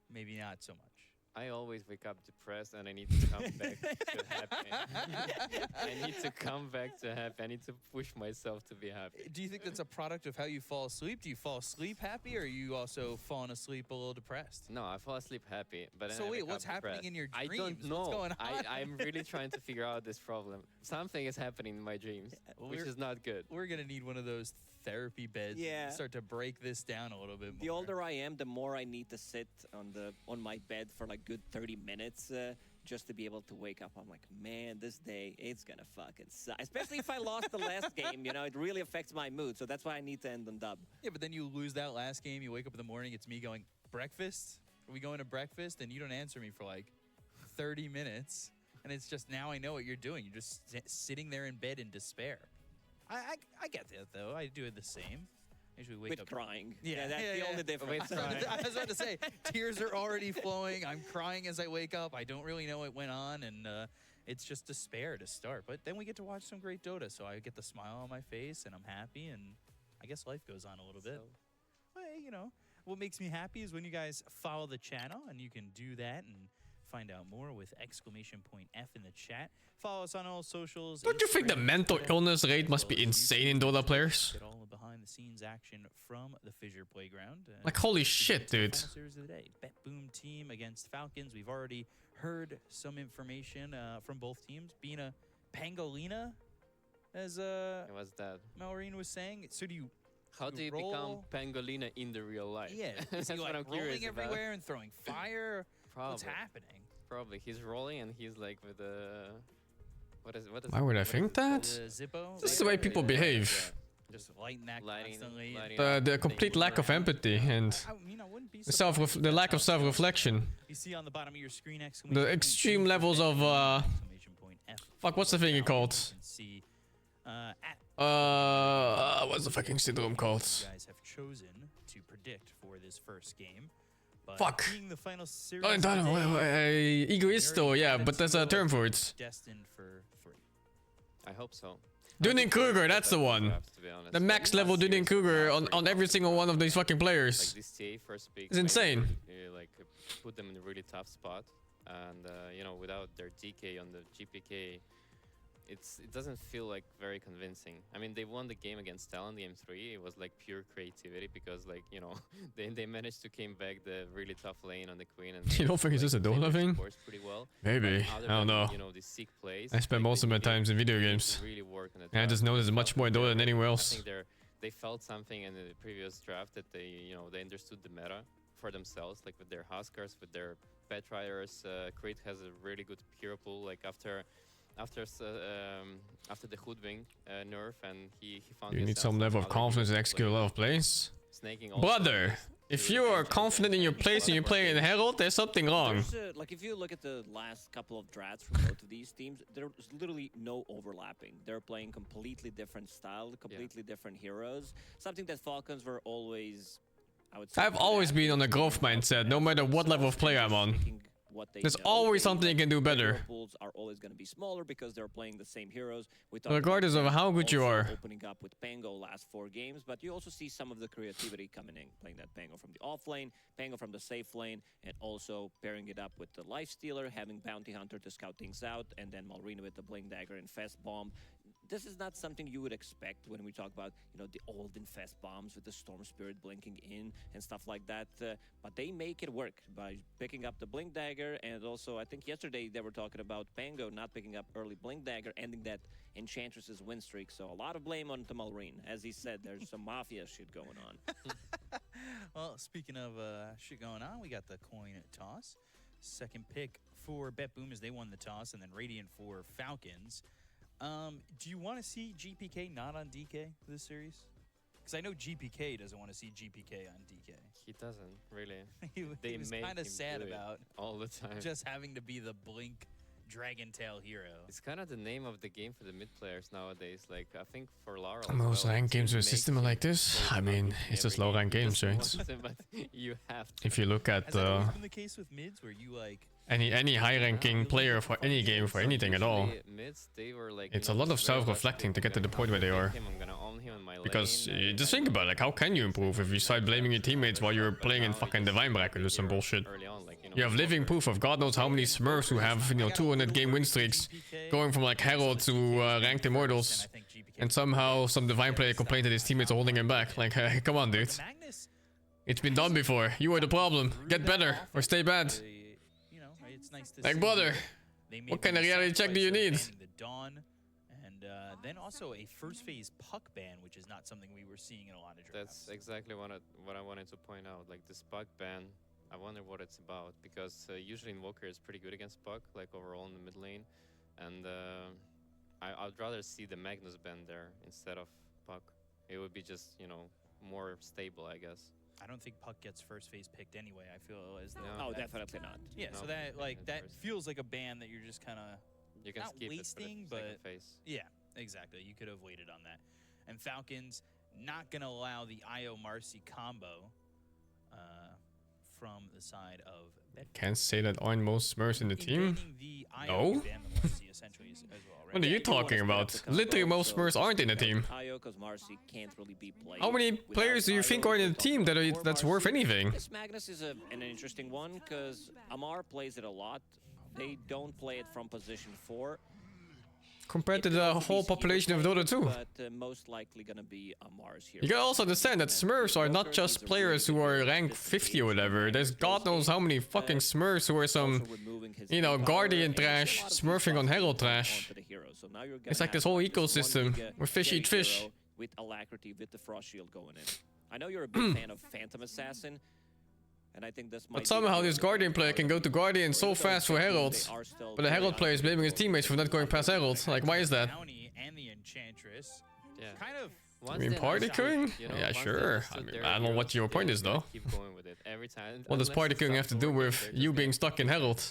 Maybe not so much. I always wake up depressed and I need to come back to happy. I need to come back to happy. I need to push myself to be happy. Do you think that's a product of how you fall asleep? Do you fall asleep happy, or are you also falling asleep a little depressed? No, I fall asleep happy. But then so I wait, wake what's up happening depressed. in your dreams? I don't know. What's going on? I'm really trying to figure out this problem. Something is happening in my dreams, which is not good. We're going to need one of those therapy beds. Yeah. Start to break this down a little bit more. The older I am, the more I need to sit on my bed for like good 30 minutes just to be able to wake up. I'm like, man, this day, it's gonna fucking suck. Especially if I lost the last game, you know, it really affects my mood. So that's why I need to end on dub. Yeah, but then you lose that last game, you wake up in the morning, it's me going, breakfast? Are we going to breakfast? And you don't answer me for like 30 minutes. And it's just, now I know what you're doing. You're just sitting there in bed in despair. I get that, though. I do it the same. I usually wake up crying. Yeah, that's the only difference. I was about to say, tears are already flowing. I'm crying as I wake up. I don't really know what went on, and it's just despair to start. But then we get to watch some great Dota, so I get the smile on my face, and I'm happy, and I guess life goes on a little bit. But, you know, what makes me happy is when you guys follow the channel, and you can do that and find out more with !F in the chat. Follow us on all socials. Don't you think the mental illness rate must be insane in Dota players? Get all the behind-the-scenes action from the Fissure Playground. Like, holy shit, dude. Series of the day. Bet Boom team against Falcons. We've already heard some information from both teams. Being a Pangolina, as What's that? Maureen was saying. So do you? How do you become Pangolina in the real life? Yeah, is he like rolling everywhere and throwing fire? What's happening? Probably he's rolling and he's like with a what is Why would I think that? Zippo? This is the way people behave. Just lighting that constantly. The complete lack of empathy and the lack of self-reflection. You see on the bottom of your screen the extreme levels of fuck, what's the thing called? What's the fucking syndrome called? You guys have chosen to predict for this first game. But Fuck. being the final series Egoisto, yeah, but there's a term for it. Destined for 3. I hope so. Dunning-Kruger, that's the one. The max level Dunning-Kruger on every single one of these fucking players. Like this TA first pick, It's insane. Like put them in a really tough spot, and you know, without their DK on the GPK, it doesn't feel like very convincing. I mean, they won the game against Talon, the M3. It was like pure creativity because, like, you know, they managed to came back the really tough lane on the Queen. And You don't think it's just a Dota thing? Pretty well. Maybe. I don't know. You know, the sick plays, I spend most of my times in video games. really work on And I just know there's much more in Dota than anywhere I else. think they felt something in the previous draft that they understood the meta for themselves, like with their Huskars, with their Pet Riders. Creed has a really good hero pool. Like after the Hoodwing nerf, and he found. You need some level of confidence to execute a lot of plays. Brother, if you are confident in your place and you play in Herald, there's something wrong. Like if you look at the last couple of drafts from both of these teams, there's literally no overlapping. They're playing completely different style, completely different heroes. Something that Falcons were always, I would say. I've always been on a growth mindset, no matter what level of player I'm on. There's always something you can do better. Hero pools are always going to be smaller because they're playing the same heroes. Regardless of how good you are. Opening up with Pango last 4 games, but you also see some of the creativity coming in, playing that Pango from the off lane, Pango from the safe lane, and also pairing it up with the Lifestealer, having Bounty Hunter to scout things out, and then Malrina with the Blink Dagger and Fest Bomb. This is not something you would expect when we talk about, you know, the old Infest bombs with the Storm Spirit blinking in and stuff like that. But they make it work by picking up the Blink Dagger, and also I think yesterday they were talking about Pango not picking up early Blink Dagger, ending that Enchantress's win streak. So a lot of blame on Malrine. As he said, there's some mafia shit going on. Well, speaking of shit going on, we got the coin toss. Second pick for Bet Boom as they won the toss, and then Radiant for Falcons. Do you want to see GPK not on DK this series? Because I know GPK doesn't want to see GPK on DK. He doesn't, really. he was kind of sad about all the time just having to be the Blink Dragon Tail hero. It's kind of the name of the game for the mid players nowadays. Like, I think for Laurel, Most ranked games with a system like this, I mean, it's just low ranked games, right? But you have to. If you look at Has that always been the case with mids where you like any high ranking player for any game, for anything at all, it's a lot of self-reflecting to get to the point where they are. Because just think about it, like, how can you improve if you start blaming your teammates while you're playing in fucking Divine Bracket or some bullshit? You have living proof of God knows how many Smurfs who have, you know, 200 game win streaks, going from like Herald to ranked Immortals, and somehow some Divine player complained that his teammates are holding him back. Like, come on, dude. It's been done before. You are the problem. Get better or stay bad. Like, brother, what kind of reality check do you need? The Dawn, and then also a first phase puck ban, which is not something we were seeing in a lot of drafts. That's exactly what I wanted to point out. Like this puck ban, I wonder what it's about, because usually Invoker is pretty good against puck, like overall in the mid lane, and I'd rather see the Magnus ban there instead of puck. It would be just, you know, more stable, I guess. I don't think puck gets first phase picked anyway. I feel as though no, definitely not. Yeah, no, so that that feels like a ban that you're just kind of not skip wasting, it, but phase. Yeah, exactly. You could have waited on that. And Falcons not gonna allow the IO Marcy combo from the side of. Can't say that aren't most Smurfs in the team. No. What are you talking about? Literally most Smurfs aren't in the team. How many players do you think are in the team that's worth anything? This Magnus is an interesting one because Amar plays it a lot. they don't play it from position 4. Compared to the whole population of Dota 2. But most likely gonna be a Mars here. You gotta also understand that Smurfs are not just players who are rank 50 or whatever. There's god knows how many fucking Smurfs who are some, you know, Guardian trash, smurfing on Herald trash. It's like this whole ecosystem with fish eat fish. With alacrity, with the Frost Shield going in. I know you're a big fan of Phantom Assassin, and I think this might But somehow this Guardian player can go to Guardian so fast for Herald. But the Herald player is blaming his teammates for not going past Herald. Like, why is that? And the Enchantress. Yeah. Kind of. I mean, party queuing? Yeah, sure. I mean, I don't know what your point is, though. Keep going with it every time. What does party queuing have to do with you being stuck in Herald?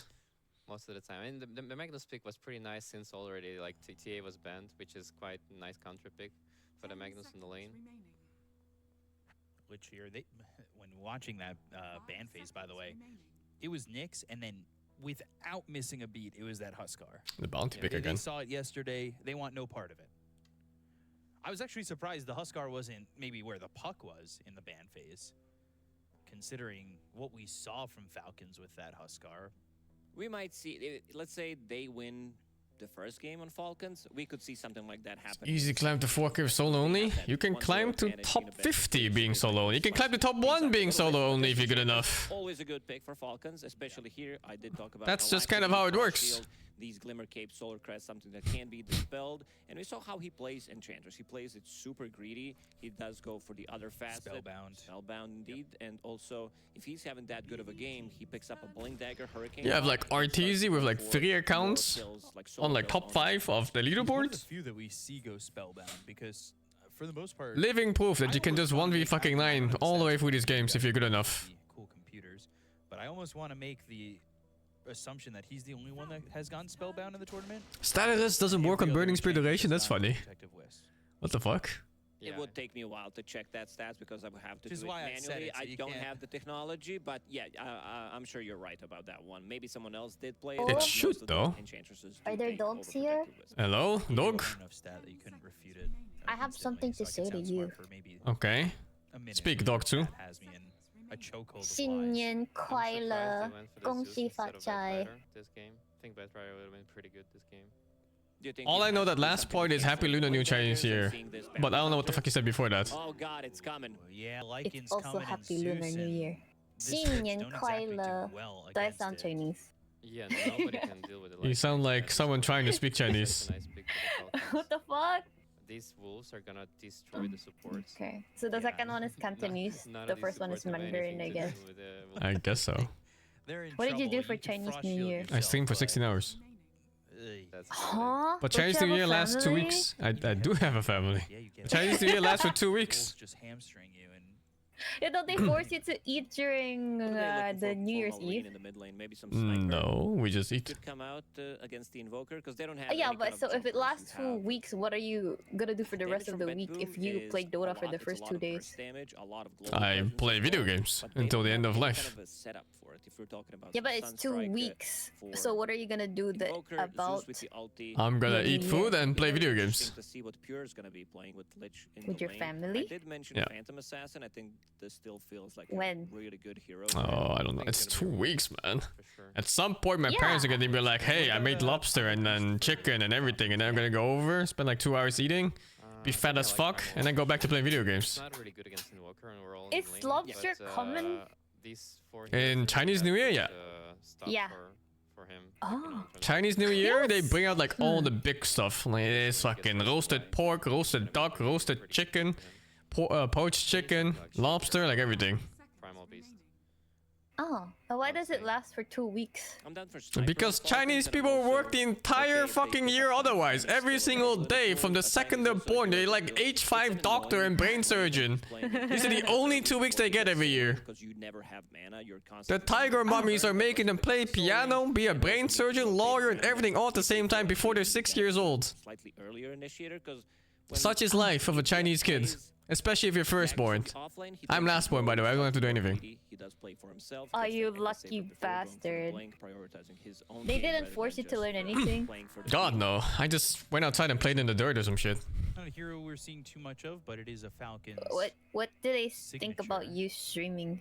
Most of the time. And the Magnus pick was pretty nice since already, like, TA was banned, which is quite a nice counter pick for the Magnus in the lane. Which here, when watching that ban phase, by the way, it was Nyx, and then without missing a beat, it was that Huskar. The bounty pick again. They saw it yesterday. They want no part of it. I was actually surprised the Huskar wasn't maybe where the puck was in the ban phase, considering what we saw from Falcons with that Huskar. We might see, let's say they win the first game on Falcons, we could see something like that happen. Easy climb to 4K solo only. You can climb to top 50 being solo only. You can climb to top 1 being solo only if you're good enough. Always a good pick for Falcons, especially here. I did talk about That's just kind of how it works. These Glimmer Cape, Solar Crest, something that can be dispelled. And we saw how he plays Enchantress. He plays it super greedy. He does go for the other facet. Spellbound indeed. Yep. And also, if he's having that good of a game, he picks up a Blink Dagger, Hurricane. You have like RTZ with like 3 accounts on like top 5 of the leaderboard. There's a few that we see go Spellbound because for the most part, Living proof that you can just 1v fucking 9 all the way through these games if you're good enough. Cool computers, but I almost want to make the assumption that he's the only one that has gone Spellbound in the tournament. Status doesn't work on Burning Spear duration, that's funny. What the fuck? It would take me a while to check that stats because I would have to do it manually. I don't have the technology, but yeah, I'm sure you're right about that one. Maybe someone else did play it. It should though. Are there dogs here? Hello, dog? I have something to say to you. Okay. Speak, dog too. 新年快乐，恭喜发财。 This game, I think Batrider would have been pretty good this game. All I know that last part is Happy Lunar New Chinese Year, but I don't know what the fuck you said before that. Oh god, it's coming. Yeah, It's also Happy Lunar New Year. 新年快乐. Do I sound Chinese? Yeah, nobody can deal with it. You sound like someone trying to speak Chinese. What the fuck? These wolves are gonna destroy the supports. Okay, so the second one is Cantonese. The first one is Mandarin, I guess. I guess so. What did you do for Chinese New Year? I streamed for 16 hours. Huh? But Chinese New Year lasts 2 weeks. I do have a family. Chinese New Year lasts for 2 weeks. Just hamstring you and. Yeah, don't they force you to eat during the New Year's Eve? In the mid lane, maybe some No, we just eat. could come out against the Invoker because they don't have. Yeah, but so if it lasts 2 weeks, what are you gonna do for the rest of the week if you play Dota for the first 2 days? I play video games until the end of life. Yeah, but it's 2 weeks. So what are you gonna do about? I'm gonna eat food and play video games. With your family? I did mention Yeah. Phantom Assassin. I think this still feels like When? a really good hero. Oh, I don't know. It's 2 weeks, man. At some point, my parents are gonna be like, "Hey, I made lobster and then chicken and everything," and then I'm gonna go over, spend like 2 hours eating, be fat as fuck, and then go back to play video games. Not really good against Invoker, and we're all Is lobster common? These 4 In Chinese New Year, yeah. Yeah. For him. Oh. Chinese New Year, they bring out like all the big stuff. Like it's fucking roasted pork, roasted duck, roasted chicken, poached chicken, lobster, like everything. Primal Beast. Oh, but why does it last for 2 weeks? I'm done for Because Chinese people work the entire fucking year otherwise. Every single day from the second they're born, they're like H5 doctor and brain surgeon. These are the only 2 weeks they get every year. The tiger mummies are making them play piano, be a brain surgeon, lawyer, and everything all at the same time before they're 6 years old. Slightly earlier initiator because Such is life of a Chinese kid. Especially if you're firstborn. I'm lastborn, by the way. I don't have to do anything. he does play for himself. Oh, you lucky bastard. They didn't force you to learn anything? God, no. I just went outside and played in the dirt or some shit. Not a hero we're seeing too much of, but it is a Falcons. What do they think about you streaming?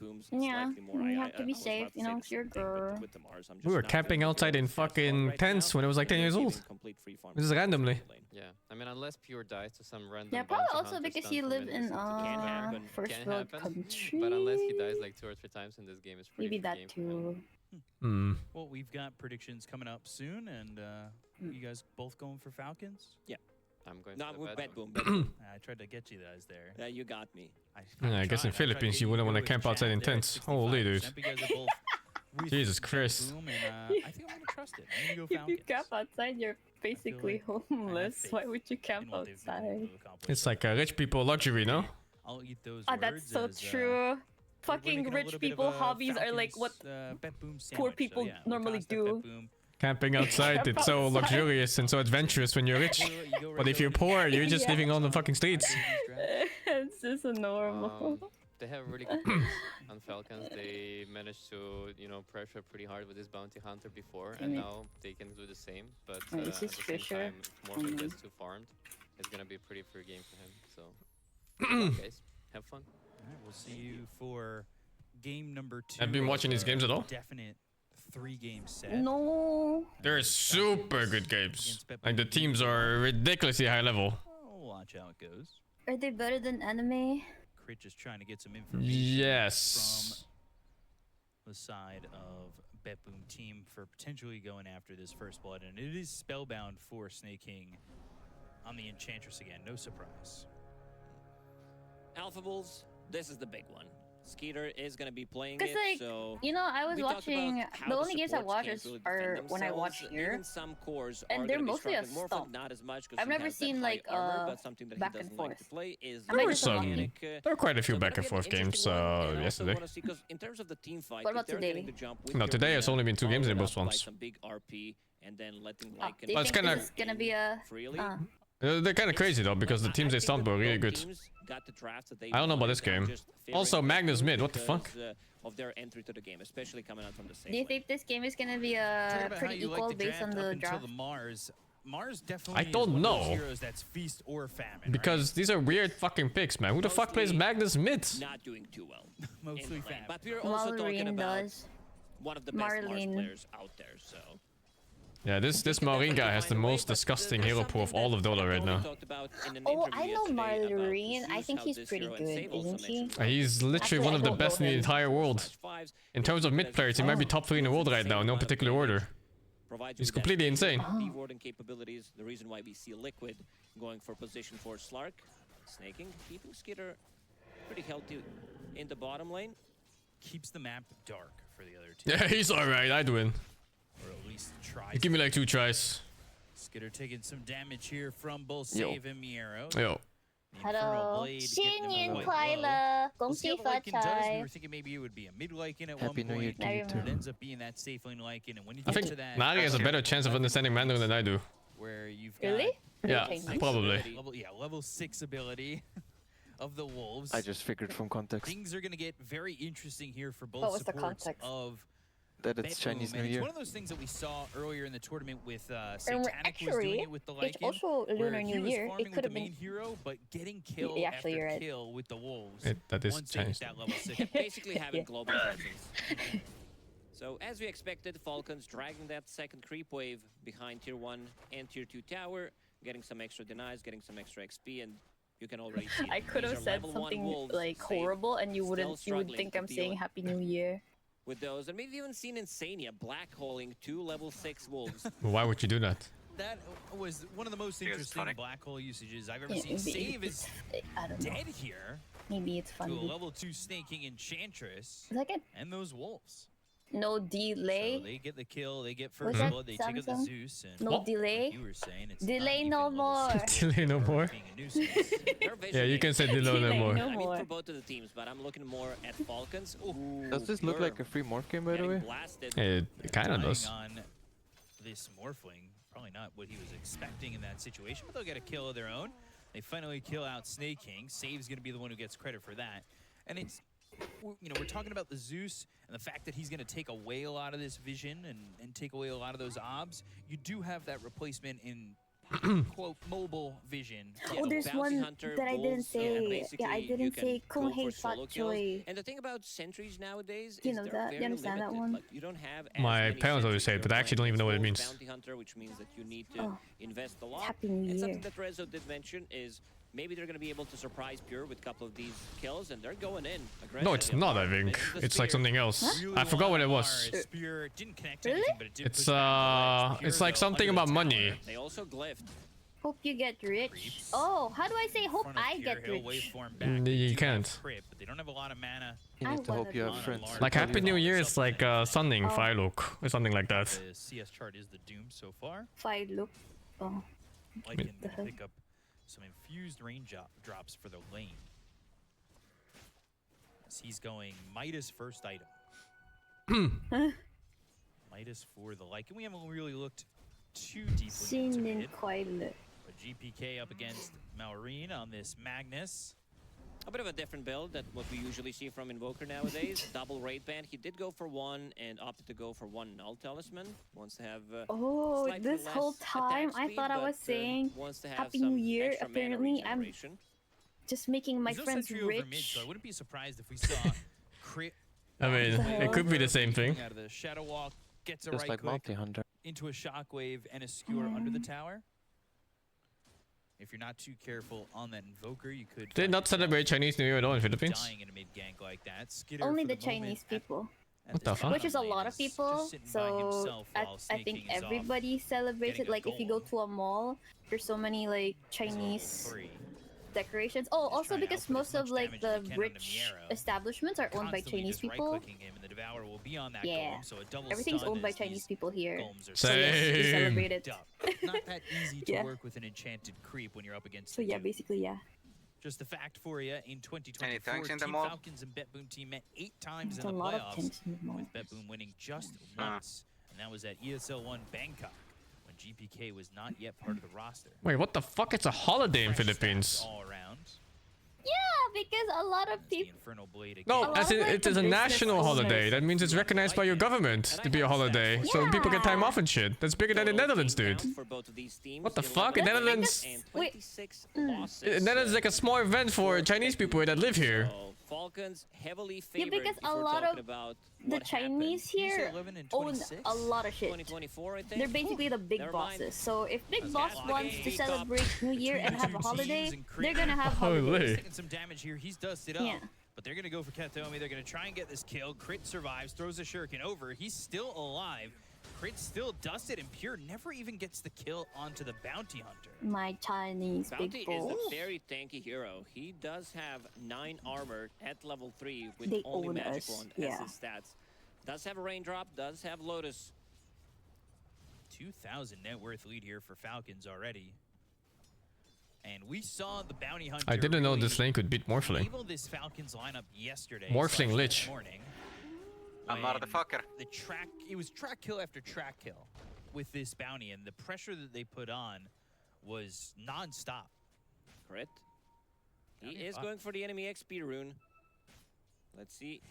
booms Yeah, slightly more. you I have to I be was safe, about to you say know, the if you're a same thing, but girl. with the Mars, I'm just We were not camping feeling the outside growth in of that spawn fucking right tents now. when I was like 10 And years maybe old. in complete free farm Just randomly. lane. Yeah, I mean, unless Pure dies to some random. Yeah, probably bounty also hunter because stunt you from live in Innocent. first Can world happen, country. but unless he dies like 2 or 3 times in this game, it's pretty Maybe free that game for him. too. Hmm. Well, we've got predictions coming up soon, and you guys both going for Falcons? Yeah. I'm going No, for we're the bed bad boom. one. Bed boom. I tried to get you guys there. Yeah, you got me. Yeah, I guess in Philippines you wouldn't want to camp outside in tents. Holy dude. Jesus Christ. Boom, and I think I'm gonna trust it. I'm gonna go If Falcons. you camp outside, you're basically homeless. Why would you camp outside? It's like a rich people luxury, no? I'll eat those Ah, that's so true. Fucking rich people hobbies are like what poor people normally do. Camping outside, it's so luxurious and so adventurous when you're rich. But if you're poor, you're just Yeah. living on the fucking streets. It's just a normal. They have really good players on Falcons. They managed to, pressure pretty hard with this bounty hunter before, and now they can do the same. But at the same FISSURE. time, if Morphin gets too farmed, it's gonna be a pretty free game for him. So, good luck, guys, have fun. All right, we'll see you for game number 2. Have you been watching these games at all? Definite 3-game set. No. They're super good games. Like the teams are ridiculously high level. We'll watch how it goes. Are they better than anime? Crit just trying to get some information Yes. from the side of Betboom team for potentially going after this first blood, and it is spellbound for Snake King on the Enchantress again. No surprise. Alpha Bulls, this is the big one. Skeeter is going to be playing Because, it, like, so I was we talked watching. about how The only games I supports watch can't is really are defend when I themselves. watch here, Even some cores and are they're gonna be mostly a struggling. Morphin stomp. not as much because I've he never has that seen high like armor, but something that he back and doesn't like to forth. play is I might There were just some. unlock There were quite a few back and forth games yesterday. Because in terms of the team fight, What about if they're today? getting the jump with No, the today has arena, only been 2 games in followed both up by ones. some big RP, and then letting Do like you Well, it's think kinda- this is gonna be a? freely. They're kind of crazy though because the teams they stumped were really good. Got the drafts that they I don't know about this wanted, and game. just favoring Also, the Magnus team mid. What the fuck? because, of their entry to the game, especially coming out from the safe Do you lane. think this game is gonna be Talking about how pretty you like equal the based on draft the up until draft? the Mars. Mars definitely I don't is one of those know. heroes that's feast or famine. Because these are weird fucking picks, man. Who the fuck plays Magnus mid? Not doing too well. Mostly in lane. famine. But we're also talking Marlene about does. one of the best Mars Marlene. players out there, so. Yeah, this Marine guy has the most disgusting hero pool of all of Dota right now. Oh, I know Marlene. I think he's pretty good, isn't he? He's literally Actually, one I of the don't best know in the him. entire world. In terms of mid players, he might be top 3 in the world right now, in no particular order. He's completely insane. Rewarding capabilities, the reason why we see Liquid going for position for Slark. Snaking, keeping Skitter pretty healthy in the bottom lane. Keeps the map dark for the other team. Yeah, he's alright, I'd win. Or at least tries. You give me like 2 tries. Skitter taking some damage here from both Yo. Save and Miero. Yo. Hello. We'll 新年 quite 快 low. 乐， We'll 恭 see 喜 how 发 Lycan does. We 财 were。thinking maybe it would be a mid Lycan at Happy one New Year point. to you But it too. ends up being that safe lane Lycan. And when you I get think to that, Nari has a better chance of understanding Mandarin than I do. where you've Really? Yeah, Okay. probably. Level 6 ability of the Wolves. I just figured from context Things are going to get very interesting here for both What was the supports context? of that it's Betboom, Chinese New and it's Year. one of those things that we saw earlier in the tournament with And Satanic was doing actually, it with the it's Lycan, also where Lunar he New was Year. farming It with could the have main been. hero, but getting kill Yeah, actually, you're after right. kill with the Wolves. That is once they hit Chinese. that level 6. Basically having Yeah. global presence. So as we expected, Falcons dragging that second creep wave behind tier 1 and tier 2 tower, getting some extra denies, getting some extra XP, and you can already see it. I could These have are said level 1 something wolves, like Save horrible, and you still wouldn't. You would struggling think to I'm deal saying Happy New Year. with those, and we've even seen Insania black holing 2 level 6 wolves. Why would you do that? That was one of the most interesting black hole usages I've ever Yeah, seen. Save is I don't know. dead here Maybe it's to a funny. level 2 snaking Enchantress Is that good? and those Wolves. No So delay. they get the kill, they get Was first that blood, they take out the Samsung? Zeus, and No delay. like you were saying, it's Delay not no even level more. 6 Delay no more. being a nuisance. Yeah, you can say Dilo no Delay more. no I mean, more. for both of the teams, but I'm looking more at Falcons. Ooh, Does this look Blur like a free morph game, by the getting way? blasted. It kind of Dying does. on this Morphling, probably not what he was expecting in that situation, but they'll get a kill of their own. They finally kill out Snake King. Save's going to be the one who gets credit for that. And it's, we're talking about the Zeus and the fact that he's going to take away a lot of this vision and take away a lot of those obs. You do have that replacement in quote mobile vision. Oh, there's one that I didn't say. Yeah, I didn't say Kung Hei Fat Choi. And the thing about sentries nowadays Do you is know they're that? very You understand that limited. one? Like, you don't have as My many parents always say it, sentries. but I actually don't even know what it means. Bounty hunter, which means that you need to invest a lot. Happy New And Year. something that Rezo did mention is maybe they're going to be able to surprise Pure with a couple of these kills, and they're going in. No, it's not, I think. It's like something else. I forgot what it was. Spear didn't connect Really? anything, but it did It's push back the ledge. it's like something about money. They also glyphed. Hope you get rich. Oh, how do I say hope I get He'll rich? waveform back. You can't. Crit, but they don't have a lot of mana. You need to hope you have friends. Like Happy New Year is like something fire look or something like that. The CS chart is the doom so far. Fire look. Oh. Lycan can pick up some infused rain drops for the lane. As he's going Midas first item. Midas for the Lycan. We haven't really looked too deeply into Seen in it. quite a lot. But GPK up against Maureen on this Magnus. A bit of a different build than what we usually see from Invoker nowadays. Double raid band. He did go for one and opted to go for one null talisman. Wants to have Oh, slightly this less whole time attack I speed, thought I but, was saying wants to have Happy some New Year. extra mana Apparently, I'm regeneration. just making my There's no friends sentry over mid, rich. so I wouldn't be surprised if we saw Crit. I mean, it could be the same thing. Out of the Shadow Walk, gets a Just right like click Bounty Hunter. into a shockwave and a skewer under the tower. If you're not too careful on that Invoker, you could. They did not celebrate Chinese New Year at all in Philippines. Dying in a mid gank like that. Skitter Only for the moment Chinese people. What the fuck? Which is a lot of people, so I think everybody celebrates it. Like if you go to a mall, there's so many like Chinese decorations. Oh, also because most of like the rich establishments are owned by Chinese people. Yeah, everything's owned by Chinese people here. So yes, we Same. celebrate it. Not that easy to Yeah. work with an enchanted creep when you're up against. So the yeah, two. basically yeah. Just a fact for you, in 2024, tanks in the Team mall? Falcons and BetBoom team met 8 times There's in a the lot of playoffs, tanks in the mall. with BetBoom winning just once, and that was at ESL 1 Bangkok, when GPK was not yet part of the roster. Wait, what the fuck? It's a holiday in Philippines. All around. Yeah, because a lot of people. Infernal Blade again. No, as in, it is a national holiday. That means it's recognized by your government to be a holiday. So people get time off and shit. That's bigger than the Netherlands, dude. For both of these teams, What the fuck? In Netherlands, and Wait. 26 Mm. losses. Netherlands is like a small event for Chinese people that live here. So Falcons heavily Yeah, favored because if a we're lot talking of about the what Chinese happened. here 11 and own 26? a lot of shit. 2024, I think. They're basically the big Never mind. bosses. So if Big Boss That's wants to okay. celebrate New Year and have a holiday, and they're gonna have Holy. holidays. Taking some damage here. He's dusted up. Yeah. But they're going to go for Katomi. They're going to try and get this kill. Crit survives, throws a shuriken over. He's still alive. Crit still dusted, and Pure never even gets the kill onto the Bounty Hunter. My Chinese Bounty big is boss. a very tanky hero. He does have 9 armor at level 3 with They only own Magic us, Wand yeah. as his stats. Does have a raindrop, does have Lotus. 2,000 net worth lead here for Falcons already. And we saw the Bounty Hunter. I didn't know really this lane could beat Morphling. enable this Falcons lineup yesterday. Morphling / Lich. Morning. I'm a motherfucker. The track, it was track kill after track kill with this bounty, and the pressure that they put on was non-stop. Crit. He is going for the enemy XP rune. Let's see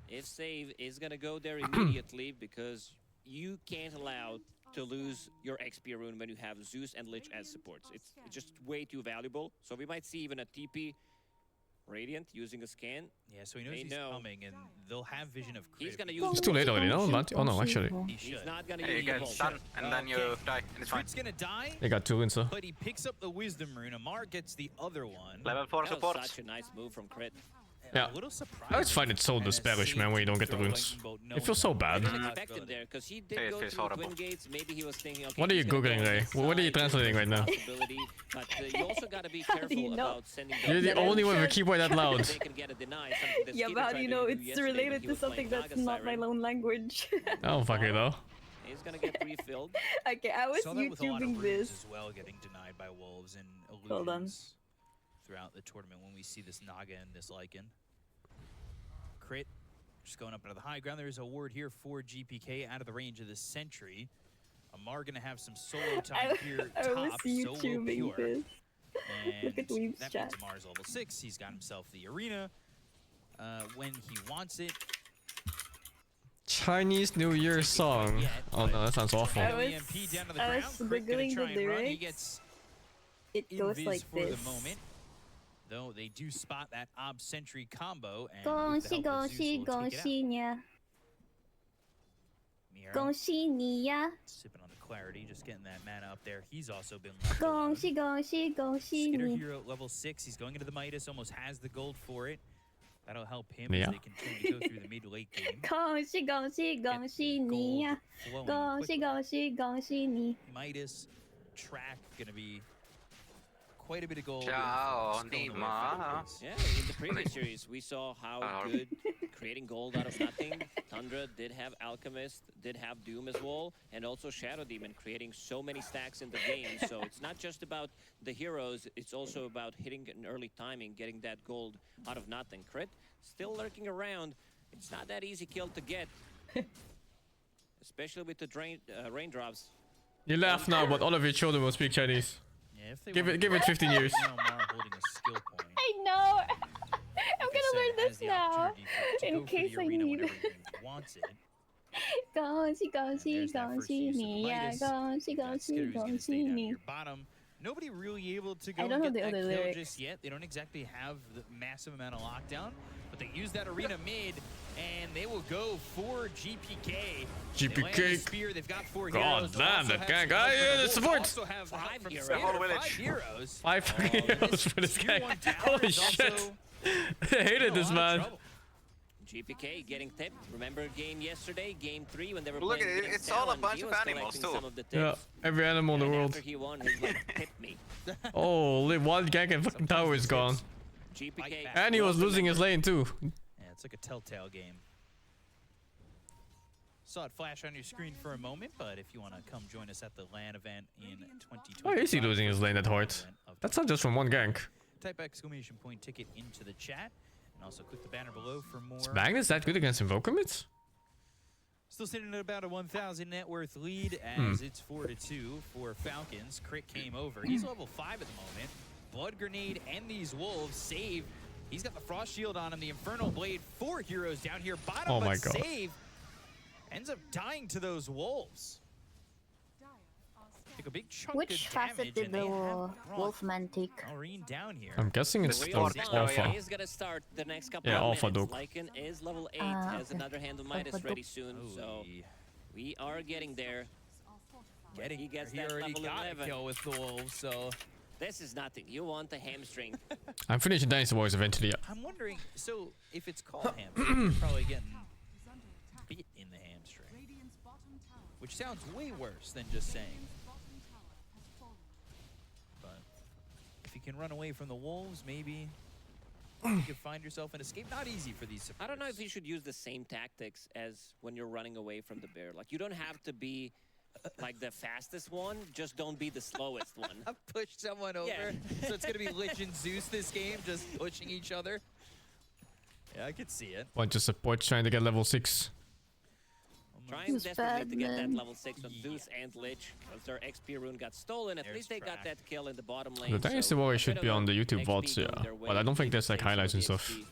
if save is gonna go there immediately, because you can't allow to lose your XP rune when you have Zeus and Lich as supports. It's just way too valuable. So we might see even a TP Radiant using a scan. Yeah, so he knows They he's know. coming, and they'll have vision of crit. He's gonna use. It's too late already, no? Oh no, actually. He He's should. not gonna Hey, you use the get bolt. stun, and then you die, and it's fine. Crit's gonna die, They got 2 wins, so. but he picks up the Wisdom Rune. Amar gets the other one. Level 4 That support. was such a nice move from Crit. Yeah. A little surprising. I always find it so disparish, man, when you don't get the runes. It feels so bad. I didn't expect him there, because he did Hey, it go feels through horrible. Twin Gates. Maybe he was thinking, okay, What are you he's gonna googling, go on Ray? this What are you side, translating right now? possibility, but you also gotta be How do careful you know? about sending. You're the only one with a keyboard that loud. They can get a deny. Something that Yeah, Skitter but how tried do you to know do it's yesterday when related he to was playing something that's Naga not my Siren. own language? Oh, fuck it, though. He's gonna get refilled. Okay, I was Saw that with a lot of YouTubing runes this. as well, getting denied by wolves and Hold on. illusions throughout the tournament when we see this Naga and this Lycan. Crit just going up into the high ground. There's a ward here for GPK out of the range of the sentry. Amar gonna have some solo time here I was top, so will YouTubing Pure. this. And Look at Weeb's that chat. means Amar's level 6. He's got himself the arena when he wants it. Chinese New Year song. Oh no, that sounds awful. I was googling the lyrics. It goes like this. Though they do spot that Ob Sentry combo and Gongxi gongxi gongxi nya. Gongxi ni ya. Sipping on the clarity, just getting that mana up there. He's also been Gongxi gongxi gongxi Skitter ni. Hero level 6. He's going into the Midas, almost has the gold for it. That'll help him Yeah. as they continue to go through the mid-late game. Gongxi gongxi gongxi ni ya. Gongxi gongxi gongxi ni. Midas track gonna be quite a bit of gold. Ciao, Yeah, in the previous series, we saw how good creating gold out of nothing. Tundra did have Alchemist, did have Doom as well, and also Shadow Demon creating so many stacks in the game. So it's not just about the heroes, it's also about hitting an early timing, getting that gold out of nothing. Crit, still lurking around. It's not that easy kill to get, especially with the raindrops. You laugh now, but all of your children will speak Chinese. Give it 15 years. I know. I'm gonna learn this now in case I need. Gongxi gongxi gongxi ni ya. Gongxi gongxi gongxi ni. Bottom. Nobody really able to go I don't know and the get that other kill lyrics. just yet. They don't exactly have the massive amount of lockdown, but they use that arena mid, and they will go for GPK. GPK. Spear. They've got 4 God heroes. damn, that gang. Ah, yeah, the support. Also have 5 heroes. The whole village. 5 heroes. 5 heroes for this guy. Holy shit. I hated this man. GPK getting tipped. Remember game yesterday, game 3 when they were Look, playing against it's all a Talon, bunch he of was animals, collecting too. some of the Yeah, tips. every animal in the And world. after he won, he's like, tip me. Holy, one gang and fucking tower is gone. GPK. And he was losing his lane too. Yeah, it's like a telltale game. Saw it flash on your screen for a moment, but if you want to come join us at the LAN event in 2020, Why is he losing his lane that hard? That's not just from one gank. type exclamation point ticket into the chat, and also click the banner below for more. Is Magnus that good against Invoker mids? Still sitting at about a 1,000 net worth lead as it's 4-2 for Falcons. Crit came over. He's level 5 at the moment. Blood Grenade and these Wolves save. He's got the Frost Shield on him, the Infernal Blade. 4 heroes down here bottom, Oh my but God. save ends up dying to those Wolves. Take a big chunk Which of facet damage, did and they the have Wolfman take? Marine down here. I'm guessing it's Alpha. He's gonna start the next couple Yeah, of Alpha minutes. Dog. Lycan is level 8, has okay. another hand of Midas Alpha ready Dog. soon, so we are getting there. He gets He that already level got 11. a kill with the Wolves, so This is nothing. You want the hamstring. I'm finishing Dynasty Wars eventually. Yeah. I'm wondering, so if it's called hamstring, you're probably getting bit in the hamstring, which sounds way worse than just saying. But if you can run away from the Wolves, maybe you could find yourself an escape. Not easy for these supporters. I don't know if you should use the same tactics as when you're running away from the bear. Like, you don't have to be like the fastest one, just don't be the slowest one. Push someone over. So it's gonna be Lich and Zeus this game, just pushing each other. Yeah, I could see it. Bunch of supports trying to get level 6. Trying Who's desperately to get that Batman? level 6 on Zeus and Lich. Because their XP rune got stolen, at least they got that kill in the bottom lane. The Dynasty so Warrior a should bit be of on the a YouTube XP VODs, going yeah. their way, But I don't think leaving there's like things for highlights and the stuff. XP.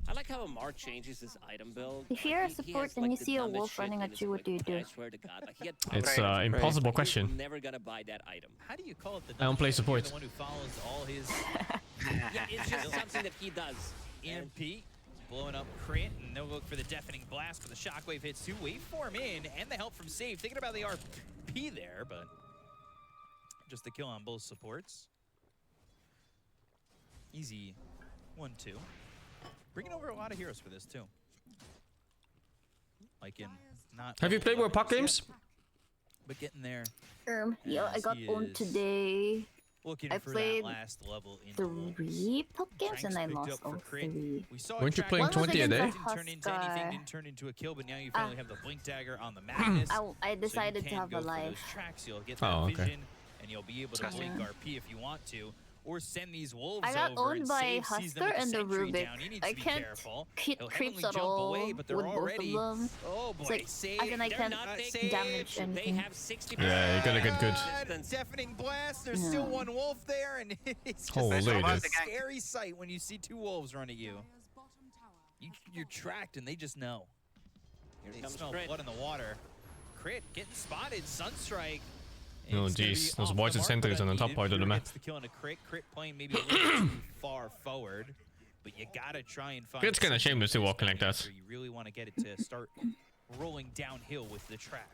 I like how Amar changes his item build. If you're a He support has, and like, you the see a dumbest wolf shit running in at his you, what do you equipment, do? I swear to God. Like, he had It's power impossible but question. You're never gonna buy that item. How do you call it? The I don't play You're support. the one who follows all his Yeah, it's just something that he does. EMP. Blowing up Crit, and no look for the deafening blast, but the shockwave hits 2. Waveform in, and the help from Save. Thinking about the RP there, but just the kill on both supports. Easy 1-2. Bringing over a lot of heroes for this, too. Like in not. Have you played more puck games? But getting there. Yeah, I Yes, got he owned is today. Looking I for played that last level in 3 puck games and I picked lost up for all Crit. 3. We saw Weren't you Track playing One was 20 a day? against didn't turn into anything, Huskar. didn't turn into a kill, but now you finally have the Blink Dagger on the Magnus. I decided to have a life. Those tracks, you'll get that Oh, okay. vision, and you'll be able to blink RP if you want to, or send these wolves I got over owned and by sees them Husker with and the sentry Rubik. down. He needs I to be can't careful. hit He'll creeps heavily at jump all away, but they're with both already. of them. Oh boy, It's like, Save. I They're can't not damage saved. anything. They have 60%. Yeah, you got a good. Deafening blast. There's still one wolf there, and it's just Holy a dude. scary sight when you see 2 wolves run at you. You're tracked, and they just know. Here They comes smell Crit. blood in the water. Crit getting spotted. Sunstrike. Oh jeez, those boys and sentries on the top part of the map. The kill on a Crit playing maybe a little too far forward, but you gotta try and find. It's kind of shameless to walking like that. You really want to get it to start rolling downhill with the track.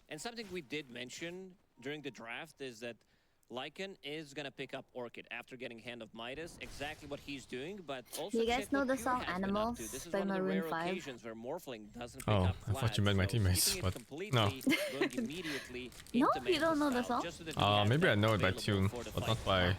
And something we did mention during the draft is that Lycan is gonna pick up Orchid after getting Hand of Midas. Exactly what he's doing, but also You guys check know what the Pure song has been up to. Animals This is by one of the Maroon rare 5? occasions where Morphling doesn't pick Oh, up I thought you meant my teammates, but no. No, you don't know the song? Maybe I know it by tune, but not by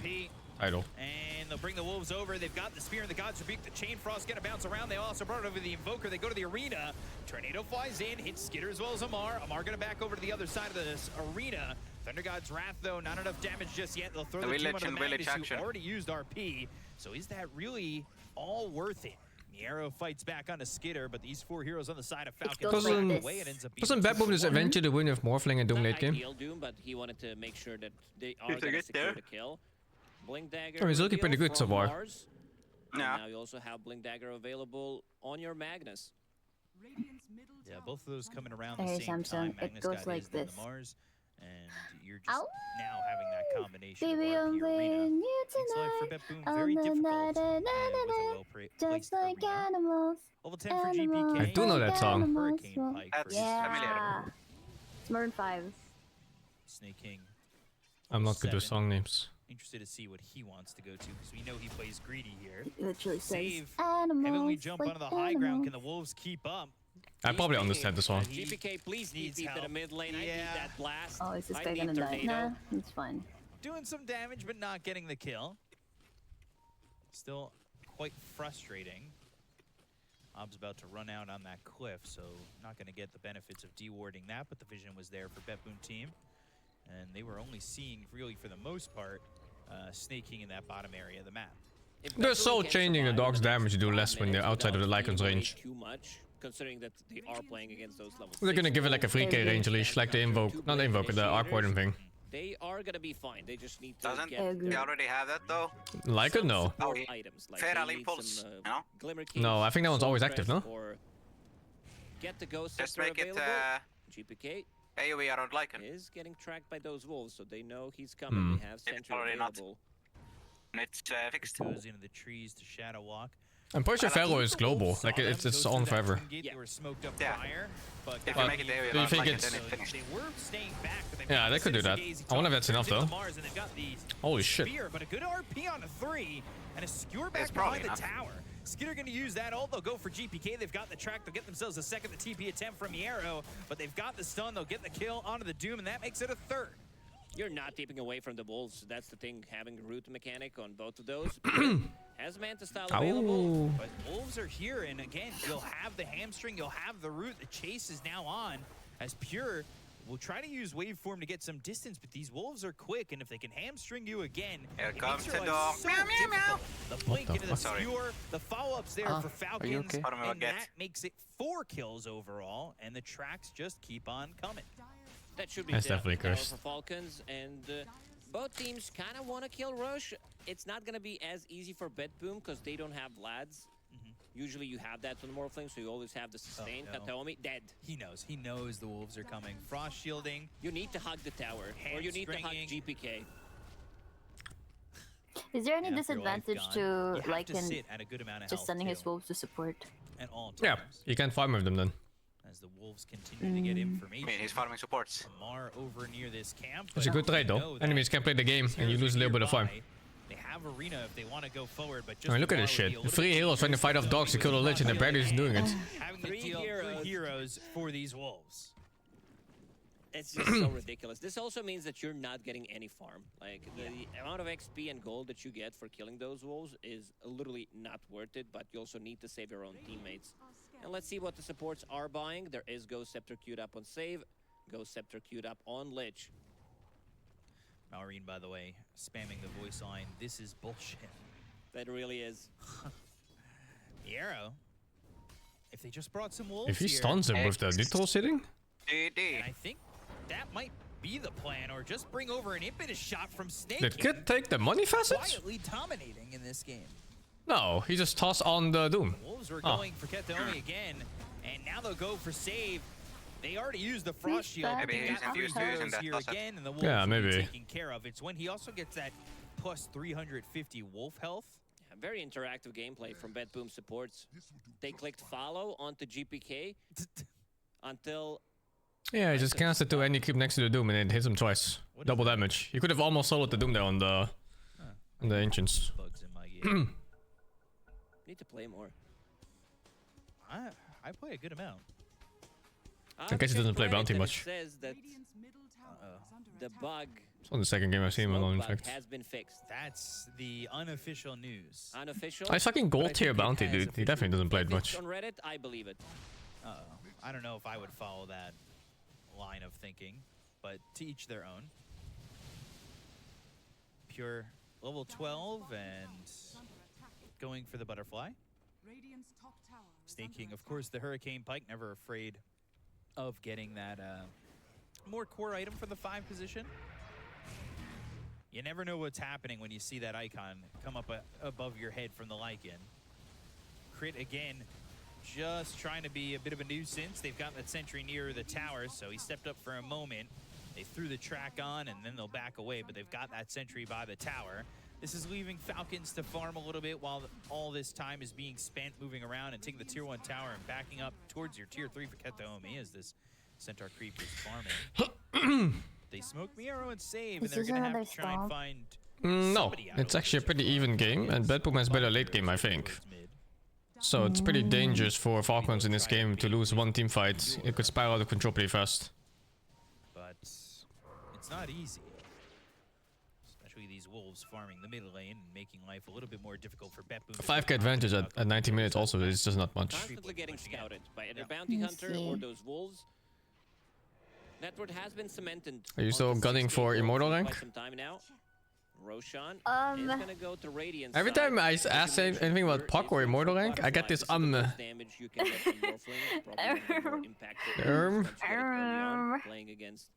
title. And they'll bring the Wolves over. They've got the Spear and the God's Rebuke. The Chain Frost gonna bounce around. They also brought over the Invoker. They go to the arena. Tornado flies in, hits Skitter as well as Amar. Amar gonna back over to the other side of this arena. Thunder God's Wrath, though, not enough damage just yet. They'll throw the team under the Magnus, who already used RP. So is that really all worth it? Miero fights back onto Skitter, but these 4 heroes on the side of Falcon Doesn't Bad Boom just eventually win with Morphling and Doom late game? Doom, but he wanted to make sure that they are going to secure the kill. Blink Dagger. Oh, he's looking pretty good so far. Yeah. Now you also have Blink Dagger available on your Magnus. Yeah, both of those coming around Hey, the same Samsung, time. it Magnus goes got like his, then this. the Mars, and you're just Ow. now having that combination Baby, of I'm RP arena. playing you Makes life for tonight. Bep Boom very difficult with a well-placed Just like arena. animals. Level 10 for Animals, GPK. I do know that song. animals. Hurricane Pike That's for Yeah. It's Maroon 5. Snake King. I'm not good with 7. song names. Interested to see what he wants to go to, because we know he plays greedy here. It literally says Save. animals. Haven't we jump like onto the high ground? animals. Can the Wolves keep up? I probably understand the song. GPK, please need needs deep to the help. mid lane. I need that blast. Oh, is this I guy need gonna die? Tornado. Nah, it's fine. Doing some damage, but not getting the kill. Still quite frustrating. Ob's about to run out on that cliff, so not going to get the benefits of dewarding that, but the vision was there for Bet Boom team. And they were only seeing, really for the most part, snaking in that bottom area of the map. They're so changing the dog's damage to do less when they're outside of the Lycan's range. Too much, considering that they are playing against those levels. They're gonna give it like a 3k range leash, like the Invoke. Not the Invoke, the Arc Warden thing. They are gonna be fine. They just need to Doesn't get he already have that though? Lycan, no. Oh, he items. Like Feral they need Impulse, some, no? Glimmer Keys, No, I think that one's always Soul active, no? Crest, or get the Ghost Just Scepter make it available. GPK AoE around Lycan. is getting tracked by those wolves, so they know he's coming. They have Sentry already not. available. It's fixed. Goes into the trees to Shadow Walk. I'm pretty sure Pharaoh is global. Like it's on forever. They were smoked up Yeah. prior, but If But you make it AoE do you around think Lycan, it's- then it's finished. they were staying back. But they've Yeah, got they the could do that. Citizen Gaze, I wonder if that's enough turns into though. Mars, and they've got the Holy shit. Spear, but a good RP on a 3 and a skewer back It's probably behind the enough. tower. Skitter going to use that ult. They'll go for GPK. They've got the track. They'll get themselves a second. The TP attempt from Miero, but they've got the stun. They'll get the kill onto the Doom, and that makes it a 3rd. You're not keeping away from the wolves. That's the thing. Having root mechanic on both of those. Has Manta style available. But Wolves are here, and again, you'll have the hamstring, you'll have the root. The chase is now on as Pure will try to use waveform to get some distance, but these Wolves are quick, and if they can hamstring you again, Here it comes makes your the life dog. so Meow, meow, meow. difficult. The blink into the Sorry. skewer, the follow-ups there for Falcons, okay? What am I and gonna get? that makes it 4 kills overall, and the tracks just keep on coming. That should be That's the definitely power cursed. for Falcons, and both teams kind of want to kill Rush. It's not going to be as easy for Bet Boom because they don't have lads. Usually you have that on the Morphling, so you always have the sustain. no. Kataomi, dead. He knows the Wolves are coming. Frost shielding. You need to hug the tower, or you need to hug Hamstringing. GPK. Is there any And after life disadvantage gone, to you have to Lycan sit at a good amount of just health, sending too. his wolves to support? At all times. Yeah, you can't farm with them then. As the Wolves continue to get information. I mean, he's farming supports. Amar over near this camp. It's a good trade though. Enemies can play the game and you lose a little bit of farm. They have arena if they want to go forward, but I just mean, look at this shit. The 3 heroes trying to fight off dogs to kill the Lich and they're barely just doing it. having to deal 3 heroes for these Wolves. It's just so ridiculous. This also means that you're not getting any farm. Like, the amount of XP and gold that you get for killing those wolves is literally not worth it, but you also need to save your own teammates. And let's see what the supports are buying. There is Ghost Scepter queued up on save, Ghost Scepter queued up on Lich. Maureen, by the way, spamming the voice line. This is bullshit. That really is. Miero, if they just brought some Wolves If he here, stuns him with the neutral sitting, and I think that might be the plan, or just bring over an impetus shot from Snake. did Kid take the money facets? Quietly dominating in this game. No, he just tossed on the Doom. Wolves were Oh. going for Ketomi again, And now they'll go for save. They already used the frost shield. Maybe They he's got 3 infused using heroes that here Cossack. again, and the wolves Yeah, will be maybe. taken care of. It's when he also gets that plus 350 wolf health. Yeah, very interactive gameplay from Bad Boom supports. They clicked follow onto GPK until... Yeah, he just cast it to any creep next to the Doom and it hits him twice. Double damage. You could have almost soloed the Doom there on the Ancients. Bugs in my game. Need to play more. I play a good amount. I guess he doesn't play bounty much. Says that the bug It's on the second game I've seen him alone, in fact. has been fixed. That's the unofficial news. Unofficial? I fucking gold tier bounty, has dude. He definitely doesn't play it If much. it's on Reddit, I believe it. I don't know if I would follow that line of thinking, but to each their own. Pure level 12 and going for the butterfly. Snaking, of course, the Hurricane Pike, never afraid of getting that more core item for the 5 position. You never know what's happening when you see that icon come up above your head from the Lycan. Crit again, just trying to be a bit of a nuisance. They've got that sentry near the tower, so he stepped up for a moment. They threw the track on, and then they'll back away, but they've got that sentry by the tower. This is leaving Falcons to farm a little bit while all this time is being spent moving around and taking the tier 1 tower and backing up towards your tier 3 for Ketaomi as this Centaur creep is farming. They smoke me arrow and save, and they're going to have to try and find No, it's actually a pretty even game, and Bad Boom has better late game, I think. So it's pretty dangerous for Falcons in this game to lose one team fight. It could spiral out of control pretty fast. But it's not easy. Especially these wolves farming the middle lane and making life a little bit more difficult for Bad Boom. 5k advantage at 90 minutes also is just not much. Constantly getting scouted by either bounty hunter or those wolves. Network has been cemented. Are you still gunning for Immortal rank? Some time now. Roshan is gonna go to Radiant Every side. time I ask anything about Puck or Immortal rank, I get this damage you can get from Morphling, probably more impacted playing against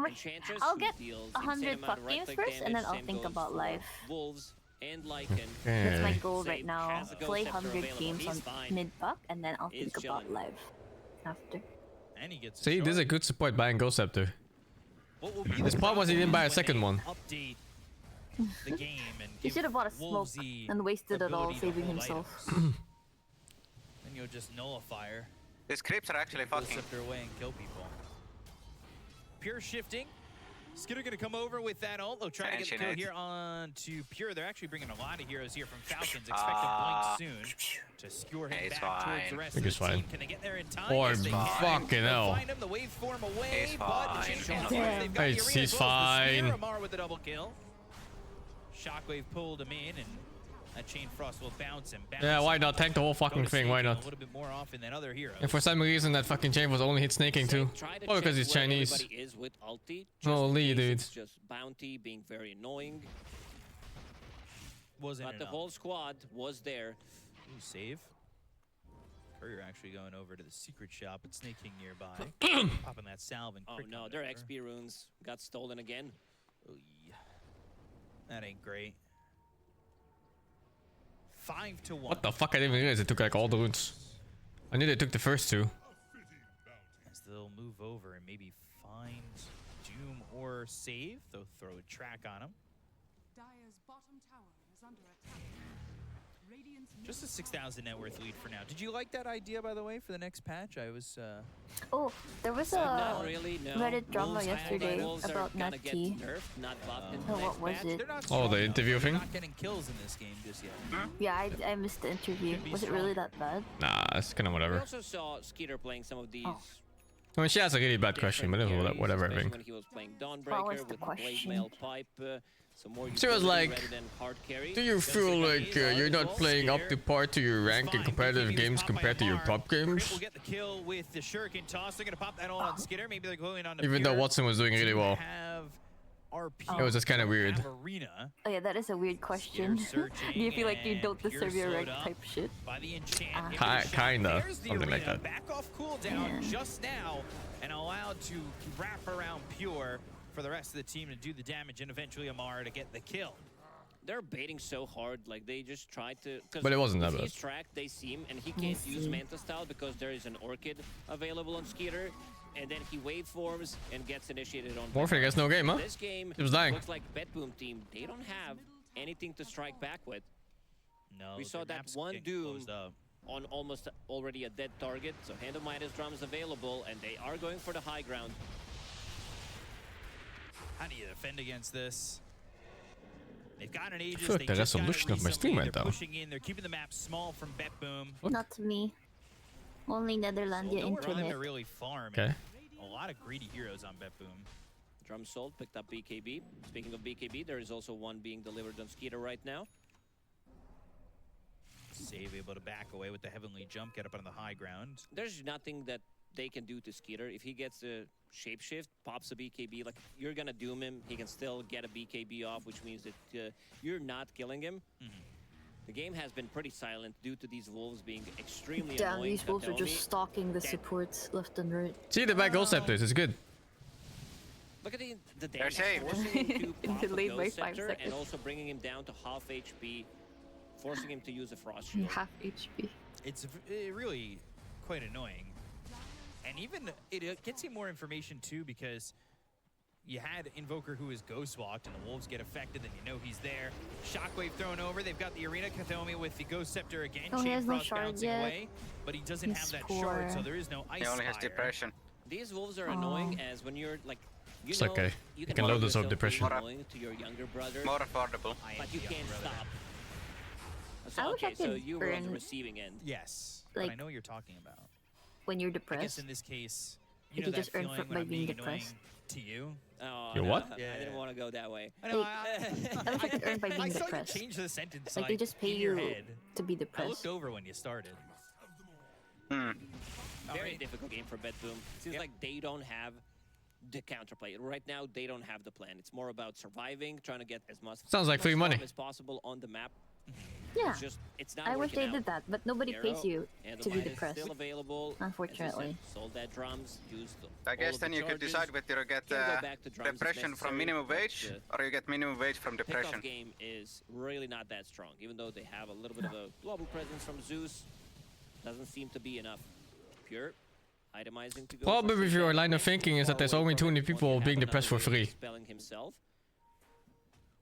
Enchantress, I'll who get deals 100 insane amount Puck of games right-click first, and then damage. I'll Same think goes about for life. Wolves and Lycan. That's my Okay. goal right Save now. has a ghost Play scepter 100 available. games He's on fine. mid-Puck, and then I'll think He's about chilling. life after. And he gets See, this is a good support buying Ghost Scepter. His problem was he didn't buy a second one. Update the game and He should have bought a smoke Wolvesy and wasted it all ability to saving hold himself. items. Then you'll just nullifier. These creeps are actually Pull fucking. Scepter away and kill people. Pure shifting. Skidder gonna come over with that ult. They'll try to get the kill Tension it. here on to Pure. They're actually bringing a lot of heroes here from Falcons. Expect a blink soon to skewer him He's back towards the fine. rest I think of it's the team. fine. Can they get there in time? Or Yes, they can. fucking They'll hell. find him, the wave form away, He's but the fine. chain frost, Damn. they've got the He's arena as well as the fine. spear. Amar with the double kill. Shockwave pulled him in, and that chain frost will bounce him. Yeah, why not? Tank the whole Go fucking to thing, save why him not? A little bit more often than other heroes. And for some reason that fucking chain was only hit snaking too. Try to Or because check he's where Chinese. everybody is with ulti. Holy dude. It's just bounty being very annoying. Wasn't But the enough. whole squad was there. Ooh, save. Courier actually going over to the secret shop and snaking nearby. Popping that salve and Oh crit no, coming their over. XP runes got stolen again. Oy. That ain't great. 5-1. What the fuck? I didn't even realize they took like all the runes. I knew they took the first two. As they'll move over and maybe find Doom or save. They'll throw a track on him. Just a 6,000 net worth lead for now. Did you like that idea, by the way, for the next patch? I was. Oh, there was Not a really, no. Reddit drama Wolves yesterday Wolves are about gonna Nat get T. nerfed, not buffed in the Oh, next what was patch. it? They're not Oh, strong the enough. interview They're thing? not getting kills in this game just yet. Yeah, I missed the interview. Could be Was it really stronger. that bad? Nah, it's kind of We whatever. also saw Skeeter playing some of these. I mean, she has a really bad question, but different it's carries, whatever, I especially think. when he was playing What was Dawnbreaker the with question? Blade Mail Pipe. So more She was utility like, rather than hard carry. do you feel like you're not playing up to par to your rank in competitive games compared to your pop Crit games? will get the kill with the shuriken toss. They're gonna pop that all on Skitter. Maybe they're going on to Even though Pure. Watson was doing really well. Have RP It was just kind of weird. have Arena Oh yeah, that is a weird question. Skitter Do you feel like you searching don't and deserve your Pure rank slowed up type shit? by the enchant. Ah. Into the shot. Kinda, There's the something like arena. that. Back off cooldown just now and allowed to wrap around Pure for the rest of the team to do the damage and eventually Amar to get the kill. they're baiting so hard, like they just tried to. But it wasn't that if bad. he's tracked, they see him, and he can't use Manta style because there is an Orchid available on Skeeter, and then he waveforms and gets initiated on. Warfare gets no game, huh? This game He was dying. looks like BetBoom team. They don't have anything to strike back with. No, we saw that one Doom on almost already a dead target, so Hand of Midas drums available, and they are going for the high ground. How do you defend against this? They've got an Aegis. feel like They the just got it resolution of my stream recently. went They're down. pushing in. They're keeping the map small from BetBoom. Not me. Only Netherlandia Nowhere for them internet. to really farm. Okay. A lot of greedy heroes on BetBoom. Drum Sold picked up BKB. Speaking of BKB, there is also one being delivered on Skeeter right now. Save able to back away with the heavenly jump, get up on the high ground. There's nothing that they can do to Skeeter. If he gets a shapeshift, pops a BKB, like you're gonna doom him, he can still get a BKB off, which means that you're not killing him. The game has been pretty silent due to these wolves being extremely Damn, annoying. these wolves are Kataomi, just stalking the supports left and right. See the back goal scepters, it's good. Look at the They're damage, saved. forcing him to pop a Delayed by Ghost 5 Scepter seconds. and also bringing him down to half HP, forcing him to use a Frost Shield. Half HP. It's really quite annoying. And even it gets you more information too, because you had Invoker who is ghost walked and the wolves get affected, then you know he's there. Shockwave thrown over. They've got the arena. Kataomi with the Ghost Scepter again. Oh, he Chain has no Frost shard bouncing yet. away, but he doesn't He's have that poor. shard, so there is no ice. He only has Fire. depression. These wolves are annoying as when you're like, you It's know, okay. you You can load this up yourself depression. being annoying to your younger brother, More affordable. but you can't stop. I So, wish I okay, so could you were on the earn- receiving end. Yes, but Like- I know what you're talking about. When you're I guess depressed. in this case, You you know could that just earn feeling by when I'm being being annoying depressed. to you. Oh, You no, what? I didn't want to go that way. I know. I wish I could earn by being I saw depressed. you change the sentence. Like they just pay in your you head. to be I depressed. looked over when you started. Very difficult game for BetBoom. Seems like they don't have the counterplay. Right now, they don't have the plan. It's more about surviving, trying to get as much Sounds like free money. farm as possible on the map. Yeah. It's just, it's not I wish working they out. did that, but nobody Arrow pays you and to the be Midas depressed. Still available. Unfortunately. As I said, sold that drums, used I all guess of then the you could charges. decide whether you get Can go back to drums if depression from necessary, minimum but wage the or you get minimum wage from depression. Pickoff game is really not that strong, even though they have a little bit of a global presence from Zeus. Doesn't seem to be enough. Pure, itemizing to go. Probably if your line of thinking is that there's only too many people being depressed for free. Spelling himself.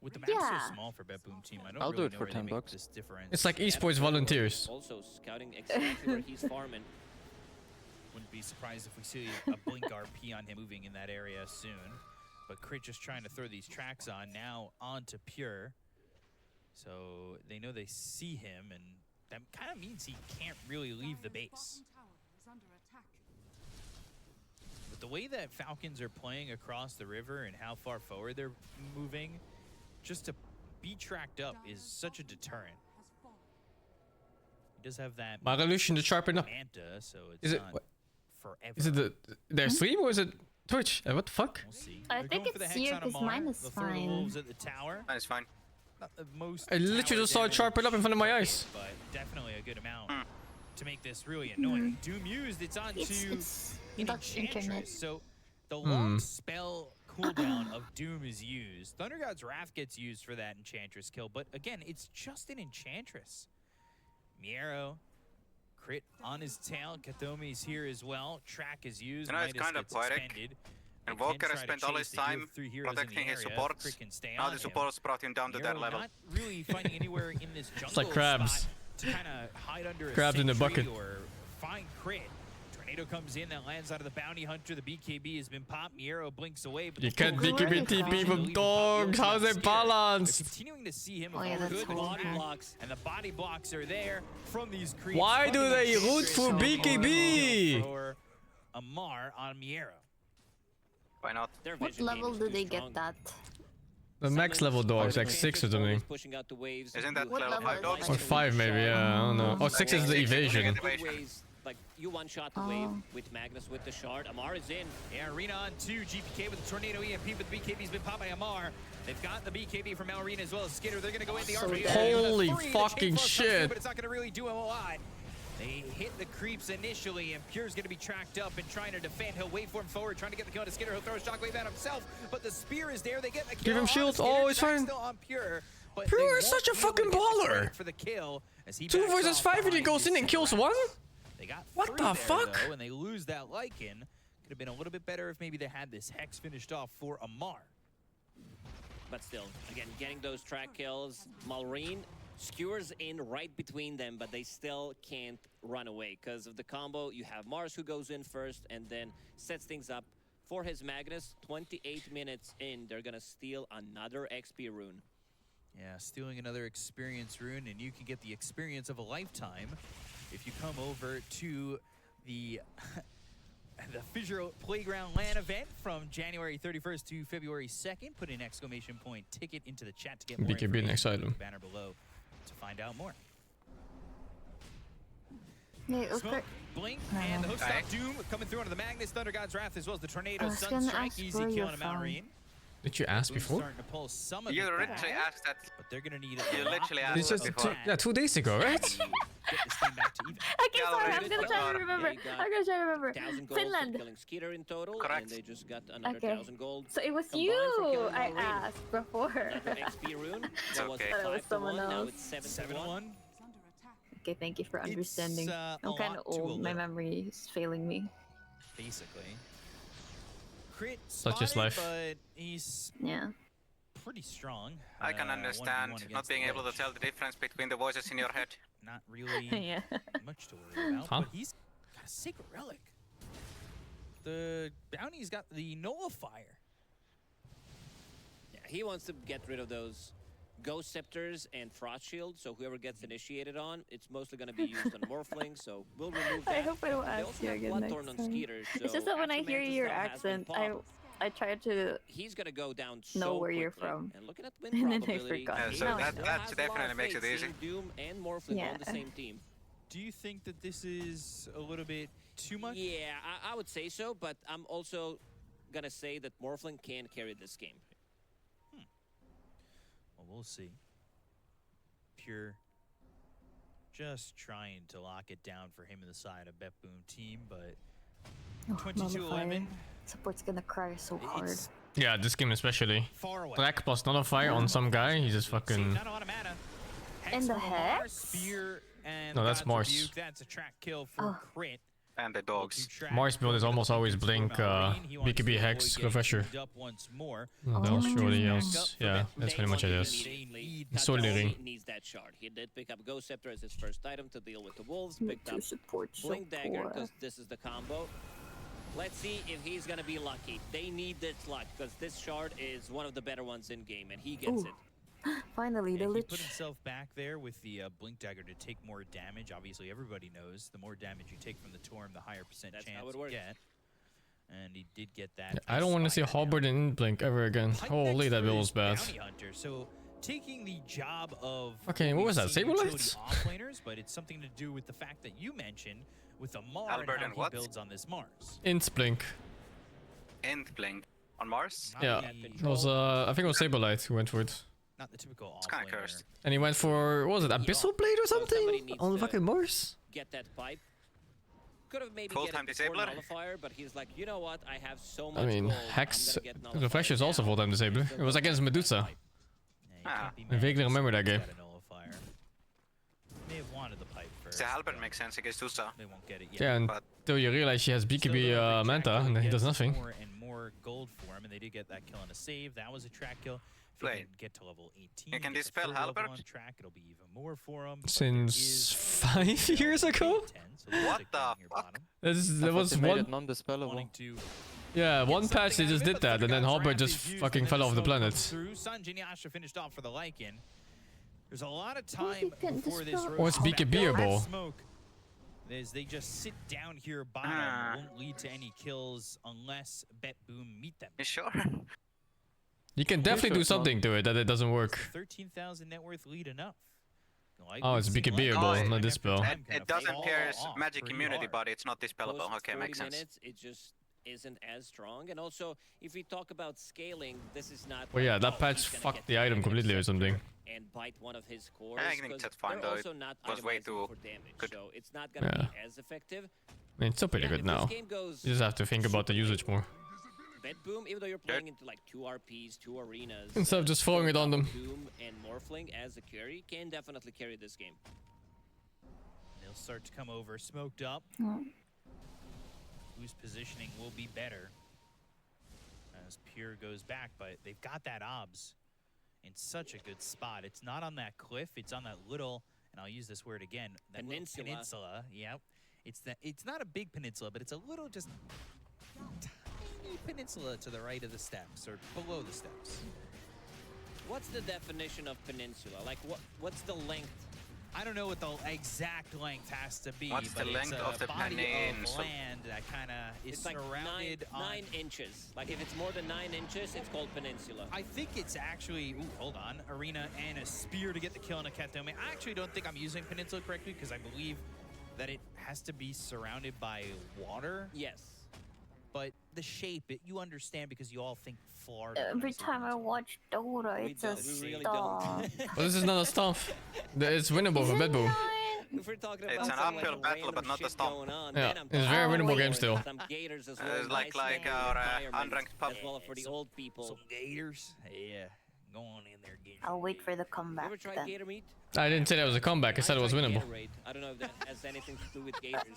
With the map Yeah. so small for BetBoom team, I don't I'll really do it know for where 10 they make bucks. this difference. It's like esports volunteers. Also scouting exactly where he's farming. Wouldn't be surprised if we see a Blink RP on him moving in that area soon. But Crit just trying to throw these tracks on now onto Pure. So they know they see him, and that kind of means he can't really leave the base. But the way that Falcons are playing across the river and how far forward they're moving, just to be tracked up is such a deterrent. He does have that Revolution to sharpen up. Manta, so it's Is it not what? forever. Is it their stream or is it Twitch? What the fuck? We'll see. I They're think going for the it's hex here on 'cause Amar. mine is They'll throw the fine. wolves at the tower. That is fine. Not the most I literally tower just saw it sharpen up in front of my eyes. but definitely a good amount to make this really annoying. Doom used, it's onto It's an Dutch internet. Enchantress. So the long spell cooldown of Doom is used. Thunder God's Wrath gets used for that Enchantress kill, but again, it's just an Enchantress. Miero, crit on his tail. Kataomi's here as well. Track is used. You know, it's Midas kind of gets poetic. expended. And They can Walker try has to spent all chase. his They do have time 3 heroes in the protecting his area. supports. Crit can stay Now on the him. supports brought him down to that Miero level. not really finding anywhere in this jungle like crabs. spot to kind of hide under Crabs a in the sentry bucket. or find crit. Tornado comes in, that lands out of the bounty hunter. The BKB has been popped. Miero blinks away. But You the can't full BKB crit TP is from leaving dogs. Pop How's Yoshi it scared. balanced? They're continuing to see him. Oh, yeah, that's good horrible. body blocks, and the body blocks are there from these creeps. Why do Finding they Enchantress root for and BKB? For Amar on Miero. Why not? What level do they get that? The max level dogs, like 6 or something. Pushing out the waves. Isn't that What level level 5 is dogs? it? Or 5 maybe, yeah, I don't know. Oh, 6 is the evasion. Ways, like you one-shot the wave with Magnus with the shard. Amar is in. Yeah, Arena on 2. GPK with the Tornado EMP, but the BKB's been popped by Amar. They've got the BKB from Arena as well as Skitter. They're going to go in the RP. Holy fucking The chain shit. But it's not going to really do him a lot. They hit the creeps initially, and Pure's going to be tracked up and trying to defend. He'll waveform forward, trying to get the kill to Skitter. He'll throw a shockwave at himself, but the spear is there. They get the kill. Give him on shields. Skitter. Oh, it's Track's fine. Still on Pure. But Bro, they you're won't such a be able to fucking get the baller. credit for the kill as he 2 backs versus off 5 and he behind goes in his and kills Syncrax. 1? They got What 3 the there, fuck? Though, and they lose that Lycan. Could have been a little bit better if maybe they had this Hex finished off for Amar. But still, again, getting those track kills. Malrine skewers in right between them, but they still can't run away. Because of the combo, you have Mars who goes in first and then sets things up for his Magnus. 28 minutes in, they're gonna steal another XP rune. Yeah, stealing another experience rune, and you can get the experience of a lifetime if you come over to the the FISSURE Playground LAN event from January 31st to February 2nd. Put an exclamation point ticket into the chat to get more BKB information. next item. Banner below to find out more. Yeah, Smoke, Blink, and the hookstop Doom coming through onto the Magnus, Thunder God's Wrath, as well as the Tornado, Sunstrike, easy kill on a Marine. Did you ask before? Starting to pull some of You it literally back, asked that. but they're gonna need You literally a asked It's that just before. 2 days ago, right? get this thing back to even. Okay, sorry, I'm gonna try to remember. They got I'm gonna try to remember. 1,000 gold Finland. for killing Skeeter in total, and they just got another Okay. 1,000 gold. So it was combined you for killing I Malrine. asked before. Another XP rune. That was Okay. Thought it was 5 to someone 1, now else. it's 7 to 1. Okay, thank you for understanding. a I'm kind lot of to a old. My little. memory is failing me. Basically. Crit Such is spotted, life. but he's Yeah. pretty strong. I can 1v1 understand not against being the able to Lich. tell the difference between the voices in your head. Not really Yeah. much to worry about, Huh? but he's got a Sacred Relic. The bounty's got the Nullifier. Yeah, he wants to get rid of those Ghost Scepters and Frost Shield, so whoever gets initiated on, it's mostly going to be used on Morphling, so we'll remove that. I hope I don't They ask also you have again Bloodthorn next on time. Skeeter, It's so just that when I after hear Mantis your Stone has been accent, popped, I try to he's gonna go down so know where you're quickly. from. And looking at win And then I probability, forgot. So No. that still that has a lot definitely of makes it faith easy. seeing Doom and Morphling Yeah. on the same team. Do you think that this is a little bit too much? Yeah, I would say so, but I'm also gonna say that Morphling can carry this game. Well, we'll see. Pure just trying to lock it down for him and the side of Bet Boom team, but Oh, 22-11. Support's gonna cry so hard. It's Yeah, this game especially. far away. Black plus Nullifier on some guy, he's just fucking... Not a lot of mana. And the from Amar, Hex? Spear and No, that's God's Mars. Rebuke. That's a track kill for Oh. crit. And the dogs. Mars build is almost always Blink, BKB Hex, Refresher. Once more. What else? Surely else. Yeah, that's pretty much it is. Solely ring. Needs that shard. He did pick up Ghost Scepter as his first item to deal with the wolves. Picked Two up supports so Blink Dagger poor. because this is the combo. Let's see if he's gonna be lucky. They need this luck because this shard is one of the better ones in game, and he gets Ooh. it. Finally, the He Lich. put himself back there with the Blink Dagger to take more damage. Obviously, everybody knows the more damage you take from the Torm, the higher percent That's chance how it you works. get. And he did get that. I don't want to see Halberd in Blink ever again. Holy, that build was bad. Bounty Hunter, so taking the job of Okay, what was that, Saberlight? utility offlaners, but it's something to do with the fact that you mentioned with the Mar Albert and how and he what? builds on this Mars. Int Blink. And Blink on Mars. Yeah, it was I think it was Saberlight who went for it. Not the typical It's kind of offlaner. cursed. And he went for, what was it, Abyssal Blade or something? needs On to- fucking Mars? Get that pipe. Could have maybe Full-time get it before disabler? Nullifier, but he's like, you know what? I have so much I mean, gold. Hex, I'm gonna get Nullifier Refresher is also now. full-time disabler. It was against Medusa. Ah. I vaguely remember that game. Got a Nullifier. May have wanted the pipe first. The Halberd but makes sense against Tusa. They won't get it yet. Yeah, But until you realize she has BKB Still, though, every Manta, track and then he gets does nothing. More and more gold for him, and they did get that kill on a save. That was a track kill. If he Blade. can get to level 18, You can get the dispel full level Halberd? on track, it'll be even more for him. but Since there is 5 years ago? 10, so they'll What stick the down here fuck? bottom. There was one, non-dispellable. Wanting to yeah, get one patch they something out just of it, did but that, and then Thundergod's Halberd Wrath just is used, fucking and fell then off the smoke comes planet. through. Sun Geniasha finished off for the Lycan. There's a lot of he time couldn't before this dispel- Or it's road BKB-able. smoke. As they just sit down here bottom, Ah. won't lead to any kills unless Bet Boom meet them. you sure? You can definitely do something to it that it doesn't work. 13,000 net worth lead enough. Like Oh, we've it's seen BKB-able, Lycan not after dispel. time kind It of doesn't fall pierce off magic pretty immunity, hard. but it's not dispellable. Post Okay, 40 makes sense. minutes, it just isn't as strong. And also, if we talk about scaling, this is not. Well, yeah, like, that oh, patch he's gonna fucked get the item Magnus completely or Scepter something. And bite one of his cores. I think 'cause that's fine, they're though. also It not was way itemizing too for damage, good. so it's not gonna be as effective. I mean, it's still pretty Yeah, good if this now. game goes You just have to think about the usage more. Boom, even though you're playing into like 2 RPs, 2 arenas, Instead of just throwing it on them. Doom and Morphling as a carry can definitely carry this game. They'll start to come over, smoked up. Whose positioning will be better as Pure goes back, but they've got that obs in such a good spot. It's not on that cliff, it's on that little, and I'll use this word again, that peninsula. Peninsula. Yep. It's not a big peninsula, but it's a little just tiny peninsula to the right of the steps or below the steps. What's the definition of peninsula? Like what's the length? I don't know what the exact length has to be. What's the but length it's of the body peninsula? of land that kind of is It's like surrounded on 9 inches. Like if it's more than 9 inches, it's called peninsula. I think it's actually, ooh, hold on, arena and a spear to get the kill on a Katome. I actually don't think I'm using peninsula correctly because I believe that it has to be surrounded by water. Yes. But the shape, you understand because you all think Florida. Every time I watch Dota, it's a really stop. Well, this is not a stuff. It's winnable for Bed Boom. If we're talking about It's an some, uphill like, battle, but random not a shit stomp. going on, Yeah, then I'm it's a very talking winnable about game still. Some gators as well. It's like nice our environment unranked pub. as well for the old people. Some gators. Yeah, go on in there, gators. I'll wait for the You comeback ever tried then. gator meat? I didn't say that was a comeback. I said it was tried winnable. Gatorade. I don't know if that has anything to do with gators.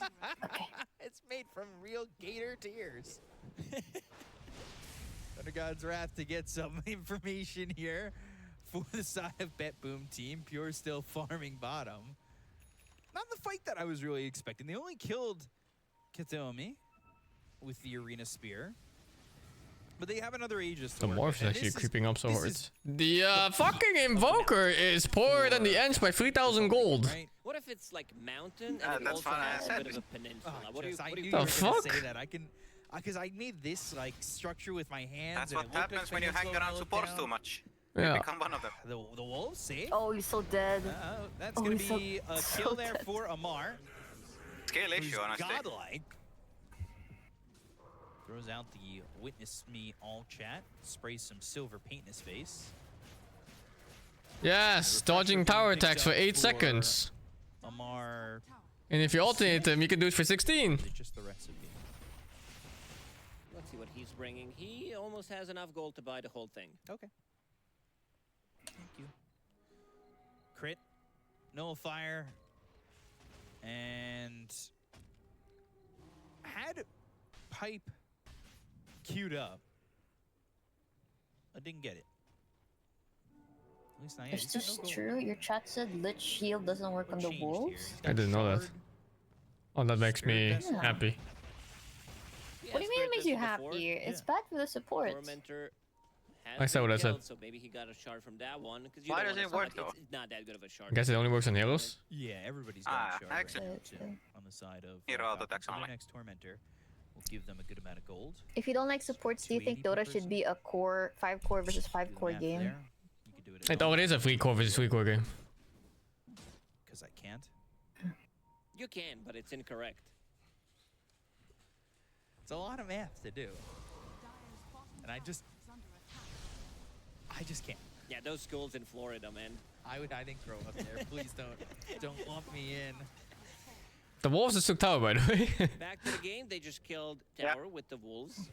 It's made from real gator tears. Under God's Wrath to get some information here for the side of Bet Boom team. Pure still farming bottom. Not the fight that I was really expecting. They only killed Kataomi with the Arena Spear. But they have another Aegis to The work morph with, is and actually this creeping up so this hard. is- The fucking Invoker is poorer than the Ents by 3,000 gold. What if it's like mountain and it that's also fine, I has a said bit of a peninsula? Oh, What do you, Jess, I what do knew you you were The gonna fuck? say that. I can, because I made this like structure with my hands. That's and what it looked happens like when you hang peninsula around and I looked supports down. too much. Yeah. You become one of them. The wolves, see? Oh, you're so dead. That's Oh, gonna he's so- be a so kill there dead. for Amar. Skill who's issue, honestly. godlike. Throws out the witness me all chat. Sprays some silver paint in his face. Yes, dodging tower attacks for 8 seconds. Amar. And if you alternate them, you can do it for 16. Just the recipe. Let's see what he's bringing. He almost has enough gold to buy the whole thing. Okay. Thank you. Crit. Nullifier. And had pipe queued up. I didn't get it. At least not yet. Is He's got this no gold. true? Your chat said Lich Shield doesn't work on the wolves? I didn't know that. Oh, that makes me Yeah. happy. What do you mean it makes you happy? It's bad for the support. Tormentor has I said what I been said. killed, so maybe he got a shard from that one. Because Why does it work, though? It's not that good of a shard. I guess it only works on heroes. Yeah, everybody's got a shard excellent. right now, too, on the side of Hero auto attacks so their only. next Tormentor will give them a good amount of gold. If you don't like supports, do you think Dota should be a core 5 core versus 5 core game? You can do it It already is a 3 core versus 3 core game. because I can't. You can, but it's incorrect. It's a lot of math to do. And I just can't. Yeah, those schools in Florida, man. I didn't grow up there. Please don't lump me in. The wolves just took tower, by the way. Back to the game, they just killed Tower with the wolves.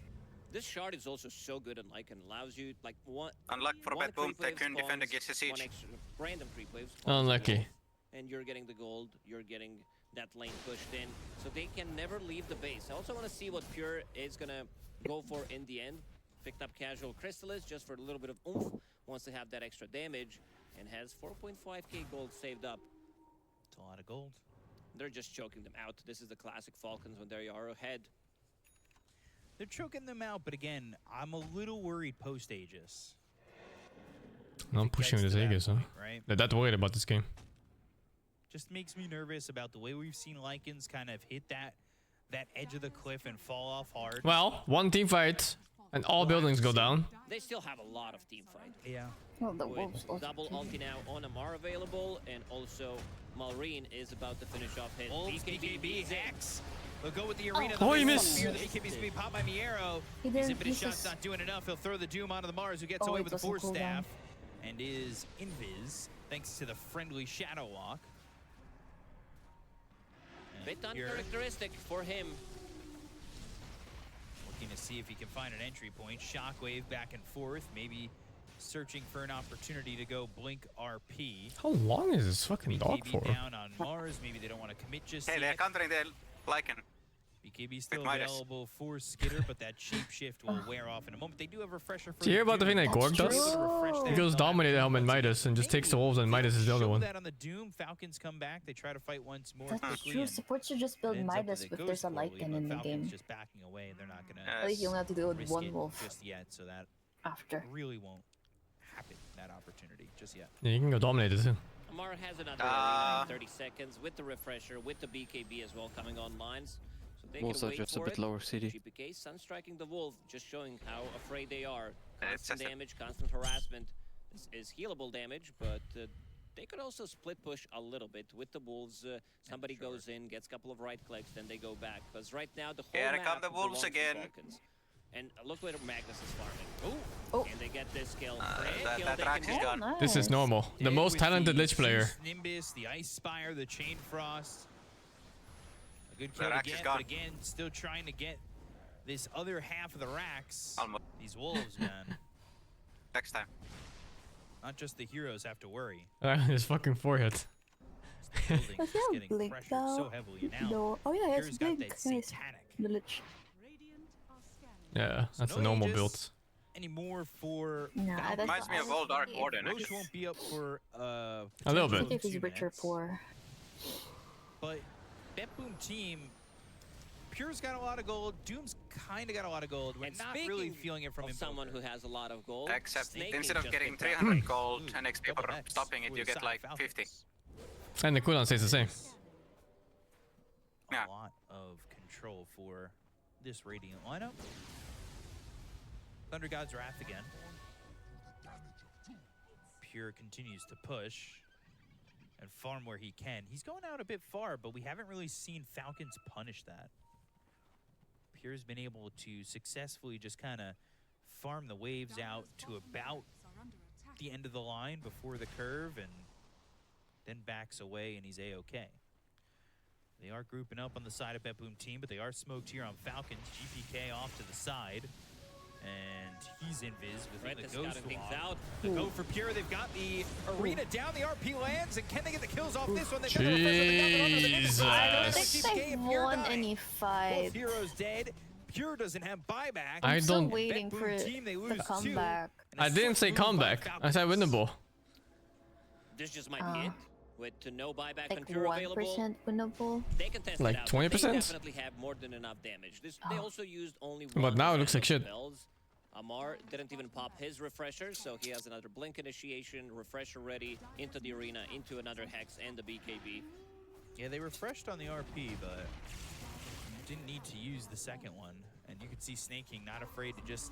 This shard is also so good and like and allows you like one. Unluck for one Bet Boom, creep wave Tycoon Defender spawns, gets a siege. one extra random creep wave spawns Unlucky. the wolf, and you're getting the gold. You're getting that lane pushed in, so they can never leave the base. I also want to see what Pure is gonna go for in the end. Picked up Casual Chrysalis just for a little bit of oomph. Wants to have that extra damage, and has 4.5k gold saved up. It's a lot of gold. They're just choking them out. This is the classic Falcons when they are ahead. They're choking them out, but again, I'm a little worried post Aegis. I'm pushing this Aegis, huh? right? They're that worried about this game. Just makes me nervous about the way we've seen Lycans kind of hit that edge of the cliff and fall off hard. Well, one team fight, and all buildings go down. They still have a lot of team fight. Yeah. Well, the With wolves also double ulti now on Amar available, and also Malrine is about to finish off his Wolves, BKB. BKB, Hex. They'll go with the arena. Oh, They'll he miss missed. The BKB's being popped by Miero. He His didn't- infinite he's shot's just- not doing enough. He'll throw the Doom onto the Mars, who gets Oh, away it with the doesn't Force cool down. Staff and is invis thanks to the friendly Shadow Walk. Bit And here, uncharacteristic for him. looking to see if he can find an entry point. Shockwave back and forth, maybe searching for an opportunity to go blink RP. How long is this fucking dog BKB for? down on Mars, maybe they don't want to commit just Hey, they're yet. countering the Lycan. BKB still Midas. available for Skitter, but that shape shift will wear off in a moment. They do have refresher for Do you hear about the thing that Gorg Doom. does? He goes dominate Helm and Midas and just takes the wolves and Midas is the other Show one. that on the Doom. Falcons come back. They try to fight once more That's quickly. true. and Support should just build it ends up Midas that it if goes there's a poorly, Lycan but in the Falcons game. just backing away, and they're not gonna. At least you only have to do it with risk one it wolf just yet, so that after. really won't happen. That opportunity just yet. Yeah, you can go dominate it too. Amar has another arena in 30 seconds with the refresher, with the BKB as well coming online. So they Wolves can are wait just a for bit it. lower CD. GPK sunstriking the wolf, just showing how afraid they are. Constant damage, constant harassment. This is healable damage, but they could also split push a little bit with the wolves. Somebody goes in, gets a couple of right clicks, then they go back. Because right now the whole Here map come the wolves belongs to again. Falcons. And look where Magnus is farming. Oh, and they get this kill. That Rax is gone. This is normal. The most talented Lich player. Nimbus, the Ice Spire, the Chain Frost. A good kill The to Rax is get, gone. but again, still trying to get this other half of the Rax. Almost. These wolves, man. Next time. Not just the heroes have to worry. His fucking forehead. Building Does is he have getting blink pressured though? so heavily now. No. Oh yeah, he has Here's got blink. that Nice. satanic. The Lich. Yeah, that's no a normal Aegis build. Anymore for Nah, Falcons. that's Reminds me of old Dark Warden. Roche won't be up for A little bit. I think if he's two rich or minutes, poor. But Bet Boom team, Pure's got a lot of gold. Doom's kind of got a lot of gold. We're And not really speaking feeling it from of him. someone who has a lot of gold. Except Snake instead is of just getting picked up. 300 gold and XP double for X stopping it, you with get like Falcons. 50. And the cooldown stays the same. A Yeah. lot of control for this Radiant lineup. Thunder God's Wrath again. Pure continues to push and farm where he can. He's going out a bit far, but we haven't really seen Falcons punish that. Pure's been able to successfully just kind of farm the waves out to about the end of the line before the curve and then backs away and he's A-okay. They are grouping up on the side of Bet Boom team, but they are smoked here on Falcons. GPK off to the side. And he's invis with Red the is Ghost scouting things Wall. out. The go for Pure. They've got the arena down. The RP lands, and can they get the kills off this one? They've got the refresher, they got the under the Jesus. I don't GPK think they've and Pure won die. any Both fight. heroes dead. Pure doesn't have buyback. I I'm still don't- waiting Bet for Boom team, they the lose two. comeback. And a I didn't say slick move by comeback. I said Falcons. winnable. This just might be it. With to no buyback Like on Pure available. 1% winnable. They can test Like it out. 20%? They definitely have more than enough damage. They also used only one. But now it looks like random shit. spells. Amar didn't even pop his refresher, so he has another blink initiation, refresher ready, into the arena, into another hex and the BKB. Yeah, they refreshed on the RP, but didn't need to use the second one. And you could see Snake King not afraid to just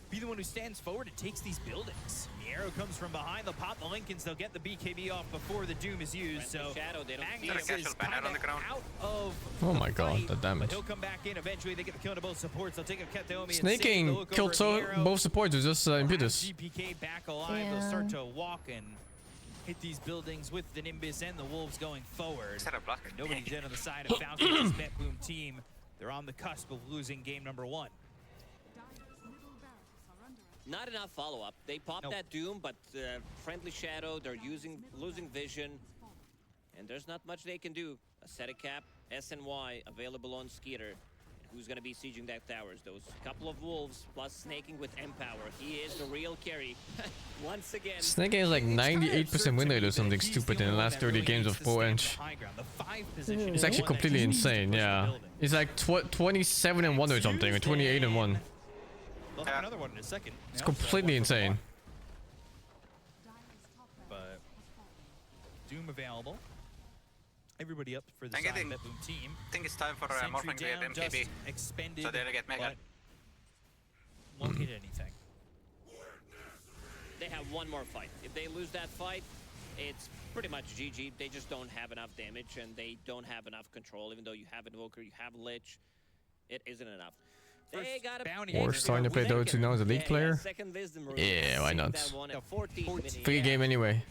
be the one who stands forward and takes these buildings. The arrow comes from behind. They'll pop the Lincolns. They'll get the BKB off before the Doom is used. So Shadow, they don't Magnus see him. is kind of out of Oh my god, fight, the but damage. he'll come back in. Eventually, they get the kill to both supports. They'll take a Kataomi and Snaking They'll look killed over at the arrow. both supports with just Impetus. GPK back alive. They'll start to walk and hit these buildings with the Nimbus and the Wolves going forward. Is that a block? Nobody's dead on the side of Falcons' Bet Boom team. They're on the cusp of losing game number 1. Not enough follow-up. They popped that Doom, but Friendly Shadow, they're losing vision. And there's not much they can do. Ascetic Cap, SNY, available on Skeeter. Who's going to be sieging that towers? Those couple of wolves, plus Snaking with Empower. He is the real carry. Once again. Snaking is like 98% win rate or something stupid in the last 30 games of Pro Inch. It's actually completely insane, yeah. It's like 27 and 1 or something, or 28 and 1. They'll have another one in a second. It's completely insane. But Doom available. Everybody up for the I'm side getting- Bet Boom team. I think it's time for Sentry Morphing to get down, MKB. just expended, So they'll get Mega. but won't hit anything. They have one more fight. If they lose that fight, it's pretty much GG. They just don't have enough damage and they don't have enough control. Even though you have Invoker, you have Lich, it isn't enough. They got a Or starting to play Dota now as a league player? second wisdom room. Yeah, why not? That one at 14 minutes. Free game anyway.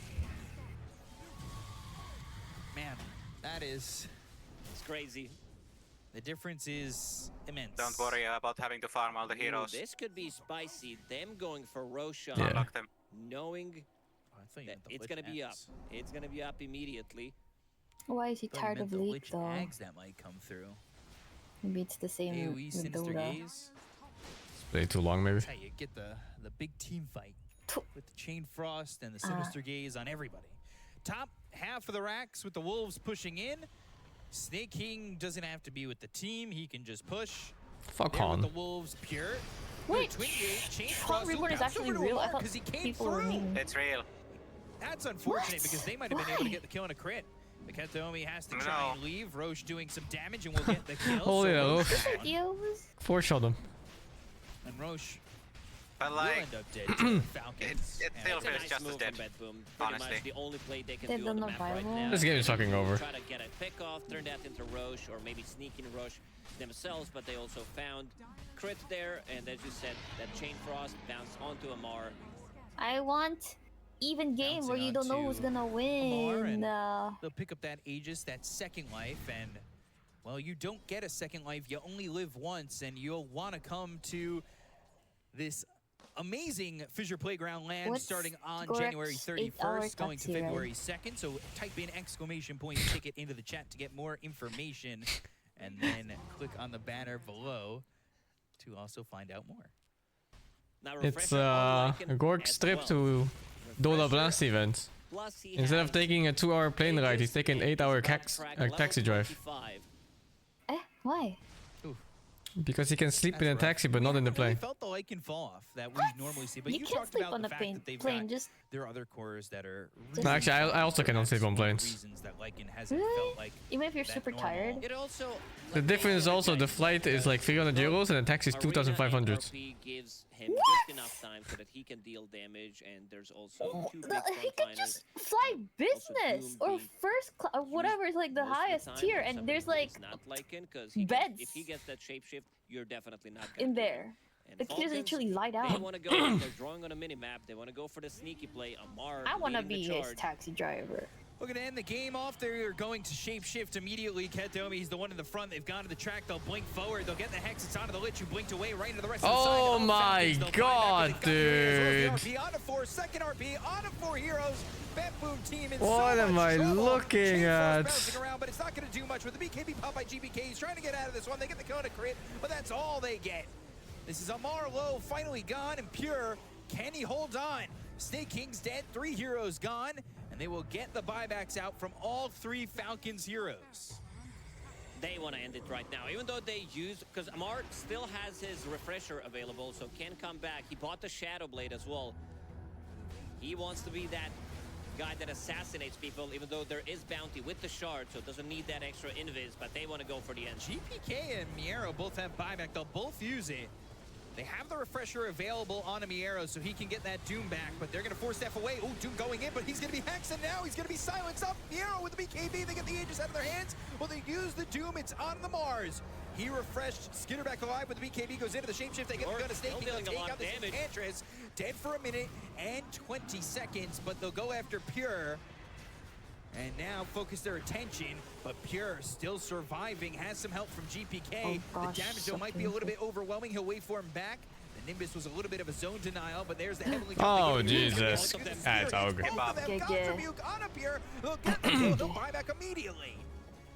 Man, that is... It's crazy. The difference is immense. Don't worry about having to farm all the heroes. This could be spicy. Them going for Roshan, Unlock them. knowing that it's gonna be up. It's gonna be up immediately. Why is he tired of League though? Eggs that might come through. Maybe it's the same AoE with Sinister Dota. Gaze. Play too long, maybe. That's how you get the big team fight with the Chain Frost and the Sinister Gaze on everybody. Top half of the racks with the Wolves pushing in. Snake King doesn't have to be with the team. He can just push. Fuck There on. with the Wolves pure. Wait, Twin Gate, Chain Hot Frost Reborn is bounce actually over to real. I Alarm thought 'cause he came people were through. mean. It's real. That's unfortunate What? because they might have been able to get the kill and a crit. The Katomi has to try and leave. Roche doing some damage and will get the kill. Holy hell. Foreshot him. And Roche But will like, end up dead to the Falcons. it still It's a feels nice just as move dead. from Bedboom. Pretty Honestly. much the only play they can They've do on done the map right revival. now. This game is fucking over. Try to get a pick off, turn that into Roche, or maybe sneak in Roche themselves, but they also found crit there, and as you said, that Chain Frost bounced onto Amar. I want even game where you Bouncing don't know who's onto gonna Amar, win. and they'll pick up that Aegis, that second life, and well, you don't get a second life. You only live once, and you'll want to come to this amazing Fissure Playground land What's starting on Gorek's January 8-hour 31st, going to taxi ride? February 2nd. So type in exclamation point ticket into the chat to get more information, and then click on the banner below to also find out more. Now, It's Refresher on Lycan Gork's as trip well. to Dota Blast event. Plus he Instead of has taking a 2-hour plane ride, he's taking an 8-hour taxi drive. 25. Why? Because he can sleep in a taxi, but not in the I plane. felt the Lycan fall off that we normally see, but You you, can't talked sleep about on the a fact plane. that they've Plane got just. there are other cores that are No, actually, I also cannot sleep on planes. reasons that Lycan hasn't Really? felt like Even if you're that super normal. tired. It also The difference is also the flight is like 300 euros and the taxi is 2,500. RP gives him just enough time so that he can deal damage, and there's also two big He could frontliners. just fly business or first class or whatever is like the Most of highest time, tier, but and somebody there's who like is not Lycan, 'cause beds if he gets that shapeshift, you're definitely not in gonna do it. there. And The kid is Falcons, literally lied They out. want to go. They're drawing on a mini map. They want to go for the sneaky play. Amar. I want to leading be the his charge. taxi driver. We're going to end the game off. They're going to shapeshift immediately. Katomi, he's the one in the front. They've gone to the track. They'll blink forward. They'll get the Hex. It's onto the Lich, who blinked away right into the rest of the side. Oh All my Falcons, they'll god, find back, but they got dude. the RP on to 4, second RP on to 4 heroes. Bedboom team in What so am much I trouble. looking Chain Frost at? bouncing around, but it's not going to do much with the BKB pop by GBK. He's trying to get out of this one. They get the Kona crit, but that's all they get. This is Amar low, finally gone, and Pure. Can he hold on? Snake King's dead, 3 heroes gone, and they will get the buybacks out from all 3 Falcons heroes. They want to end it right now, even though they use, because Amar still has his refresher available, so can come back. He bought the Shadow Blade as well. He wants to be that guy that assassinates people, even though there is bounty with the shard, so it doesn't need that extra invis, but they want to go for the end. GPK and Miero both have buyback. They'll both use it. They have the refresher available on Miero, so he can get that Doom back, but they're going to force F away. Oh, Doom going in, but he's going to be hexed, and now he's going to be silenced up. Miero with the BKB, they get the Aegis out of their hands. Well, they use the Doom, it's on the Mars. He refreshed, Skitter back alive with the BKB, goes into the shapeshift. They get the gun to Snake, still they'll dealing a take lot out of this damage. Enchantress. Dead for a minute and 20 seconds, but they'll go after Pure. And now focus their attention, but Pure still surviving, has some help from GPK. Oh gosh, the damage though so might be a little bit painful. overwhelming. He'll wait for him back. The Nimbus was a little bit of a zone denial, but there's the Heavenly Oh, Jump. They go to Jesus. both of them. That's ogre. Both of them got Rebuke on a Pure. They'll get the kill. They'll buy back immediately.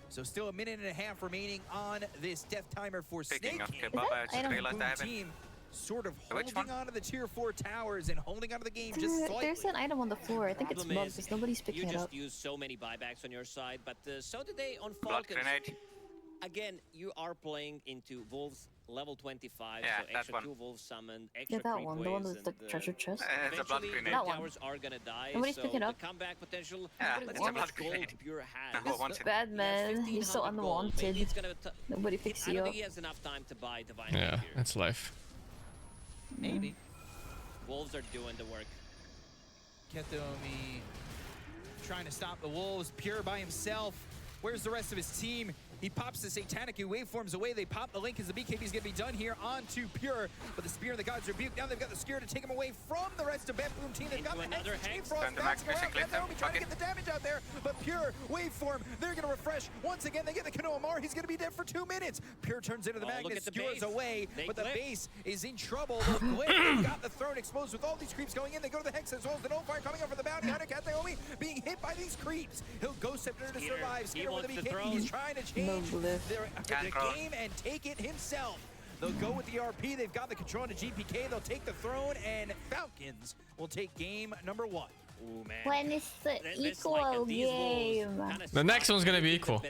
So still a minute and a half remaining on this death timer for Picking Snake up King. kebab, I just realized I haven't. Team sort of Which holding one? on to the tier 4 towers and holding on to the game just slightly. There's an item on the floor. I think it's Problem bugged is, because nobody's picking you it just up. use so many buybacks on your side, but so did they on Blood Falcons. grenade. Again, you are playing into Wolves level 25, Yeah, so that extra one. 2 Wolves summoned, extra Yeah, that creep one. The one waves, with the and, treasure chest. It's a blood eventually grenade. That one. towers are gonna die, Nobody's so picking up. the comeback potential. Yeah, look it's how a much blood gold grenade. Pure has. No, once it- Bad man. He's so 1500 gold. Maybe unwanted. it's gonna Nobody picks I you don't up. think he has enough time to buy Divine Yeah, Rapier. that's life. Maybe. Wolves are doing the work. Ketomi trying to stop the Wolves. Pure by himself. Where's the rest of his team? He pops the Satanic waveforms away. They pop the link as the BKB is going to be done here onto Pure. But the Spear of the Gods Rebuke. Now they've got the Skewer to take him away from the rest of Bet Boom team. They've got the another Chain Hex. Frost bouncing around. Naomi trying to get the damage out there. But Pure waveform, they're going to refresh. Once again, they get the Kanoa Mar. He's going to be dead for 2 minutes. Pure turns into the Magnus, skewers away. But the base is in trouble. They've got the throne exposed with all these creeps going in. They go to the Hex as well as the Nullfire coming up for the bounty hunter. Cat Naomi being hit by these creeps. He'll Ghost Scepter to survive. Skeeter with the BKB. He's trying to change the game and take it himself. They'll go with the RP. They've got the control on the GPK. They'll take the throne, and Falcons will take game number 1. Ooh, man. When it's the equal game. The next one's gonna be equal.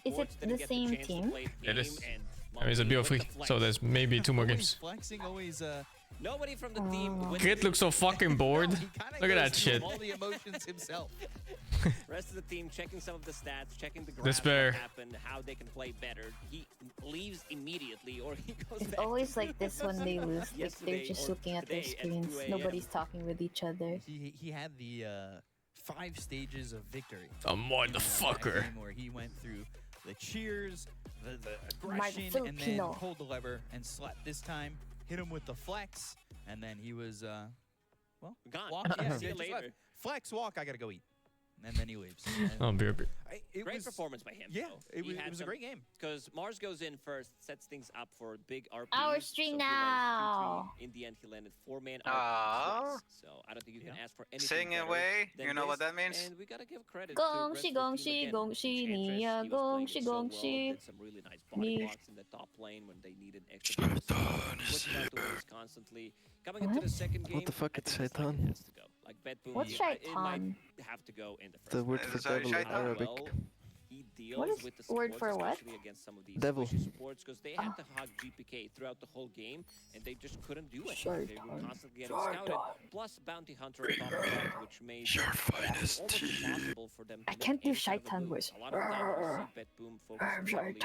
Is it the same team? It is. I mean, it's a BO3, so there's maybe 2 more games. Flexing always, nobody from the team. Grit looks so fucking bored. Look at that shit. All the emotions himself. Rest of the team checking some of the stats, checking the graphs, Despair. what happened, how they can play better. He leaves immediately, or he goes It's back always to like this when they lose. Like yesterday they're just or looking at their today at screens. 2 a.m. Nobody's talking with each other. He had the 5 stages of victory. A motherfucker. Where he went through the cheers, the aggression, and then pulled the lever and slapped this time. Hit him with the flex, and then he was well, gone. Walk, yeah, See you just later. left. Flex, walk. I gotta go eat. And then he leaves. Oh, BRB. Great performance by him. Yeah, though. it was a great game. Because Mars goes in first, sets things up for big RP. Our stream now. In the end, he landed 4-man RP Aww. twice. So I don't think you can ask for anything Sing better away. than You know what this. that means? And we gotta give credit Gongxi, to gongxi, gongxi, Nia, gongxi, gongxi. Did some really nice body blocks in the top lane when they needed extra. Pushing out the waves constantly. Coming into the second game. What the fuck is Shaitan? Has to go. Like Bet Boom, What's it might Shaitan? have to go in the first. The word for devil in Arabic. He deals What is with the word supports, for what? especially against some of these Devil. squishy supports, because they had to hug GPK throughout the whole game, and they just couldn't do it. They were constantly getting scouted. Plus Bounty Hunter on top of that, which made it almost impossible for them to I can't do make any kind of a Shaitan move. voice. A lot of the time we see Bet Boom focusing heavily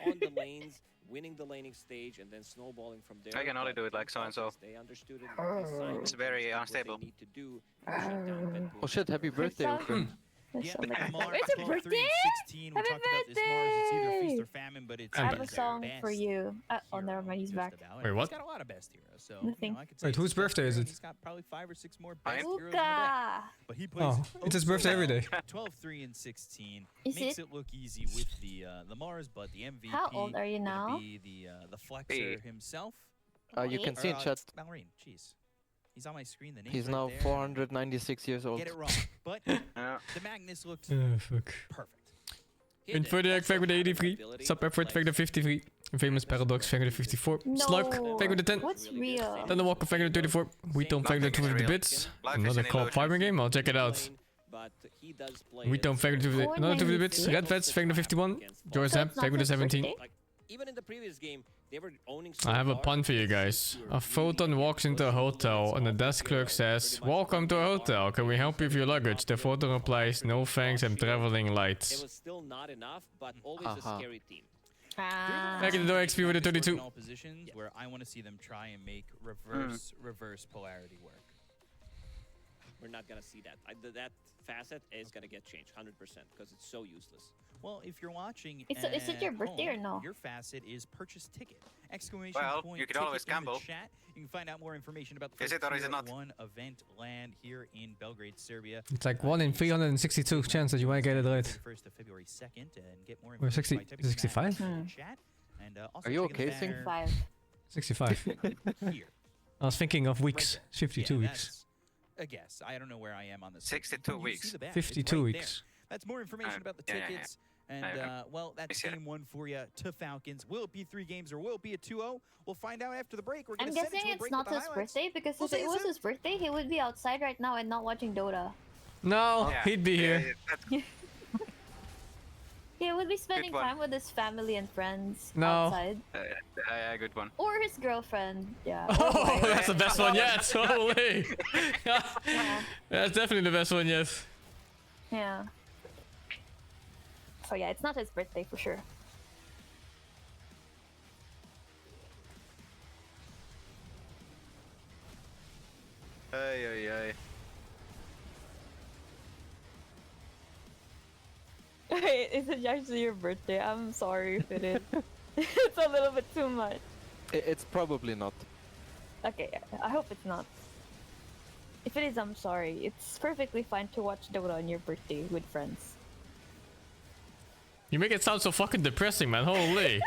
on the lanes, winning the laning stage, and then snowballing from there. I can only But do it like so and so. They understood it. They signed It's it, very what they unstable. need to do to shut down Bet Boom. Oh shit, happy birthday, my friend. Yeah, Mars, it's a 12, 3, birthday? 16. We talked about this Mars. It's either feast or famine, but it's I have a his song best for you. Oh, never mind, he's back. Wait, what? He's got a lot of best heroes, so Nothing. I could say Wait, whose it's his best birthday is hero. it? He's got probably 5 or 6 more best heroes in the Luca! deck. But he plays Oh, it's his birthday every day. 12, 3, and 16 Is makes it? it look easy with the Mars, but the MVP How old are you now? gonna be the flexer himself. You can see in chat. Ballerine, jeez. He's on my screen. The name He's right now there. 496 years old. Get it wrong, but the Magnus looked Fuck. perfect. Infodiac, thank you with the 83. Sub effort, thank you with the 53. Famous Paradox, thank you with the 54. Slug, thank you with the 10. What's real? Thunderwalker, thank you with the 34. Weedome, thank you with the 250 bits. Another co-op farming game, I'll check it out. Weedome, thank you with the another 250 bits. Red Vets, thank you with the 51. George Zamp, thank you with the 17. Even in the previous game, they were owning. I have a pun for you guys. A photon walks into a hotel and the desk clerk says, "Welcome to a hotel. Can we help you with your luggage?" The photon replies, "No thanks, I'm traveling It light." was still not enough, but always a scary team. Thank you to XP with the 32. In all positions where I want to see them try and make reverse polarity work. We're not gonna see that. That facet is gonna get changed 100% because it's so useless. Well, if you're watching, Is it your birthday or no? Your facet is purchase ticket! Exclamation Well, point! you could ticket always in the gamble. Chat. You can find out more information about the Is it or is it Tier not? 1 event land here in Belgrade, Serbia. It's like 1 in 362 chance that you might get it right. 1st of February 2nd, and get more Or information 60, by typing 65? in the chat. And also Are you checking the okay, Sing? banner 65. here. I was thinking of weeks. 52 Yeah, weeks. that's a guess. I don't know where I am on this. 62 You see weeks. the badge, it's 52 right weeks. there. That's more information about the yeah, yeah, yeah. tickets. And, well, that's game 1 for you to Falcons. Will it be 3 games or will it be a 2-0? We'll find out after the break. We're I'm gonna send it guessing to a it's break not with the his highlights. birthday because We'll if it see you was soon. his birthday, he would be outside right now and not watching Dota. No, Yeah. he'd be here. He would be spending one. time with his family and friends No. outside. Yeah, good one. Or his girlfriend, yeah. Oh, that's the best one yet. Holy. That's definitely the best one yet. Yeah. So yeah, it's not his birthday for sure. Ay, ay, ay. Wait, is it actually your birthday? I'm sorry if it is. It's a little bit too much. It's probably not. Okay, I hope it's not. If it is, I'm sorry. It's perfectly fine to watch Dota on your birthday with friends. You make it sound so fucking depressing, man. Holy.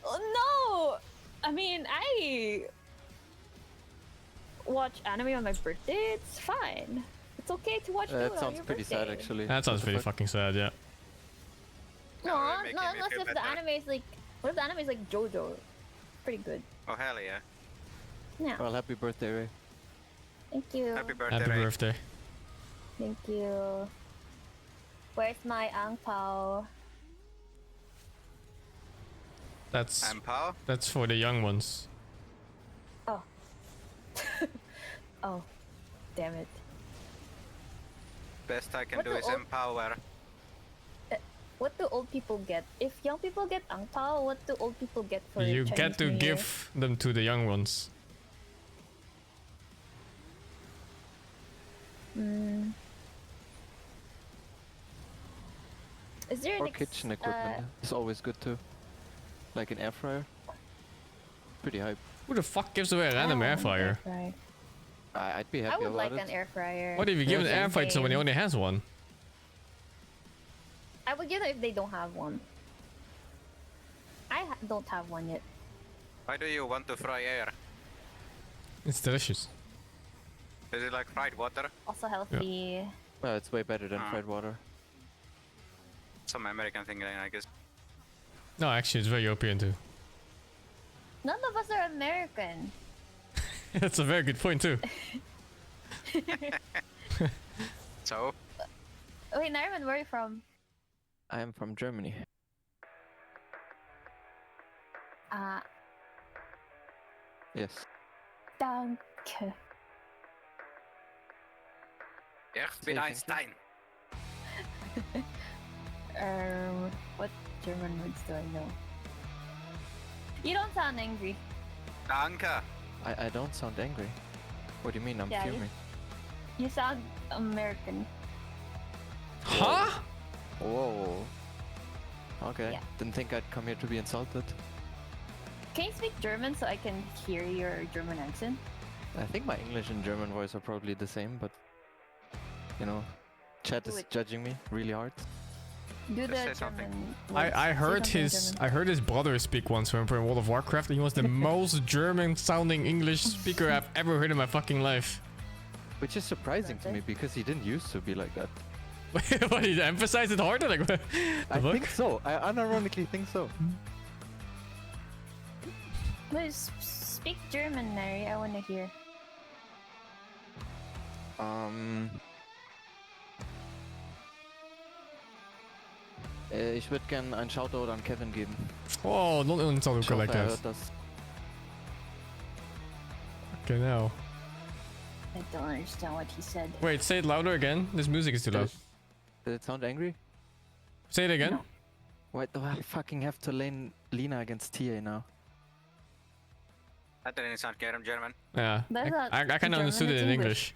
No! I mean, I watch anime on my birthday. It's fine. It's okay to watch Dota That on sounds your pretty birthday. sad, actually. That sounds pretty fucking sad, yeah. No, not unless if the anime is like... What if the anime is like JoJo? Pretty good. Oh, hell yeah. Yeah. Well, happy birthday, Ray. Thank you. Happy birthday, Happy Ray. birthday. Thank you. Where's my ang pao? That's for the young ones. Oh. Oh. Damn it. Best I can What do the is old- empower. What do old people get? If young people get ang pao, what do old people get for You Chinese get to New Year? give them to the young ones. Mm. Is there an Or kitchen equipment is always good too. Like an air fryer. Pretty hype. Who the fuck gives away a random air fryer? I'd be happy I would about like it. an air fryer. What if you give an air fryer to someone who only has one? I would give it if they don't have one. I don't have one yet. Why do you want to fry air? It's delicious. Is it like fried water? Also healthy. Well, it's way better than fried water. Some American thing, I guess. No, actually, it's very European too. None of us are American. That's a very good point too. So? Wait, Nariman, where are you from? I am from Germany. Yes. Danke. Ich bin Einstein. What German words do I know? You don't sound angry. Danke. I don't sound angry. What do you mean? I'm Yeah, fuming. You sound American. Huh? Whoa. Okay. Yeah. Didn't think I'd come here to be insulted. Can you speak German so I can hear your German accent? I think my English and German voice are probably the same, but you know, chat Do is it. judging me really hard. Do Just the say something. German. I heard his brother speak once when playing World of Warcraft, and he was the most German sounding English speaker I've ever heard in my fucking life. Which is surprising to me because he didn't used to be like that. What, he emphasized it harder? Like, what I the think fuck? so. I unironically think so. Please speak German, Mary. I want to hear. Ich würde gerne einen Shoutout an Kevin geben. Oh, don't insult Ich him hoffe, like er that. hört das. Okay, now. I don't understand what he said. Wait, say it louder again. This music is too loud. Did it sound angry? Say it again. No. Why do I fucking have to lane Lina against TA now? That didn't sound German. Yeah, That's not I kind of German, understood it it's in English. English.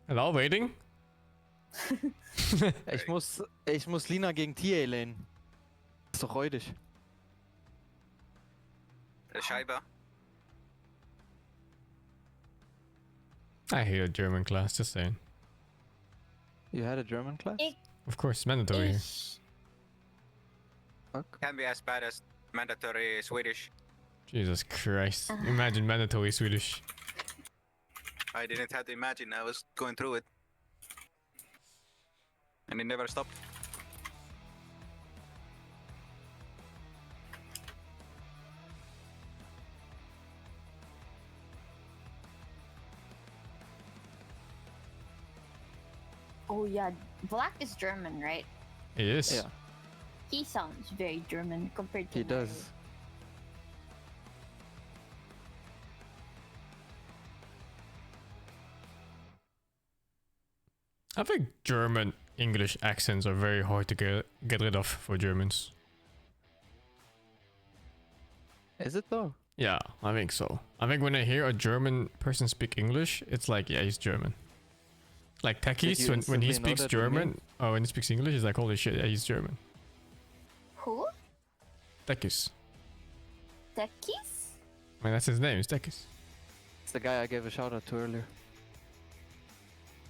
Hello, waiting? Ich muss Lina gegen TA lanen. Ist doch räudig. The Scheibe. I hate a German class, just saying. You had a German class? Of course, it's mandatory here. Can be as bad as mandatory Swedish. Jesus Christ. Imagine mandatory Swedish. I didn't have to imagine, I was going through it. And it never stopped. Oh yeah, Black is German, right? He is. Yeah, He sounds very German compared to he Mary. does. I think German English accents are very hard to get rid of for Germans. Is it though? Yeah, I think so. I think when I hear a German person speak English, it's like, yeah, he's German. Like Tekis, when he speaks German, oh, when he speaks English, he's like, holy shit, yeah, he's German. Who? Tekis. Tekis? I mean, that's his name, it's Tekis. It's the guy I gave a shout out to earlier.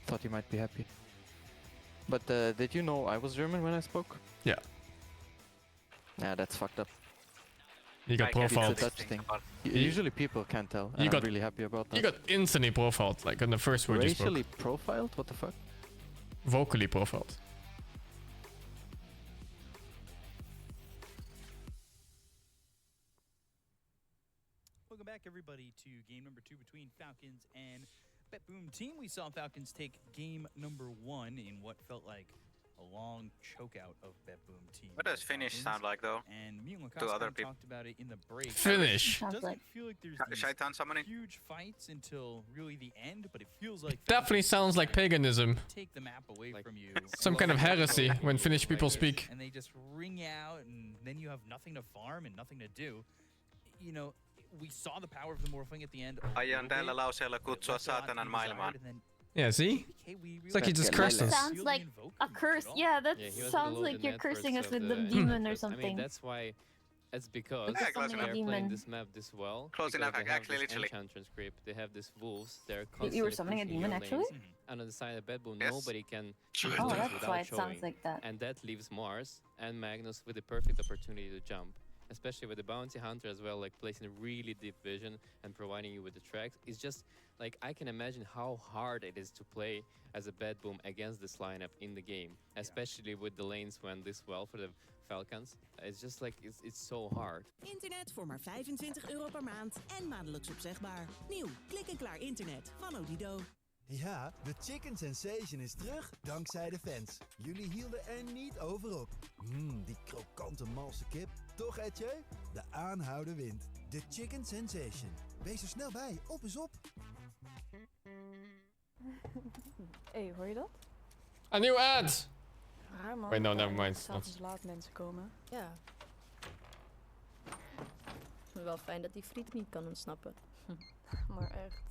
Thought he might be happy. But did you know I was German when I spoke? Yeah. Yeah, that's fucked up. You got profiled. It's a Dutch thing. Usually people can't tell. And I'm really happy about that. You got instantly profiled, like on the first word you spoke. Racially profiled? What the fuck? Vocally profiled. Welcome back, everybody, to game number 2 between Falcons and BetBoom Team. We saw Falcons take game number 1 in what felt like a long chokeout of BetBoom Team. What does finish sound like, though? And me and to other people talked about it in the break. Finish. It doesn't feel like there's these huge fights until really the end, but it feels like Definitely sounds like paganism. take the map away from you. Some kind of heresy when Finnish people speak. And they just ring out, and then you have nothing to farm and nothing to do. You know, we saw the power of the morphing at the end. Aion tällä lauseella kutsua saatanan maailmaan. Yeah, see? It's like he just cursed us. Sounds like a curse. Yeah, that sounds like you're cursing us with the demon or something. I mean, that's why. It's because Yeah, close they're enough. playing this map this well. Close because enough, they have actually, this literally. enchantress creep. They have this wolves. They're You were constantly summoning a pushing demon, your actually? lanes. And on the side of BetBoom, Yes. nobody can Oh, that's without why it showing. sounds like that. And that leaves Mars and Magnus with the perfect opportunity to jump. Especially with the bounty hunter as well, like placing really deep vision and providing you with the tracks. It's just like I can imagine how hard it is to play as a BetBoom against this lineup in the game, especially with the lanes went this well for the Falcons. It's just like it's so hard. Internet voor maar €25 per maand en maandelijks opzegbaar. Nieuw, klik en klaar internet van Odido. Ja, de Chicken Sensation is terug dankzij de fans. Jullie hielden er niet over op. Die krokante malse kip. Toch, Etje? De aanhouder wint. De Chicken Sensation. Wees er snel bij, op is op. Hey, hoor je dat? A new ad! Raar man. Wait, no, never mind. S'avonds laat mensen komen. Ja. Het is wel fijn dat die friet niet kan ontsnappen. Maar echt.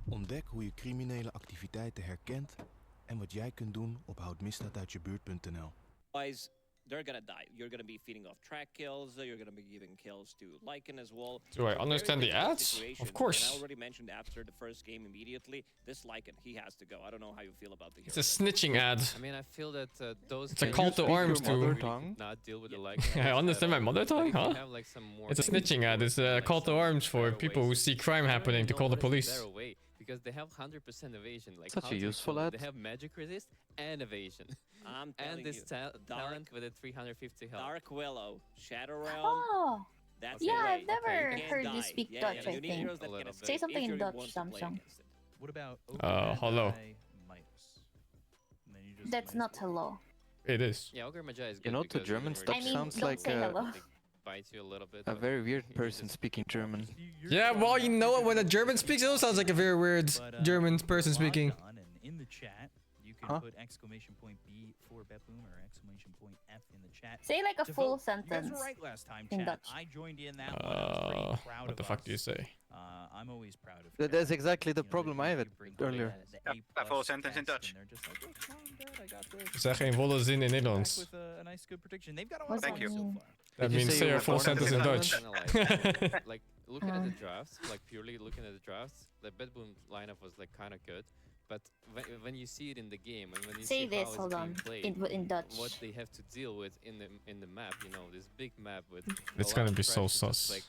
Ontdek hoe je criminele activiteiten herkent en wat jij kunt doen op houdmisdaaduitjebuurt.nl. Guys, they're gonna die. You're gonna be feeding off track kills. You're gonna be giving kills to Lycan as well. Do I understand the ads? Of course. And I already mentioned after the first game immediately, this Lycan, he has to go. I don't know how you feel about the hero. It's a snitching ad. I mean, I feel that those. It's a call to arms to. Really not deal with the Lycan. I understand my mother tongue, Like, if huh? you have, like, some more It's a snitching ad. It's a call to arms for people who see crime happening to call the police. Because they have 100% evasion. Like Such a useful ad. They have magic resist and evasion. I'm telling and this you, talent with a 350 health. Dark Willow, Shadow Realm. Oh! That's Yeah, the way. I've never You can't heard you die. speak Yeah, Dutch, yeah, I you need think. heroes that can escape Say something if in you Dutch, want to play Samsung. against it. What about hello. That's not hello. It is. Yeah, Ogre Magi is good. You know, to because Germans, when that you're- sounds don't like say hello. bites you a little bit. a but very weird you person just- speaking German. Yeah, well, you know it when a German speaks. It also sounds like a very weird German person speaking. And in the chat, you can Huh? put exclamation point B for BetBoom or exclamation point F in the chat. Say like a to full vote. You guys sentence were right last time, in chat. Dutch. I joined in that one. I was pretty proud What of the fuck do you us. say? I'm always proud of That's exactly the problem I had earlier. A full sentence in Dutch. Zeg geen volle zin in Nederlands. With a nice good prediction. They've got a lot What of does Thank that you. mean? That Did you means say say you a were full born in sentence in the Dutch. Like looking at the drafts, like purely looking at the drafts, the BetBoom lineup was like kind of good. But when you see it in the game and when you Say see this, how it's hold being on, played, in Dutch. what they have to deal with in the map, you know, this big map with. It's a lot gonna of be so pressure, just, sus. Like,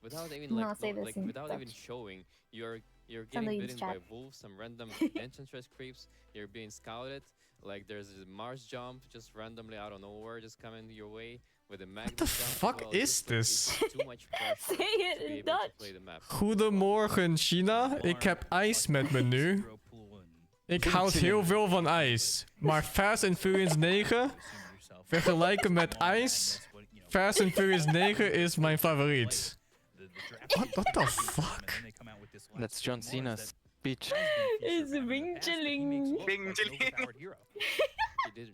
without even No, like, say this in without even Dutch. showing, you're Send getting the bitten by chat. wolves, some random enchantress creeps. You're being scouted. Like there's a Mars jump just randomly out of nowhere, just coming your way with a Magnus jump. the as fuck well. is Just, like, this? it's too much pressure Say it to be in able to Dutch. play the map. Goedemorgen China, ik heb ijs met me nu. Ik houd heel veel van ijs. Maar Fast and Furious 9 vergelijken met ijs. Fast and Furious 9 is mijn favoriet. What the fuck? That's John Cena's speech. It's Wing Chilling. Bing Jilly. He did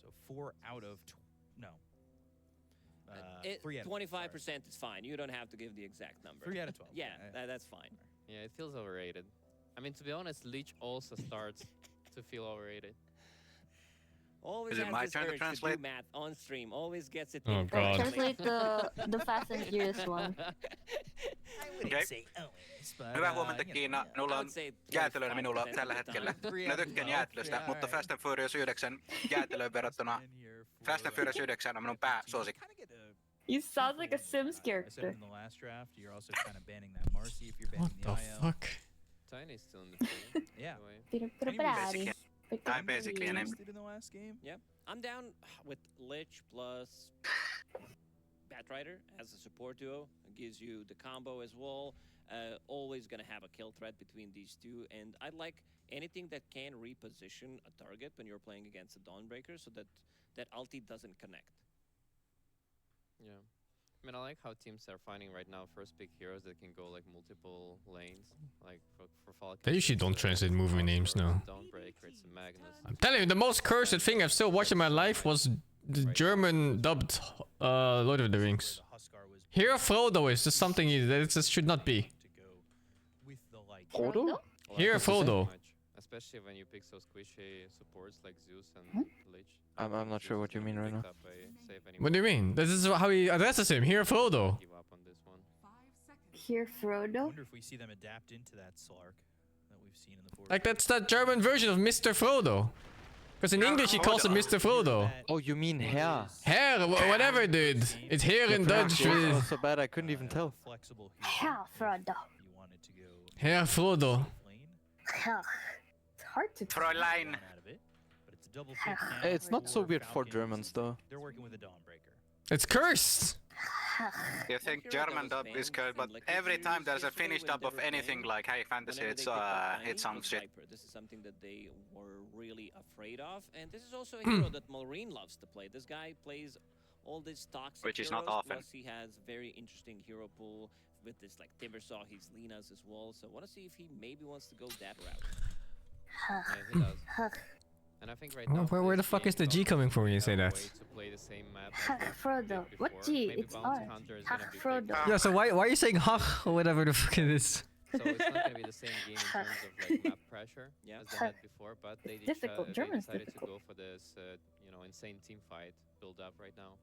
So 4 out of no. 3 out of 25% is fine. You don't have to give the exact number. 3 out of 12. Yeah, that's fine. Yeah, it feels overrated. I mean, to be honest, Leech also starts to feel overrated. Always Is it has my this turn to urge translate? do math on stream. Always gets it. Oh, in. God. Translate the Fast and Furious one. Okei. Hyvää huomenta Kiina. Minulla on jäätelöä minulla tällä hetkellä. Minä tykkään jäätelöstä, mutta Fast and Furious 9 jäätelöön verrattuna Fast and Furious 9 on minun pääsuosikki. You sound like a Sims character. In the last draft, you're also kind of banning that Marcy if you're banning What the fuck? Tiny's still in the game. Yeah. I'm basically an in the last game. Yep. I'm down with Lich plus Batrider as a support duo. It gives you the combo as well. Always gonna have a kill threat between these two, and I like anything that can reposition a target when you're playing against a Dawnbreaker, so that ulti doesn't connect. Yeah. I mean, I like how teams are finding right now first pick heroes that can go like multiple lanes, like for Falcon. They usually don't translate movie names, no. Dawnbreaker, it's a Magnus. I'm telling you, the most cursed thing I've still watched in my life was the German dubbed Lord of the Rings. Hero Frodo is just something that just should not be. Frodo? Hero Frodo. Especially when you pick so squishy supports like Zeus and Lich. I'm not sure what you mean right now. What do you mean? This is how he addresses him. Hero Frodo. Give up on this one. Here, Frodo. I wonder if we see them adapt into that Slark that we've seen in the forest. Like that's that German version of Mr. Frodo. Because in English he calls him Mr. Frodo. Oh, you mean Herr? Herr, whatever, dude. It's Herr in Dutch. Was so bad I couldn't even tell. Hell, Frodo. Herr Frodo. Hell. It's hard to Fräulein. It's not so weird for Germans though. They're working with a Dawnbreaker. It's cursed. You think German dub is good, but every time there's a Finnish dub of anything like high fantasy, it's some shit. This is something that they were really afraid of, and this is also a hero that Maureen loves to play. This guy plays all these toxic Which is heroes, not often. plus he has very interesting hero pool with this like Timbersaw, he's Linas as well, so I want to see if he maybe wants to go that route. Yeah, he does. And I think right now, Where the fuck is the G coming from when you say that? To play the same map Frodo. What G? Maybe It's Bounty R. Hunter is gonna be Frodo. Yeah, so why are you saying Hach or whatever the fuck it is? So it's not gonna be the same game in terms of like map pressure as they had before, but they Difficult. German's decided difficult. to go for this, insane team fight build up right now.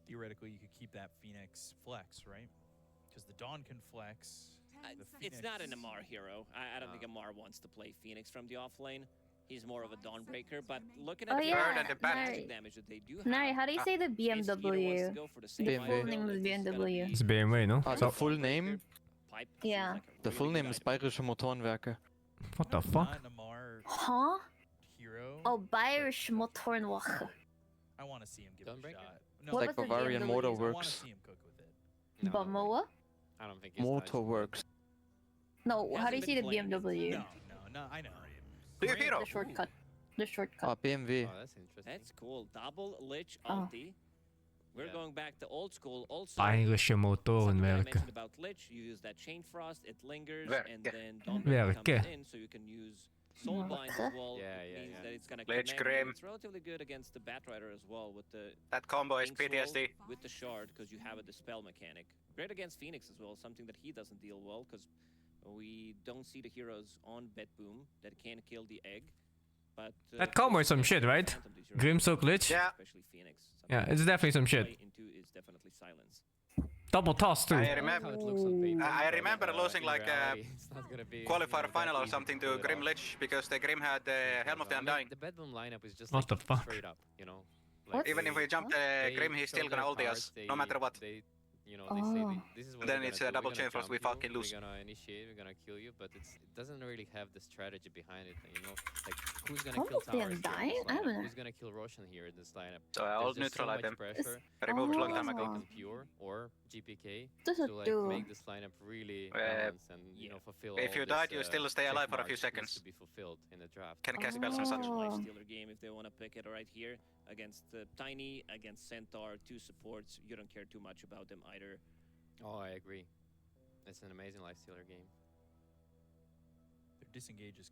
Theoretically, you could keep that Phoenix flex, right? Because the Dawn can flex. It's not an Amar hero. I don't think Amar wants to play Phoenix from the off lane. He's more of a Dawnbreaker, but looking at the magic damage that they do have, Nari, how do you say the BMW? The full name is BMW. It's BMW, no? The full name? Yeah. The full name is Bayerische Motorenwerke. What the fuck? Huh? Oh, Bayerisch Motorenwache. I want to see him give it a shot. It's like Bavarian Motor Works. Bamoa? I don't think Motorworks. No, how do you say the BMW? No, I know. The shortcut. The shortcut. BMW. Oh, that's interesting. That's cool. Double Lich ulti. We're going back to old school. Also, Bayerische I Motorenwerke. mentioned about Lich, you use that Chain Frost, it lingers, and then Dawnbreaker Werke. comes in, so you can use Soulbind as well. Means that it's gonna Lich connect. Grim. It's relatively good against the Batrider as well with the That combo is Ink Sword PTSD. with the shard because you have a dispel mechanic. Great against Phoenix as well, something that he doesn't deal well because we don't see the heroes on Bet Boom that can kill the egg. But That combo is some shit, right? Grimsoak Lich? Yeah. Especially Phoenix. Yeah, it's definitely some shit. Into is definitely silence. Double toss too. I remember losing like a qualifier final or something to Grim Lich because the Grim had Helm of the Undying. The bedroom lineup is just What the fuck? straight up, Even if we jump the Grim, he's still gonna ulti us, no matter what. They say this is what Then we're it's gonna a do. double We're chain gonna frost, we jump you, fucking lose. We're gonna initiate, we're gonna kill you, but it doesn't really have the strategy behind it, like who's gonna kill towers here in this lineup? Who's gonna kill Roshan here in this lineup? So I'll There's just so neutralize much them. pressure. Removed long time ago. Make them pure or GPK Does to it like do? make this lineup really balanced and fulfill If all you this, died, you still stay check alive for a few marks needs seconds. to be fulfilled in the draft. Can cast spells and such. Oh. Stealer game if they want to pick it right here against Tiny, against Centaur, two supports. You don't care too much about them either. Oh, I agree. It's an amazing Lifestealer game. Their disengage is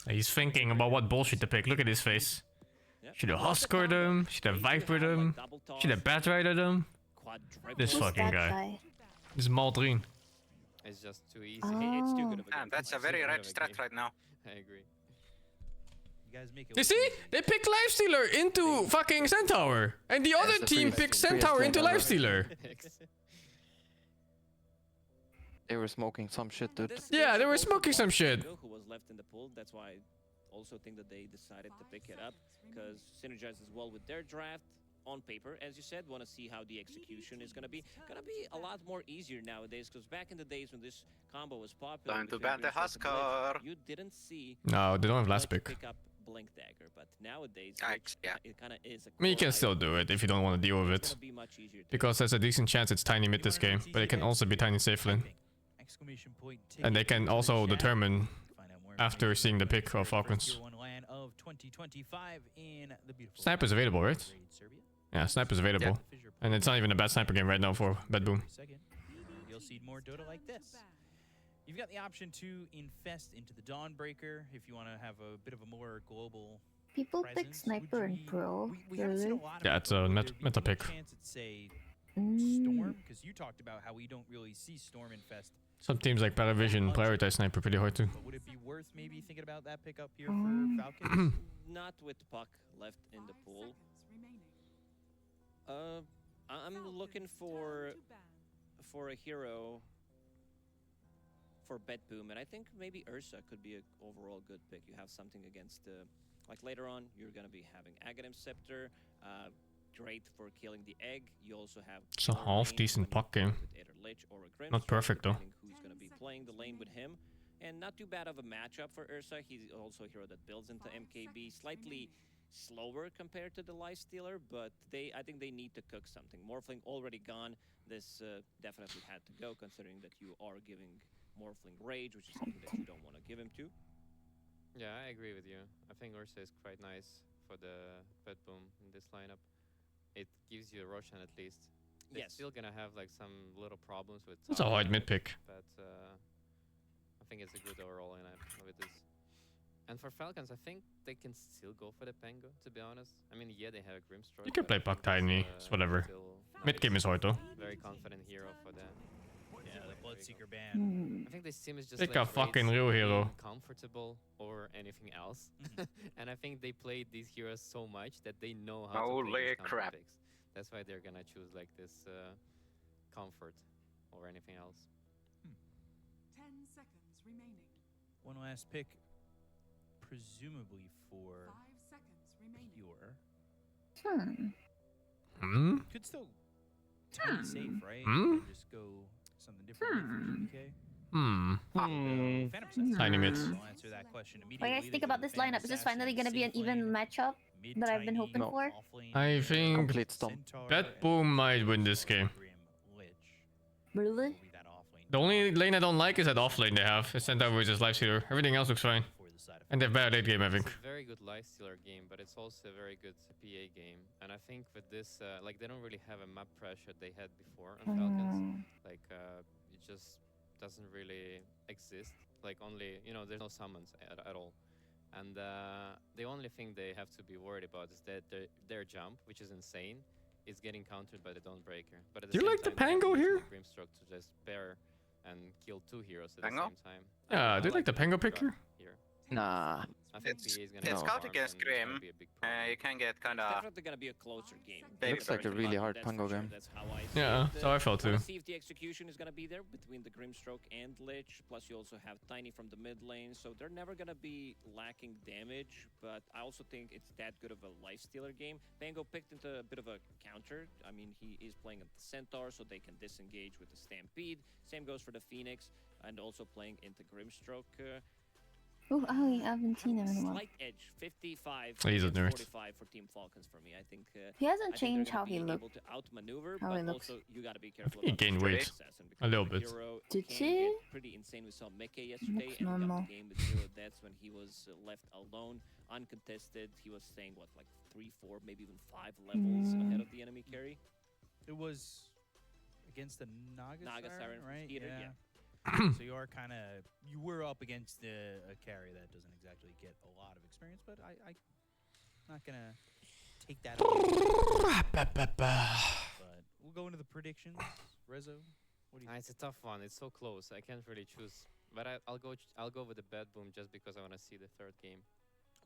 He's thinking about what bullshit to pick. Look at his face. Should have Huskered him. Should have Vipered him. Should have Batrider him. This fucking guy. This is Maldreen. It's just too easy. It's too good of a game. That's a very red strat right now. I agree. You guys make it. You see? They picked Lifestealer into fucking Centaur. And the other team picked Centaur into Lifestealer. They were smoking some shit, dude. Yeah, they were smoking some shit. Who was left in the pool. That's why I also think that they decided to pick it up. Because synergizes well with their draft. On paper, as you said, want to see how the execution is going to be. A lot more easier nowadays, because back in the days when this combo was popular, Time to ban the Husker. You didn't see. No, they don't have last pick. Pick up Blink Dagger, but nowadays it kind of is. I mean, you can still do it if you don't want to deal with it. Because there's a decent chance it's tiny mid this game, but it can also be tiny safe lane. And they can also determine after seeing the pick of Falcons. Sniper's available, right? Yeah, Sniper's available. And it's not even a bad sniper game right now for Bad Boom. You'll see more Dota like this. You've got the option to infest into the Dawnbreaker if you want to have a bit of a more global. People pick Sniper and Pro. Really? Yeah, it's a meta pick. Storm, because you talked about how we don't really see Storm infest. Some teams like Paravision prioritize Sniper pretty hard too. But would it be worth maybe thinking about that pickup here for Falcons? Not with Puck left in the pool. I'm looking for a hero for Bet Boom, and I think maybe Ursa could be an overall good pick. You have something against, like later on, you're gonna be having Aghanim Scepter, great for killing the egg. You also have. It's a half decent Puck game. Not perfect though. Who's gonna be playing the lane with him, and not too bad of a matchup for Ursa. He's also a hero that builds into MKB, slightly slower compared to the Lifestealer, but I think they need to cook something. Morphling already gone. This definitely had to go, considering that you are giving Morphling Rage, which is something that you don't want to give him to. Yeah, I agree with you. I think Ursa is quite nice for the Bed Boom in this lineup. It gives you a Roshan at least. They're still gonna have like some little problems with. That's a hard mid pick. But I think it's a good overall lineup with this. And for Falcons, I think they can still go for the Pango, to be honest. I mean, yeah, they have a Grimstroke. You can play Puck tiny, it's whatever. Mid game is hard though. Very confident hero for them. Yeah, the Bloodseeker ban. I think this team is just pick like a fucking real hero. Comfortable or anything else. And I think they played these heroes so much that they know how to play these counter picks. That's why they're gonna choose like this comfort or anything else. 10 seconds remaining. One last pick, presumably for 5 seconds remaining. Pure. Could still be safe, right? Just go something different for GK. Tiny mid. I'll answer that question What do you guys think about this lineup? Is this finally going to be an even matchup that I've been hoping for? I think Bet Boom might win this game. Really? The only lane I don't like is that off lane they have. It's Centaur versus Lifestealer. Everything else looks fine. And they have better late game, I think. It's a very good Lifestealer game, but it's also a very good PA game. And I think with this, like they don't really have a map pressure they had before on Falcons. Like it just doesn't really exist. Like only, you know, there's no summons at all. And the only thing they have to be worried about is that their jump, which is insane, is getting countered by the Dawnbreaker. But at the Do you like the Pango here? Grimstroke to just pair and kill 2 heroes at the same time. Yeah, do you like the Pango pick here? Nah. I think It's count against Grim. You can get kind of. Definitely gonna be a closer game. Looks like a really hard Pango game. That's how I see Yeah, it. that's how I felt too. Wanna see if the execution is gonna be there between the Grimstroke and Lich. Plus, you also have Tiny from the mid lane, so they're never gonna be lacking damage. But I also think it's that good of a Lifestealer game. Pango picked into a bit of a counter. I mean, he is playing at the Centaur, so they can disengage with the Stampede. Same goes for the Phoenix, and also playing into Grimstroke. Oh, I haven't seen him in a while. Slight edge, 55. He's a nerd. 45 for Team Falcons for me. I think he hasn't changed how he looks. To outmaneuver, how but he looks. also you got to be careful. He gained weight a little bit. Did he? Pretty insane. We saw Mickey yesterday, Looks and we normal. got the game with 0 deaths when he was left alone, uncontested. He was staying what, like 3, 4, maybe even 5 levels ahead of the enemy carry. It was against the Naga Siren, right? Theater, yeah. So you are you were up against a carry that doesn't exactly get a lot of experience, but I'm not gonna take that away. But we'll go into the predictions. Rezo, what do you think? It's a tough one. It's so close. I can't really choose. But I'll go with the bad boom just because I want to see the third game.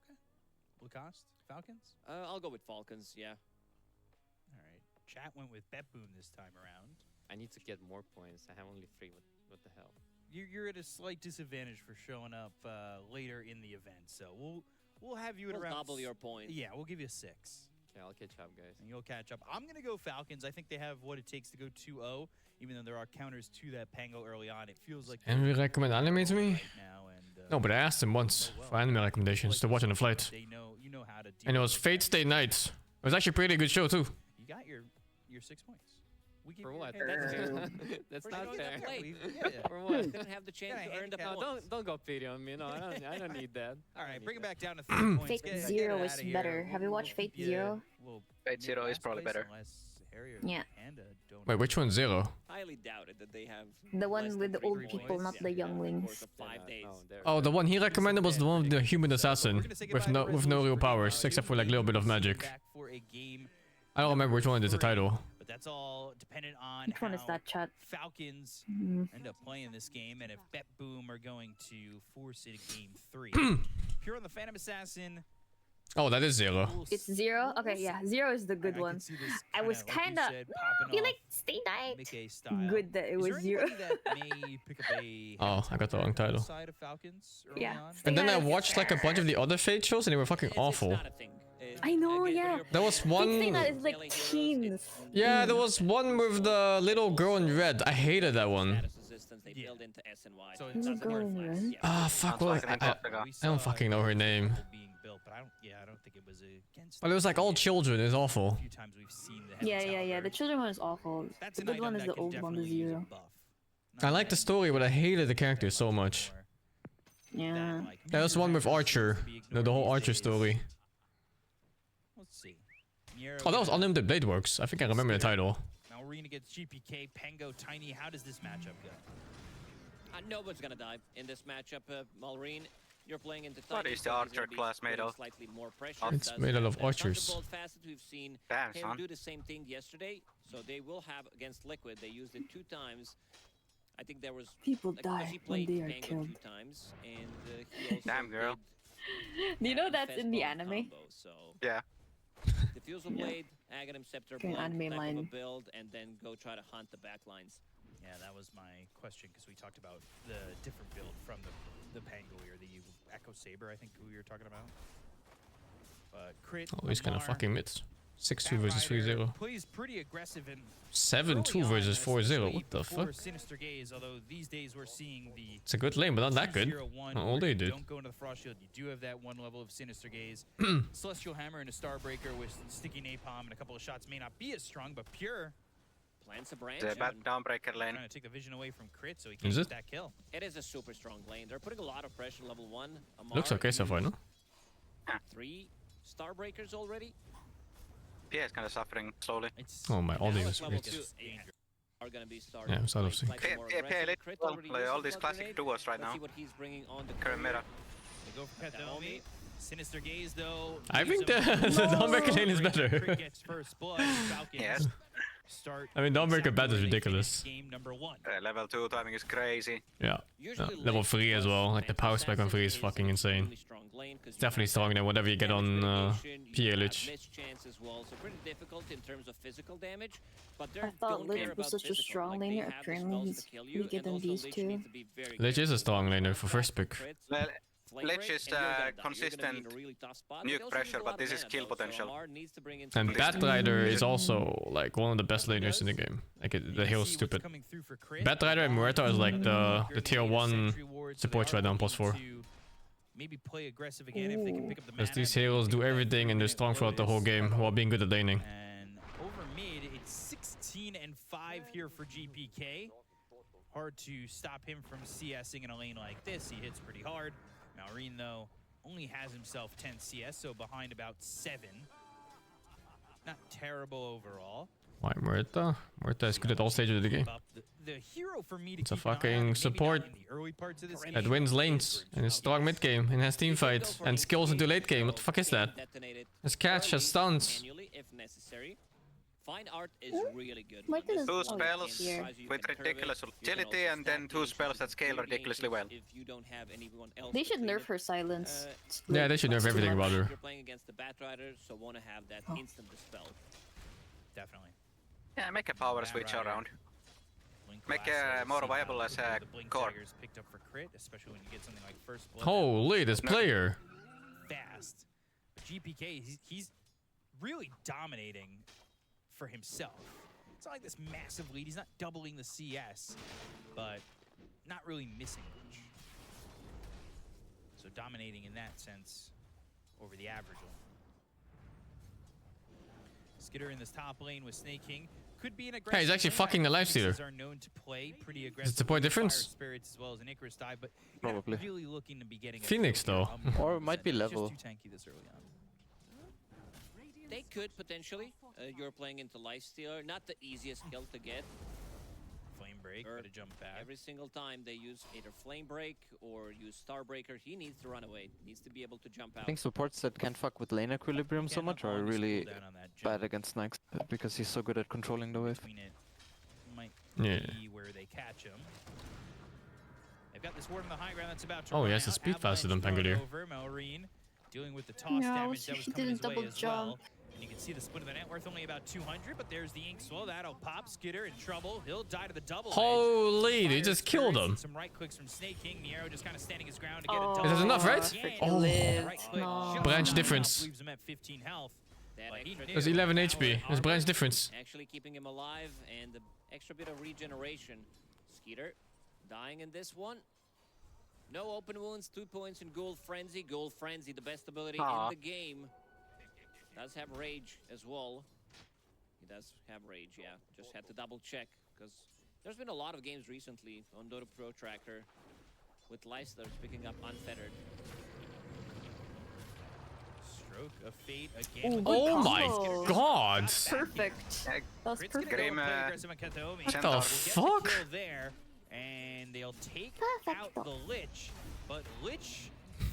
Okay. Lacoste, Falcons? I'll go with Falcons, yeah. All right. Chat went with Bet Boom this time around. I need to get more points. I have only 3. What the hell? You're at a slight disadvantage for showing up later in the event, so we'll have you at around double your points. Yeah, we'll give you 6. Okay, I'll catch up, guys. And you'll catch up. I'm gonna go Falcons. I think they have what it takes to go 2-0, even though there are counters to that Pango early on. It feels like. And we recommend anime to me? Right now, and, no, but I asked him once for anime recommendations to watch on the flight. They know, you know how to. And it was Fate Stay Night. It was actually a pretty good show too. You got your 6 points. We give For you what? That's not fair. For what? You didn't have the chance to earn the points. Don't go pity on me. No, I don't need that. All right, bring it back down to 3 points. Fate Zero is better. Have you watched Fate Zero? Fate Zero is probably better. Yeah. Wait, which one's Zero? Highly doubted that they have The one with the old people, not the younglings. 5 days. Oh, the one he recommended was the one with the human assassin with no real powers except for like a little bit of magic. I don't remember which one is the title. But that's all dependent on Which one is that, chat? Falcons end up playing this game, and if Bet Boom are going to force it in game 3. Pure on the Phantom Assassin. Oh, that is Zero. It's Zero? Okay, yeah. Zero is the good one. I was kind of... You like Stay Night? Good that it was Zero. Oh, I got the wrong title. Yeah. And then I watched like a bunch of the other Fate shows and they were fucking awful. I know, yeah. There was one... Stay Night is like teens. Yeah, there was one with the little girl in red. I hated that one. Little girl in red? Ah, fuck. What? I don't fucking know her name. I don't think it was against. But it was like all children. It's awful. Yeah. The children one is awful. The good one is the old one, the Zero. I liked the story, but I hated the characters so much. Yeah. There was one with Archer. The whole Archer story. Let's see. Oh, that was Unlimited Blade Works. I think I remember the title. Malrine against GPK, Pango, Tiny. How does this matchup go? Nobody's gonna die in this matchup. Malrine, you're playing into What is the Archer class made of? Slightly more pressure. It's made out of archers. Thunderbolt Facet, we've seen him do the same thing yesterday, so they will have against Liquid. They used it 2 times. I think there was people like, die when they are killed. 2 times, and he also damn girl. Do you know that's in the anime? Combo, so yeah. Diffusal Blade, Aghanim Scepter, Okay, Blunt anime type line. of a build, and then go try to hunt the backlines. Yeah, that was my question because we talked about the different build from the Pangolier, the Echo Saber, I think who you're talking about. But Crit. Oh, he's kind of fucking mids. 6-2 versus 3-0. Plays pretty aggressive and 7-2 versus 4-0. What the fuck? Sinister Gaze, although these days we're seeing the It's a good lane, but not that good. Not all they did. Don't go into the Frost Shield. You do have that 1 level of Sinister Gaze. Celestial Hammer and a Starbreaker with Sticky Napalm and a couple of shots may not be as strong, but Pure plants a branch. The bad downbreaker lane. Trying to take the vision away from Crit so he can't Is get it? that kill. It is a super strong lane. They're putting a lot of pressure level 1. Looks okay so far, no? 3 Starbreakers already. PA is kind of suffering slowly. Oh, my Aldi was Level great. 2 are going to be starting. Yeah, I'm sort of sick. PA all these classic duos right now. See what he's bringing on the Current meta. They go for Pethanomi. Sinister Gaze though. I think the Dawnbreaker lane is better. Gets first blood. Falcons Yes. start. I mean, Dawnbreaker bad is ridiculous. Game number 1. Level 2 timing is crazy. Yeah. Level 3 as well. Like the power spec on 3 is fucking insane. It's definitely stronger than whatever you get on PA Lich. As well, so pretty difficult in terms of physical damage. But I thought Lich was such a strong laner. Apparently he's weaker than these two. Lich is a strong laner for first pick. Lich is consistent nuke pressure, but this is kill potential. And Batrider is also like one of the best laners in the game. Like the heal's stupid. Batrider and Muerta is like the tier 1 supports right now on +4. Maybe play aggressive again if they can pick up the Because mana. these heroes do everything and they're strong throughout the whole game while being good at laning. And over mid, it's 16-5 here for GPK. Hard to stop him from CSing in a lane like this. He hits pretty hard. Malrine, though, only has himself 10 CS, so behind about 7. Not terrible overall. Why Muerta? Muerta is good at all stages of the game. The hero for me to It's a keep an eye on, fucking maybe support not in the early parts of this that game. wins lanes and is strong mid game and has team fights and skills into late game. What the fuck is that? His catch has stuns. Manually, if necessary. Fine art is really good. Why does Two oh, spells here. with ridiculous utility and then two spells that scale ridiculously well. If you don't have anyone else They should nerf her silence. It's Yeah, like- they should nerf it's too everything much. about her. You're playing against the Batrider, so want to have that instant dispel. Definitely. Yeah, make a power switch around. Make more viable as a core. Picked up for crit, especially when you get something like first blood. Holy, this player. Fast. But GPK, he's really dominating for himself. It's not like this massive lead. He's not doubling the CS, but not really missing much. So dominating in that sense over the average one. Skitter in this top lane with Snake King. Could be an aggressive. Hey, he's actually fucking the lifestealer. Are known to play pretty Is it the point difference? Fire spirits as well as an Icarus dive, but Probably. really looking to be getting Phoenix though. Or it might be level. Just too tanky this early on. They could potentially. You're playing into Lifestealer, not the easiest kill to get. Flame break, gotta jump back. Every single time they use either Flame Break or use Starbreaker, he needs to run away. Needs to be able to jump out. I think supports that can't fuck with lane equilibrium so much are really bad against Snipes because he's so good at controlling the wave. Might Yeah. be where they catch him. They've got this ward on the high ground that's about to Oh, run he has a out. speed faster than Avalanche Pangolier. over Malrine, dealing with the toss No, damage that was she coming his didn't way double as well. jump. And you can see the split of the net worth only about 200, but there's the ink swell. That'll pop. Skitter in trouble. He'll die to the double. Holy, they just killed him. Some right clicks from Snake King. Nero just kind of standing his ground to get a Oh, double. Is that enough, right? Again, Oh. right click, No. just Branch enough, difference. leaves him at 15 health. But he knew There's 11 how HP. There's branch difference. Actually keeping him alive and the extra bit of regeneration. Skeeter dying in this one. No open wounds, 2 points in Ghoul Frenzy. Ghoul Frenzy, the best ability in the game. Does have Rage as well. He does have Rage, yeah. Just had to double check because there's been a lot of games recently on Dota Pro Tracker with Lifestealers picking up Unfettered. Stroke of Fate again. Ooh, Oh good my combo. god. Perfect. That was Crit's gonna perfect. go Grim, play aggressive on Kataomi. What the Will get fuck? the kill there, and they'll take out the Lich, but Lich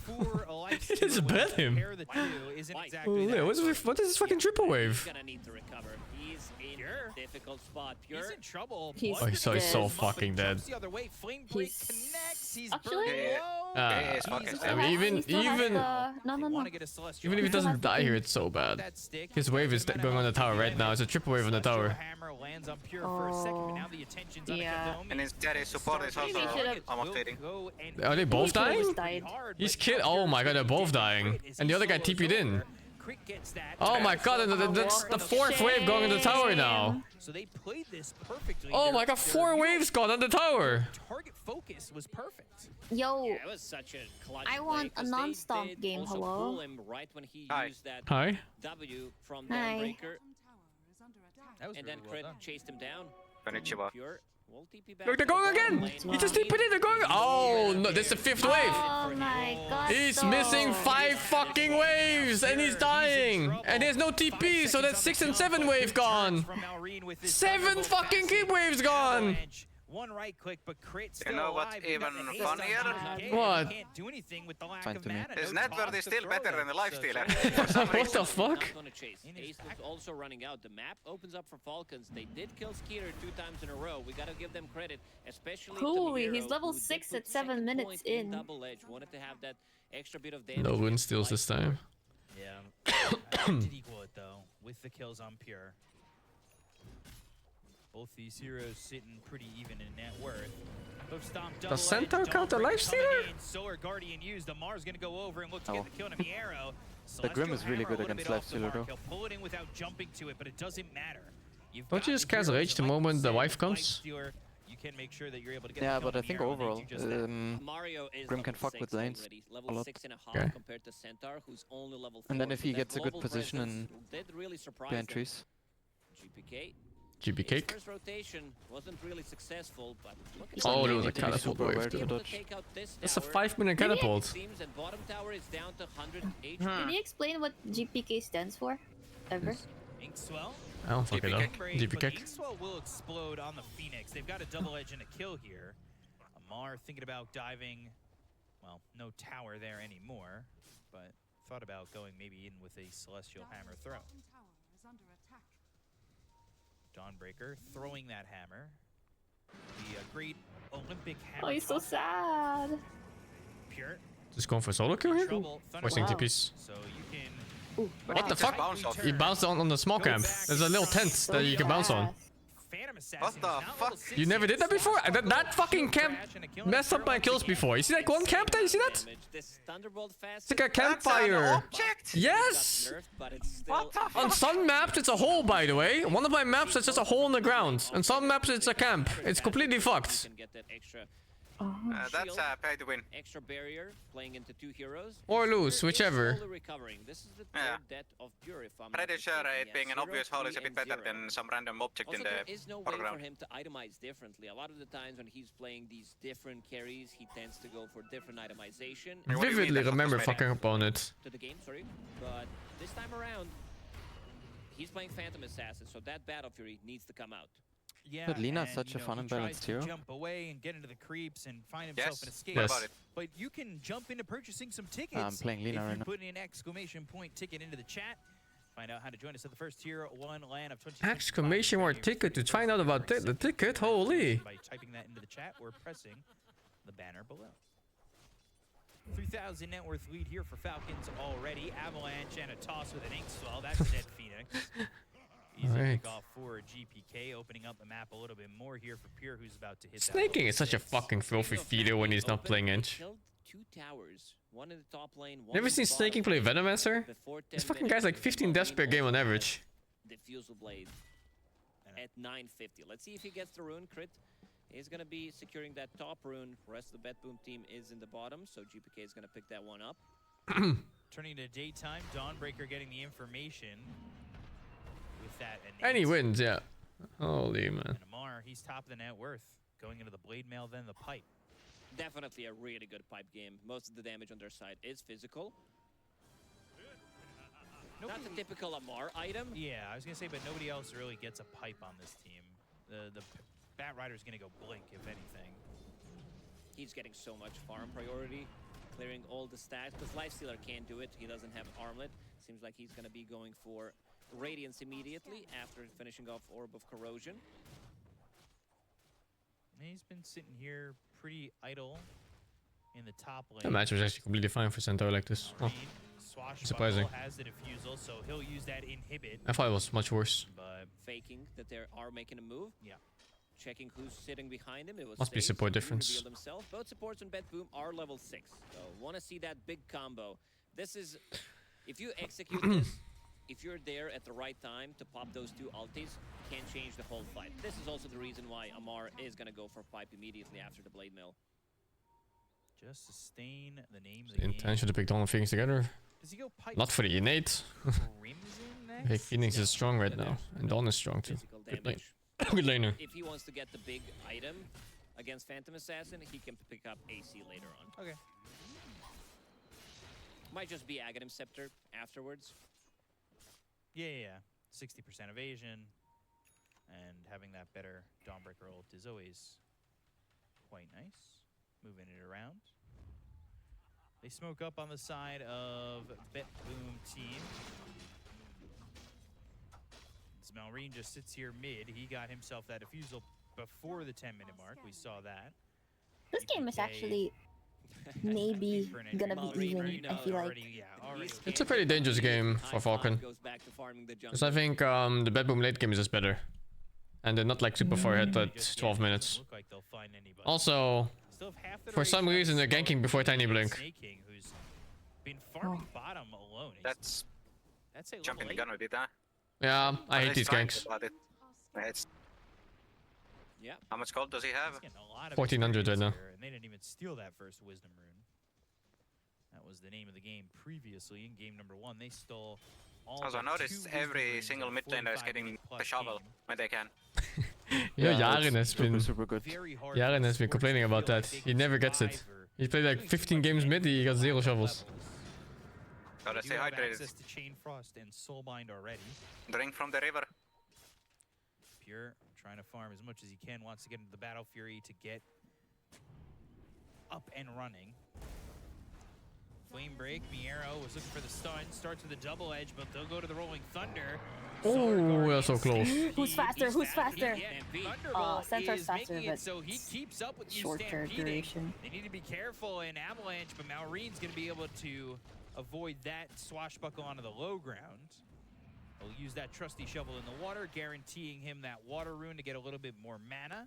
for a life He just bet him. pair the two isn't exactly Holy, that. what is this fucking triple wave? He's gonna need to recover. He's in a difficult spot. Pure. He's in trouble. He's Oh, he's so dead. fucking dead. The other way, Flame Break He's connects. He's actually. burning low. I mean, even He still has the- no. Want to get a celestial even if he still doesn't has the die thing. here, it's so bad. that stick. His wave is going on the tower right now. It's a triple wave on the tower. Hammer lands on Pure for a second, but now the attention's on Yeah. Kataomi. And instead his support is also Maybe he should've- almost fading. Are they both He could've dying? just died. He's killed. Oh my god, they're both dying. And the other guy TP'd in. Oh my god, and that's the fourth wave going on the tower now. So they played this perfectly. Oh my god, 4 waves gone on the tower. Target focus was perfect. Yo, Yeah, it was such a clutch I play, want 'cause a they non-stop did game, also hello? pull him right when he Hi. used that Hi. W from Hi. Dawnbreaker. That was And really then well Crit done. chased him down. Konnichiwa. Pure. Will TP back Look, they're to the going bottom again. lane. He just TP'd in. They're going. Oh no, this is the 5th wave. Oh my god. He's stop. missing 5 fucking waves and he's dying. And there's no TP, so that's 6 and 7 wave gone. 7 fucking keep waves gone. One right click, but Crit You still know what's alive. He got even the hits on funnier? GPK. What? He can't do anything with the lack Fine of to me. mana. His No net cost worth is to still throw better them. than the Lifestealer. What the fuck? Not gonna chase. Ace was also running out. The map opens up for Falcons. They did kill Skeeter 2 times in a row. We gotta give them credit, especially to Holy, Miro, he's level who did 6 put at 7 second minutes point in. Double edge. Wanted to have that extra bit of damage. No rune against steals this Lifestealer. time. Yeah, did equal it though with the kills on Pure. Both these heroes sitting pretty even in net worth. Hoof stomp, double Centaur edge, count the Dawnbreaker coming Lifestealer? in, Solar Guardian used. The Mars gonna go over and look to get the kill on the arrow. The Grim Celestial is really Hammer good a little against bit off the Lifestealer, mark. though. He'll pull it in without jumping to it, but it doesn't matter. You've Don't got you just the cast heroes, rage the and like you moment the said, wife comes? Lifestealer, you can make sure that you're able to get Yeah, the kill but I on the think arrow, and they overall, do just that. Mario is Grim level can fuck 6 with lanes already, a level lot. 6.5 Okay. compared to Centaur, who's only level 4. And then if So he that gets a good global position presence and did really surprise plant them. trees. GPK. GB His cake. first rotation wasn't really successful, but look at Oh, that. there was a Maybe catapult super wave aware to too. dodge. take out this That's a tower. 5-minute It catapult. seems that bottom tower is down to 100 HP. Can you explain what GPK stands for? Ever? Inkswell? I don't fucking know. GP But kick. Inkswell will explode on the Phoenix. They've got a double edge and a kill here. Amar thinking about diving. Well, no tower there anymore, but thought about going maybe in with a Celestial Hammer throw. Dawnbreaker throwing that hammer. The great Olympic hammer. Oh, he's so sad. Pure. Just going for solo kill here? Forcing TPs. So you can. Ooh, What the fuck? He bounced on the small camp. There's a little tent that you can bounce on. What the fuck? You never did that before? That fucking camp messed up my kills before. You see that one camp there? You see that? It's like a campfire. Yes! On some maps it's a hole, by the way. One of my maps it's just a hole in the ground. On some maps it's a camp. It's completely fucked. That's pay to win. Extra barrier playing into 2 heroes. Or lose, whichever. This is the third death of Pure, if I'm pretty sure it being an obvious hole is a bit better than some random object in the there is no way background. for him to itemize differently. A lot of the times when he's playing these different carries, he tends to go for different itemization. Vividly remember fucking opponent. To the game, sorry. But this time around, he's playing Phantom Assassin, so that Battle Fury needs to come out. Yeah, but Lina's and, such a fun and balanced hero. Jump away and get into the creeps and find himself an escape. Yes. But you can jump into purchasing some tickets. I'm playing Lina right now. Put an exclamation point ticket into the chat. Find out how to join us at the first tier 1 LAN of 20. Exclamation mark ticket to find out about the ticket. Holy. By typing that into the chat or pressing the banner below. 3,000 net worth lead here for Falcons already. Avalanche and a toss with an ink swell. That's dead Phoenix. Easy kickoff for GPK, opening up the map a little bit more here for Pure, who's about to hit. Snaking is such a fucking filthy feeder when he's not playing Inch. Never seen Snaking play Venomancer? This fucking guy's like 15 deaths per game on average. Diffusal Blade at 950. Let's see if he gets the rune crit. He's gonna be securing that top rune. Rest of the Betboom team is in the bottom, so GPK is gonna pick that one up. Turning to daytime, Dawnbreaker getting the information. That and he wins, yeah. Holy man. And Amar, he's top of the net worth. Going into the blade mail, then the pipe. Definitely a really good pipe game. Most of the damage on their side is physical. Not the typical Amar item. Yeah, I was gonna say, but nobody else really gets a pipe on this team. The Bat Rider's gonna go blink, if anything. He's getting so much farm priority, clearing all the stacks, because Lifestealer can't do it. He doesn't have Armlet. Seems like he's gonna be going for Radiance immediately after finishing off Orb of Corrosion. He's been sitting here pretty idle in the top lane. The match was actually completely fine for Centaur like this. Oh, surprising. Has the defusal, so he'll use that inhibit. I thought it was much worse. But faking that they are making a move. Yeah. Checking who's sitting behind him. It was must be support difference. Themselves. Both supports on Betboom are level 6. So want to see that big combo. This is, if you execute this, if you're there at the right time to pop those 2 ultis, can change the whole fight. This is also the reason why Amar is going to go for pipe immediately after the blade mill. Just sustain the names of the intention to pick Dawn and Phoenix together. Does he go pipe? Not for the innate. Hey, Phoenix is strong right now, and Dawn is strong too. Good lane. Good laner. If he wants to get the big item against Phantom Assassin, he can pick up AC later on. Okay. Might just be Aghanim Scepter afterwards. Yeah. 60% evasion, and having that better Dawnbreaker ult is always quite nice. Moving it around. They smoke up on the side of Betboom team. Smelreen just sits here mid. He got himself that defusal before the 10-minute mark. We saw that. This game is actually maybe gonna be even, I feel like. It's a pretty dangerous game for Falcon. Because I think the Betboom late game is just better. And they're not like super far ahead at 12 minutes. Also, for some reason they're ganking before Tiny Blink. Who's been farming bottom alone. That's jumping the gun a bit, huh? Yeah, I hate these ganks. Yeah. How much gold does he have? 1400 right now. And they didn't even steal that first Wisdom Rune. That was the name of the game previously in game number 1. They stole all. Also, I noticed every single mid laner is getting the shovel when they can. Yeah, Yaren has been super good. Yaren has been complaining about that. He never gets it. He played like 15 games mid, he got 0 shovels. Gotta stay hydrated. Access to Chain Frost and Soulbind already. Drink from the river. Pure trying to farm as much as he can, wants to get into the Battle Fury to get up and running. Flame Break, Miero was looking for the stun, starts with a double edge, but they'll go to the Rolling Thunder. Oh, that's so close. Who's faster? Who's faster? Centaur's is faster, making but it so he keeps up with you shorter stampeding. duration. They need to be careful in Avalanche, but Maureen's going to be able to avoid that swashbuckle onto the low ground. He'll use that trusty shovel in the water, guaranteeing him that water rune to get a little bit more mana.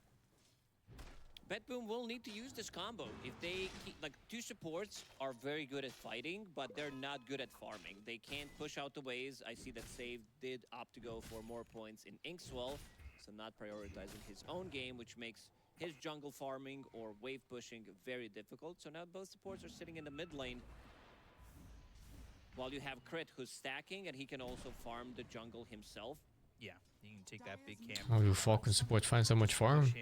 BetBoom will need to use this combo. If they keep, like, two supports are very good at fighting, but they're not good at farming. They can't push out the waves. I see that Save did opt to go for more points in Inkswell, so not prioritizing his own game, which makes his jungle farming or wave pushing very difficult. So now both supports are sitting in the mid lane, while you have Crit who's stacking, and he can also farm the jungle himself. Yeah, he can take that big camp. How do Falcon support find so much farm?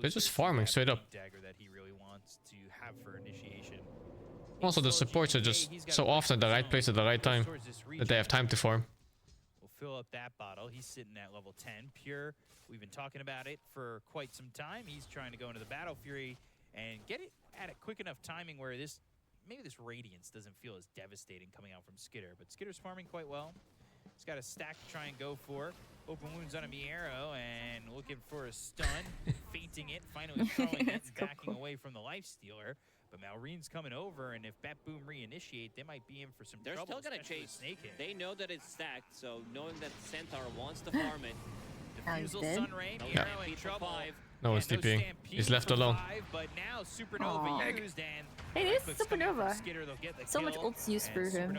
They're just farming straight up. Dagger that he really wants to have for initiation. Also, the supports are just so often at the right place at the right time that they have time to farm. We'll fill up that bottle. He's sitting at level 10. Pure, we've been talking about it for quite some time. He's trying to go into the Battle Fury and get it at a quick enough timing where maybe this Radiance doesn't feel as devastating coming out from Skitter, but Skitter's farming quite well. He's got a stack to try and go for. Open wounds on a Miero and looking for a stun, fainting it, finally throwing it, and backing away from the Lifestealer. But Maureen's coming over, and if BetBoom reinitiate, they might be in for some trouble. They're still gonna chase. They know that it's stacked, so knowing that Centaur wants to farm it. Diffusal Sunray, Miero in trouble. No one's TPing. He's left alone. But now Supernova used, and it is Supernova. So much ults used for him.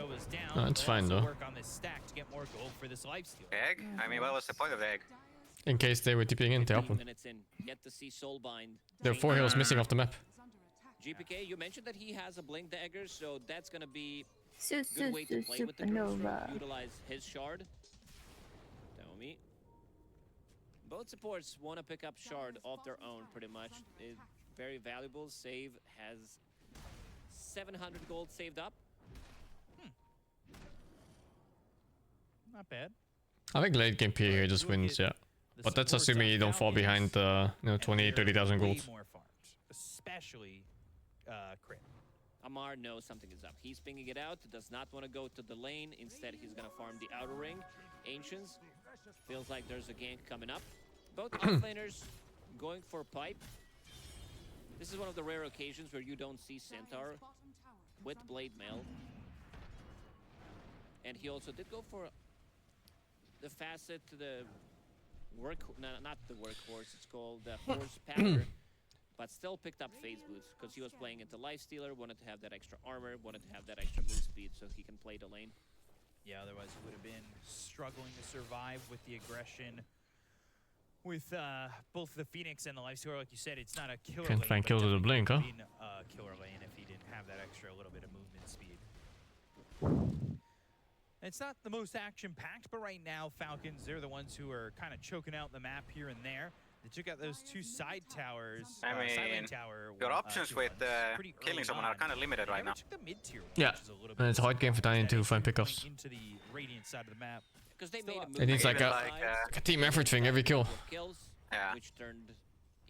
No, it's fine though. Work on this stack to get more gold for this Lifestealer. Egg? I mean, what was the point of the egg? In case they were TPing in to help them. Yet to see Soulbind. There are 4 heroes missing off the map. GPK, you mentioned that he has a Blink Dagger, so that's gonna be a good way to play with the Supernova. Utilize his shard. Tell me. Both supports want to pick up shard off their own, pretty much. It's very valuable. Save has 700 gold saved up. Not bad. I think late game PA here just wins, yeah. But that's assuming you don't fall behind, 20, 30,000 gold. More farms, especially Crit. Amar knows something is up. He's pinging it out, does not want to go to the lane. Instead, he's going to farm the outer ring. Ancients, feels like there's a gank coming up. Both offlaners going for pipe. This is one of the rare occasions where you don't see Centaur with Blade Mail. And he also did go for the facet to the work, no, not the workhorse, it's called the horse pattern. But still picked up phase boots because he was playing into Lifestealer, wanted to have that extra armor, wanted to have that extra move speed so he can play the lane. Yeah, otherwise he would have been struggling to survive with the aggression. With both the Phoenix and the Lifestealer, like you said, it's not a killer lane. Can't find kill to the blink, huh? Killer lane if he didn't have that extra little bit of movement speed. It's not the most action-packed, but right now Falcons, they're the ones who are kind of choking out the map here and there. They took out those 2 side towers. I mean, your options with killing someone are kind of limited right now. Yeah, and it's a hard game for Tiny to find pickups. Into the Radiant side of the map. It needs like a team effort thing every kill. Which turned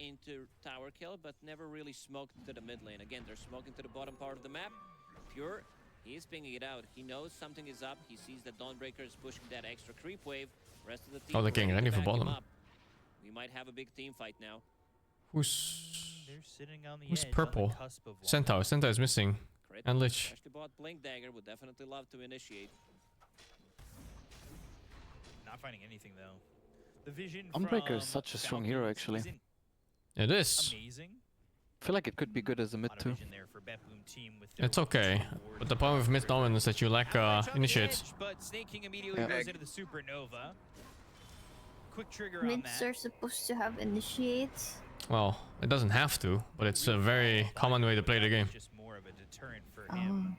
into tower kill, but never really smoked to the mid lane. Again, they're smoking to the bottom part of the map. Pure, he is pinging it out. He knows something is up. He sees that Dawnbreaker is pushing that extra creep wave. Rest of the team. Oh, they're getting ready for bottom. We might have a big team fight now. Who's sitting on the who's edge, purple? on the cusp of Centaur. Centaur is missing. Crit. And Lich. Actually bought Blink Dagger. Would definitely love to initiate. Not finding anything though. The vision. Dawnbreaker is such a strong hero, actually. It is. Amazing. I feel like it could be good as a mid too. It's okay, but the problem with mid Norman is that you lack initiates. But Snake King immediately goes into the Supernova. Quick trigger on Mids that. are supposed to have initiates. Well, it doesn't have to, but it's a very common way to play the game. Just more of a deterrent for him.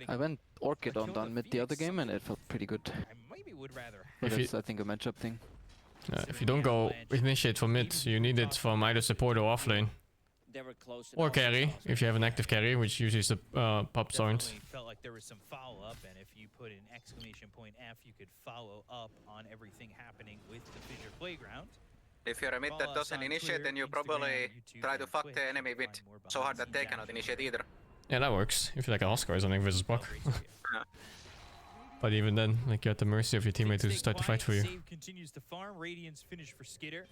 I went Orchid on down mid the other game and it felt pretty good. I maybe would rather. But it's, I think, a matchup thing. If you don't go initiate for mid, you need it from either support or offlane. Or carry, if you have an active carry, which uses the pops aren't. Felt like there was some follow up, and if you put an exclamation point F, you could follow up on everything happening with the Fissure Playground. If you're a mid that doesn't initiate, then you probably try to fuck the enemy with so hard that they cannot initiate either. Yeah, that works. If you're like a Oscar or something versus Buck. But even then, like, you're at the mercy of your teammate to start the fight for you. Save continues to farm. Radiance finish for Skitter.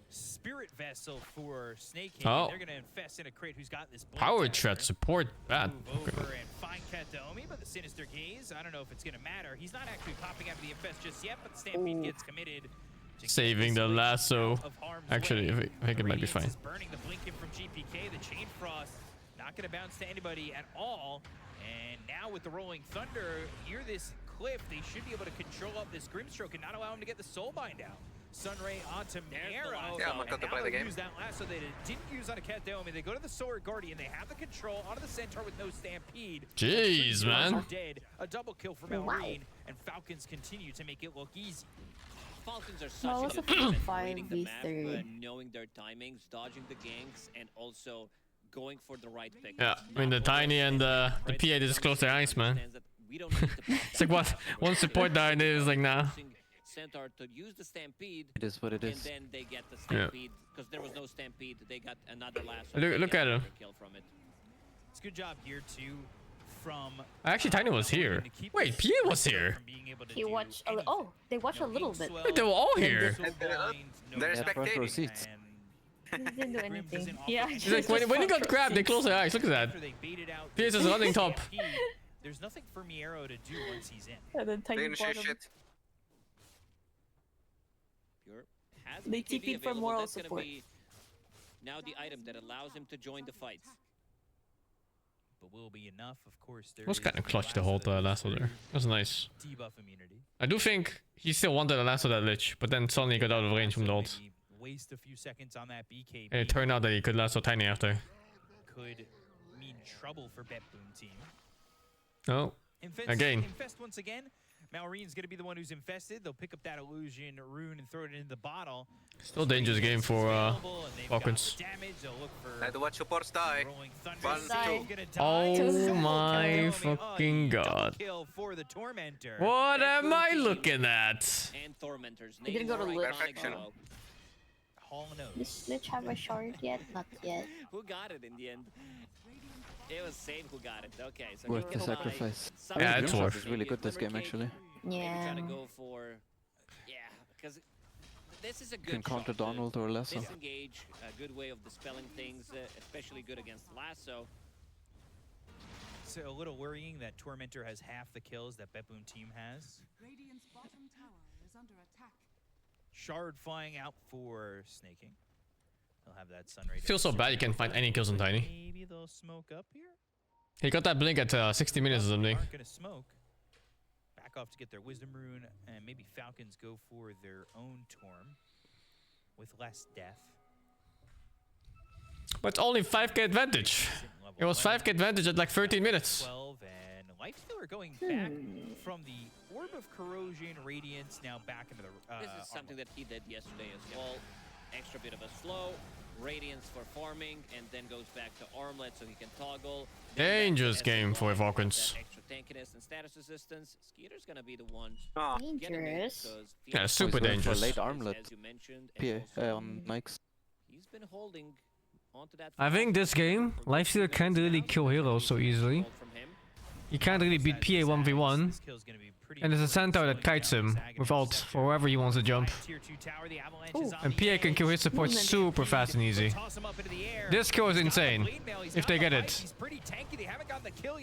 Spirit Vessel for Snake. Oh. They're gonna infest in a crate who's got this Power threat support bad. over and find Kataomi, but the Sinister Gaze, I don't know if it's gonna matter. He's not actually popping out of the infest just yet, but the Stampede gets committed. Saving the lasso. Actually, I think it might be fine. Burning the Blinken from GPK, the Chain Frost not gonna bounce to anybody at all. And now with the Rolling Thunder, near this cliff, they should be able to control up this Grimstroke and not allow him to get the Soulbind out. Sunray onto Mera. Yeah, I'm going to play the game. Use that lasso they didn't use on a Kataomi. They go to the Sword Guardian. They have the control onto the Centaur with no Stampede. Jeez, man. Dead. A double kill for Malrine, and Falcons continue to make it look easy. Falcons are No, such it's a a good at reading the map, 5v3. knowing their timings, dodging the ganks, and also going for the right pick. Yeah, I mean the Tiny and the PA they just close their eyes, man. It's like what? One support died and it was like, nah. Centaur to use the Stampede. It is what it is. And then they get the Stampede because there was no Stampede. They got another last. Look at him. Kill from it. It's a good job here too. From Actually, Tiny was here. Wait, PA was here. He watched. Oh, they watched a little bit. Wait, they were all here. They're spectating. Seats. He didn't do anything. Yeah. He's like, when he got grabbed, they closed their eyes. Look at that. PS is running top. There's nothing for Miero to do once he's in. And then Tiny bottom. Pure has They BKB TP'd for available. moral That's gonna support. be now the item that allows him to join the fight. But will be enough, of course. It was kind of clutch to hold the lasso there. That was nice. Debuff immunity. I do think he still wanted the lasso that Lich, but then suddenly he got out of range from the ult. Waste a few seconds on that BKB. And it turned out that he could lasso Tiny after. Could mean trouble for BetBoom team. Oh, again. Infest once again. Malrine's going to be the one who's infested. They'll pick up that illusion rune and throw it into the bottle. Still dangerous game for Falcons. Had to watch supports die. 1, 2. Oh my fucking god. What am I looking at? And Tormentor's He didn't go to Lich. Perfection. Does Lich have a shard yet? Not yet. Who got it in the end? It was Same who got it. Okay, so Worth the sacrifice. Yeah, it's worth. It's really good this game actually. Yeah. Try to go for, because this is a You good can counter shot. Donald or Lasso. Disengage, a good way of dispelling things, especially good against Lasso. So a little worrying that Tormentor has half the kills that BetBoom team has. Radiant's bottom tower is under attack. Shard flying out for snaking. He'll have that Sunray. Feels so bad you can't find any kills on Tiny. Maybe they'll smoke up here. He got that blink at 60 minutes or something. Aren't gonna smoke. Back off to get their Wisdom Rune, and maybe Falcons go for their own Torm with less death. But only 5k advantage. It was 5k advantage at like 13 minutes. 12 and Lifestealer going back from the Orb of Corrosion Radiance now back into the. This is something that he did yesterday as well. Extra bit of a slow, Radiance for farming, and then goes back to Armlet so he can toggle. Dangerous game for Falcons. Extra tankiness and status resistance. Skeeter's gonna be the one. Dangerous. Yeah, super dangerous. Late armlet. As you mentioned, PA on Nikes. he's been holding onto that. I think this game, Lifestealer can't really kill heroes so easily. He can't really beat PA 1v1. And there's a Centaur that kites him with ult for wherever he wants to jump. Ooh. And PA can kill his support super fast and easy. This kill is insane. If they get it.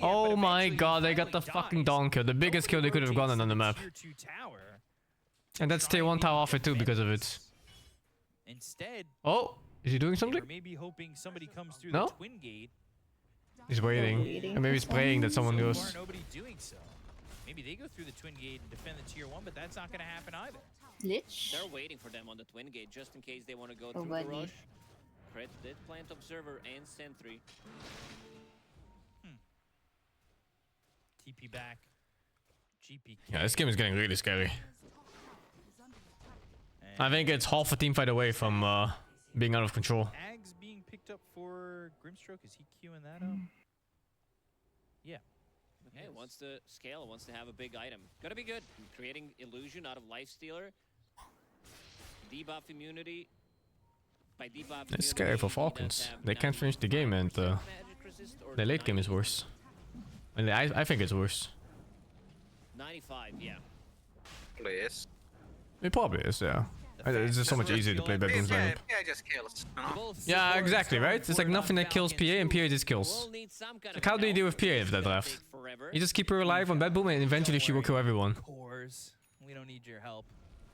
Oh my god, they got the fucking dawn kill. The biggest kill they could have gotten on the map. And that's tier 1 tower off it too because of it. Instead, oh, is he doing something? maybe hoping somebody comes through No? the Twin Gate. He's waiting. And maybe he's praying that someone goes. Nobody doing so. Maybe they go through the Twin Gate and defend the tier 1, but that's not going to happen either. Lich? They're waiting for them on the Twin Gate just in case they want to go through Nobody. the rush. Crit did plant Observer and Sentry. TP back. GP. Yeah, this game is getting really scary. I think it's half a team fight away from being out of control. Ags being picked up for Grimstroke. Is he queuing that up? Yeah. Okay, wants to scale, wants to have a big item. Gotta be good. Creating illusion out of Lifestealer. Debuff immunity. By debuff It's scary for Falcons. They can't finish the game and magic resist or The late game is worse. And I think it's worse. 95, yeah. Please. It probably is, yeah. It's just so much easier to play Bad Boom's lineup. PA just kills. Yeah, exactly, right? It's like nothing that kills PA and PA just kills. Like, how do you deal with PA if that draft? You just keep her alive on Bad Boom and eventually she will kill everyone. We don't need your help.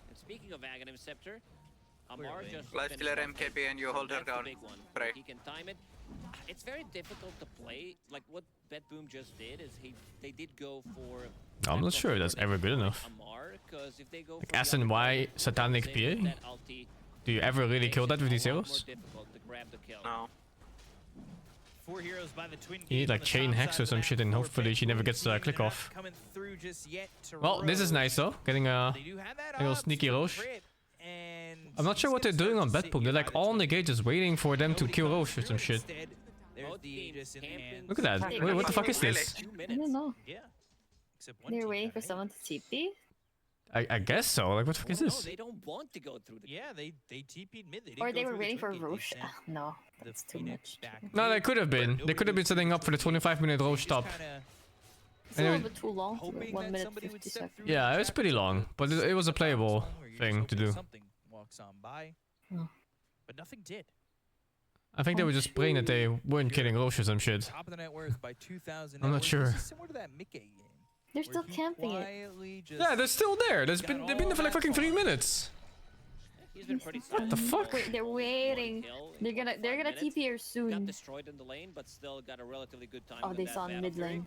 And speaking of Aghanim Scepter, Amar just Life killer MKB and you hold her down. Pray. He can time it. It's very difficult to play. Like what Bad Boom just did is they did go for. I'm not sure that's ever good enough. Amar, because if they go Like for SNY Satanic PA? Do you ever really kill that with these heroes? No. 4 heroes by the twin. You need like chain hacks or some shit and hopefully she never gets the click off. Well, this is nice though. Getting a little sneaky Roche. I'm not sure what they're doing on Bad Boom. They're like all on the gate just waiting for them to kill Roche or some shit. Look at that. Wait, what the fuck is this? I don't know. They're waiting for someone to TP? I guess so. Like, what the fuck is this? They don't want to go through the. Yeah, they TP'd mid. Or they were waiting for Roche? No, that's too much. No, they could have been. They could have been setting up for the 25-minute Roche stop. It's a little bit too long. 1 minute 50 seconds. Yeah, it's pretty long, but it was a playable thing to do. Something walks on by, but nothing did. I think they were just praying that they weren't killing Roche or some shit. Top of the net worth by 2,000. I'm not sure. Similar to that Mickey game. They're still camping it. Yeah, they're still there. They've been there for like fucking 3 minutes. He's been pretty What the fuck? Wait, they're waiting. They're gonna TP here Got soon. destroyed in the lane, but still got a relatively good time. Oh, in they that saw battle mid period. lane.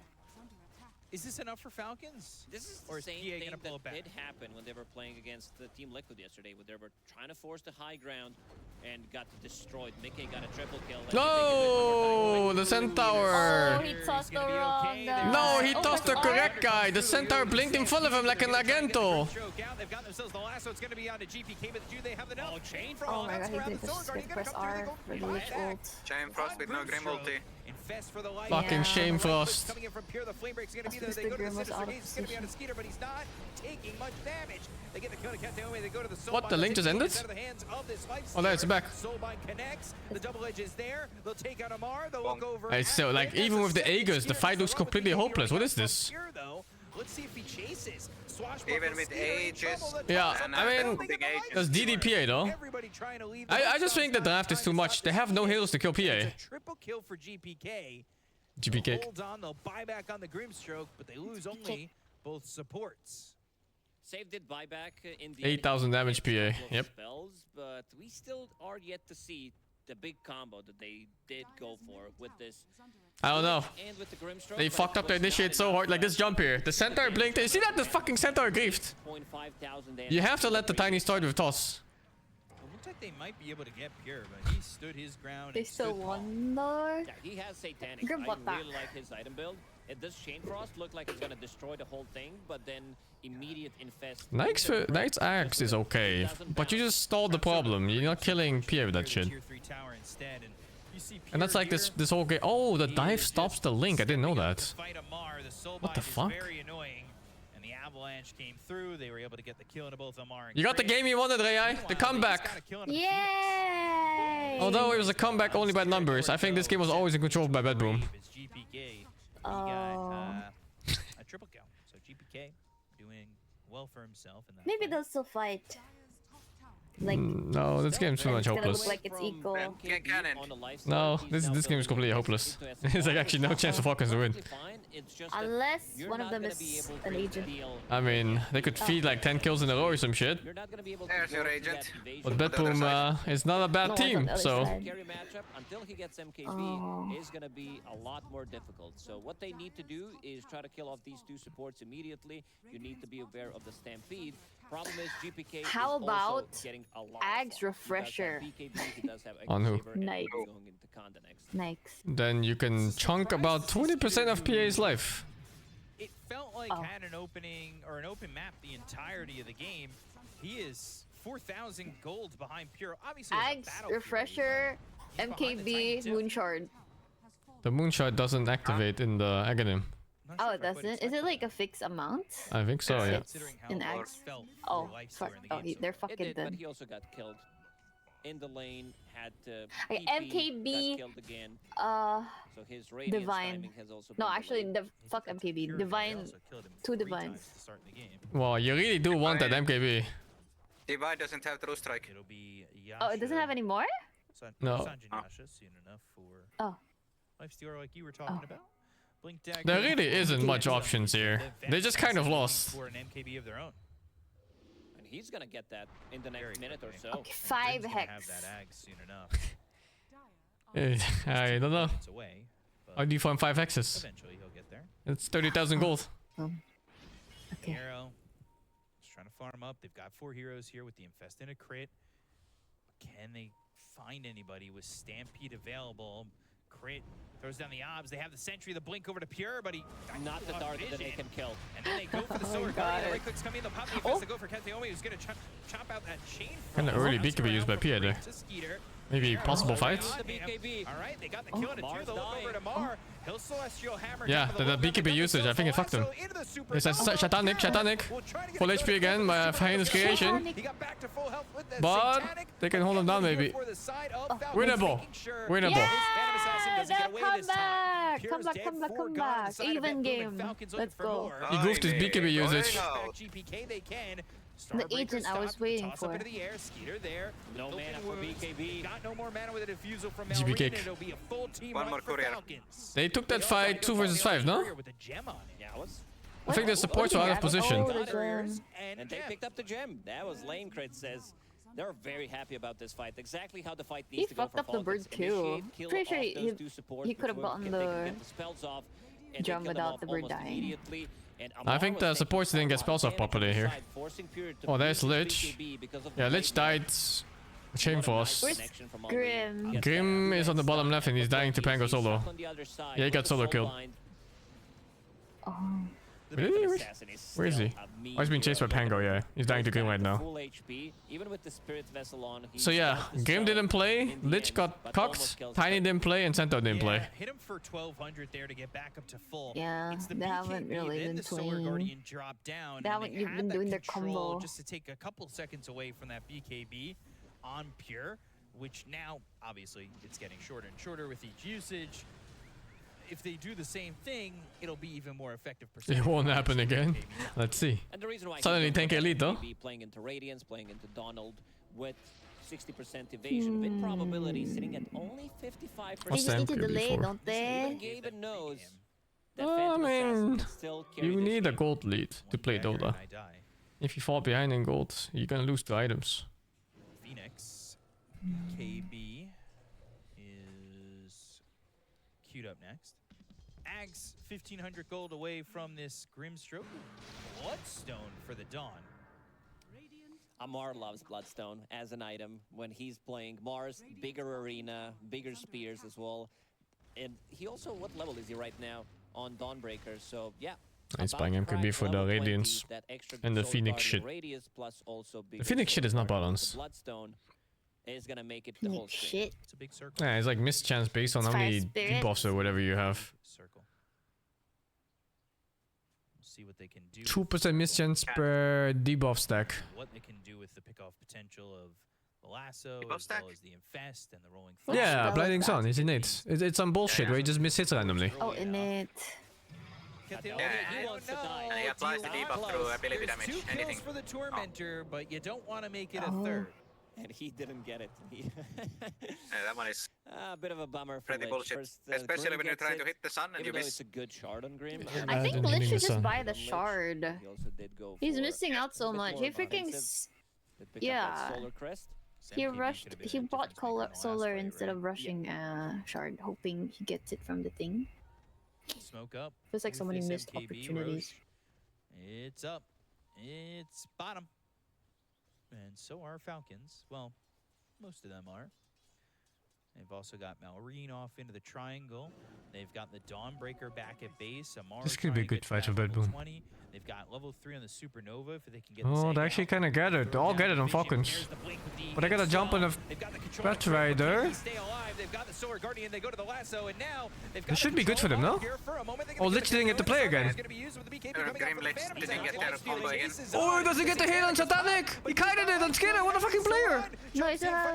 Is this enough for Falcons? This is Or the is same PA thing gonna pull it that back? did happen when they were playing against the Team Liquid yesterday, where they were trying to force the high ground and got destroyed. Mickey got a triple kill. No, the Centaur. Oh, he tossed the wrong guy. No, he tossed the correct guy. The Centaur blinked in front of him like an Argento. They've got themselves the lasso. It's going to be on to GPK, but do they have the no chain Oh my god, he did this. Press R for the Lich ult. Chain Frost with no Grim ulti. Infest for the life. Fucking shame Frost. Coming in from Pure, the flame break's going to be there. That's They go to the because the Citizen Grim was Haze. It's going to be on a Skeeter, but he's not taking much damage. They get the kill to Kateome. They go to the Soulbind. What, the link just ended? Oh, no, it's back. Soulbind connects. The double edge is there. They'll take out Amar. They'll look over. It's so like even with the Aegis, the fight looks completely hopeless. What is this? Pure, though. Let's see if he chases. Even with ages. Yeah, I mean, that's DDPA though. I just think the draft is too much. They have no heroes to kill PA. Triple kill for GPK. GPK. Hold on, they'll buy back on the Grimstroke, but they lose only both supports. Save did buyback in the 8,000 damage PA. Yep. Spells, but we still are yet to see the big combo that they did go for with this. I don't know. And with the Grimstroke, They fucked up the initiate so hard. Like this jump here. The Centaur blinked. You see that? The fucking Centaur griefed. 0.5,000 damage. You have to let the tiny start with toss. It looks like they might be able to get Pure, but he stood his ground. They still won though. Yeah, he has Satanic. Grim I bought back. really like his item build. It does Chain Frost look like it's gonna destroy the whole thing, but then immediate infest. Knight's Axe is okay, but you just stalled the problem. You're not killing PA with that shit. And that's like this whole game. Oh, the dive stops the link. I didn't know that. What the fuck? Very annoying. And the avalanche came through. They were able to get the kill into both Amar and You got the game you wanted, Rai. The comeback. Yay! Although it was a comeback only by numbers, I think this game was always in control by Bad Boom. Oh. A triple kill. So GPK doing well for himself. In that Maybe they'll still fight. Like, No, this game's too much it's gonna hopeless. look like it's equal. No, this game is completely hopeless. There's like actually no chance for Falcons to win. Unless one of them is an agent. I mean, they could feed like 10 kills in a row or some shit. There's your agent. But Bad Boom is not a bad team, so. Carry matchup until he gets MKB is gonna be a lot more difficult. So what they need to do is try to kill off these two supports immediately. You need to be aware of the Stampede. Problem is GPK How is about also getting a lot Ags Refresher? On who? Nice. Nice. Then you can chunk about 20% of PA's life. It felt like had an opening or an open map the entirety of the game. He is 4,000 gold behind Pure. Obviously, Ags Refresher, MKB, Moonshard. The Moonshot doesn't activate in the Aghanim. Oh, it doesn't? Is it like a fixed amount? I think so, yeah. In Ags? Oh, fuck. Oh, they're fucking It did, but dead. he also got killed. in the lane, had to Okay, TP, MKB, got killed again. So his radiance Divine. timing has also No, been actually, delayed. fuck MKB. Divine, 2 Divines. Wow, you really do want that MKB. Divine doesn't have true strike. It'll be Oh, it doesn't have any more? No. Sanjin Yasha, soon enough for Lifestealer like you were talking about. Blink Dagger. There really isn't much options here. They just kind of lost. For an MKB of their own. And he's gonna get that in the next minute or so. Okay, 5 hex. Have that ag soon enough. I don't know. It's away, How do you find 5 hexes? eventually he'll get there. It's 30,000 gold. Arrow. Just trying to farm up. They've got 4 heroes here with the Infest and a crit. Can they find anybody with Stampede available? Crit throws down the obs. They have the sentry, the blink over to Pure, but he Not the dart that they can kill. And then they go for the solar guard. The right clicks come in. They'll pop the Infest. They go for Katheomi, who's gonna chop out that chain. Kinda early B could be used by Pierre there. Maybe possible fight. All right, they got the kill on a 2. They'll look over to Mar. He'll Celestial Hammer. Yeah, the BKB usage, I think it fucked him. It's a Shatanic. Full HP again by Hyena's creation. But they can hold him down maybe. Winnable. Winnable. Yeah, come back. Even game. Let's go. He goofed his BKB usage. The agent I was waiting for. Up into the air, Skeeter there. No mana for BKB. Got no more mana with a diffusal from GP Malrine. kick. It'll be a full team One more courier. Falcons. They took that fight 2 versus 5, no? With a gem on it. Yeah, it was. I think the supports were out of position. And they picked up the gem. That was lame. Crit says they're very happy about this fight. Exactly how the fight needs to go for fucked up the bird Falcons. too. Initiate, kill Pretty sure off those 2 supports he could have before gotten they can the get the spells off, and gem they kill them without off the bird almost dying. immediately. And I think the supports didn't get spells off properly here. Oh, there's Lich. Yeah, Lich died. Chain Force. Grim? Grim is on the bottom left and he's dying to Pango solo. Yeah, he got solo killed. Really? Where is he? Oh, he's being chased by Pango, yeah. He's dying to Grim right now. Full HP, even with the Spirit Vessel on. So yeah, Grim didn't play, Lich got cocked, Tiny didn't play, and Cento didn't play. Hit him for 1200 there to get back up to full. Yeah, it's the they haven't BKB, really then been the Solar playing. Guardian drop down. They haven't even been doing their combo. Just to take a couple seconds away from that BKB on Pure, which now, obviously, it's getting shorter and shorter with each usage. If they do the same thing, it'll be even more effective. It won't happen again. Let's see. And the reason why Suddenly tank elite though. Playing into Radiance, playing into Donald with 60% evasion, win probability sitting at only 55%. What's the Need to delay, MKB for? don't they? Gaben knows that I Phantom Assassin mean, can still carry you this need a game. gold lead to play Dota. If you fall behind in gold, you're gonna lose the items. Phoenix. KB is queued up next. Ags 1500 gold away from this Grimstroke. Bloodstone for the Dawn. Amar loves Bloodstone as an item when he's playing Mars, bigger arena, bigger spears as well. And he also, what level is he right now on Dawnbreaker? So yeah. He's about buying to MKB crack for the level 20, Radiance that extra and the Soul Phoenix Guardian shit. Radius plus also The bigger Phoenix shit Soul is not Guardian. balanced. The Bloodstone is gonna make it the whole Shit. It's a big circle. Yeah, it's like mischance based on It's how fire many spirits. debuffs or whatever you have. Circle. We'll see what they can do. 2% mischance per debuff stack. What they can do with the pick-off potential of the lasso, Debuff as stack? well as the Infest and the Rolling What Yeah, spell is Blinding that? Sun, it's innate. It's some bullshit where he just mishits randomly. Oh, in it. He wants to die. And he applies the debuff through ability damage. Two Anything. kills for the Tormentor, but you don't want to make it a Oh. third. And he didn't get it. That one is A bit of a bummer for pretty Lich. bullshit. First, Especially Grim when you're gets trying to it, hit the sun and you even though miss. it's a good shard on Grim. I think Imagine Lich hitting should the just sun. buy the shard. He also did go He's for missing out so a bit much. more He freaking offensive. Did pick up that yeah. Solar Crest. He rushed. He bought solar instead of rushing shard, hoping he gets it from the thing. Smoke up. Feels like with so many this missed MKB opportunities. Roche. It's up. It's bottom. And so are Falcons. Well, most of them are. They've also got Malrine off into the triangle. They've got the Dawnbreaker back at base. Amar This could be a good fight for Bad Boom. 20. They've got level 3 on the Supernova if they can get Oh, they actually kind of gathered. They all gathered on Falcons. But I gotta jump on the Bat Rider. This should be good for them, no? Oh, Lich didn't get to play again. Grim Lich didn't get their combo again. Oh, he doesn't get the hit on Satanic! He kited it on Skinner! What a fucking player! No, it's not.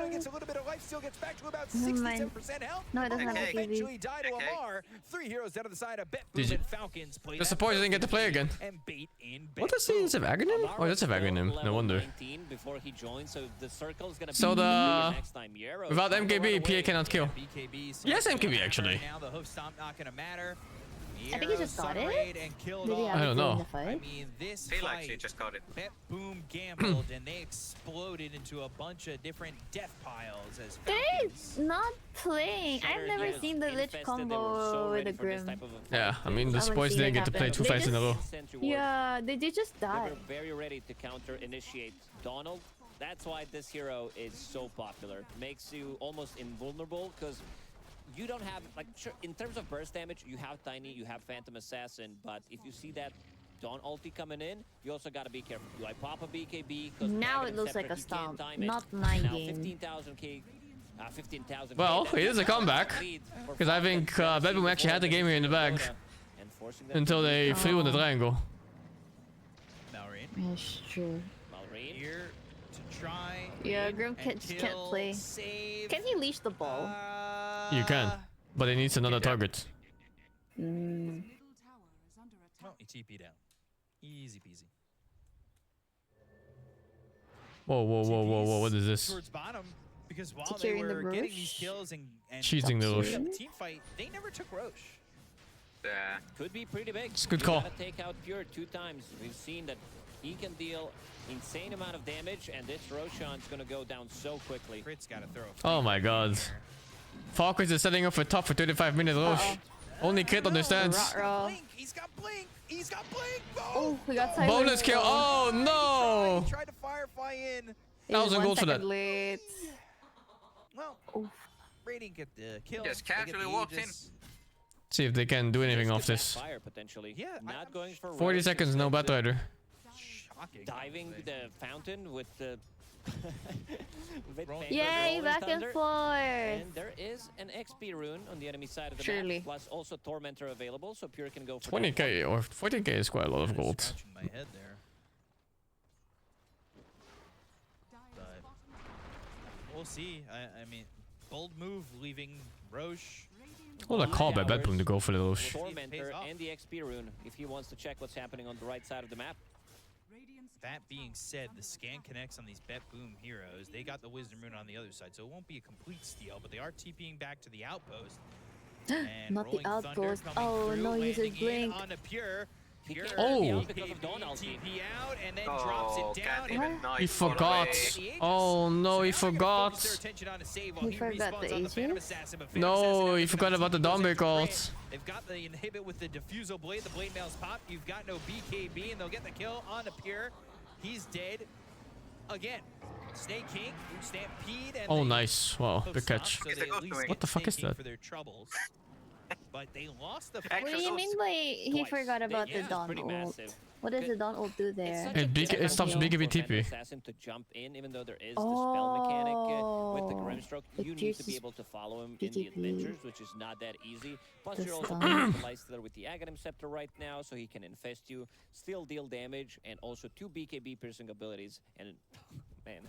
No, it doesn't have a Eventually die to Amar. 3 heroes down to the side of Bet Boom GG. and Falcons. Disappointed he didn't get to play again. What does he use of Aghanim? Oh, that's a Aghanim. No wonder. So the... Without MKB, PA cannot kill. Yes, MKB actually. I think he just got it. Did he have I don't know. in the fight? Feel like she just got it. Bet Boom gambled and they exploded into a bunch of different death piles as They're not playing. I've never seen the Lich combo with a Grim. Yeah, I mean, the I haven't boys seen didn't it get to play happen. 2 fights in a row. Yeah, they did just die. They were very ready to counter initiate Donald. That's why this hero is so popular. Makes you almost invulnerable because you don't have, like, sure, in terms of burst damage, you have Tiny, you have Phantom Assassin, but if you see that Dawn ulti coming in, you also gotta be careful. Do I pop a BKB? Now it looks like a stomp, not my game. 15,000. Well, it is a comeback. Because I think Bad Boom actually had the game here in the bag. Until they flew in the triangle. That's true. Here to try. Yeah, Grim just can't play. Can he leash the ball? You can. But it needs another target. Mm. Oh, he TP'd out. Easy peasy. Whoa, whoa, whoa, whoa, whoa, what is this? Towards bottom, because while Securing they the were getting Roche. these kills and Cheesing the Roche. the team fight, they never took Roche. Could be pretty big. It's a good You call. gotta take out Pure 2 times. We've seen that he can deal insane amount of damage, and this Roshan's gonna go down so quickly. Crit's gotta throw. Oh my god. Falcons is setting up for top for 35 minutes Roche. Only Crit understands. Blink. He's got Blink. He's got Blink. Oh, we got silent. Bonus kill. Oh no. He tried to Firefly in. 1,000 gold for that. Late. Well, Radiant get the kill. Just casually walked in. See if they can do anything off this. Fire potentially. Yeah, not going for 40 Roche, seconds, no Bat Rider. diving the fountain with the Yay, back and forth. And there is an XP rune on the enemy side of the map, plus also Tormentor available, so Pure can go for 20k or 14k is quite a lot of gold. My head there. But we'll see. I mean, bold move leaving Roche. What a call by Bad Boom to go for the Roche. Tormentor and the XP rune if he wants to check what's happening on the right side of the map. That being said, the scan connects on these Bet Boom heroes. They got the Wisdom Rune on the other side, so it won't be a complete steal, but they are TPing back to the outpost. And Not the Rolling Thunder outpost. coming Oh through, no, he uses landing in blink. on a Pure. Pure Oh. TP out and then drops it down. He forgot. Oh no, he forgot. He forgot the AG? No, he forgot about the Dawnbreaker ult. They've got the inhibit with the Diffusal Blade. The Blade Mail's pop. You've got no BKB, and they'll get the kill on the Pure. He's dead. Again, Snake King, Stampede, and Oh nice. Wow, big catch. so they at least What the fuck is that? for their troubles. But they lost the What do you mean by he forgot about the Dawn ult? What does the Dawn ult do there? It stops BKB TP. Assassin to jump in, even though there is the spell mechanic with the Grimstroke, you need to be able to follow him in the adventures, which is not that easy. Plus, you're also playing the Lifestealer with the Aghanim Scepter right now, so he can infest you, still deal damage, and also 2 BKB piercing abilities. And man,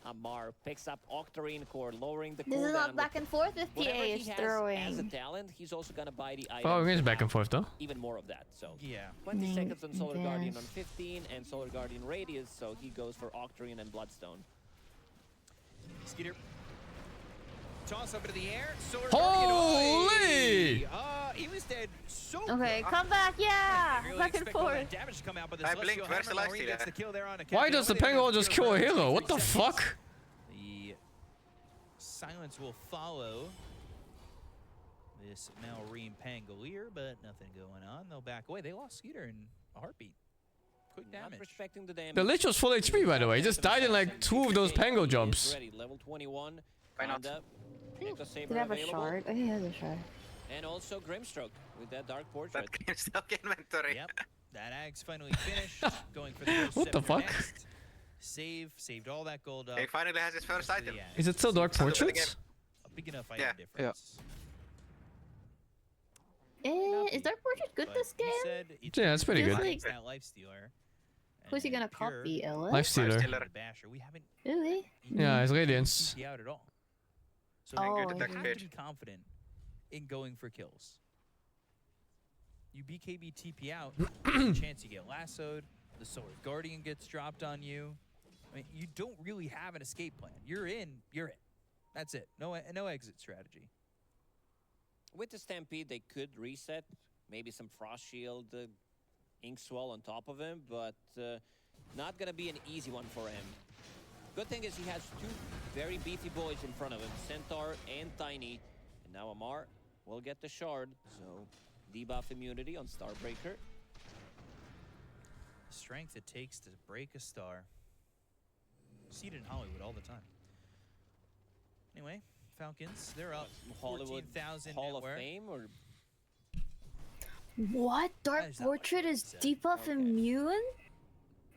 Amar picks up Octarine Core, lowering the cooldown. This is not back and forth with PA is As a throwing. talent, he's also gonna buy the item. Oh, it is back and forth though. Even more of that, so yeah. 20 seconds on Solar Yes. Guardian on 15 and Solar Guardian Radius, so he goes for Octarine and Bloodstone. Skeeter. Toss up into the air. Solar Holy! Guardian. He was dead so Okay, quick. come back, yeah! Really Back and expect all that forth. damage to come out, but the I Celestial blinked. Where's the Hammer, Maureen lifestealer? gets the kill there on a Why Captain. does the They don't Penguin have just Pure kill a for hero? 3 What the seconds. fuck? The silence will follow this Malrine Pangolier, but nothing going on. They'll back away. They lost Skeeter in a heartbeat. Quick Not damage. respecting the damage. The Lich was full HP by the way. He just died in like 2 of those Pango jumps. Ready, level 21. Why not? Panda, Echo Saber Did I have a available. shard? Oh, he has a shard. And also Grimstroke with that Dark Portrait. That Grimstroke inventory. Yep. That Ag's finally finished. Going for the Ghost What the Scepter fuck? next. Saved all that gold up. He finally has his first item. Is it still Dark Portraits? A big enough item Yeah. difference. Is Dark Portrait good this game? Yeah, it's pretty Feels good. like- That Life Stealer. Who's he gonna copy, Ella? Lifestealer. Basher. We haven't Really? Yeah, it's Radiance. TP out at all. So Oh, you okay. have to be confident in going for kills. You BKB TP out, there's a chance you get lassoed, the Sword Guardian gets dropped on you. I mean, you don't really have an escape plan. You're in, you're in. That's it. No exit strategy. With the Stampede, they could reset. Maybe some Frost Shield, Ink Swell on top of him, but not gonna be an easy one for him. Good thing is he has two very beefy boys in front of him, Centaur and Tiny. And now Amar will get the shard, so debuff immunity on Starbreaker. Strength it takes to break a star. See it in Hollywood all the time. Anyway, Falcons, they're up. Hollywood 14,000 Hall of network. Fame, or What? Dark Portrait is debuff immune?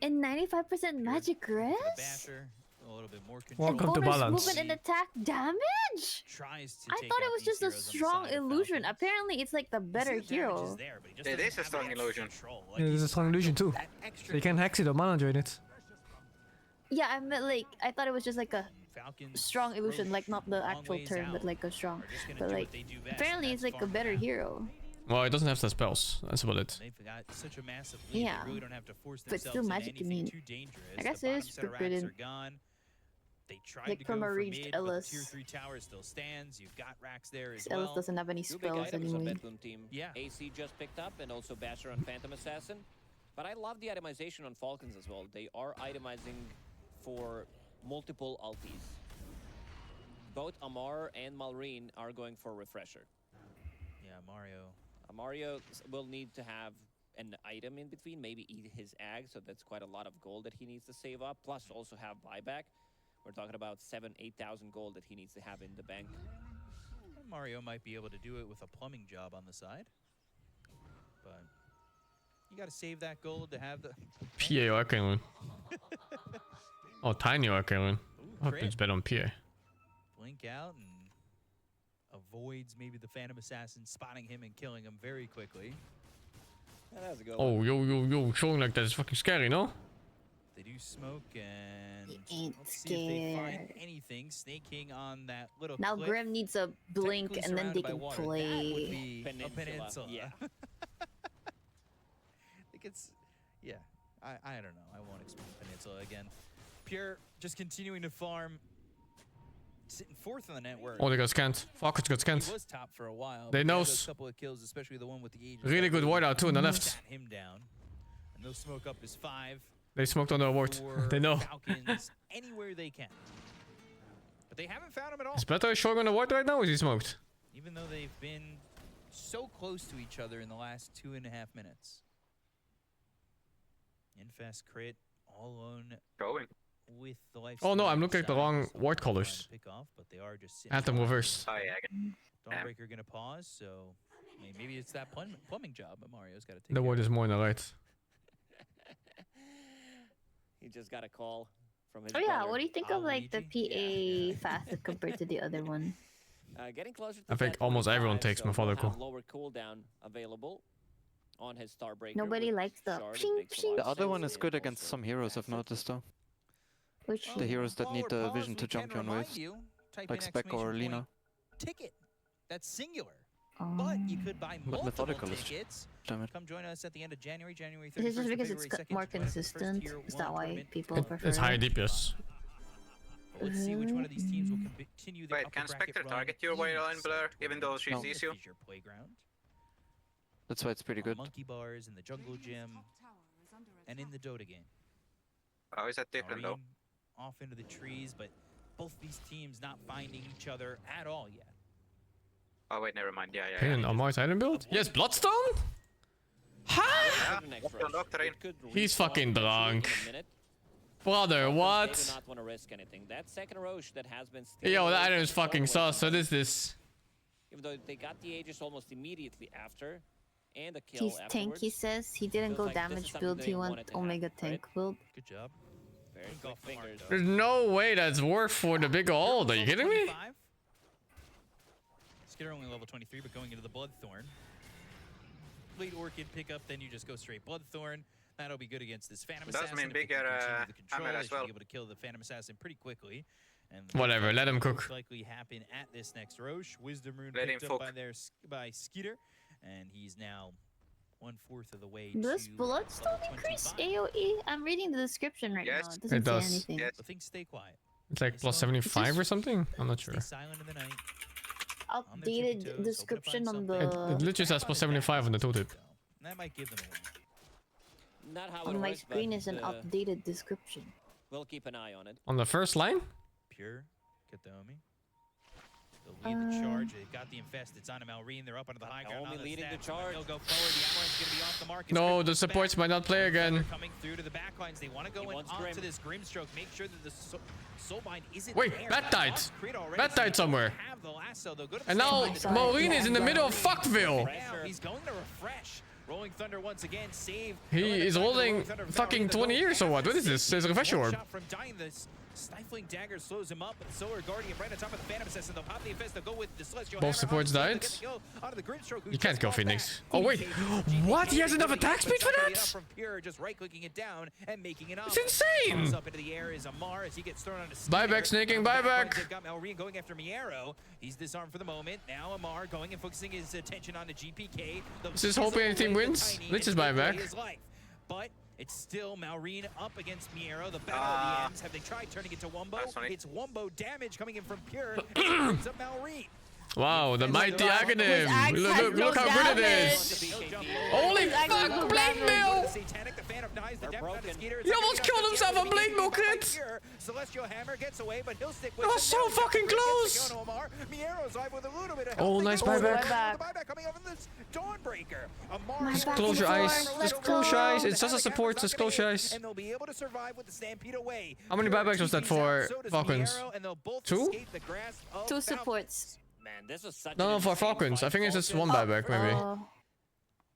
And 95% magic res? Basher, a little bit more control. Welcome to bonus balance. movement and attack damage? Tries to I take thought out it was these just a heroes on the strong side of illusion. Apparently, it's like the better hero. It is a strong illusion. Yeah, there's a strong illusion too. So you can hex it or mana drain it. Yeah, I meant like, I thought it was just like a strong illusion, like not the actual term, but like a strong. But like, apparently it's like a better hero. Well, it doesn't have the spells. That's about it. They've got such a massive lead. Yeah. They really don't have to force But themselves still into magic anything immune. too dangerous. I guess The it bottom is set of good racks in- are gone. They tried Like to from go a for reached mid, but the Ellis. tier 3 tower still stands. You've got racks there as Ellis well. doesn't have any two big spells items on anyway. Bedroom team. Yeah. AC just picked up, and also Basher on Phantom Assassin. But I love the itemization on Falcons as well. They are itemizing for multiple ultis. Both Amar and Malrine are going for Refresher. Yeah, Mario. Mario will need to have an item in between, maybe eat his ag, so that's quite a lot of gold that he needs to save up, plus also have buyback. We're talking about 7,000-8,000 gold that he needs to have in the bank. Mario might be able to do it with a plumbing job on the side. But you got to save that gold to have the... PA or Arcane. Oh, Tiny Arcane. I hope crit. it's better on PA. Blink out and avoids maybe the Phantom Assassin spotting him and killing him very quickly. Yeah, that was a good Oh, one. yo, showing like that is fucking scary, no? They do smoke and ain't let's see if they find scared. anything. Snake King on that little Now cliff. Grim needs a blink Technically and then they surrounded by can water. That would play. be a peninsula. Yeah. I think it's, yeah. I don't know. I won't explain peninsula again. Pure just continuing to farm. Sitting fourth on the network. Oh, they got scanned. Falcons got scanned. He was top for a while. They but he had knows. those couple of kills, especially the one with the Aegis. Really good ward out too on the left. Sat him down. And they'll smoke up his 5. They smoked on the ward. for They know. Falcons anywhere they can. But they haven't found him at all. Is Beto showing on the ward right now or is he smoked? Even though they've been so close to each other in the last 2.5 minutes. Infest crit all alone Going. with the life. Oh no, steal I'm looking at the side, wrong so ward they're trying to colors. pick off, but they are just I had them reversed. Oh yeah. Dawnbreaker gonna pause, so I mean, maybe it's that plumbing job, but Mario's got to take The care ward of. is more on the right. He just got a call from his Oh yeah, brother. what do you think of like the PA facet compared to the other one? Getting closer to I think that almost everyone 25, takes so he'll methodical. have lower cooldown available on his Starbreaker. Nobody with likes the Shard, it ping makes a ping. lot The of other one sense. is good against some heroes, I've noticed though. Which The heroes that need the Forward vision pause, to we jump can you on remind waves. you, type Like in Spec or exclamation Lina. point Ticket. That's singular. But you could buy But multiple methodical is- tickets. damn it. Come join us at the end of January 31st. Is it just to because February it's 2nd more to join us for the first consistent? tier Is 1 that why tournament. people prefer It's higher it? DPS. Let's see which one of these teams will continue the Wait, upper can bracket Spectre run target you while in in blur, Sub even though she tournament. sees you? This is your playground. That's why it's pretty good. Monkey bars in the jungle gym and in the Dota game. How is that different though? Marine off into the trees, but both these teams not finding each other at all yet. Oh wait, never mind. Yeah. Pain on Mars item build? Yes, Bloodstone? Yeah, Doctrine. He's fucking drunk. Brother, They do what? not want to risk anything. That second Roche that has been stealing Yo, that away item from is fucking Stormwind. sus. What is this? even though they got the Aegis almost immediately after, and a kill He's afterwards. tanky says he didn't Feels go like this is damage something build, they he went wanted to Omega have, tank right? build. Good job. Very quick fingers. There's no way that's worth for the big ult. Are you kidding me? Skitter only level 23, but going into the Bloodthorn. Late Orchid pickup, then you just go straight Bloodthorn. That'll be good against this Phantom Does Assassin. mean If they can bigger continue the control, hammer they as should well. be able to kill the Phantom Assassin pretty quickly. And Whatever, let him will cook. most likely happen at this next Roche. Wisdom Rune Let picked him up cook. by Skeeter, and he's now 1/4 of the way Does to Bloodstone level increase 25. AoE? I'm reading the description right Yes. now. It doesn't It does. say anything. Yes. But things stay quiet. It's like plus 75 or something? I'm not sure. Stay silent in the night. Updated tippy toes, hoping to description find on something. It the literally says plus 75 on the tooltip. So, that might give them away. Not how it on my works, screen but, is an updated description. We'll keep an eye on it. On the first line? Pure, Kataomi. They'll lead the charge. They got the infest. It's on Malrine. They're up under the high ground. Naomi Now leading the stats. charge. They'll go forward. The Avalanche is going to be off the mark. It's No, Grim the goes supports back. might not play again. They're coming through to the back lines. They want to go in wants onto Grim. this Grimstroke. Make sure that the Soulbind isn't Wait, there. that died. Lost Crit already, That so they died somewhere. don't have the lasso. They'll go to the And now Soulbind. Maureen is in the middle of Fuckville. Now he's going to refresh. Rolling Thunder once again. Save. He is holding fucking 20 years or what? What is this? There's a refresh orb. Shot from dying. This stifling dagger slows him up, but the Solar Guardian right on top of the Phantom Assassin. They'll pop the infest. They'll go with the Celestial Both Hammer. supports died. You can't kill Phoenix. Oh wait, what? He has enough attack speed for that? From Pure, just right-clicking it down and making it up. It's insane. Comes up into the air is Amar as he gets thrown onto Buyback snaking, buyback. They've got Malrine going after Miero. He's disarmed for the moment. Now Amar going and focusing his attention on the GPK. This is hoping any team wins. Lich is buyback. But it's still Malrine up against Miero. The battle of the ends. Have they tried turning it to Wumbo? It's Wumbo damage coming in from Pure. And it brings up Malrine. Wow, the mighty Aghanim. Look how good it is. Holy fuck, Blade Mill! He almost killed himself on Blade Mill crit. Celestial Hammer gets away, but he'll stick with That was so fucking close. Oh, nice buyback. Just close your eyes. Just close your eyes. It's just a support. Just close your eyes. And they'll be able to survive with the Stampede away. How many buybacks was that for Falcons? 2? 2 supports. Man, this was such No, an for insane Falcons. fight. I think it's just one buyback, maybe.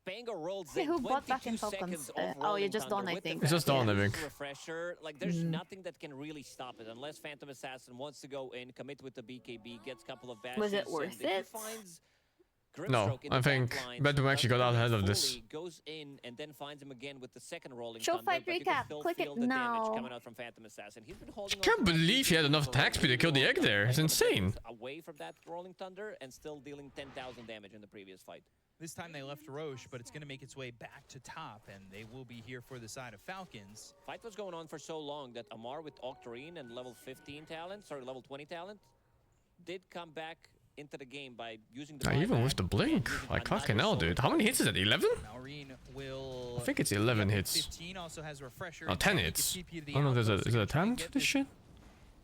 Bango rolled Hey, who bought back in 22 Falcons? seconds of Oh, you're Rolling just Thunder Dawn, I with the think. It's just Dawn, I think. Refresher. Like, there's nothing that can really stop it unless Phantom Assassin wants to go in, commit with the BKB, gets a couple of bashes. Was it and worth if he it? finds No, Grimstroke in I the think back lines, Bedroom actually got out ahead of fully this. Goes in and then finds him again with the second Rolling Show Thunder, fight but you can recap. still Click it feel the damage now. coming out from Phantom Assassin. He's been holding on Can't to that believe he had enough attack speed to kill the egg there. It's insane. away from that Rolling Thunder and still dealing 10,000 damage in the previous fight. This time they left Roche, but it's going to make its way back to top, and they will be here for the side of Falcons. Fight was going on for so long that Amar with Octarine and level 15 talent, sorry, level 20 talent, did come back into the game by using the Even with the blink. Like, fucking hell, dude. How many hits is that? 11? Malrine will... I think it's 11 hits. 15 also has refresher. Oh, 10 hits. I don't know, is it a 10 for this shit?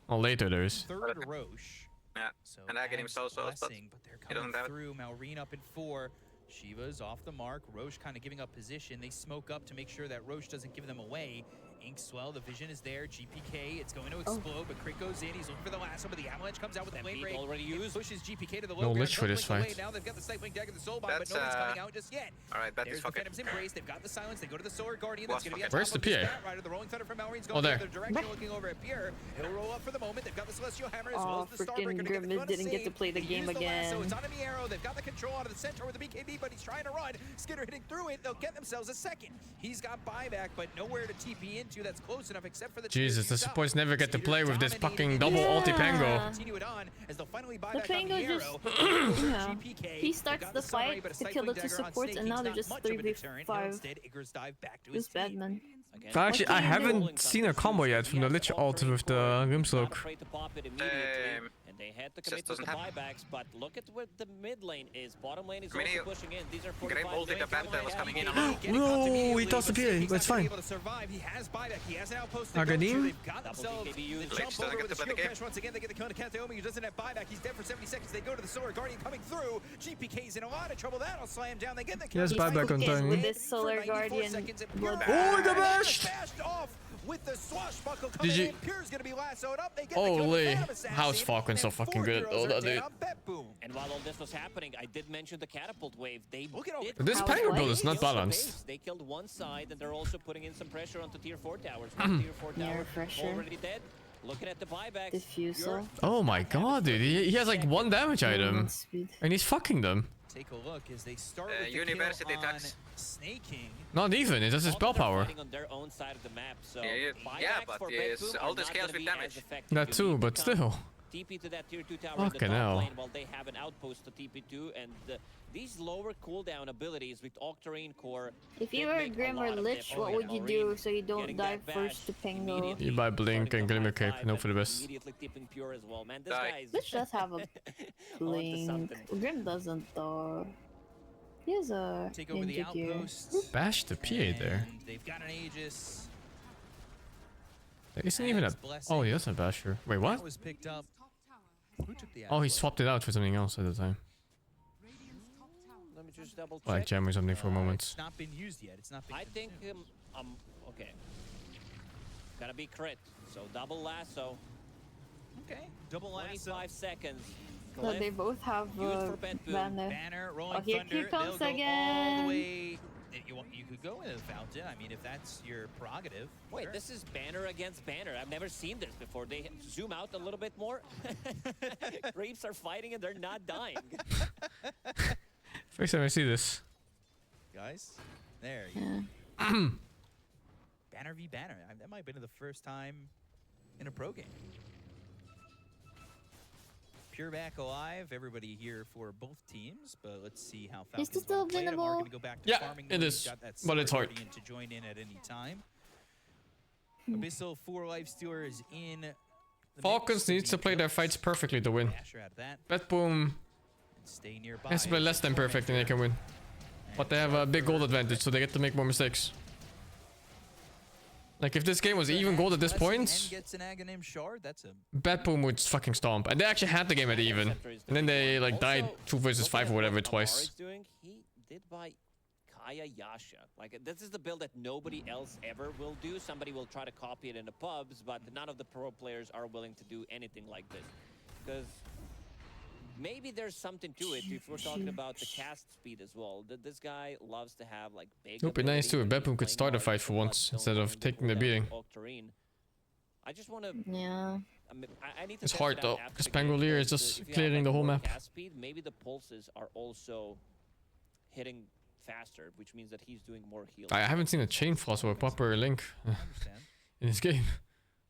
Oh, later there is. Third Roche. Yeah, So and I get him so blessing, but they're he doesn't coming have it. through. Malrine up in 4. Shiva's off the mark. Roche kind of giving up position. They smoke up to make sure that Roche doesn't give them away. Inkswell, the vision is there. GPK, it's going to explode, but Crit goes in. He's looking for the lasso, but the Avalanche comes out with the flame break. Already used. Pushes GPK to the low No ground. Lich for this Don't blink fight. away. Now they've got the Stifling Dagger, the Soulbind, but That's, no one's coming out just yet. Alright, that There's is the fucking. Phantom's Embrace. They've got the silence. They go to the Solar Guardian. Lost That's going to be on Where's top the of PA? Stat Rider. The Rolling Thunder from Malrine's Oh, going there. the other direction, looking over at Pierre. He'll roll up for the moment. They've got the Celestial Hammer as well Oh, as the freaking Starbreaker. Grimace didn't get to play the game again. It's on a Miero. They've got the control out of the centaur with the BKB, but he's trying to run. Skitter hitting through it. They'll get themselves a second. He's got buyback, but nowhere to TP into that's close enough except for the Jesus, the supports never get to play with this fucking double ulti Pango. Continue it on as they'll finally buy The back on Pango Miero. just, you know, he starts the fight to kill the 2 supports, and now they're just 3v5. Who's bad, man? Actually, I haven't seen a combo yet from the Lich ult with the Grimstroke. Afraid to pop it immediately, and they had to commit with the buybacks, but look at where the mid lane is. Bottom lane is also pushing in. These are 45 ulted the Panther was coming in. No, he tossed the PA, but it's fine. Aghanim? Once again, they get the count to Kataomi, who doesn't have buyback. He's dead for 70 seconds. They go to the Solar Guardian coming through. GPK's in a lot of trouble. That'll slam down. They get the Yes, buyback on time. With this Solar Guardian blood. Oh, the bash! with the swashbuckle coming GG. in. Pure's gonna be lassoed up. They get Holy, the Phantom Assassin, how's Falcon so and fucking 4 good? heroes Oh, are that dead dude. on Bet-Boom. And while all this was happening, I did mention the catapult wave. They did This Pango build is not kill the balanced. base. They killed one side, and they're also putting in some pressure onto tier 4 towers. One tier 4 tower already dead. Looking at the buyback. Diffuser. Oh my god, dude. He has like 1 damage item. And he's fucking them. Take a look as they start with the University kill on tax. Snake King. Not even, it's just his spell power. On their own side of the map, so Yeah, but all the scales with damage. That too, but still. TP to that tier 2 tower in the Fucking top hell. lane while they have an outpost to TP to, and these lower cooldown abilities with Octarine core. If you were Grim or Lich, what would you do so you don't die first to Pango? You buy Blink and Glimmer Cape and hope for the best. Immediately tipping Pure as well, man. This guy is Lich does have a Blink. Grim doesn't though. He has a Take over the ninja gear. outpost. Bash the PA there. And they've got an Aegis. There isn't even a... Oh, he does have Basher. Wait, what? That was picked up. Who took the Oh, he swapped it out for something else at the time. Let me just double check. Like jam or something for a moment. It's not been used yet. It's not been I think okay. Gotta be crit. So double lasso. Okay. Double lasso. 25 seconds. So they both have Used for Bet Boom. banner. Banner, Rolling Oh, here Thunder. comes They'll go all again. the way. You could go in a fountain. I mean, if that's your prerogative. Wait, sure. this is banner against banner. I've never seen this before. They zoom out a little bit more. Creeps are fighting and they're not dying. First time I see this. Guys, there you go. Banner v banner. That might have been the first time in a pro game. Pure back alive. Everybody here for both teams, but let's see how Is Falcons this still wanna play it. Amar winnable? gonna go back to Yeah, farming it mode. is, He's got that but it's hard. Guardian to join in at any time. Abyssal 4 Lifestealer is in. The Falcons mix needs to play their fights perfectly to win. Dasher out of that. Bet Boom And stay nearby. has to play less than perfect and they can win. But they have a big gold advantage, so they get to make more mistakes. Like if this game was even gold at this point, Gets an Aghanim shard. That's a Bet Boom would fucking stomp. And they actually had the game at even. And then they like died 2 versus 5 or whatever twice. Doing, he did buy Kaya Yasha. Like this is the build that nobody else ever will do. Somebody will try to copy it in the pubs, but none of the pro players are willing to do anything like this. Because maybe there's something to it if we're talking about the cast speed as well. This guy loves to have like big. It would be nice too if Bet Boom could start a fight for once instead of taking the beating. I just want to. Yeah. I need to It's test hard it out though, after because the game, Pangolier is because just if you have, clearing like, the whole more map. cast speed, maybe the pulses are also hitting faster, which means that he's doing more healing. I haven't seen a chain frost or a proper link in this game.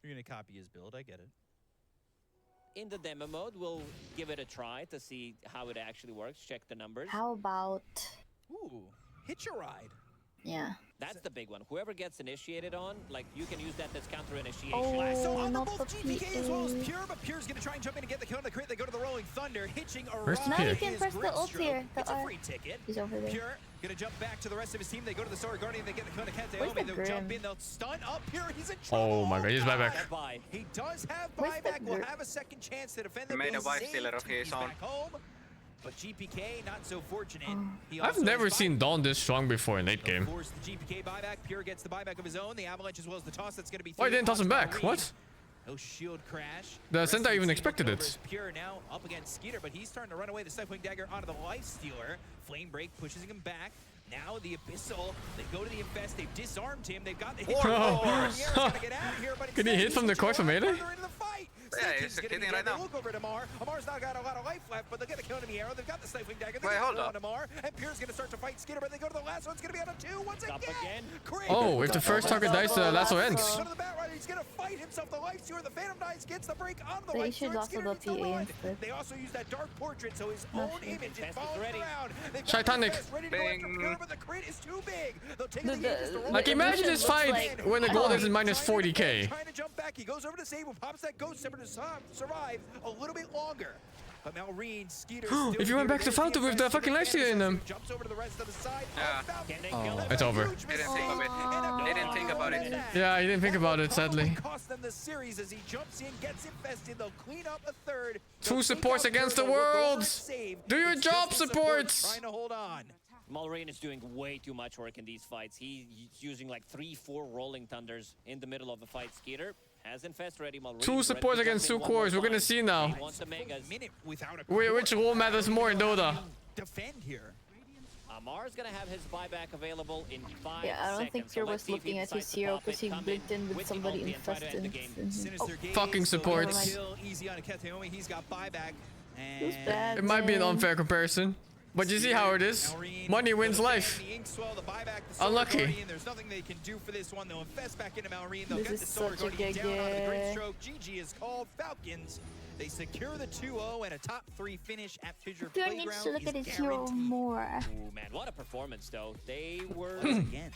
You're gonna copy his build. I get it. In the demo mode, we'll give it a try to see how it actually works. Check the numbers. How about... Ooh, hitch a ride. Yeah. That's the big one. Whoever gets initiated on, like, you can use that as counter initiation. So on the not both the GPK as well as PA. Pure, but Pure's gonna try and jump in and get the kill on the crit. They go to the Rolling Thunder, hitching a Where's ride. the Now you can is press the ult Grimstroke. here, the It's a R. free ticket. He's over there. Pure gonna jump back to the rest of his team. They go to the Sword Guardian. They get the kill on the Kente Where's Omi. the They'll jump Grim? in. They'll stun up Pure. He's in trouble. Oh my god, he's buyback. Bye. He does have Where's the buyback. Will Grim? have a second chance to defend the Main build. wife Saved. stealer of his He's own. back home. But GPK not so fortunate. He I've also never has seen Dawn this strong before in late game. Force the GPK buyback. Pure gets the buyback of his own. The Avalanche as well as the toss. That's going to be. Why through. didn't toss him back? Reed. What? No shield crash. The rest of Sentai even team expected looked it. over as Pure now up against Skeeter, but he's starting to run away. The Stifling Dagger onto the Life Stealer. Flame Break pushes him back. Now the Abyssal, they go to the Infest, they've disarmed him, they've got the hit. Can he hit from the course of melee? Yeah, he's succeeding right now. Look over at Amar. Amar's not got a lot of life left, but they'll get the kill enemy arrow. They've got the Stifling Dagger. Wait, hold up. On Amar, and Pure's gonna start to fight Skeeter, but they go to the last one. It's gonna be out of 2 once again. Oh, if the first target dies, the lasso ends. Go to the Bat Rider. He's gonna fight himself. The Life Stealer, the Phantom Dice gets the break on the They Life should Stealer. also Skeeter go gets the PA run. instead. They also use that Dark Portrait, so his own image is falling around. They've got Titanic. the Infest ready to go after Pure, but the crit is too big. They'll take the Aegis to roll Like it. imagine this fight like- when the gold is in minus 40k. Trying to jump back. He goes over to Sable, pops that Ghost Simmer to survive a little bit longer. But Malrine, Skeeter still If you went back to Fountain with the fucking life stealer in them. jumps over to the rest of the side. Yeah. It's over. They didn't think of it. They didn't think about it. Yeah, I didn't think about it, sadly. Cost them the series as he jumps in, gets infested. They'll clean up a third. Two supports against the world. Do your job, supports. Trying to hold on. Malrine is doing way too much work in these fights. He's using like 3-4 rolling thunders in the middle of the fight. Skeeter has Infest ready. Malrine 2 supports against 2 cores. We're gonna see now. Which role matters more in Dota? Defend here. Amar's gonna have his buyback available in 5 Yeah, I don't think seconds. Pure was looking at his hero because he blinked in with somebody infested. Fucking supports. Easy on Keteomi. He's got buyback. It was bad. It might be an unfair comparison, but you see how it is. Money wins life. Unlucky. There's nothing they can do for this one. They'll invest back into Malrine. They'll This get is the sword such a going to get down on the grid gag. stroke. GG is called. Falcons. They secure the 2-0 and a top 3 finish at Fissure Pure Playground. needs to look at is his hero more. Ooh, man, what a performance, though. They were... again.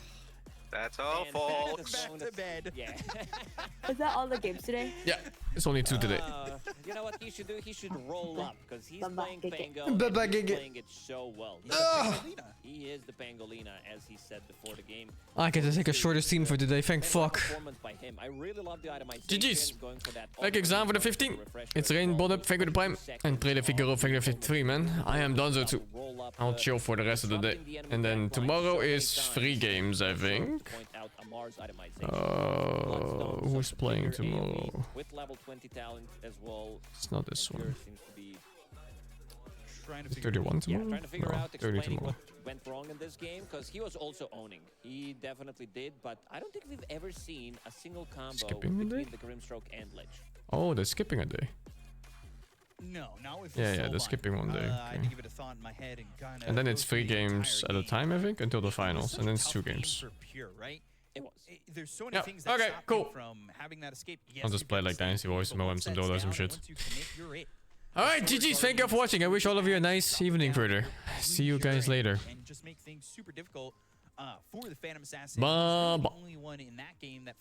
That's all, folks. Back to bed. Yeah. Is that all the games today? Yeah, it's only 2 today. You know what he should do? He should roll up because he's Baba playing Gege. Pango. And Baba he's Gege. playing it so well. He is the Pangolina, as he said before the game. I get to take a shorter stream for today, thank fuck. Performance by him. I really love the itemization. GG's. Going for that Like exam for the 15. It's Rain, Bonup, thank you for the prime. And Trailer Figaro, thank you for the 53, man. I am done so too. I'll chill for the rest of the day. And then tomorrow is 3 games, I think. Who's playing tomorrow? With level 20 talent as well. It's not this one. Seems to be Trying to Is figure 31 Yeah, tomorrow? trying to figure No, out 30 explaining tomorrow. what went wrong in this game, because he was also owning. He definitely did, but I don't think we've ever seen a single combo Skipping the between day? the Grimstroke and Lich. Oh, they're skipping a day. No, not with Yeah, the yeah, soul they're skipping one day. I had Okay. to give it a thought in my head and kind of. And then it's 3 games at a time, I think, until the finals. And then it's 2 games. For Pure, right? It was. There's so many Yep, things that okay, stop cool. you from having that escape. Yes, I'll just you've play got like the Dynasty same Voice, people, MOM, but some sets Dota, some down, shit. once you commit, you're it. Alright, GG's, thank you for watching. I wish all of you a nice evening further. See you guys later. And just make things super difficult for the Phantom Assassin. Bye. The only one in that game that